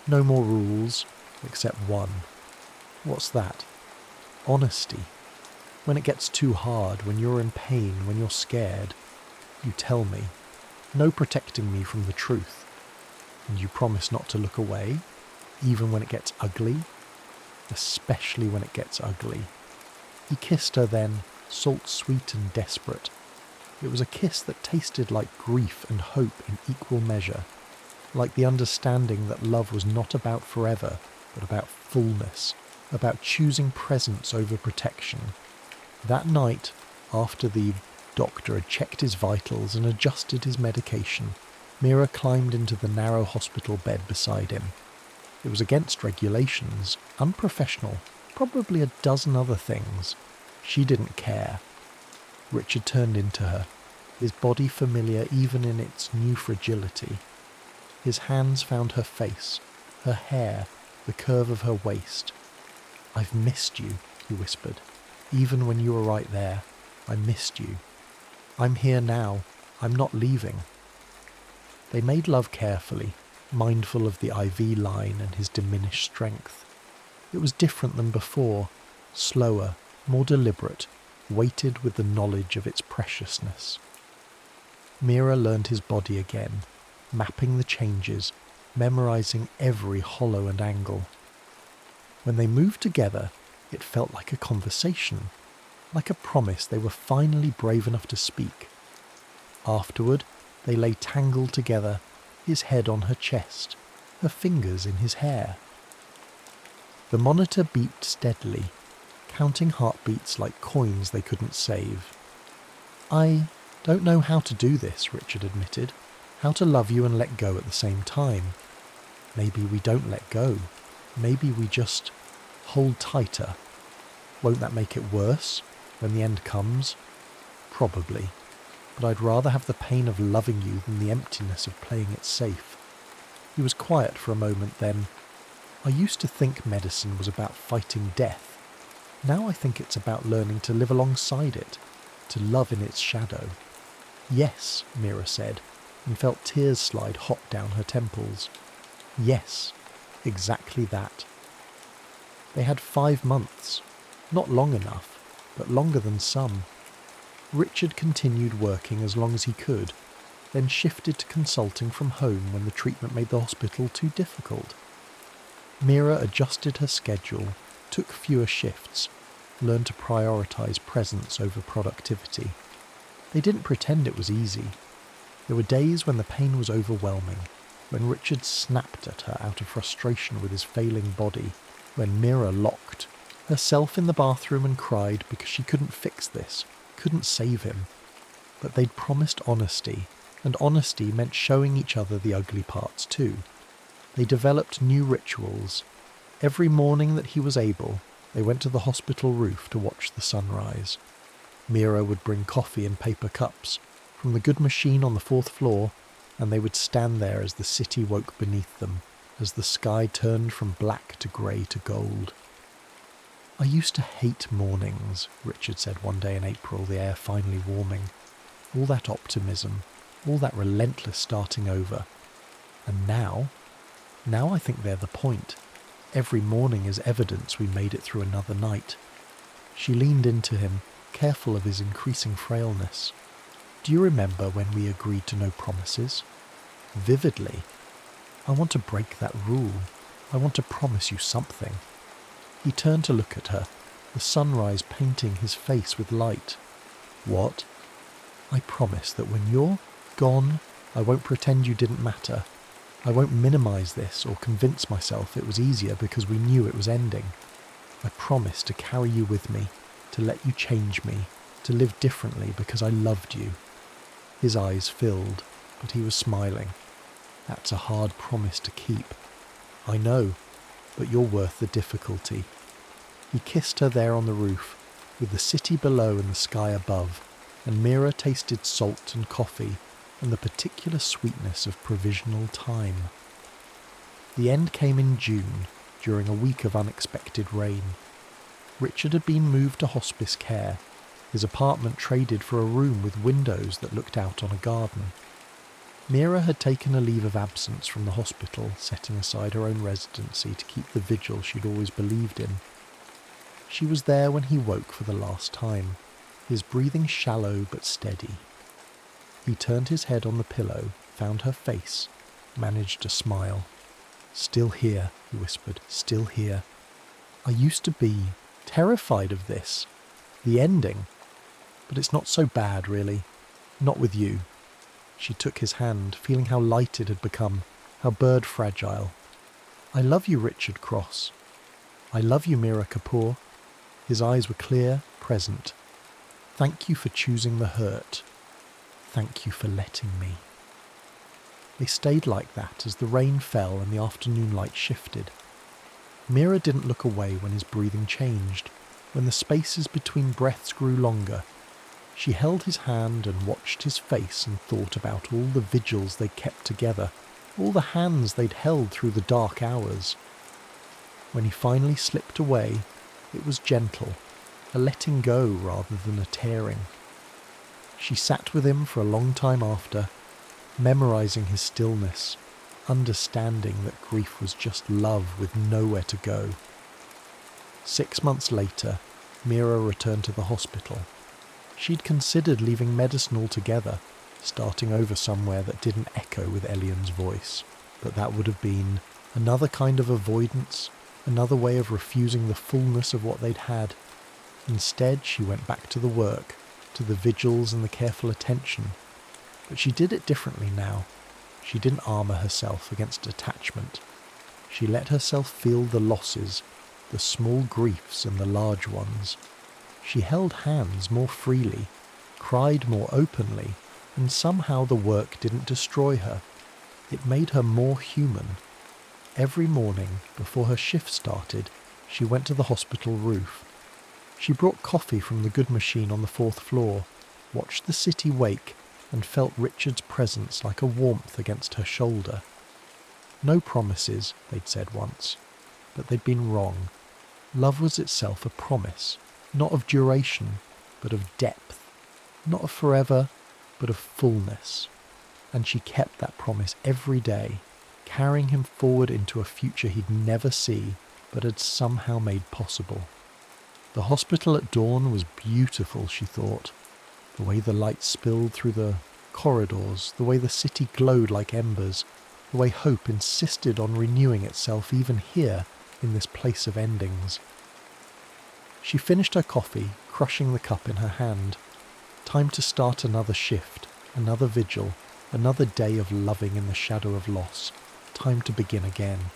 No more rules, except one." "What's that?" "Honesty. When it gets too hard, when you're in pain, when you're scared, you tell me. No protecting me from the truth. And you promise not to look away, even when it gets ugly, especially when it gets ugly." He kissed her then, salt-sweet and desperate. It was a kiss that tasted like grief and hope in equal measure, like the understanding that love was not about forever, but about fullness, about choosing presence over protection. That night, after the doctor had checked his vitals and adjusted his medication, Mira climbed into the narrow hospital bed beside him. It was against regulations, unprofessional, probably a dozen other things. She didn't care. Richard turned into her, his body familiar even in its new fragility. His hands found her face, her hair, the curve of her waist. "I've missed you," he whispered. "Even when you were right there, I missed you. I'm here now. I'm not leaving." They made love carefully, mindful of the IV line and his diminished strength. It was different than before, slower, more deliberate, weighted with the knowledge of its preciousness. Mira learned his body again, mapping the changes, memorizing every hollow and angle. When they moved together, it felt like a conversation, like a promise they were finally brave enough to speak. Afterward, they lay tangled together, his head on her chest, her fingers in his hair. The monitor beeped steadily, counting heartbeats like coins they couldn't save. "I don't know how to do this," Richard admitted. "How to love you and let go at the same time. Maybe we don't let go. Maybe we just hold tighter. Won't that make it worse when the end comes? Probably. But I'd rather have the pain of loving you than the emptiness of playing it safe." He was quiet for a moment then. "I used to think medicine was about fighting death. Now I think it's about learning to live alongside it, to love in its shadow." "Yes," Mira said, and felt tears slide hot down her temples. "Yes, exactly that." They had 5 months. Not long enough, but longer than some. Richard continued working as long as he could, then shifted to consulting from home when the treatment made the hospital too difficult. Mira adjusted her schedule, took fewer shifts, learned to prioritise presence over productivity. They didn't pretend it was easy. There were days when the pain was overwhelming, when Richard snapped at her out of frustration with his failing body, when Mira locked herself in the bathroom and cried because she couldn't fix this, couldn't save him. But they'd promised honesty, and honesty meant showing each other the ugly parts too. They developed new rituals. Every morning that he was able, they went to the hospital roof to watch the sunrise. Mira would bring coffee in paper cups from the good machine on the 4th floor, and they would stand there as the city woke beneath them, as the sky turned from black to grey to gold. "I used to hate mornings," Richard said one day in April, the air finally warming. "All that optimism, all that relentless starting over. And now I think they're the point. Every morning is evidence we made it through another night." She leaned into him, careful of his increasing frailness. "Do you remember when we agreed to no promises?" "Vividly. I want to break that rule. I want to promise you something." He turned to look at her, the sunrise painting his face with light. "What?" I promise that when you're gone, I won't pretend you didn't matter. I won't minimize this or convince myself it was easier because we knew it was ending. I promise to carry you with me, to let you change me, to live differently because I loved you." His eyes filled, but he was smiling. "That's a hard promise to keep." "I know, but you're worth the difficulty." He kissed her there on the roof, with the city below and the sky above, and Mira tasted salt and coffee and the particular sweetness of provisional time. The end came in June, during a week of unexpected rain. Richard had been moved to hospice care, his apartment traded for a room with windows that looked out on a garden. Mira had taken a leave of absence from the hospital, setting aside her own residency to keep the vigil she'd always believed in. She was there when he woke for the last time, his breathing shallow but steady. He turned his head on the pillow, found her face, managed a smile. "Still here," he whispered, "still here. I used to be terrified of this, the ending, but it's not so bad, really. Not with you." She took his hand, feeling how light it had become, how bird-fragile. "I love you, Richard Cross. I love you, Mira Kapoor." His eyes were clear, present. "Thank you for choosing the hurt. Thank you for letting me." They stayed like that as the rain fell and the afternoon light shifted. Mira didn't look away when his breathing changed, when the spaces between breaths grew longer. She held his hand and watched his face and thought about all the vigils they'd kept together, all the hands they'd held through the dark hours. When he finally slipped away, it was gentle, a letting go rather than a tearing. She sat with him for a long time after, memorizing his stillness, understanding that grief was just love with nowhere to go. 6 months later, Mira returned to the hospital. She'd considered leaving medicine altogether, starting over somewhere that didn't echo with Elian's voice, but that would have been another kind of avoidance, another way of refusing the fullness of what they'd had. Instead, she went back to the work, to the vigils and the careful attention. But she did it differently now. She didn't armour herself against attachment. She let herself feel the losses, the small griefs and the large ones. She held hands more freely, cried more openly, and somehow the work didn't destroy her. It made her more human. Every morning, before her shift started, she went to the hospital roof. She brought coffee from the good machine on the 4th floor, watched the city wake, and felt Richard's presence like a warmth against her shoulder. No promises, they'd said once, but they'd been wrong. Love was itself a promise, not of duration, but of depth, not of forever, but of fullness. And she kept that promise every day, carrying him forward into a future he'd never see, but had somehow made possible. The hospital at dawn was beautiful, she thought. The way the light spilled through the corridors, the way the city glowed like embers, the way hope insisted on renewing itself even here, in this place of endings. She finished her coffee, crushing the cup in her hand. Time to start another shift, another vigil, another day of loving in the shadow of loss. Time to begin again.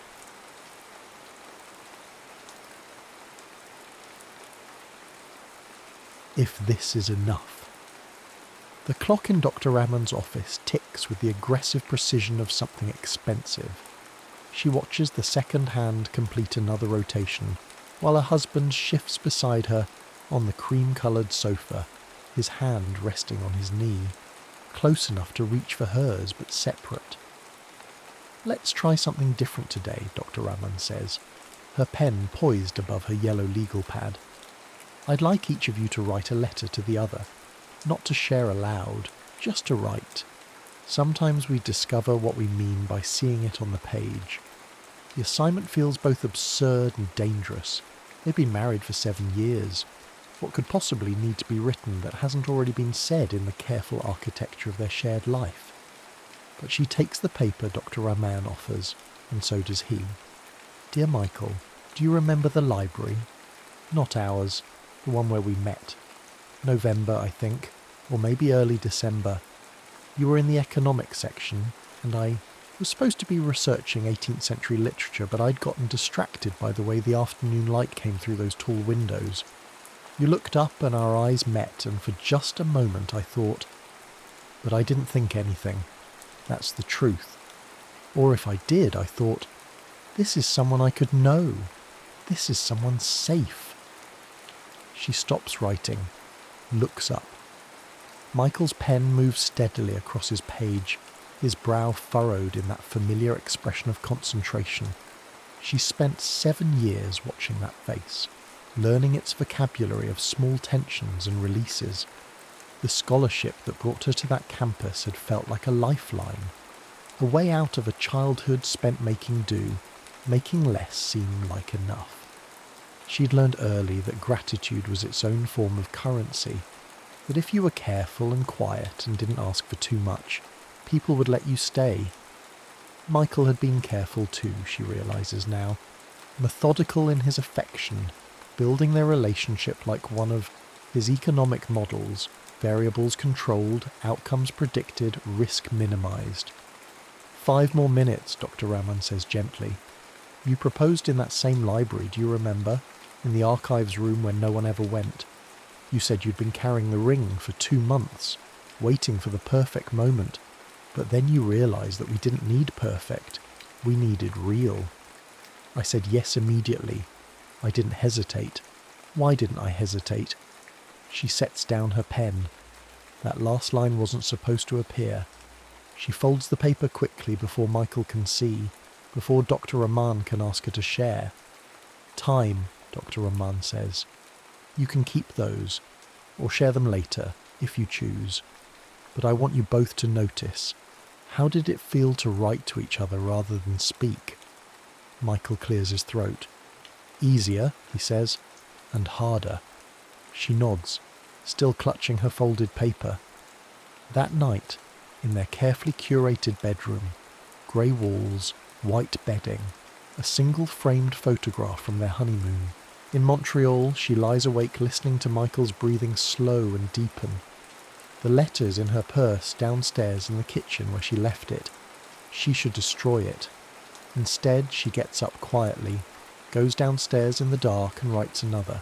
If this is enough. The clock in Dr. Raman's office ticks with the aggressive precision of something expensive. She watches the second hand complete another rotation, while her husband shifts beside her on the cream-coloured sofa, his hand resting on his knee, close enough to reach for hers but separate. "Let's try something different today," Dr. Raman says, her pen poised above her yellow legal pad. "I'd like each of you to write a letter to the other. Not to share aloud, just to write. Sometimes we discover what we mean by seeing it on the page. The assignment feels both absurd and dangerous. They've been married for 7 years. What could possibly need to be written that hasn't already been said in the careful architecture of their shared life?" But she takes the paper Dr. Raman offers, and so does he. "Dear Michael, do you remember the library? Not ours, the one where we met. November, I think. or maybe early December. You were in the economics section, and I was supposed to be researching 18th century literature, but I'd gotten distracted by the way the afternoon light came through those tall windows. You looked up and our eyes met, and for just a moment I thought, but I didn't think anything. That's the truth. Or if I did, I thought, this is someone I could know. This is someone safe. She stops writing, looks up. Michael's pen moves steadily across his page, his brow furrowed in that familiar expression of concentration. She spent 7 years watching that face, learning its vocabulary of small tensions and releases. The scholarship that brought her to that campus had felt like a lifeline, a way out of a childhood spent making do, making less seem like enough. She'd learned early that gratitude was its own form of currency, that if you were careful and quiet and didn't ask for too much, people would let you stay. Michael had been careful too, she realises now, methodical in his affection, building their relationship like one of his economic models, variables controlled, outcomes predicted, risk minimised. 5 more minutes, Dr. Raman says gently. You proposed in that same library, do you remember? In the archives room where no one ever went. You said you'd been carrying the ring for 2 months, waiting for the perfect moment. But then you realised that we didn't need perfect. We needed real. I said yes immediately. I didn't hesitate. Why didn't I hesitate? She sets down her pen. That last line wasn't supposed to appear. She folds the paper quickly before Michael can see, before Dr. Rahman can ask her to share. Time, Dr. Rahman says. You can keep those, or share them later, if you choose. But I want you both to notice. How did it feel to write to each other rather than speak? Michael clears his throat. Easier, he says, and harder. She nods, still clutching her folded paper. That night, in their carefully curated bedroom, grey walls, white bedding, a single framed photograph from their honeymoon. In Montreal, she lies awake listening to Michael's breathing slow and deepen. The letters in her purse downstairs in the kitchen where she left it. She should destroy it. Instead, she gets up quietly, goes downstairs in the dark and writes another.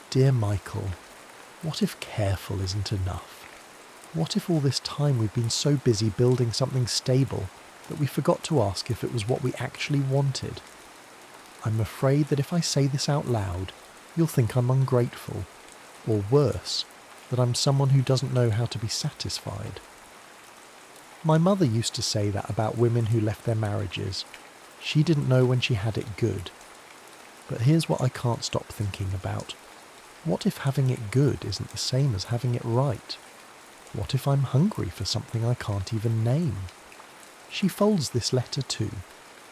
Dear Michael, what if careful isn't enough? What if all this time we've been so busy building something stable that we forgot to ask if it was what we actually wanted? I'm afraid that if I say this out loud, you'll think I'm ungrateful, or worse, that I'm someone who doesn't know how to be satisfied. My mother used to say that about women who left their marriages. She didn't know when she had it good. But here's what I can't stop thinking about. What if having it good isn't the same as having it right? What if I'm hungry for something I can't even name? She folds this letter too,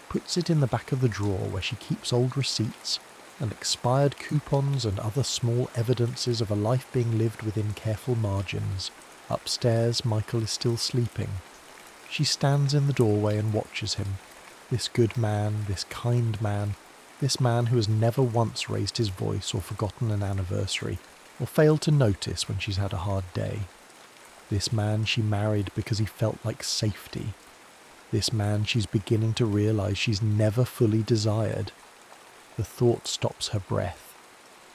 puts it in the back of the drawer where she keeps old receipts and expired coupons and other small evidences of a life being lived within careful margins. Upstairs, Michael is still sleeping. She stands in the doorway and watches him. This good man, this kind man, this man who has never once raised his voice or forgotten an anniversary, or failed to notice when she's had a hard day. This man she married because he felt like safety. This man she's beginning to realise she's never fully desired. The thought stops her breath.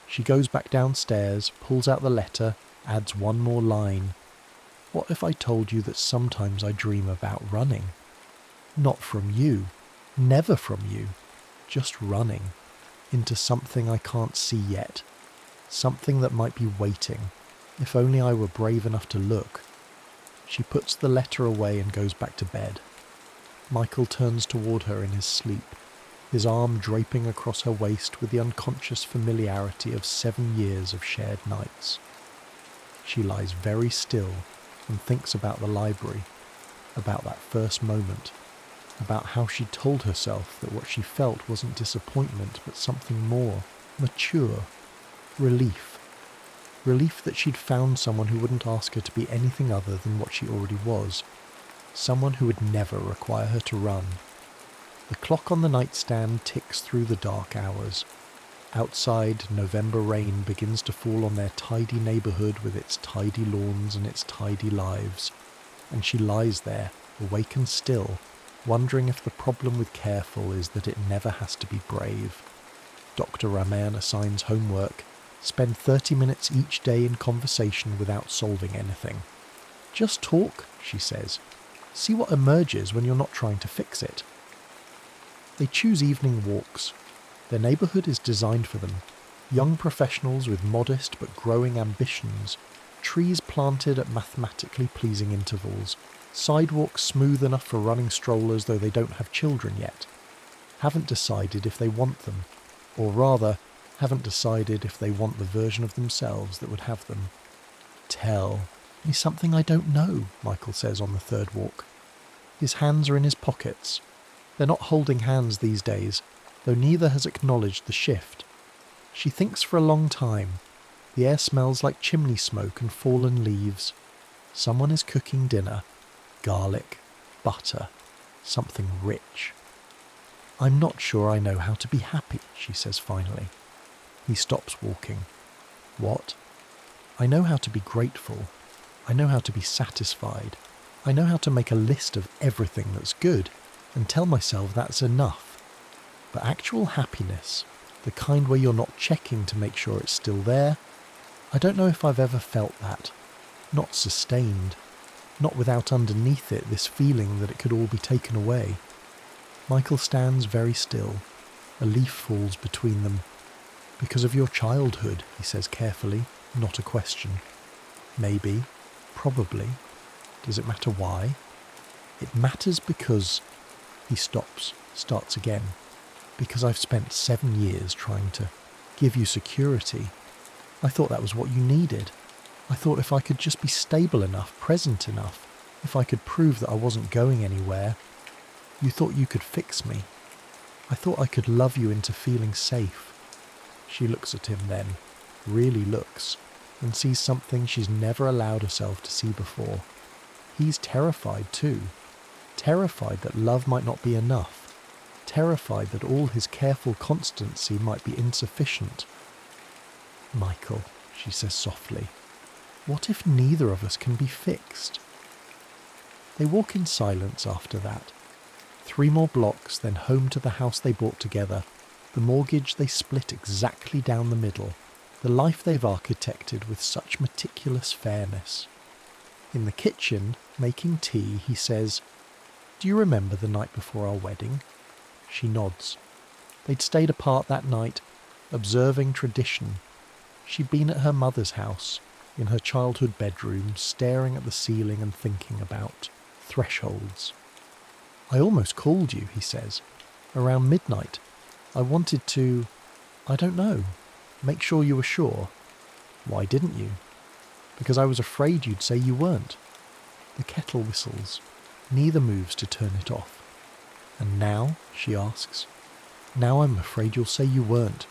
She goes back downstairs, pulls out the letter, adds one more line. What if I told you that sometimes I dream about running? Not from you, never from you, just running, into something I can't see yet, something that might be waiting, if only I were brave enough to look. She puts the letter away and goes back to bed. Michael turns toward her in his sleep, his arm draping across her waist with the unconscious familiarity of 7 years of shared nights. She lies very still and thinks about the library, about that first moment, about how she told herself that what she felt wasn't disappointment but something more, mature, relief. Relief that she'd found someone who wouldn't ask her to be anything other than what she already was, someone who would never require her to run. The clock on the nightstand ticks through the dark hours. Outside, November rain begins to fall on their tidy neighbourhood with its tidy lawns and its tidy lives, and she lies there, awake and still, wondering if the problem with careful is that it never has to be brave. Dr. Raman assigns homework. Spend 30 minutes each day in conversation without solving anything. Just talk, she says. See what emerges when you're not trying to fix it. They choose evening walks. Their neighbourhood is designed for them. Young professionals with modest but growing ambitions. Trees planted at mathematically pleasing intervals. Sidewalks smooth enough for running strollers though they don't have children yet. Haven't decided if they want them. Or rather, haven't decided if they want the version of themselves that would have them. Tell me something I don't know, Michael says on the third walk. His hands are in his pockets. They're not holding hands these days, though neither has acknowledged the shift. She thinks for a long time. The air smells like chimney smoke and fallen leaves. Someone is cooking dinner. Garlic, butter, something rich. I'm not sure I know how to be happy, she says finally. He stops walking. What? I know how to be grateful. I know how to be satisfied. I know how to make a list of everything that's good and tell myself that's enough. But actual happiness, the kind where you're not checking to make sure it's still there, I don't know if I've ever felt that. Not sustained. Not without underneath it this feeling that it could all be taken away. Michael stands very still. A leaf falls between them. Because of your childhood, he says carefully, not a question. Maybe. Probably. Does it matter why? It matters because... He stops, starts again. Because I've spent 7 years trying to give you security. I thought that was what you needed. I thought if I could just be stable enough, present enough, if I could prove that I wasn't going anywhere, you thought you could fix me. I thought I could love you into feeling safe. She looks at him then, really looks, and sees something she's never allowed herself to see before. He's terrified too. Terrified that love might not be enough. Terrified that all his careful constancy might be insufficient. Michael, she says softly, what if neither of us can be fixed? They walk in silence after that. 3 more blocks, then home to the house they bought together, the mortgage they split exactly down the middle, the life they've architected with such meticulous fairness. In the kitchen, making tea, he says, "Do you remember the night before our wedding?" She nods. They'd stayed apart that night, observing tradition. She'd been at her mother's house, in her childhood bedroom, staring at the ceiling and thinking about thresholds. "I almost called you," he says. "Around midnight. I wanted to, I don't know, make sure you were sure." "Why didn't you?" "Because I was afraid you'd say you weren't." The kettle whistles. Neither moves to turn it off. "And now?" she asks. "Now I'm afraid you'll say you weren't.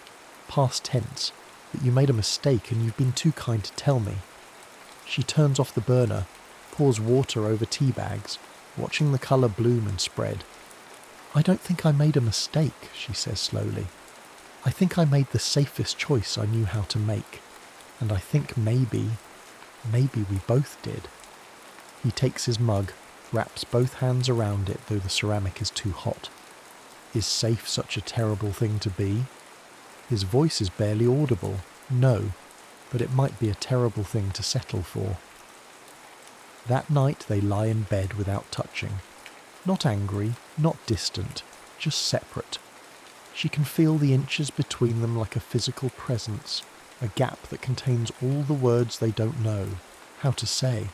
Past tense. That you made a mistake and you've been too kind to tell me." She turns off the burner, pours water over tea bags, watching the colour bloom and spread. "I don't think I made a mistake," she says slowly. "I think I made the safest choice I knew how to make. And I think maybe we both did." He takes his mug, wraps both hands around it though the ceramic is too hot. Is safe such a terrible thing to be? His voice is barely audible. No, but it might be a terrible thing to settle for. That night they lie in bed without touching. Not angry, not distant, just separate. She can feel the inches between them like a physical presence, a gap that contains all the words they don't know, how to say.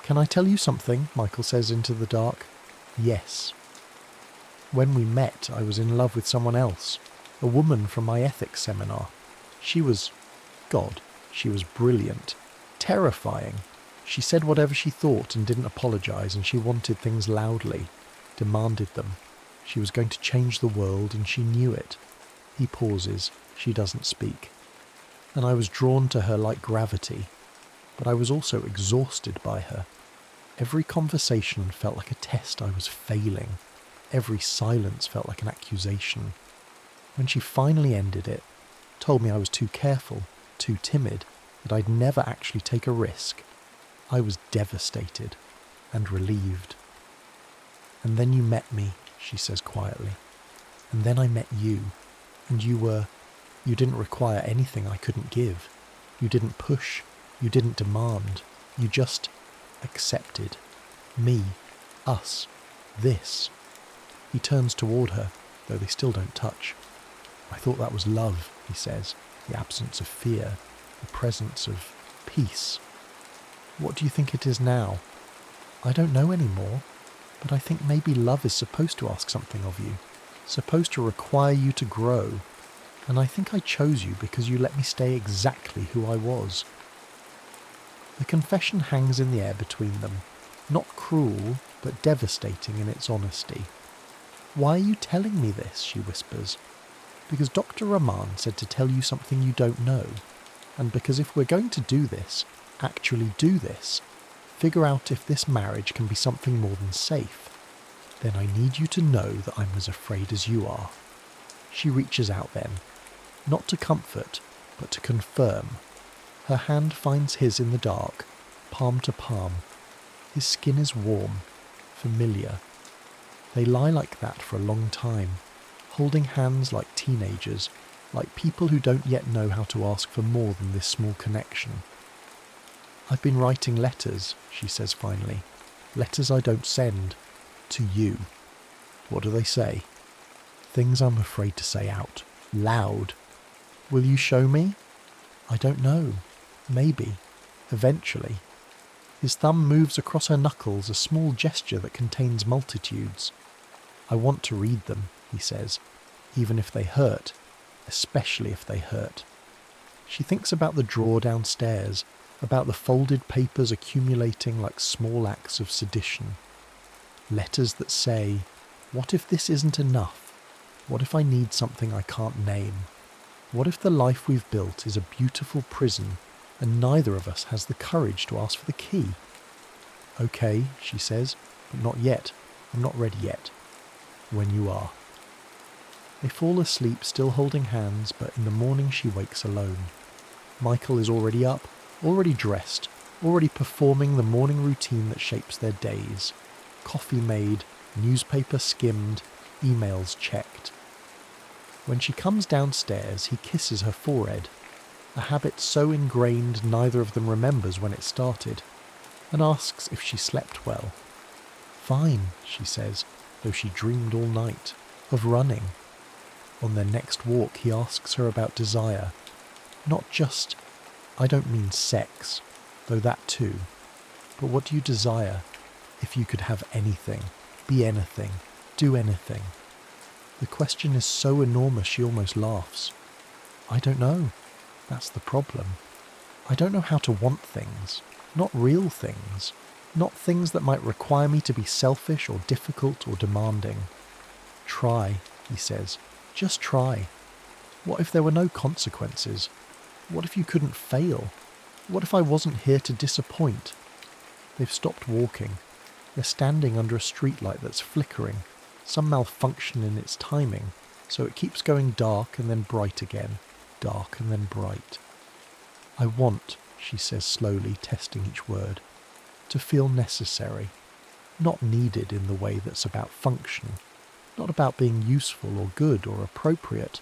"Can I tell you something?" Michael says into the dark. "Yes." "When we met, I was in love with someone else, a woman from my ethics seminar. She was... God, she was brilliant. Terrifying. She said whatever she thought and didn't apologise, and she wanted things loudly, demanded them. She was going to change the world, and she knew it." He pauses. She doesn't speak. "And I was drawn to her like gravity. But I was also exhausted by her. Every conversation felt like a test I was failing. Every silence felt like an accusation. When she finally ended it, told me I was too careful, too timid, that I'd never actually take a risk. I was devastated and relieved. And then you met me, she says quietly. And then I met you, and you didn't require anything I couldn't give. You didn't push, you didn't demand, you just accepted. Me, us, this. He turns toward her, though they still don't touch. I thought that was love, he says, the absence of fear, the presence of peace. What do you think it is now? I don't know anymore, but I think maybe love is supposed to ask something of you, supposed to require you to grow, and I think I chose you because you let me stay exactly who I was. The confession hangs in the air between them, not cruel, but devastating in its honesty. Why are you telling me this, she whispers. Because Dr. Rahman said to tell you something you don't know, and because if we're going to do this, actually do this, figure out if this marriage can be something more than safe, then I need you to know that I'm as afraid as you are. She reaches out then, not to comfort, but to confirm. Her hand finds his in the dark, palm to palm. His skin is warm, familiar. They lie like that for a long time, holding hands like teenagers, like people who don't yet know how to ask for more than this small connection. I've been writing letters, she says finally. Letters I don't send. To you. What do they say? Things I'm afraid to say out. Loud. Will you show me? I don't know. Maybe. Eventually. His thumb moves across her knuckles, a small gesture that contains multitudes. I want to read them, he says, even if they hurt, especially if they hurt. She thinks about the drawer downstairs, about the folded papers accumulating like small acts of sedition. Letters that say, what if this isn't enough? What if I need something I can't name? What if the life we've built is a beautiful prison and neither of us has the courage to ask for the key? Okay, she says, but not yet. I'm not ready yet. When you are. They fall asleep still holding hands, but in the morning she wakes alone. Michael is already up, already dressed, already performing the morning routine that shapes their days. Coffee made, newspaper skimmed, emails checked. When she comes downstairs, he kisses her forehead, a habit so ingrained neither of them remembers when it started, and asks if she slept well. Fine, she says, though she dreamed all night, of running. On their next walk he asks her about desire. Not just, I don't mean sex, though that too, but what do you desire? If you could have anything, be anything, do anything. The question is so enormous she almost laughs. I don't know. That's the problem. I don't know how to want things, not real things, not things that might require me to be selfish or difficult or demanding. Try, he says. Just try. What if there were no consequences? What if you couldn't fail? What if I wasn't here to disappoint? They've stopped walking. They're standing under a streetlight that's flickering, some malfunction in its timing, so it keeps going dark and then bright again, dark and then bright. I want, she says slowly, testing each word, to feel necessary, not needed in the way that's about function, not about being useful or good or appropriate.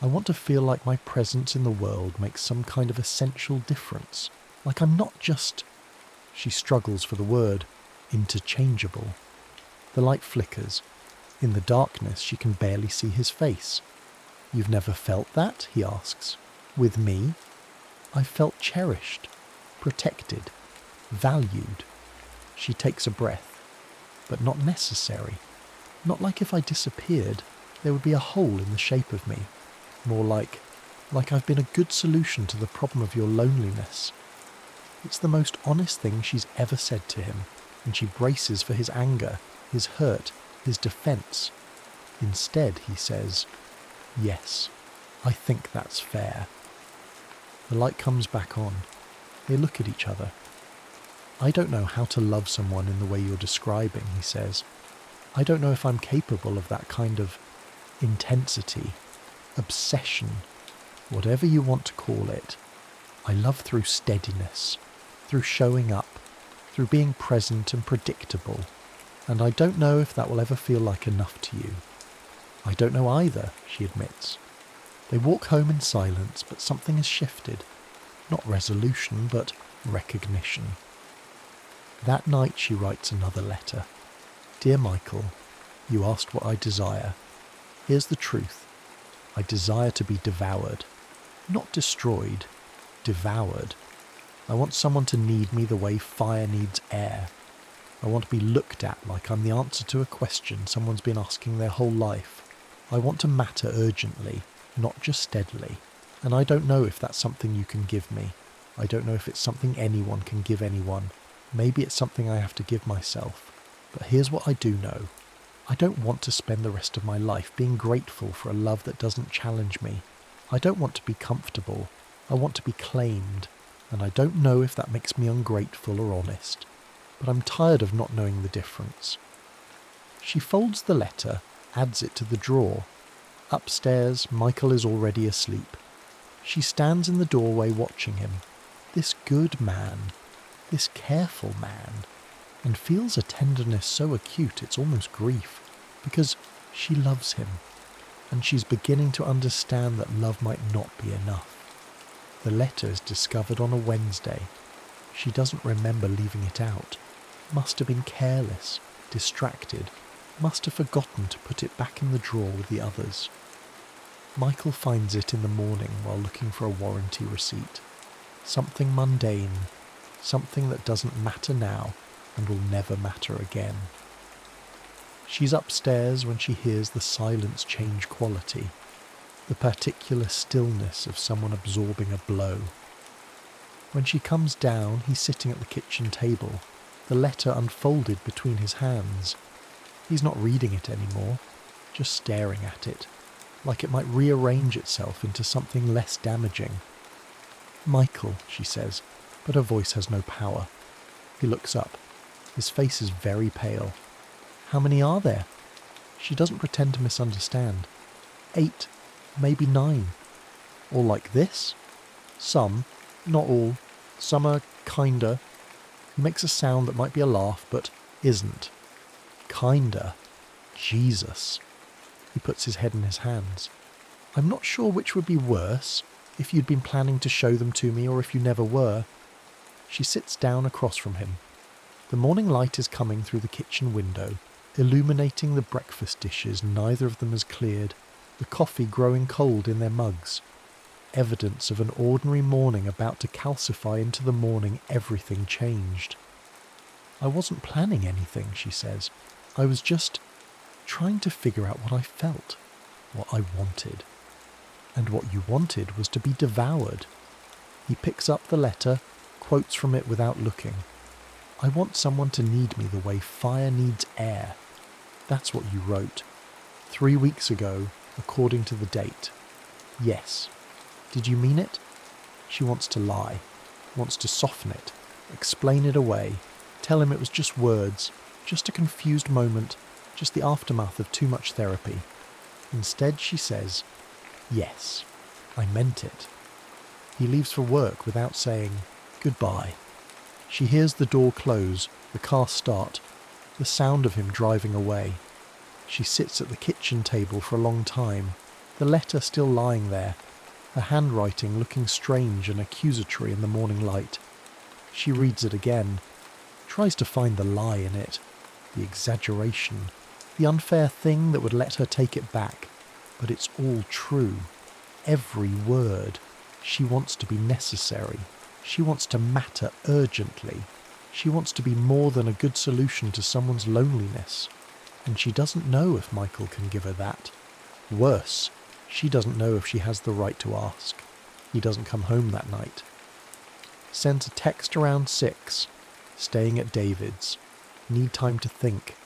I want to feel like my presence in the world makes some kind of essential difference, like I'm not just, she struggles for the word, interchangeable. The light flickers. In the darkness she can barely see his face. You've never felt that? He asks. With me? I've felt cherished, protected, valued. She takes a breath. But not necessary. Not like if I disappeared, there would be a hole in the shape of me. More like I've been a good solution to the problem of your loneliness. It's the most honest thing she's ever said to him, and she braces for his anger, his hurt, his defence. Instead, he says, yes, I think that's fair. The light comes back on. They look at each other. I don't know how to love someone in the way you're describing, he says. I don't know if I'm capable of that kind of intensity, obsession. Whatever you want to call it, I love through steadiness, through showing up, through being present and predictable, and I don't know if that will ever feel like enough to you. I don't know either, she admits. They walk home in silence, but something has shifted. Not resolution, but recognition. That night she writes another letter. Dear Michael, you asked what I desire. Here's the truth. I desire to be devoured. Not destroyed. Devoured. I want someone to need me the way fire needs air. I want to be looked at like I'm the answer to a question someone's been asking their whole life. I want to matter urgently, not just steadily. And I don't know if that's something you can give me. I don't know if it's something anyone can give anyone. Maybe it's something I have to give myself. But here's what I do know. I don't want to spend the rest of my life being grateful for a love that doesn't challenge me. I don't want to be comfortable. I want to be claimed. And I don't know if that makes me ungrateful or honest. But I'm tired of not knowing the difference. She folds the letter, adds it to the drawer. Upstairs, Michael is already asleep. She stands in the doorway watching him. This good man, this careful man, and feels a tenderness so acute it's almost grief, because she loves him, and she's beginning to understand that love might not be enough. The letter is discovered on a Wednesday. She doesn't remember leaving it out. Must have been careless, distracted, must have forgotten to put it back in the drawer with the others. Michael finds it in the morning while looking for a warranty receipt. Something mundane, something that doesn't matter now and will never matter again. She's upstairs when she hears the silence change quality, the particular stillness of someone absorbing a blow. When she comes down, he's sitting at the kitchen table, the letter unfolded between his hands. He's not reading it anymore, just staring at it, like it might rearrange itself into something less damaging. Michael, she says, but her voice has no power. He looks up. His face is very pale. How many are there? She doesn't pretend to misunderstand. 8, maybe 9. All like this? Some, not all. Some are kinder. He makes a sound that might be a laugh, but isn't. Kinder. Jesus. He puts his head in his hands. I'm not sure which would be worse, if you'd been planning to show them to me or if you never were. She sits down across from him. The morning light is coming through the kitchen window, illuminating the breakfast dishes neither of them has cleared, the coffee growing cold in their mugs. Evidence of an ordinary morning about to calcify into the morning everything changed. I wasn't planning anything, she says. I was just trying to figure out what I felt, what I wanted. And what you wanted was to be devoured. He picks up the letter, quotes from it without looking. I want someone to need me the way fire needs air. That's what you wrote. 3 weeks ago, according to the date. Yes. Did you mean it? She wants to lie, wants to soften it, explain it away, tell him it was just words, just a confused moment, just the aftermath of too much therapy. Instead, she says, yes, I meant it. He leaves for work without saying goodbye. She hears the door close, the car start, the sound of him driving away. She sits at the kitchen table for a long time, the letter still lying there, her handwriting looking strange and accusatory in the morning light. She reads it again, tries to find the lie in it, the exaggeration, the unfair thing that would let her take it back. But it's all true. Every word. She wants to be necessary. She wants to matter urgently. She wants to be more than a good solution to someone's loneliness. And she doesn't know if Michael can give her that. Worse, she doesn't know if she has the right to ask. He doesn't come home that night. Sends a text around 6. Staying at David's. Need time to think.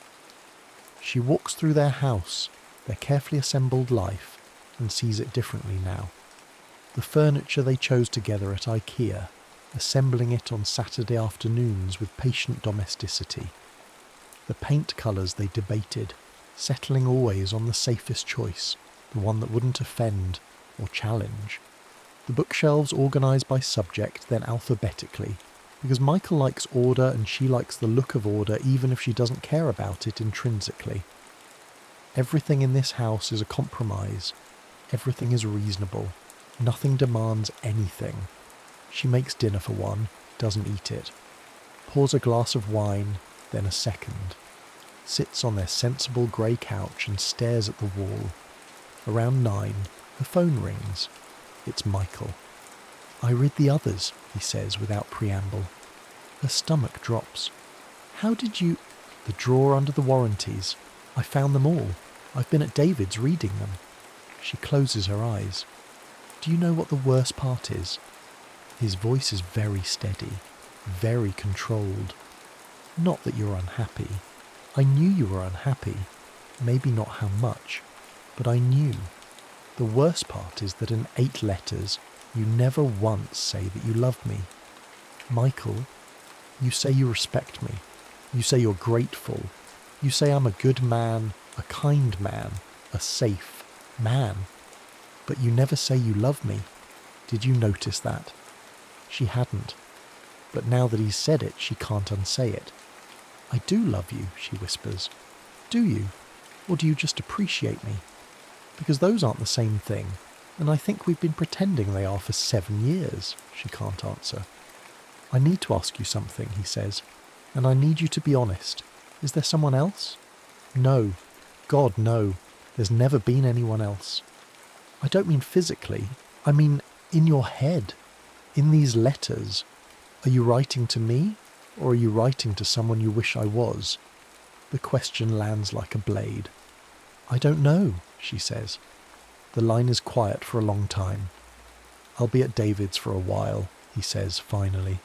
She walks through their house, their carefully assembled life, and sees it differently now. The furniture they chose together at IKEA, assembling it on Saturday afternoons with patient domesticity. The paint colours they debated, settling always on the safest choice, the one that wouldn't offend or challenge. The bookshelves organised by subject, then alphabetically, because Michael likes order and she likes the look of order even if she doesn't care about it intrinsically. Everything in this house is a compromise. Everything is reasonable. Nothing demands anything. She makes dinner for one, doesn't eat it. Pours a glass of wine, then a second. Sits on their sensible grey couch and stares at the wall. Around 9, her phone rings. It's Michael. "I read the others," he says without preamble. Her stomach drops. "How did you—" "The drawer under the warranties. I found them all. I've been at David's reading them." She closes her eyes. "Do you know what the worst part is?" His voice is very steady, very controlled. "Not that you're unhappy. I knew you were unhappy. Maybe not how much, but I knew. The worst part is that in 8 letters, you never once say that you love me. Michael, you say you respect me. You say you're grateful. You say I'm a good man, a kind man, a safe man. But you never say you love me. Did you notice that?" She hadn't. But now that he's said it, she can't unsay it. "I do love you," she whispers. "Do you? Or do you just appreciate me? Because those aren't the same thing, and I think we've been pretending they are for 7 years." She can't answer. "I need to ask you something," he says, "and I need you to be honest. Is there someone else?" "No. God, no. There's never been anyone else." "I don't mean physically. I mean in your head. In these letters. Are you writing to me, or are you writing to someone you wish I was?" The question lands like a blade. "I don't know," she says. The line is quiet for a long time. "I'll be at David's for a while," he says finally.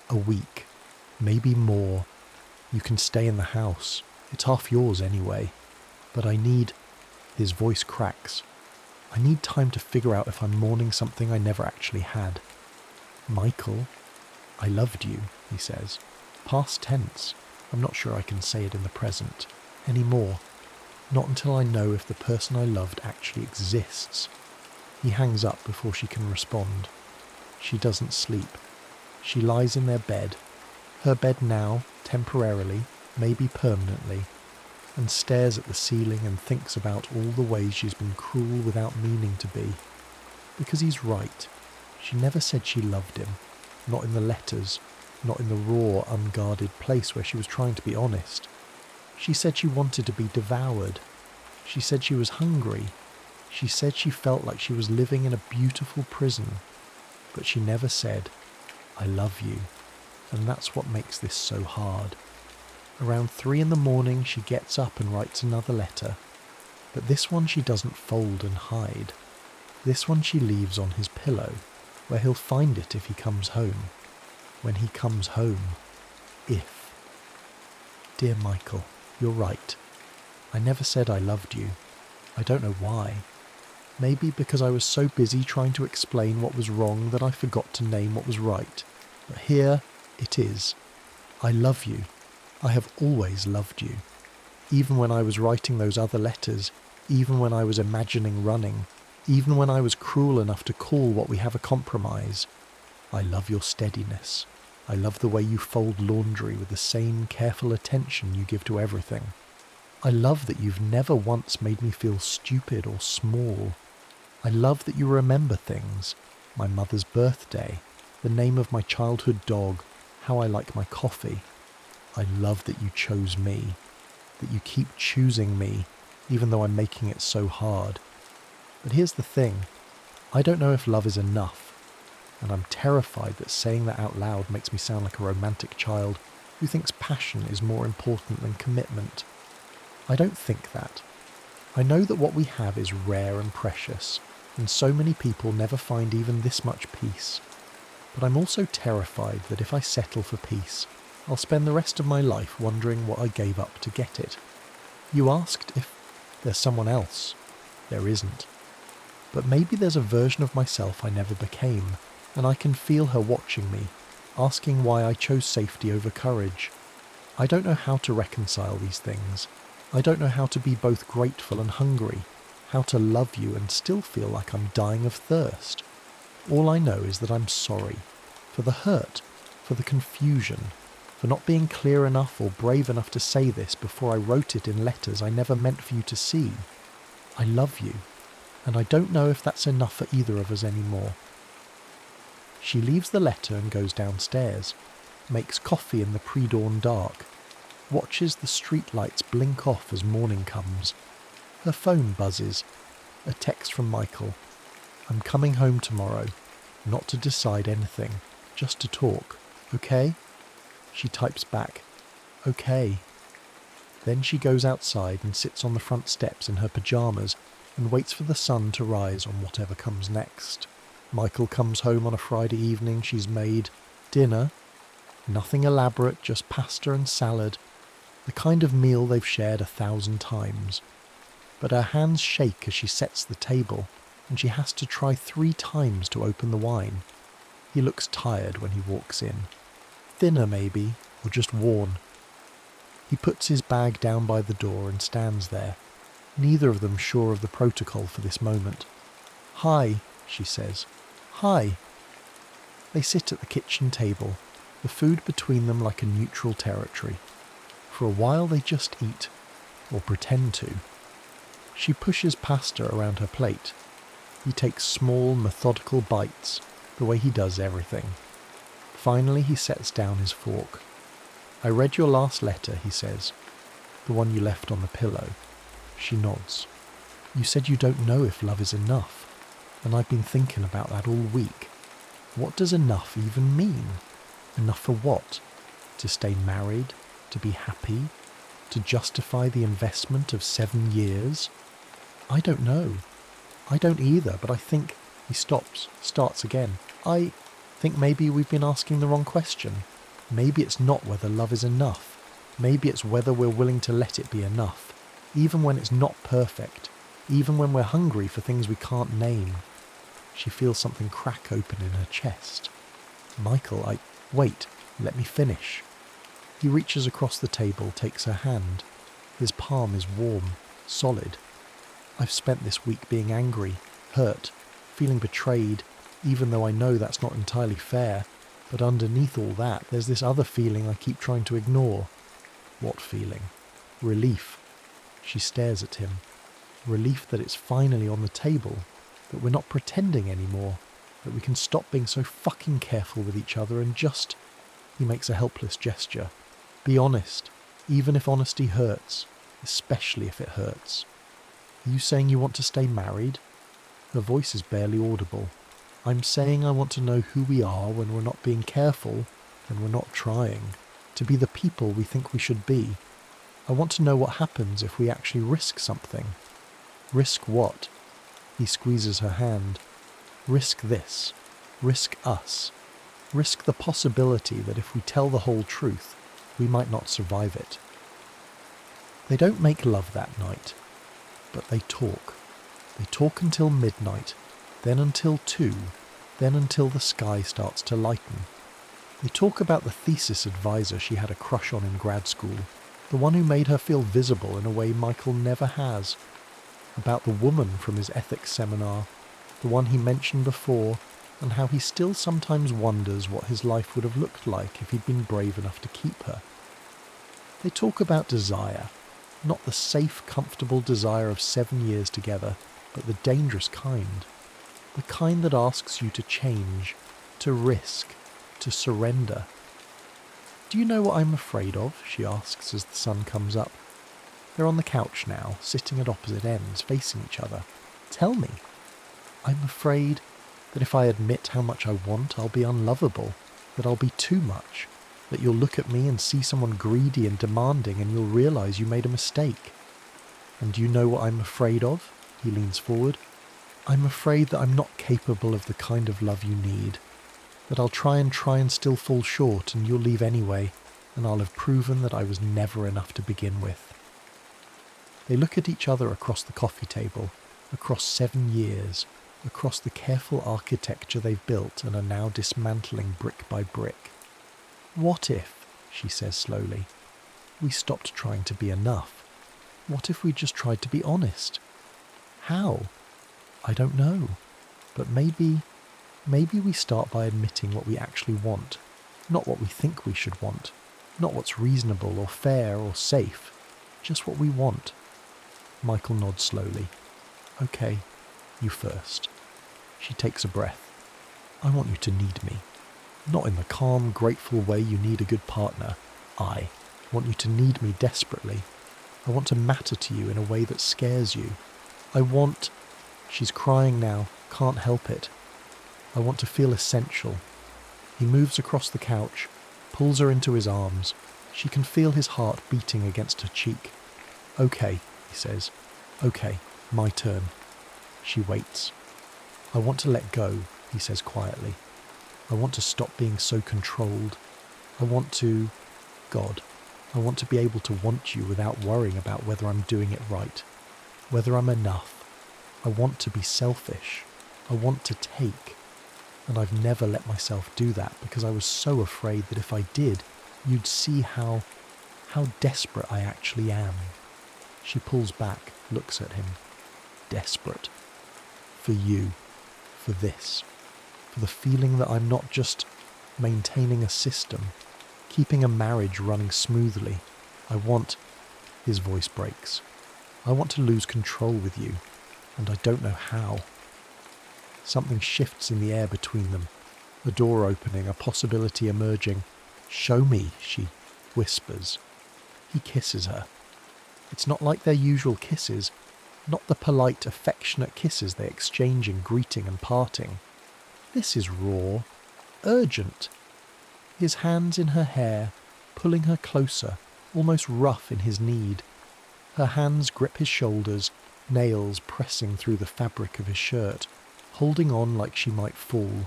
"A week. Maybe more. You can stay in the house. It's half yours anyway. But I need—" His voice cracks. "I need time to figure out if I'm mourning something I never actually had. Michael, I loved you," he says. Past tense. I'm not sure I can say it in the present anymore. Not until I know if the person I loved actually exists. He hangs up before she can respond. She doesn't sleep. She lies in their bed. Her bed now, temporarily, maybe permanently, and stares at the ceiling and thinks about all the ways she's been cruel without meaning to be. Because he's right. She never said she loved him. Not in the letters. Not in the raw, unguarded place where she was trying to be honest. She said she wanted to be devoured. She said she was hungry. She said she felt like she was living in a beautiful prison. But she never said, "I love you." And that's what makes this so hard. Around 3 in the morning, she gets up and writes another letter. But this one she doesn't fold and hide. This one she leaves on his pillow, where he'll find it if he comes home. When he comes home. If. "Dear Michael, you're right. I never said I loved you. I don't know why. Maybe because I was so busy trying to explain what was wrong that I forgot to name what was right. But here it is. I love you. I have always loved you. Even when I was writing those other letters, even when I was imagining running, even when I was cruel enough to call what we have a compromise. I love your steadiness. I love the way you fold laundry with the same careful attention you give to everything. I love that you've never once made me feel stupid or small. I love that you remember things. My mother's birthday, the name of my childhood dog, how I like my coffee. I love that you chose me, that you keep choosing me, even though I'm making it so hard. But here's the thing. I don't know if love is enough. And I'm terrified that saying that out loud makes me sound like a romantic child who thinks passion is more important than commitment. I don't think that. I know that what we have is rare and precious, and so many people never find even this much peace. But I'm also terrified that if I settle for peace, I'll spend the rest of my life wondering what I gave up to get it. You asked if there's someone else. There isn't. But maybe there's a version of myself I never became, and I can feel her watching me, asking why I chose safety over courage. I don't know how to reconcile these things. I don't know how to be both grateful and hungry, how to love you and still feel like I'm dying of thirst. All I know is that I'm sorry. For the hurt, for the confusion, for not being clear enough or brave enough to say this before I wrote it in letters I never meant for you to see. I love you, and I don't know if that's enough for either of us anymore. She leaves the letter and goes downstairs, makes coffee in the pre-dawn dark, watches the streetlights blink off as morning comes. Her phone buzzes. A text from Michael. I'm coming home tomorrow, not to decide anything, just to talk, okay? She types back, okay. Then she goes outside and sits on the front steps in her pyjamas and waits for the sun to rise on whatever comes next. Michael comes home on a Friday evening. She's made dinner. Nothing elaborate, just pasta and salad. The kind of meal they've shared 1,000 times. But her hands shake as she sets the table, and she has to try 3 times to open the wine. He looks tired when he walks in. Thinner maybe, or just worn. He puts his bag down by the door and stands there, neither of them sure of the protocol for this moment. Hi, she says. Hi. They sit at the kitchen table, the food between them like a neutral territory. For a while they just eat, or pretend to. She pushes pasta around her plate. He takes small, methodical bites, the way he does everything. Finally he sets down his fork. I read your last letter, he says. The one you left on the pillow. She nods. You said you don't know if love is enough, and I've been thinking about that all week. What does enough even mean? Enough for what? To stay married? To be happy? To justify the investment of 7 years? I don't know. I don't either, but I think... He stops, starts again. I think maybe we've been asking the wrong question. Maybe it's not whether love is enough. Maybe it's whether we're willing to let it be enough, even when it's not perfect, even when we're hungry for things we can't name. She feels something crack open in her chest. Michael, Wait, let me finish. He reaches across the table, takes her hand. His palm is warm, solid. I've spent this week being angry, hurt, feeling betrayed, even though I know that's not entirely fair. But underneath all that, there's this other feeling I keep trying to ignore. What feeling? Relief. She stares at him. Relief that it's finally on the table, that we're not pretending anymore, that we can stop being so fucking careful with each other and just... He makes a helpless gesture. Be honest, even if honesty hurts, especially if it hurts. Are you saying you want to stay married? Her voice is barely audible. I'm saying I want to know who we are when we're not being careful, when we're not trying, to be the people we think we should be. I want to know what happens if we actually risk something. Risk what? He squeezes her hand. Risk this. Risk us. Risk the possibility that if we tell the whole truth, we might not survive it. They don't make love that night, but they talk. They talk until midnight, then until 2, then until the sky starts to lighten. They talk about the thesis advisor she had a crush on in grad school, the one who made her feel visible in a way Michael never has. About the woman from his ethics seminar, the one he mentioned before, and how he still sometimes wonders what his life would have looked like if he'd been brave enough to keep her. They talk about desire, not the safe, comfortable desire of 7 years together, but the dangerous kind. The kind that asks you to change, to risk, to surrender. Do you know what I'm afraid of? She asks as the sun comes up. They're on the couch now, sitting at opposite ends, facing each other. Tell me. I'm afraid that if I admit how much I want, I'll be unlovable, that I'll be too much, that you'll look at me and see someone greedy and demanding and you'll realise you made a mistake. And do you know what I'm afraid of? He leans forward. I'm afraid that I'm not capable of the kind of love you need, that I'll try and still fall short and you'll leave anyway, and I'll have proven that I was never enough to begin with. They look at each other across the coffee table, across 7 years, across the careful architecture they've built and are now dismantling brick by brick. What if, she says slowly, we stopped trying to be enough? What if we just tried to be honest? How? I don't know. But maybe Maybe we start by admitting what we actually want, not what we think we should want, not what's reasonable or fair or safe, just what we want. Michael nods slowly. Okay, you first. She takes a breath. I want you to need me. Not in the calm, grateful way you need a good partner. I want you to need me desperately. I want to matter to you in a way that scares you. I want... She's crying now, can't help it. I want to feel essential. He moves across the couch, pulls her into his arms. She can feel his heart beating against her cheek. Okay, he says. Okay, my turn. She waits. I want to let go, he says quietly. I want to stop being so controlled. I want to... God, I want to be able to want you without worrying about whether I'm doing it right, whether I'm enough. I want to be selfish. I want to take. And I've never let myself do that because I was so afraid that if I did, you'd see how desperate I actually am. She pulls back, looks at him. Desperate. For you. For this. For the feeling that I'm not just maintaining a system, keeping a marriage running smoothly. I want... His voice breaks. I want to lose control with you, and I don't know how. Something shifts in the air between them. A door opening, a possibility emerging. Show me, she whispers. He kisses her. It's not like their usual kisses, not the polite, affectionate kisses they exchange in greeting and parting. This is raw, urgent. His hands in her hair, pulling her closer, almost rough in his need. Her hands grip his shoulders, nails pressing through the fabric of his shirt, holding on like she might fall.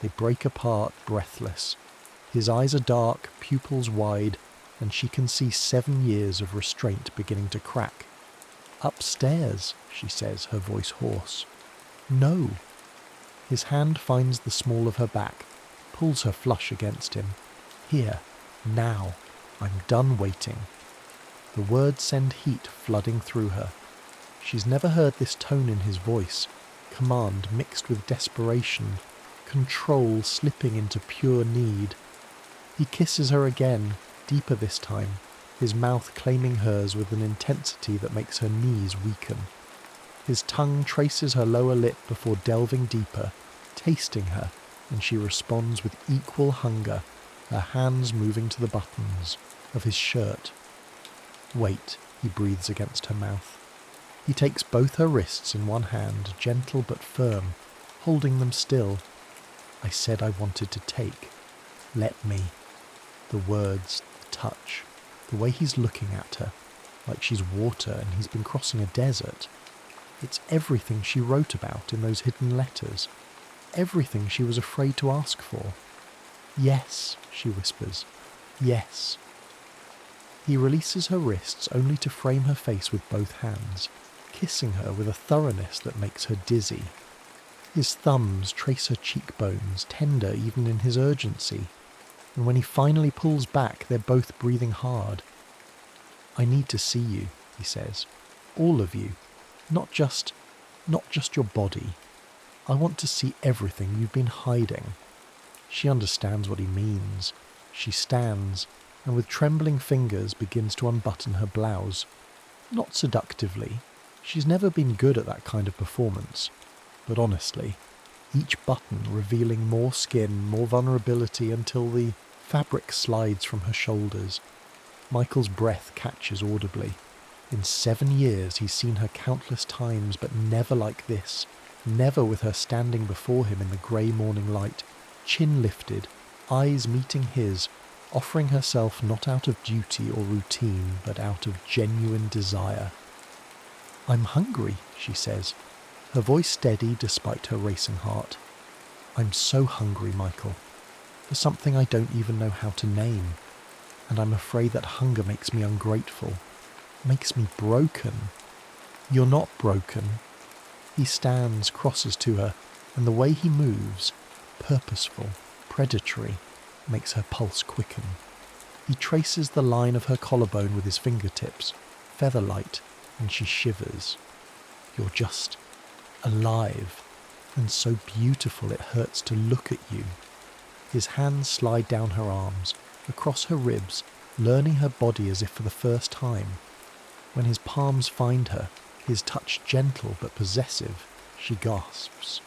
They break apart, breathless. His eyes are dark, pupils wide, and she can see 7 years of restraint beginning to crack. Upstairs, she says, her voice hoarse. No. His hand finds the small of her back, pulls her flush against him. Here, now, I'm done waiting. The words send heat flooding through her. She's never heard this tone in his voice, command mixed with desperation, control slipping into pure need. He kisses her again, deeper this time, his mouth claiming hers with an intensity that makes her knees weaken. His tongue traces her lower lip before delving deeper, tasting her, and she responds with equal hunger, her hands moving to the buttons of his shirt. Wait, he breathes against her mouth. He takes both her wrists in one hand, gentle but firm, holding them still. I said I wanted to take. Let me. The words, the touch, the way he's looking at her, like she's water and he's been crossing a desert. It's everything she wrote about in those hidden letters. Everything she was afraid to ask for. Yes, she whispers. Yes. He releases her wrists only to frame her face with both hands, kissing her with a thoroughness that makes her dizzy. His thumbs trace her cheekbones, tender even in his urgency, and when he finally pulls back, they're both breathing hard. I need to see you, he says. All of you. Not just your body. I want to see everything you've been hiding. She understands what he means. She stands, and with trembling fingers begins to unbutton her blouse. Not seductively. She's never been good at that kind of performance. But honestly, each button revealing more skin, more vulnerability until the fabric slides from her shoulders. Michael's breath catches audibly. In 7 years he's seen her countless times, but never like this. Never with her standing before him in the grey morning light, chin lifted, eyes meeting his, offering herself not out of duty or routine, but out of genuine desire. I'm hungry, she says, her voice steady despite her racing heart. I'm so hungry, Michael, for something I don't even know how to name, and I'm afraid that hunger makes me ungrateful, makes me broken. You're not broken. He stands, crosses to her, and the way he moves, purposeful, predatory, makes her pulse quicken. He traces the line of her collarbone with his fingertips, feather-light, and she shivers. You're just alive. and so beautiful it hurts to look at you. His hands slide down her arms, across her ribs, learning her body as if for the first time. When his palms find her, his touch gentle but possessive, she gasps.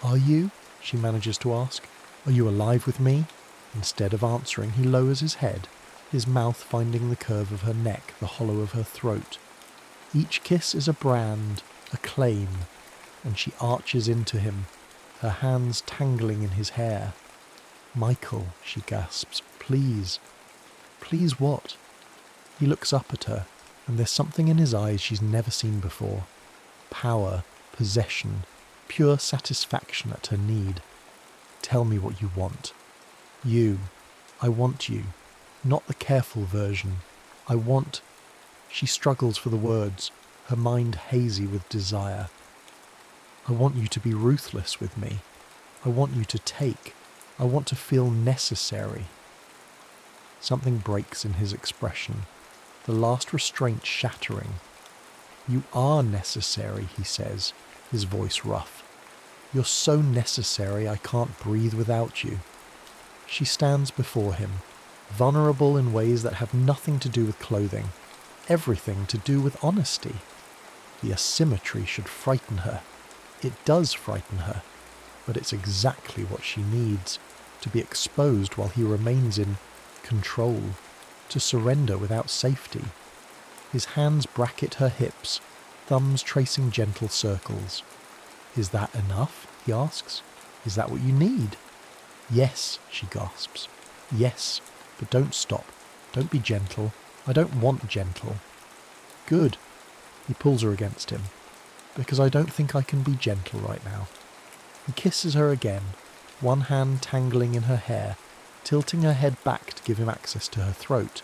"Are you?" she manages to ask. "Are you alive with me?" Instead of answering, he lowers his head, his mouth finding the curve of her neck, the hollow of her throat. Each kiss is a brand, a claim, and she arches into him, her hands tangling in his hair. "Michael," she gasps, "please." "Please what?" He looks up at her, and there's something in his eyes she's never seen before. Power, possession, pure satisfaction at her need. "Tell me what you want." "You. I want you. Not the careful version. I want..." She struggles for the words, her mind hazy with desire. "I want you to be ruthless with me. I want you to take. I want to feel necessary." Something breaks in his expression, the last restraint shattering. "You are necessary," he says, his voice rough. "You're so necessary I can't breathe without you." She stands before him, vulnerable in ways that have nothing to do with clothing, everything to do with honesty. The asymmetry should frighten her. It does frighten her, but it's exactly what she needs, to be exposed while he remains in control, to surrender without safety. His hands bracket her hips, thumbs tracing gentle circles. "Is that enough?" he asks. "Is that what you need?" "Yes," she gasps. "Yes, but don't stop. Don't be gentle. I don't want gentle." "Good." He pulls her against him. "Because I don't think I can be gentle right now." He kisses her again, one hand tangling in her hair, tilting her head back to give him access to her throat.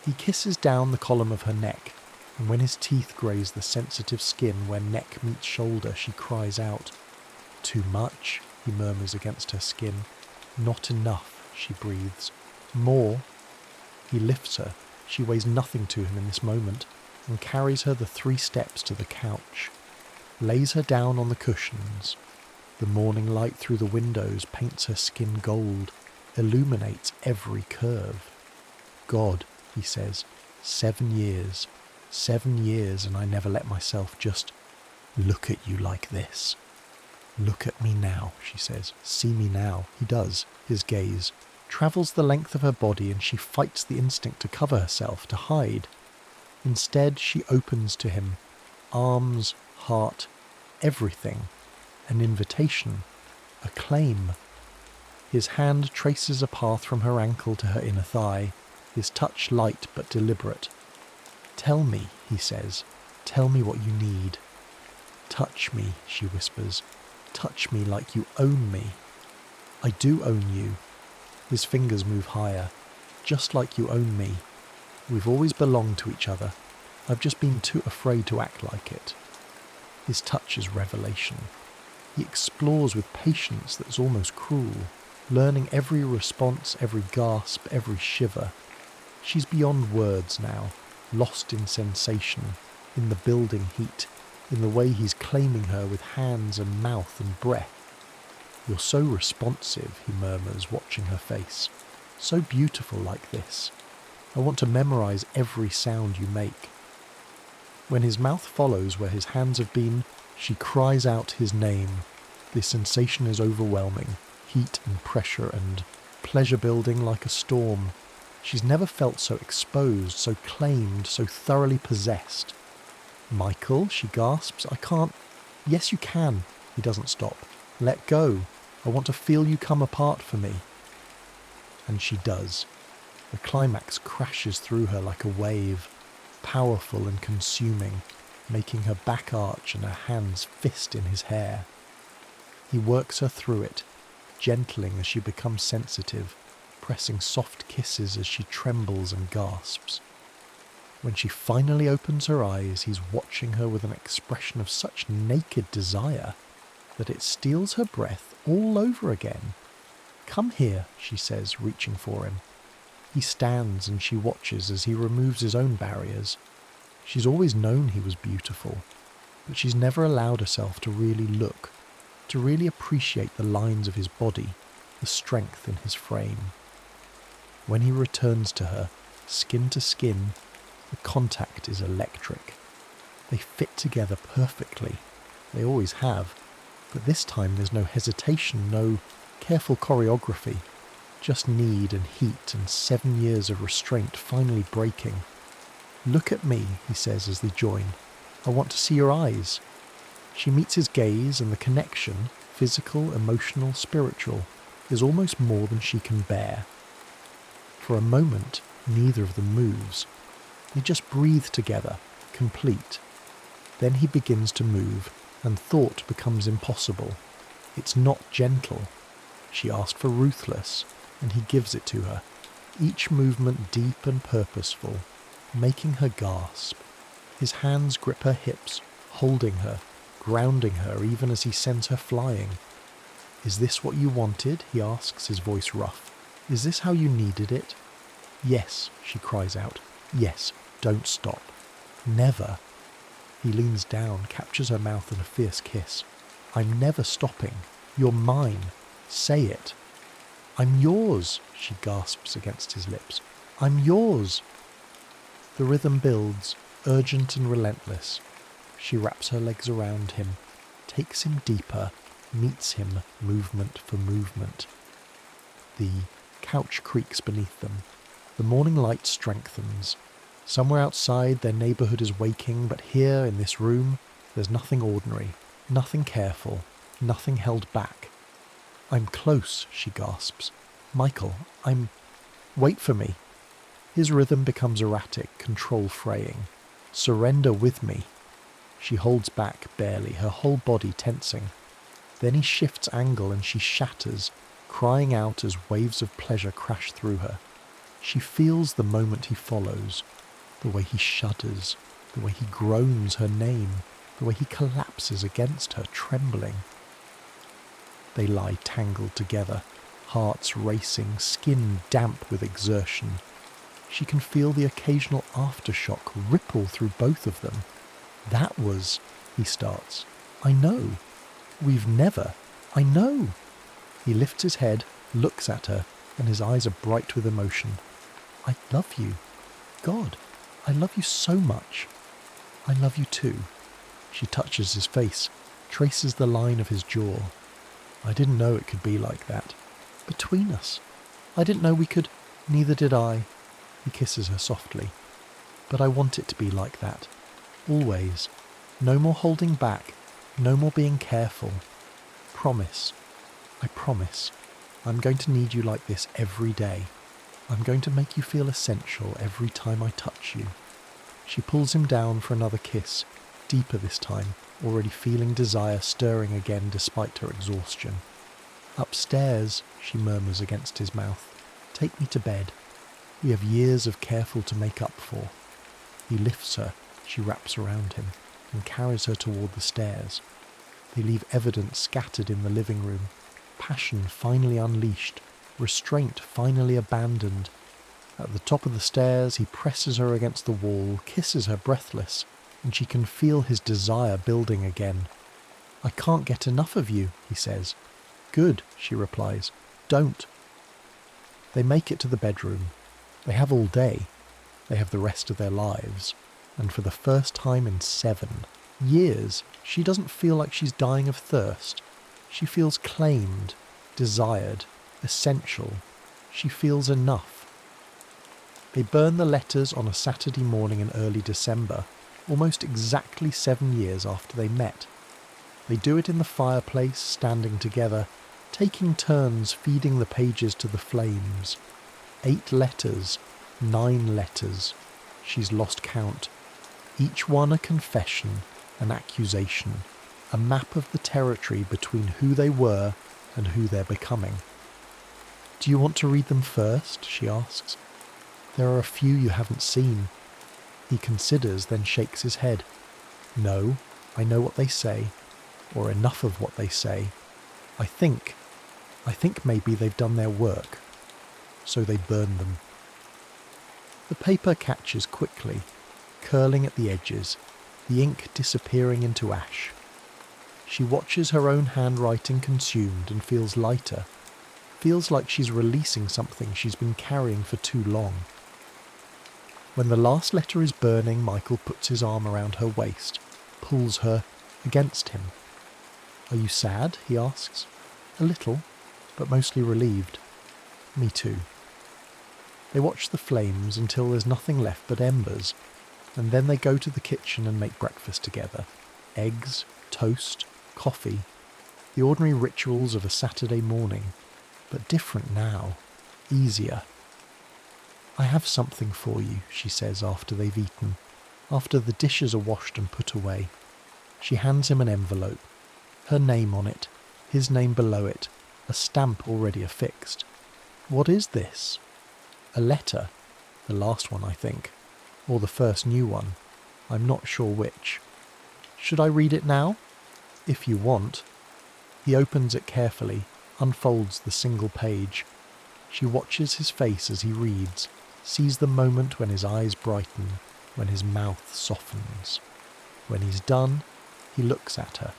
He kisses down the column of her neck, and when his teeth graze the sensitive skin where neck meets shoulder, she cries out. "Too much," he murmurs against her skin. "Not enough," she breathes. "More." He lifts her. She weighs nothing to him in this moment, and carries her the 3 steps to the couch. Lays her down on the cushions. The morning light through the windows paints her skin gold, illuminates every curve. "God," he says, 7 years. 7 years, and I never let myself just look at you like this." "Look at me now," she says. "See me now." He does. His gaze travels the length of her body, and she fights the instinct to cover herself, to hide. Instead, she opens to him, arms, heart, everything. An invitation, a claim. His hand traces a path from her ankle to her inner thigh, his touch light but deliberate. "Tell me," he says. "Tell me what you need." "Touch me," she whispers. "Touch me like you own me." "I do own you." His fingers move higher. "Just like you own me. We've always belonged to each other. I've just been too afraid to act like it." His touch is revelation. He explores with patience that's almost cruel, learning every response, every gasp, every shiver. She's beyond words now, lost in sensation, in the building heat, in the way he's claiming her with hands and mouth and breath. "You're so responsive," he murmurs, watching her face. "So beautiful like this. I want to memorize every sound you make." When his mouth follows where his hands have been, she cries out his name. The sensation is overwhelming, heat and pressure and pleasure building like a storm. She's never felt so exposed, so claimed, so thoroughly possessed. "Michael," she gasps, "I can't..." "Yes, you can." He doesn't stop. "Let go. I want to feel you come apart for me." And she does. The climax crashes through her like a wave, powerful and consuming, making her back arch and her hands fist in his hair. He works her through it, gentling as she becomes sensitive, pressing soft kisses as she trembles and gasps. When she finally opens her eyes, he's watching her with an expression of such naked desire that it steals her breath all over again. "Come here," she says, reaching for him. He stands and she watches as he removes his own barriers. She's always known he was beautiful, but she's never allowed herself to really look, to really appreciate the lines of his body, the strength in his frame. When he returns to her, skin to skin, the contact is electric. They fit together perfectly. They always have. But this time there's no hesitation, no careful choreography. Just need and heat and 7 years of restraint finally breaking. "Look at me," he says as they join. "I want to see your eyes." She meets his gaze, and the connection, physical, emotional, spiritual, is almost more than she can bear. For a moment, neither of them moves. They just breathe together, complete. Then he begins to move, and thought becomes impossible. It's not gentle. She asked for ruthless, and he gives it to her, each movement deep and purposeful, making her gasp. His hands grip her hips, holding her, grounding her even as he sends her flying. "Is this what you wanted?" he asks, his voice rough. "Is this how you needed it?" "Yes," she cries out. "Yes, don't stop. Never." He leans down, captures her mouth in a fierce kiss. "I'm never stopping. You're mine. Say it." "I'm yours," she gasps against his lips. "I'm yours." The rhythm builds, urgent and relentless. She wraps her legs around him, takes him deeper, meets him movement for movement. The couch creaks beneath them. The morning light strengthens. Somewhere outside their neighbourhood is waking, but here in this room there's nothing ordinary, nothing careful, nothing held back. "I'm close," she gasps. "Michael, wait for me." His rhythm becomes erratic, control fraying. "Surrender with me." She holds back barely, her whole body tensing. Then he shifts angle and she shatters, crying out as waves of pleasure crash through her. She feels the moment he follows, the way he shudders, the way he groans her name, the way he collapses against her, trembling. They lie tangled together, hearts racing, skin damp with exertion. She can feel the occasional aftershock ripple through both of them. "That was," he starts. "I know. We've never. I know." He lifts his head, looks at her, and his eyes are bright with emotion. "I love you. God, I love you so much." "I love you too." She touches his face, traces the line of his jaw. "I didn't know it could be like that. Between us. I didn't know we could. Neither did I." He kisses her softly. "But I want it to be like that. Always. No more holding back. No more being careful. Promise. I promise. I'm going to need you like this every day. I'm going to make you feel essential every time I touch you." She pulls him down for another kiss, deeper this time, already feeling desire stirring again despite her exhaustion. "Upstairs," she murmurs against his mouth. "Take me to bed. We have years of careful to make up for." He lifts her, she wraps around him, and carries her toward the stairs. They leave evidence scattered in the living room, passion finally unleashed, restraint finally abandoned. At the top of the stairs, he presses her against the wall, kisses her breathless, and she can feel his desire building again. "I can't get enough of you," he says. "Good," she replies. "Don't." They make it to the bedroom. They have all day. They have the rest of their lives. And for the first time in 7 years, she doesn't feel like she's dying of thirst. She feels claimed, desired, essential. She feels enough. They burn the letters on a Saturday morning in early December, almost exactly 7 years after they met. They do it in the fireplace, standing together, taking turns feeding the pages to the flames. 8 letters, 9 letters. She's lost count. Each one a confession, an accusation, a map of the territory between who they were and who they're becoming. "Do you want to read them first?" she asks. "There are a few you haven't seen." He considers, then shakes his head. "No, I know what they say, or enough of what they say. I think maybe they've done their work." So they burn them. The paper catches quickly, curling at the edges, the ink disappearing into ash. She watches her own handwriting consumed and feels lighter. Feels like she's releasing something she's been carrying for too long. When the last letter is burning, Michael puts his arm around her waist, pulls her against him. "Are you sad?" he asks. "A little, but mostly relieved." "Me too." They watch the flames until there's nothing left but embers, and then they go to the kitchen and make breakfast together. Eggs, toast, coffee, the ordinary rituals of a Saturday morning, but different now, easier. "I have something for you," she says after they've eaten, after the dishes are washed and put away. She hands him an envelope, her name on it, his name below it, a stamp already affixed. What is this? A letter, the last one I think, or the first new one, I'm not sure which. Should I read it now? If you want. He opens it carefully, unfolds the single page. She watches his face as he reads, sees the moment when his eyes brighten, when his mouth softens. When he's done, he looks at her.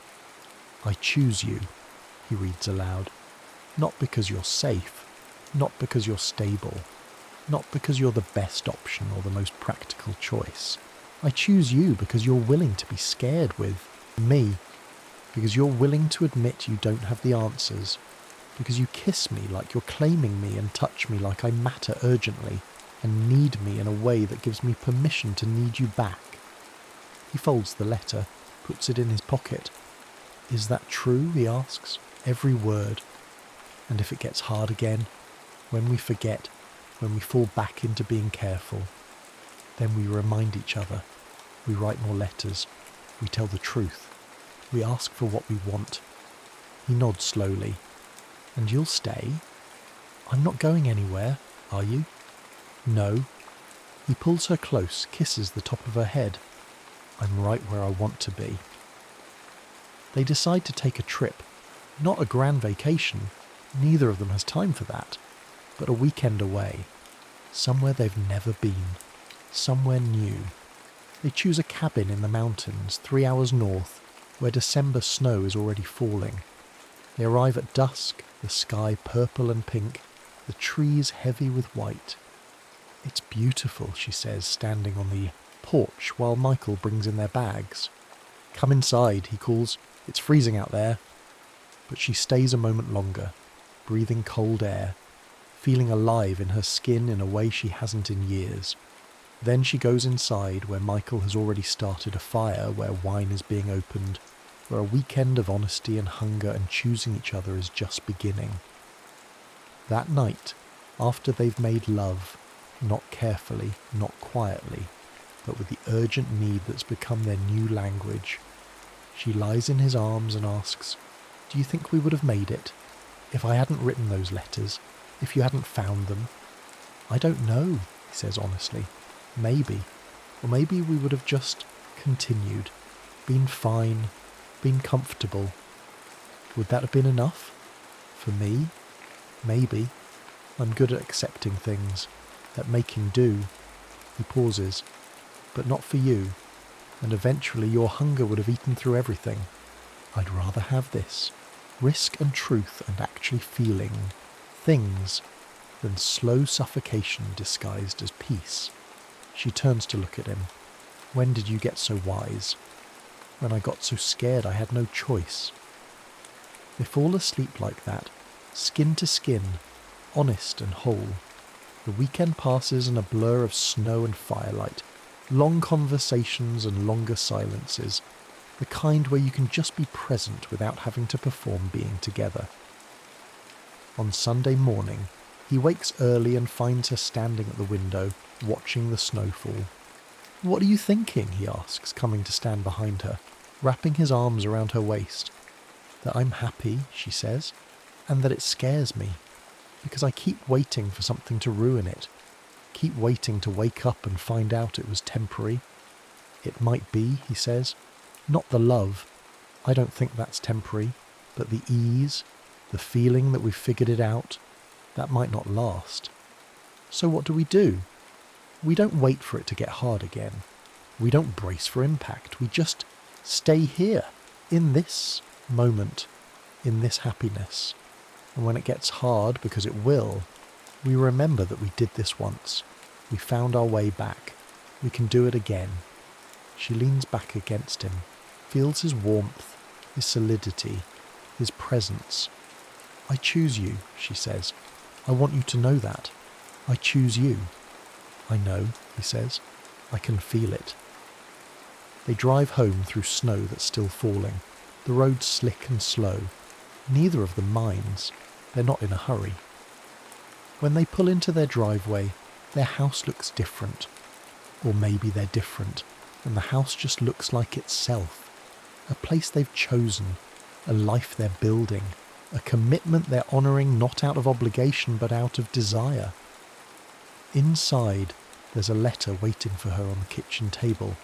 "I choose you," he reads aloud. "Not because you're safe, not because you're stable, not because you're the best option or the most practical choice. I choose you because you're willing to be scared with me, because you're willing to admit you don't have the answers, because you kiss me like you're claiming me and touch me like I matter urgently and need me in a way that gives me permission to need you back." He folds the letter, puts it in his pocket. "Is that true?" he asks. "Every word. And if it gets hard again, when we forget, when we fall back into being careful, then we remind each other, we write more letters, we tell the truth, we ask for what we want." He nods slowly. "And you'll stay? I'm not going anywhere, are you?" "No." He pulls her close, kisses the top of her head. "I'm right where I want to be." They decide to take a trip. Not a grand vacation, neither of them has time for that, but a weekend away. Somewhere they've never been. Somewhere new. They choose a cabin in the mountains, 3 hours north, where December snow is already falling. They arrive at dusk, the sky purple and pink, the trees heavy with white. "It's beautiful," she says, standing on the porch while Michael brings in their bags. "Come inside," he calls. "It's freezing out there." But she stays a moment longer, breathing cold air, feeling alive in her skin in a way she hasn't in years. Then she goes inside, where Michael has already started a fire, where wine is being opened, where a weekend of honesty and hunger and choosing each other is just beginning. That night, after they've made love, not carefully, not quietly, but with the urgent need that's become their new language, she lies in his arms and asks, "Do you think we would have made it? If I hadn't written those letters, if you hadn't found them?" "I don't know," he says honestly. "Maybe. Or maybe we would have just continued, been fine, been comfortable. Would that have been enough? For me? Maybe. I'm good at accepting things, at making do." He pauses. "But not for you. And eventually your hunger would have eaten through everything. I'd rather have this, risk and truth and actually feeling things, than slow suffocation disguised as peace." She turns to look at him. "When did you get so wise?" "When I got so scared I had no choice." They fall asleep like that, skin to skin, honest and whole. The weekend passes in a blur of snow and firelight, long conversations and longer silences, the kind where you can just be present without having to perform being together. On Sunday morning, he wakes early and finds her standing at the window, watching the snowfall. "What are you thinking?" he asks, coming to stand behind her, wrapping his arms around her waist. "That I'm happy," she says, "and that it scares me, because I keep waiting for something to ruin it, keep waiting to wake up and find out it was temporary." "It might be," he says. "Not the love. I don't think that's temporary, but the ease, the feeling that we've figured it out, that might not last. So what do? We don't wait for it to get hard again. We don't brace for impact. We just stay here, in this moment in this happiness. And when it gets hard, because it will, we remember that we did this once. We found our way back. We can do it again. She leans back against him, feels his warmth, his solidity, his presence. I choose you, she says. I want you to know that. I choose you. I know, he says. I can feel it. They drive home through snow that's still falling. The road's slick and slow. Neither of them minds. They're not in a hurry. When they pull into their driveway, their house looks different. Or maybe they're different, and the house just looks like itself. A place they've chosen, a life they're building, a commitment they're honouring not out of obligation but out of desire. Inside, there's a letter waiting for her on the kitchen table,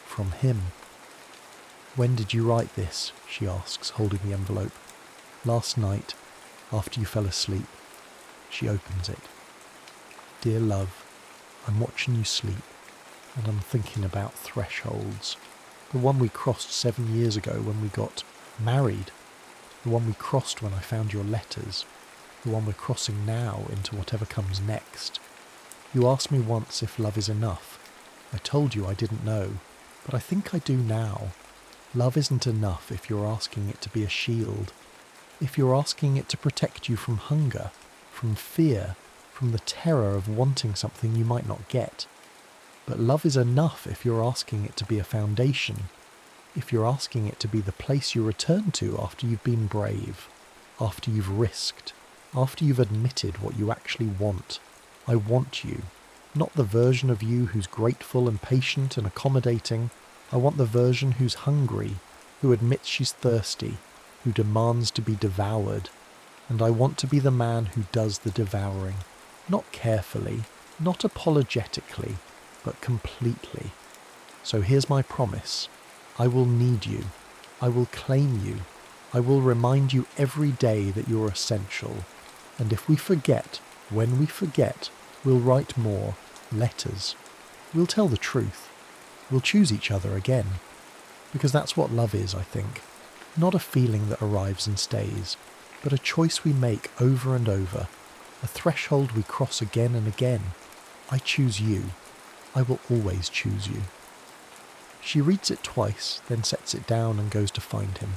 from him. When did you write this? She asks, holding the envelope. Last night, after you fell asleep. She opens it. Dear love, I'm watching you sleep, and I'm thinking about thresholds. The one we crossed 7 years ago when we got married. The one we crossed when I found your letters. The one we're crossing now into whatever comes next. You asked me once if love is enough. I told you I didn't know, but I think I do now. Love isn't enough if you're asking it to be a shield. If you're asking it to protect you from hunger, from fear, from the terror of wanting something you might not get. But love is enough if you're asking it to be a foundation, if you're asking it to be the place you return to after you've been brave, after you've risked, after you've admitted what you actually want. I want you, not the version of you who's grateful and patient and accommodating. I want the version who's hungry, who admits she's thirsty, who demands to be devoured. And I want to be the man who does the devouring, not carefully, not apologetically, but completely. So here's my promise. I will need you. I will claim you. I will remind you every day that you're essential. And if we forget, when we forget, we'll write more letters. We'll tell the truth. We'll choose each other again. Because that's what love is, I think. Not a feeling that arrives and stays, but a choice we make over and over, a threshold we cross again and again. I choose you. I will always choose you. She reads it twice, then sets it down and goes to find him.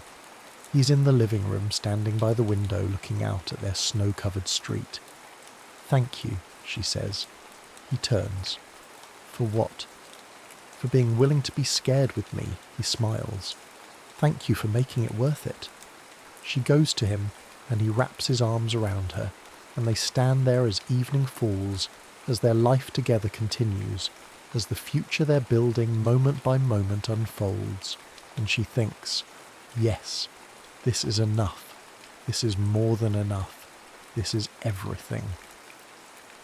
He's in the living room, standing by the window looking out at their snow-covered street. Thank you, she says. He turns. For what? For being willing to be scared with me, he smiles. Thank you for making it worth it. She goes to him, and he wraps his arms around her, and they stand there as evening falls, as their life together continues, as the future they're building moment by moment unfolds, and she thinks, yes, this is enough. This is more than enough. This is everything.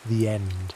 The end.